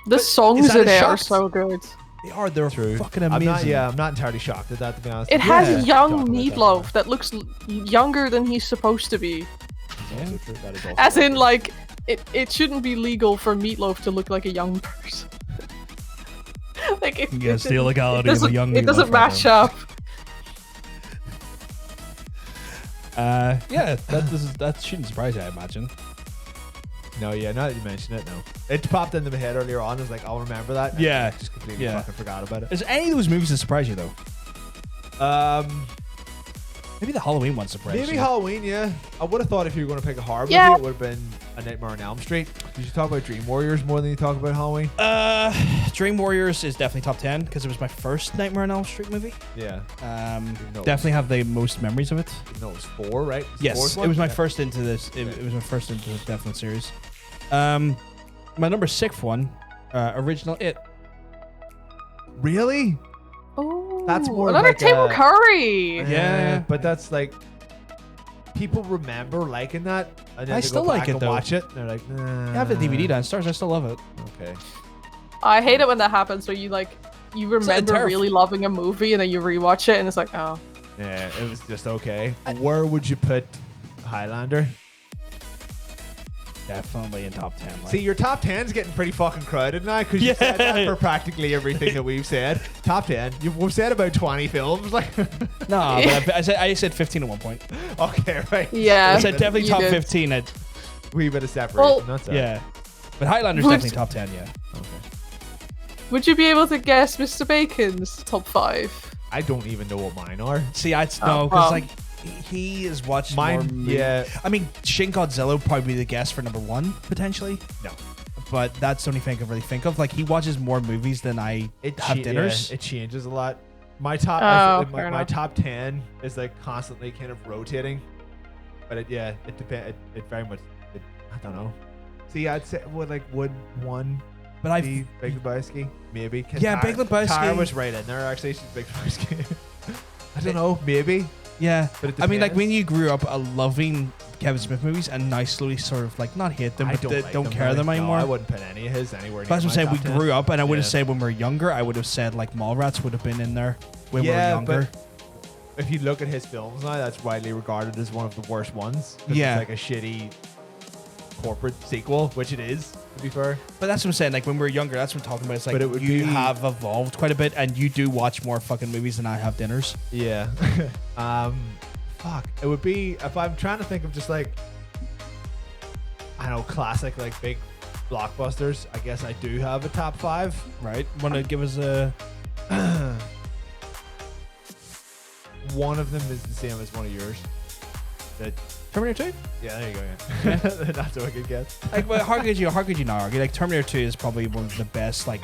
The songs is that in a it are shock? so good. They are. They're True. fucking amazing. I'm not entirely shocked at that, to be honest. It has Yeah. young Talking about Meatloaf that looks younger than he's supposed to be. That. Also true. That is also As true. in, like, it shouldn't be legal for Meatloaf to look like a young person. Like, Yes, the illegality of a young It doesn't Meatloaf match album. up. Yeah, that shouldn't surprise you, I imagine. No, yeah, now that you mention it, no. It popped into my head earlier on. I was like, I'll remember that. and Yeah. I just completely Yeah. fucking forgot about it. Is any of those movies that surprise you though? Maybe the Halloween one surprised Maybe you. Halloween, yeah. I would have thought if you were going to pick a horror Yeah. movie, it would have been A Nightmare on Elm Street. Did you talk about Dream Warriors more than you talk about Halloween? Dream Warriors is definitely top 10 because it was my first Nightmare on Elm Street movie. Yeah. No. Definitely have the most memories of it. No, it was 4, right? It was the Yes, fourth it one? was my Yeah. first into this. It was my first into the definite series. My number 6 one, original It. Really? Oh, That's more another like Tim a- Curry. Yeah. But that's like, people remember liking that. And then I they still go like back it, and though. watch it. And they're like, nah. I have the DVD downstairs. I still love it. Okay. I hate it when that happens. Where you remember terrif- really loving a movie and then you rewatch it and it's like, oh. Yeah, it was just okay. Where would you put Highlander? Definitely in top 10. Like. See, your top 10's getting pretty fucking crowded now because you said that for practically everything that we've said. Top 10. We've said about 20 films. Like, no, but I said 15 at one point. okay, right. Yeah. I said definitely you top did. 15 at Wee bit of separation. Well, that's it. yeah. But Highlander's Would- definitely top 10. Yeah. Okay. Would you be able to guess Mr. Bacon's top 5? I don't even know what mine are. See, I'd Oh, know because well. like he is watching Mine, more movies. yeah. I mean, Shin Godzilla would probably be the guess for number 1 potentially. No. But that's the only thing I can really think of. Like he watches more movies than I have dinners. Yeah, it changes a lot. My top, fair my enough. top 10 is like constantly kind of rotating. But it depends. It very much. I don't know. See, I'd say would one. But I be Big Lebowski, maybe. Yeah, Big Lebowski. Tara was right in there. Actually, she's Big Lebowski. I don't know. Maybe. Yeah, But it I mean, like depends. when you grew up loving Kevin Smith movies, and now slowly sort of like not hate them, I but don't, like don't them care really. them anymore. No, I wouldn't put any of his anywhere near That's what I'm my saying. We top 10. grew up, and I would have Yeah. said when we were younger, I would have said like Mallrats would have been in there when we were younger. But if you look at his films now, that's widely regarded as one of the worst ones. 'Cause Yeah. It's like a shitty corporate sequel, which it is, to be fair. But that's what I'm saying. Like when we were younger, that's what I'm talking about. It's like But it would you be- have evolved quite a bit, and you do watch more fucking movies than I have dinners. Yeah. Fuck. It would be, if I'm trying to think of just like, I don't know, classic, like big blockbusters, I guess I do have a top 5. Right? Want to give us a? One of them is the same as one of yours. That Terminator 2? Yeah, there you go. Yeah. That's what I could get. Like, well, how could you not argue? Like Terminator 2 is probably one of the best. Like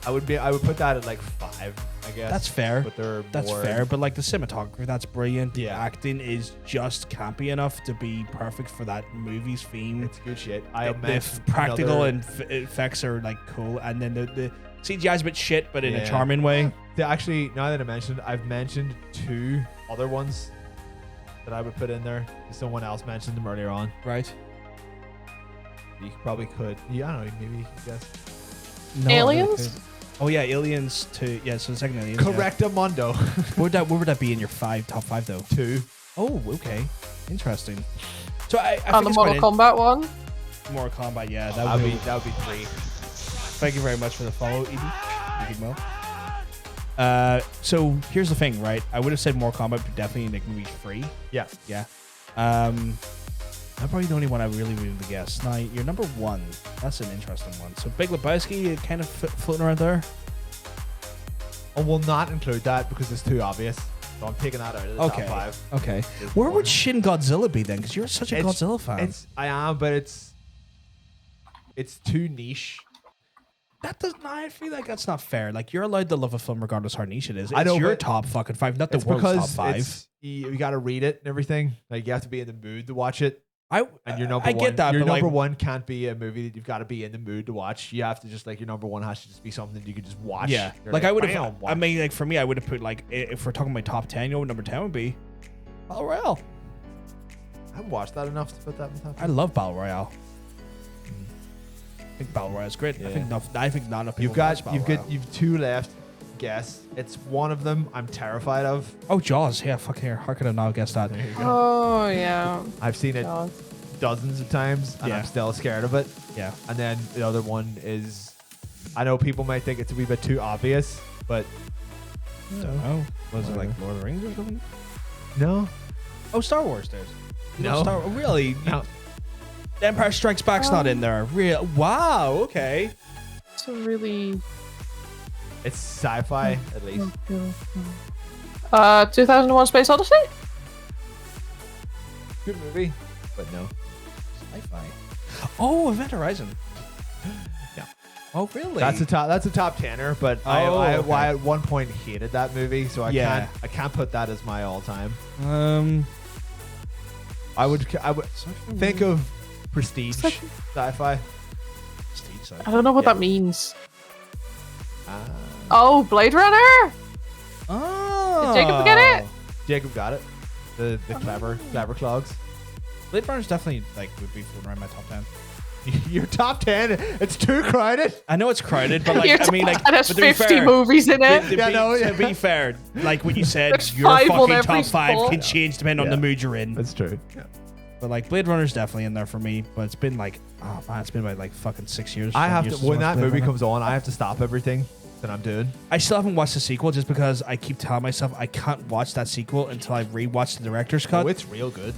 I would put that at like 5, I guess. that's fair. But they're That's more, fair. But like the cinematography, that's brilliant. The Yeah. acting is just campy enough to be perfect for that movie's theme. It's good shit. The practical and effects are like cool, and then the CGI is a bit shit, but in a Yeah. charming way. Actually, now that I mentioned, I've mentioned 2 other ones that I would put in there. Someone else mentioned them earlier on. Right. You probably could. Yeah, I don't know. Maybe you could guess. No, Aliens? Oh yeah, Aliens 2. Yeah, so the second Aliens. Correctamundo. Yeah. Where would that be in your top 5 though? 2. Oh, okay. Interesting. So I And think the it's Mortal quite Kombat one. Mortal Kombat, yeah. That would be 3. Thank you very much for the follow, Edie. Big Mo. So here's the thing, right? I would have said Mortal Kombat, but definitely Nick movie 3. Yeah. Yeah. I'm probably the only one I really would guess. Now, you're number 1. That's an interesting one. So Big Lebowski, kind of floating around there. I will not include that because it's too obvious. So I'm taking that out of the top 5. Okay. Where would Shin Godzilla be then? Because you're such a Godzilla fan. I am, but it's too niche. That does not. I feel like that's not fair. Like, you're allowed to love a film regardless how niche it is. It's I know, your but top fucking 5, not the it's world's top because 5. you got to read it and everything. Like, you have to be in the mood to watch it. And your number I get one, that, your but number like, one can't be a movie that you've got to be in the mood to watch. You have to just like your number one has to just be something you can just watch. yeah. You're Like I would have. "Bam, I mean, like for me, I would have put like if we're talking my top 10, you know what number 10 would be? Battle Royale. I haven't watched that enough to put that in the top 10. I love Battle Royale. I think Battle Royale is great. Yeah. I think not enough people watch Battle Royale. you've 2 left. Guess it's one of them I'm terrified of. Oh, Jaws. Yeah, fuck here. How could I not guess that? There you go. Oh yeah. I've seen it Jaws. dozens of times and Yeah. I'm still scared of it. Yeah. And then the other one is, I know people might think it's a wee bit too obvious, but Don't know. Was it like Lord of the Rings or something? no. Oh, Star Wars. There's No. Really? No. Empire Strikes Back's not in there. Real? Wow. Okay. It's a really. It's sci-fi at least. 2001: Space Odyssey. Good movie, but no. Sci-fi. Oh, Event Horizon. Yeah. Oh, really? That's a top 10er, but I okay. at one point hated that movie, so I Yeah. can't put that as my all-time. I would think of prestige sci-fi. I don't know what that means. Oh, Blade Runner. Oh. Did Jacob get it? Jacob got it. The clever clogs. Blade Runner's definitely like would be floating around my top 10. Your top 10, it's too crowded. I know it's crowded, but Your like I mean, like top 10 has but to be 50 fair, movies in it. To be fair, like what you said, There's your 5 on fucking every top 5 spot. can change depending on the mood you're in. That's true. Yeah. But like Blade Runner's definitely in there for me. But it's been like, oh man, it's been about like fucking 6 years. I 7 have years to since I when watched that Blade movie Runner. comes on, I have to stop everything that I'm doing. I still haven't watched the sequel just because I keep telling myself I can't watch that sequel until I rewatch the director's cut. Oh, it's real good.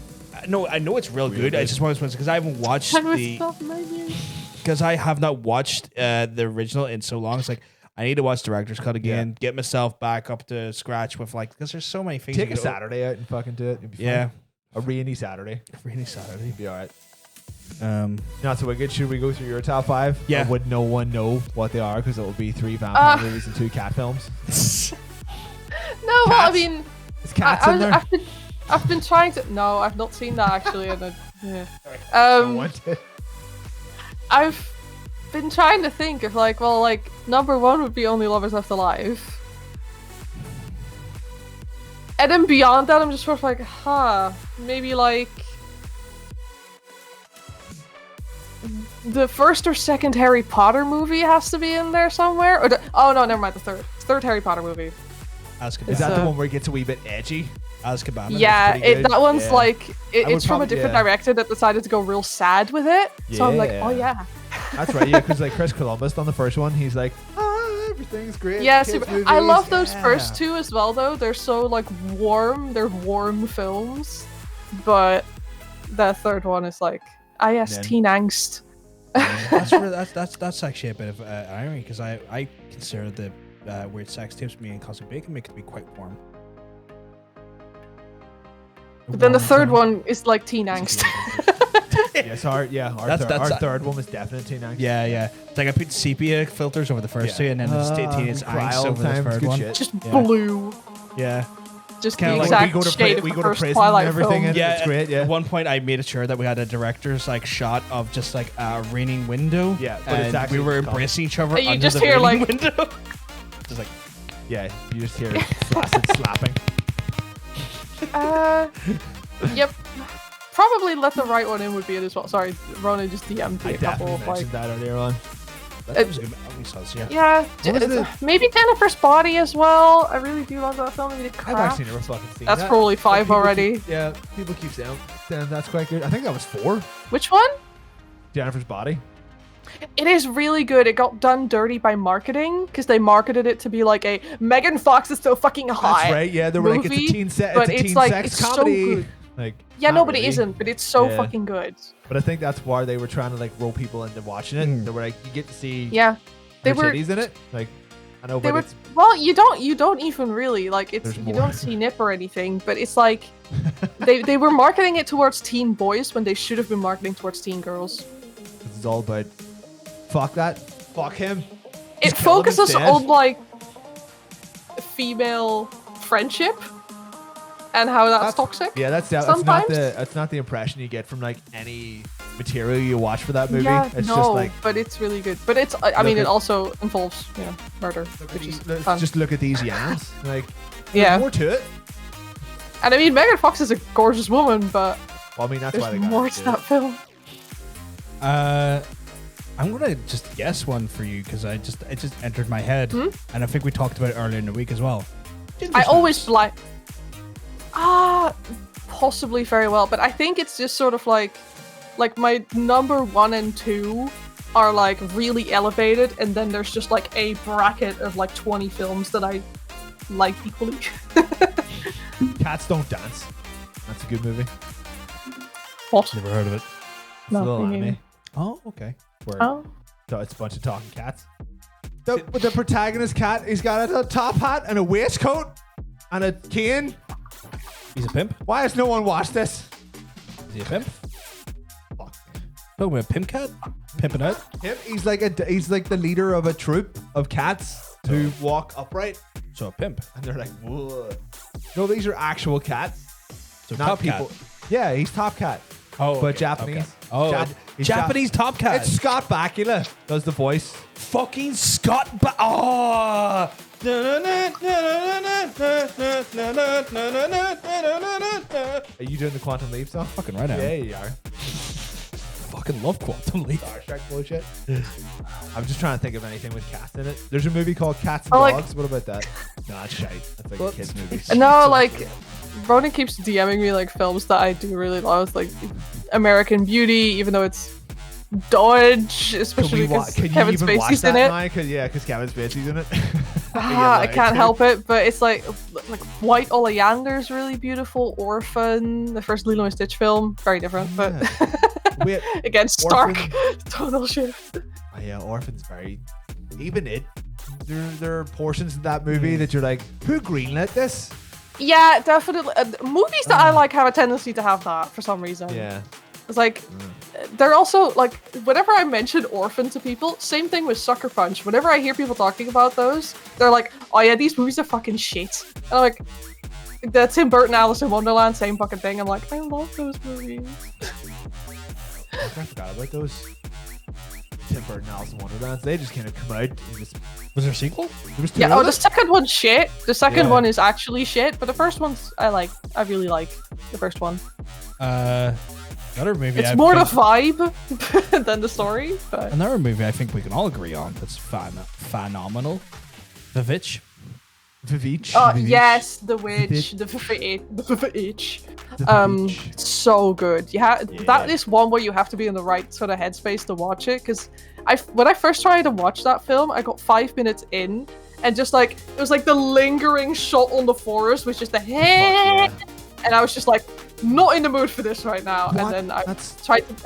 No, I know it's real good. I just want to because I haven't watched because I have not watched the original in so long. It's like I need to watch director's cut again, get myself back up to scratch with like because there's so many things. Take you a go- Saturday out and fucking do it. It'd be fun. Yeah. A rainy Saturday. Rainy Saturday. It'd be all right. Not so wicked. Should we go through your top 5? Yeah. Or would no one know what they are because it will be 3 vampire movies and 2 cat films? No, well, I Cats? mean, Is Cats in there? I've been trying to. No, I've not seen that actually. And yeah. No one did. I've been trying to think of like, well, like number 1 would be Only Lovers Left Alive. And then beyond that, I'm just sort of like, maybe like the first or second Harry Potter movie has to be in there somewhere. Or oh no, never mind, the third Harry Potter movie. Azkaban. Is that the one where it gets a wee bit edgy? Azkaban. Yeah, that one's Yeah. like I would it's from a probably- different yeah. director that decided to go real sad with it. So I'm like, Yeah. oh yeah. That's right, yeah, because like Chris Columbus on the first one, he's like, everything's great. Yeah, kids' super. I love movies, those yeah." first 2 as well, though. They're so like warm. They're warm films, but the third one is like, yes, Then- teen angst. that's actually a bit of irony because I consider the weird sex tapes me and Cosmic Bacon make it be quite warm. But then the third one is like teen angst. Yes, our third one was definitely teen angst. Yeah. It's like I put sepia filters over the first 2 and then the teenage cry angst all over the the time, third good one. shit. Just Yeah. blue. Yeah. Just Kinda the like exact we go to shade of we the go to first prison Twilight and everything, film. and it's great. Yeah. At one point, I made sure that we had a director's like shot of just like a raining window. Yeah, but it's and actually we were calm. embracing each other And you under just the hear, raining like- window. Just like Yeah, you just hear flaccid slapping. Yep. Probably Let the Right One In would be it as well. Sorry, Ronan just DM'd me I a couple definitely of like. mentioned that earlier on. That was a good. That makes sense. Yeah. Yeah, What was maybe Jennifer's Body as well. I really do love that film. Maybe The I've Craft. actually never fucking seen That's that. probably But 5 people already. Keep, yeah, people keep saying that's quite good. I think that was 4. Which one? Jennifer's Body. It is really good. It got done dirty by marketing because they marketed it to be like a Megan Fox is so fucking hot. That's right. Yeah, they were like, it's a teen set. It's a teen sex comedy. So good. Like, Yeah, not no, but really. it isn't. But it's so Yeah. fucking good. But I think that's why they were trying to like roll people into watching it. They were like, you get to see Yeah, they her were. titties in it. Like, I know, They but were. it's Well, you don't even really like it's. There's You more. don't see nip or anything, but it's like they were marketing it towards teen boys when they should have been marketing towards teen girls. it's all about fuck that, fuck him. It Just kill him focuses instead. on like female friendship and how that's toxic. Yeah, that's sometimes. not the impression you get from like any material you watch for that movie. Yeah, It's no, just like but it's really good. But it's I mean at- it also involves murder, which is let's fun. just look at these yams. Like, Yeah. there's more to it. And I mean Megan Fox is a gorgeous woman, but Well, I mean that's there's why they got more her to do that it. film. I'm gonna just guess one for you because it just entered my head, and I think we talked about it earlier in the week as well. I always like possibly very well, but I think it's just sort of like my number 1 and 2 are like really elevated, and then there's just like a bracket of like 20 films that I like equally. Cats Don't Dance. That's a good movie. What? Never heard of it. It's a little Nothing. anime. Oh, okay. Where Oh. so it's a bunch of talking cats. The protagonist cat, he's got a top hat and a waistcoat and a cane. He's a pimp. Why has no one watched this? Is he a pimp? Talking about pimp cat, pimping out. He's like the leader of a troop of cats who walk upright. So a pimp. And they're like, whoa. No, these are actual cats. So not top people. cat. Yeah, he's Top Cat. Oh, but okay, Japanese. okay. Oh, he's Japanese Top Cat. It's Scott Bakula does the voice. Fucking Scott Oh! Are you doing the Quantum Leap song? Fucking right now. Yeah, you are. Fucking love Quantum Leap. Star Trek bullshit. I'm just trying to think of anything with cats in it. There's a movie called Cats and Oh, like- Dogs. What about that? No, that's shite. That's like a kid's movie. No, like Ronan keeps DMing me like films that I do really love, like American Beauty, even though it's Dodge, especially because Can Kevin you even watch Spacey's that in it. now? Because Kevin Spacey's in it. I can't help it, but it's like White Oleander's really beautiful. Orphan, the first Lilo and Stitch film, very different, but Wait, again, stark Orphan- total shift. Oh, yeah, Orphan's very. Even it. There are portions of that movie that you're like, who greenlit this? Yeah, definitely. Movies that I like have a tendency to have that for some reason. Yeah. It's like, they're also, like, whenever I mention Orphan to people, same thing with Sucker Punch. Whenever I hear people talking about those, they're like, oh yeah, these movies are fucking shit. And I'm like, the Tim Burton Alice in Wonderland, same fucking thing. I'm like, I love those movies. I forgot about those. Tim Burton, Alice in Wonderland. They just kind of come out and just. Was there a sequel? There was two Yeah, of the them? second one's shit. The second Yeah. one is actually shit, but the first one's I like. I really like the first one. Another movie. It's I more the think- vibe than the story. But Another movie I think we can all agree on that's phenomenal. The Vitch. Vivitch. oh yes, the witch, the Vivitch. So good. That is one where you have to be in the right sort of headspace to watch it. Because when I first tried to watch that film, I got 5 minutes in, and just like it was like the lingering shot on the forest, which is the head, and I was just like, not in the mood for this right now. What? And then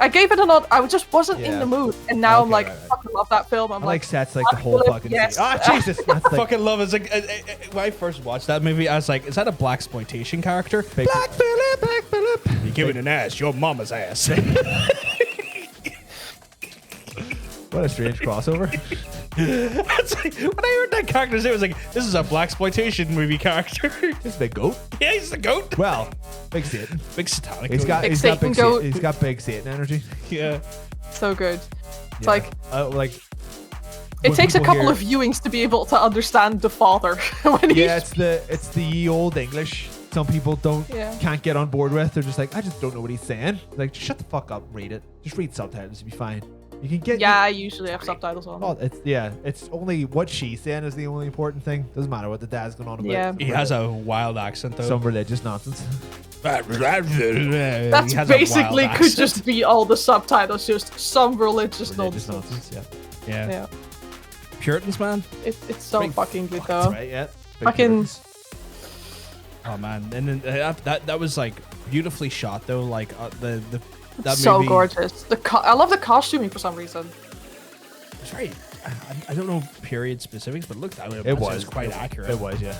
I gave it a nod. I just wasn't in Yeah. the mood, and now I'm Okay, like, right. fucking love that film. I'm I like sets like the whole Black fucking. Phillip, yes. Ah, Jesus! That's like, Fucking love it. It's like when I first watched that movie, I was like, "Is that a blaxploitation character?" Black Phillip. You giving an ass, your mama's ass. What a strange crossover. It's like, when I heard that character's name, I was like, "This is a blaxploitation movie character." He's a big goat. Yeah, he's the goat. Well, big Satan. Big satanic. He's goat. got Big he's got Satan big goat. He's got big Satan energy. Yeah. so good. It's Yeah. like Like it when takes a people couple hear- of viewings to be able to understand the father when he's Yeah, it's the ye old English. Some people Yeah. can't get on board with. They're just like, I just don't know what he's saying. Like, shut the fuck up, read it. Just read subtitles, you'll be fine. You can get. Yeah, I usually have subtitles on. Oh, it's only what she's saying is the only important thing. Doesn't matter what the dad's going on about. Yeah. He has a wild accent though. Some religious nonsense. That's He has a basically wild could accent. just be all the subtitles, just some religious nonsense. Yeah. Yeah. Puritans, man. It's so Big fucking good though. Right, yeah. Fucking. Oh man, and then that was like beautifully shot though. Like that So movie, gorgeous. I love the costuming for some reason. It's right. I don't know period specifics, but look, It was quite accurate. It was, yeah.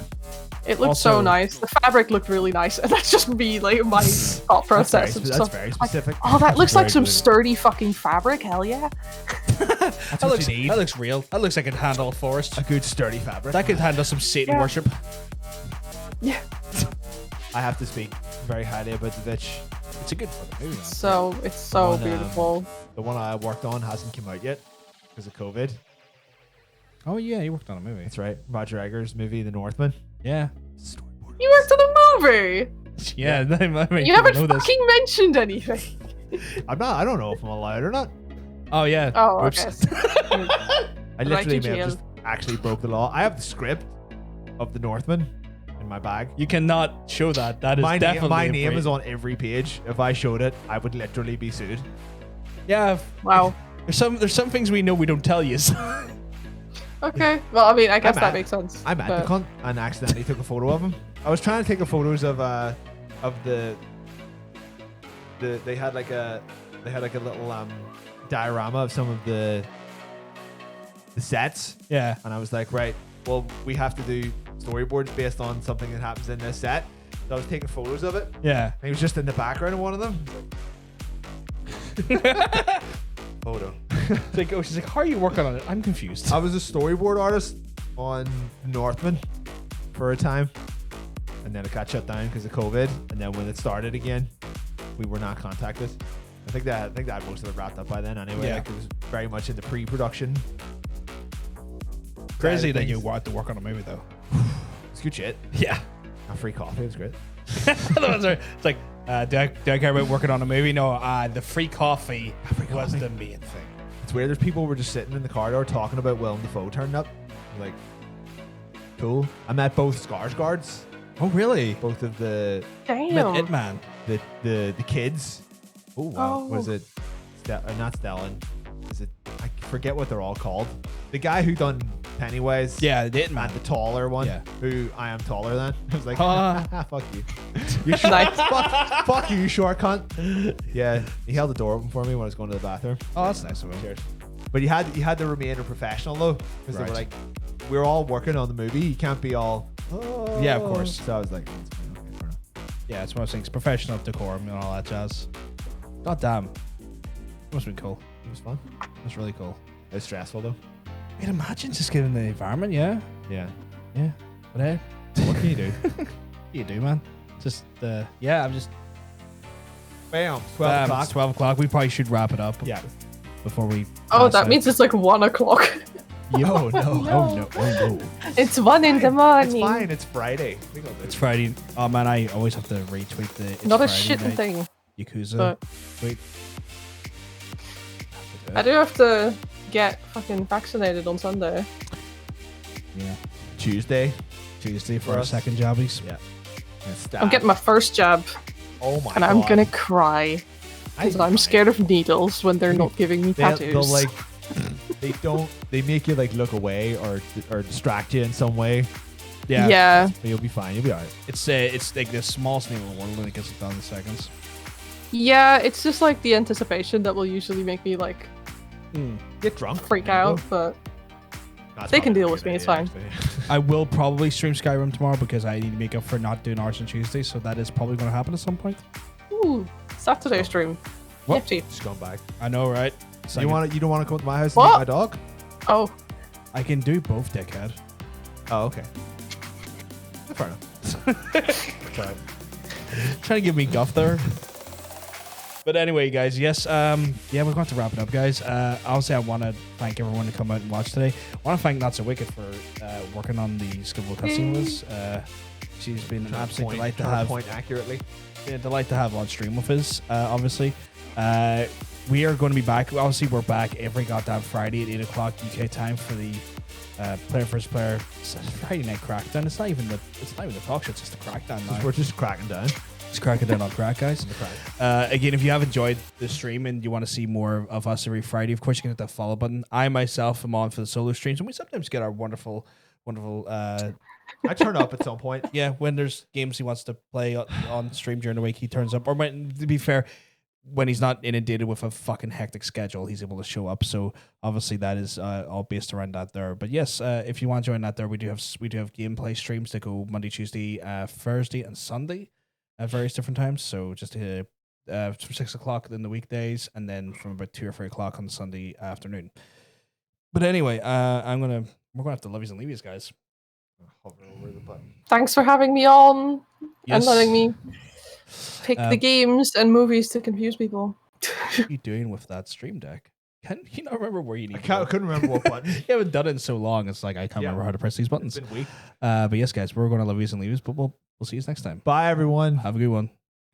It looked so Also- nice. The fabric looked really nice, and that's just me, like my thought process. That's very specific. Oh, that looks like Very some good. sturdy fucking fabric. Hell yeah. That's That what looks, you need. that looks real. That looks like it can handle a forest. A good sturdy fabric. That could handle some Satan Yeah. worship. Yeah. I have to speak very highly about the bitch. It's a good fucking movie. Man. So it's so one, beautiful. The one I worked on hasn't come out yet because of COVID. Oh yeah, you worked on a movie. That's right. Roger Eggers' movie, The Northman. Yeah. You worked on a movie. Yeah. I mean, You people haven't know this. fucking mentioned anything. I don't know if I'm allowed or not. Oh yeah. Oh, Oops. okay. I literally may Right, have just actually broke the law. I have the script of The Northman in my bag. You cannot show that. That is My definitely my a name break. is on every page. If I showed it, I would literally be sued. Yeah. Wow. There's some things we know we don't tell you. Okay. Well, I mean, I guess I'm that at- makes sense. I'm at but- the cunt and accidentally took a photo of him. I was trying to take the photos of the they had like a little diorama of some of the sets. Yeah. And I was like, right, well, we have to do storyboards based on something that happens in this set. So I was taking photos of it. Yeah. And he was just in the background of one of them. Photo. It's like, oh, she's like, how are you working on it? I'm confused. I was a storyboard artist on Northman for a time, and then it got shut down because of COVID. And then when it started again, we were not contacted. I think that most of it wrapped up by then anyway. Yeah. Like it was very much in the pre-production. Crazy that things. you want to work on a movie though. It's good shit. Yeah. A free coffee is great. It's like, do I care about working on a movie? No, the free coffee was the main thing. It's weird. There's people who were just sitting in the corridor talking about Willem Dafoe turning up. I'm like, cool. I met both Skarsgårds. Oh, really? Both of the Damn. It man. the kids. Oh wow. Oh. Was it not Stellan? Is it? I forget what they're all called. The guy who done Pennywise. Yeah, the It Man. And the taller one. Yeah. Who I am taller than. I was like, Ah. fuck you. You short, Nice. fuck you, you short cunt. Yeah, he held the door open for me when I was going to the bathroom. Oh, that's nice of him. Cheers. But you had to remain a professional though, because they were Right. like, we're all working on the movie. You can't be all. Oh. Yeah, of course. So I was like, that's fine, okay, fair enough. Yeah, it's one of those things. Professional decorum and all that jazz. God damn. Must have been cool. It was fun. That's really cool. It was stressful though. I mean, imagine just given the environment, yeah. Yeah. Yeah. But hey, What can you do? what do you do, man? Just, yeah, I'm just. Bam. 12 o'clock. It's 12 o'clock. We probably should wrap it up. Yeah. Before we. Oh, pass that out. means it's like 1 o'clock. Yo, no. Oh, no. Oh, no. It's 1 in the morning. It's fine. It's Friday. We got It's this. Friday. Oh, man, I always have to retweet the. It's Not a Friday shitting night thing. Yakuza But tweet. I do have to get fucking vaccinated on Sunday. Yeah. Tuesday. Tuesday for For our us. second jobbies. Yeah. I'm getting my first jab, Oh my and I'm God. gonna cry because I'm scared of needles when they're not giving me tattoos. They'll like, they make you like look away or distract you in some way. Yeah. Yeah. But you'll be fine. You'll be alright. It's like the smallest thing in the world and it gets it done in seconds. Yeah, it's just like the anticipation that will usually make me like Get drunk. freak There you out, go. but That's they can probably deal a with good me. It's idea, fine. actually. I will probably stream Skyrim tomorrow because I need to make up for not doing ours on Tuesday, so that is probably going to happen at some point. Ooh, Saturday stream. What? Nifty. Scumbag. I know, right? So You don't want to come to my house and What? meet my dog? Oh, I can do both, dickhead. Oh, okay. Fair enough. Sorry. Trying to give me guff there. But anyway, guys, yes, yeah, we're going to wrap it up, guys. Obviously, I want to thank everyone to come out and watch today. I want to thank Not So Wicked for working on the Skippable cutscene with us. She's been an absolute delight to have. Point accurately. Yeah, delight to have on stream with us, obviously. we are going to be back. Obviously, we're back every goddamn Friday at 8 o'clock UK time for the player versus player Friday night crackdown. It's not even the talk show. It's just the crackdown now. We're just cracking down. Just cracking down on crack, guys. Again, if you have enjoyed the stream and you want to see more of us every Friday, of course you can hit that follow button. I myself am on for the solo streams, and we sometimes get our wonderful. I turn up at some point. Yeah, when there's games he wants to play on stream during the week, he turns up. Or to be fair, when he's not inundated with a fucking hectic schedule, he's able to show up. So obviously that is all based around that there. But yes, if you want to join that there, we do have gameplay streams that go Monday, Tuesday, Thursday, and Sunday at various different times. So just from 6 o'clock in the weekdays, and then from about 2 or 3 o'clock on Sunday afternoon. But anyway, we're gonna have to love yous and leave yous, guys. Hover over the button. Thanks for having me on Yes. and letting me pick the games and movies to confuse people. What are you doing with that stream deck? Can you not remember where you need I couldn't remember what button. You haven't done it in so long. It's like I can't remember how to press these buttons. It's been weak. But yes, guys, we're going to love yous and leave yous, but we'll see you next time. Bye, everyone. Have a good one.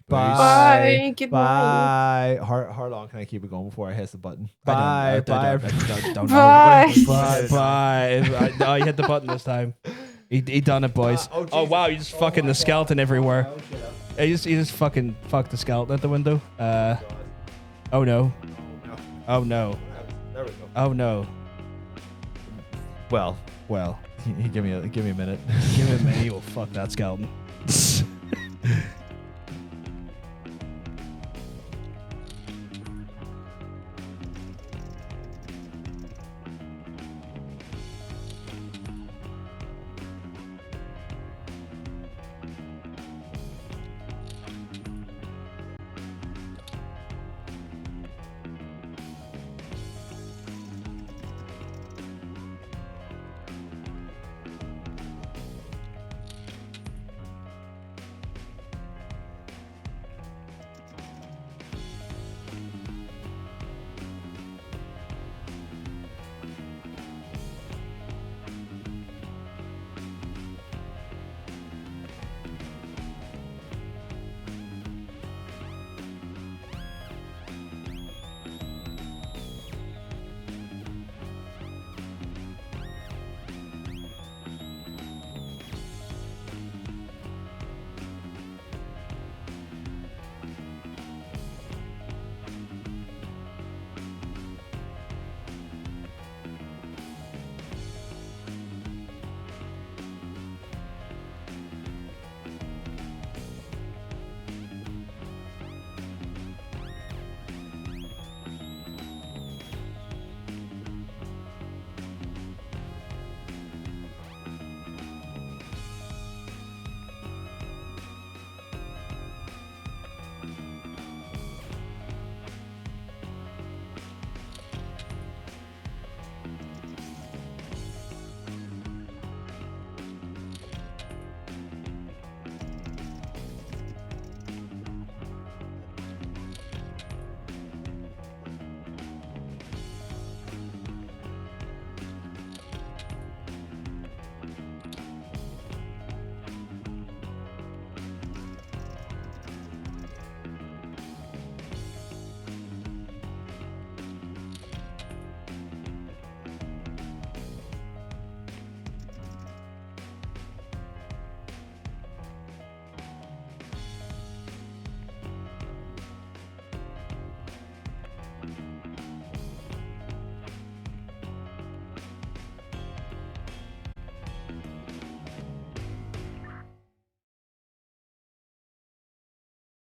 Bye. Bye. Good Bye. How long can I keep it going before I hit the button? Bye. Bye. Don't Bye. Bye. Bye. Oh, you hit the button this time. He done it, boys. Oh wow, you just fucking the skeleton everywhere. He just fucking fucked the skeleton at the window. Oh no. Oh no. There we go. Oh no. Well. Well. Give me a minute. Give me a minute. You will fuck that skeleton.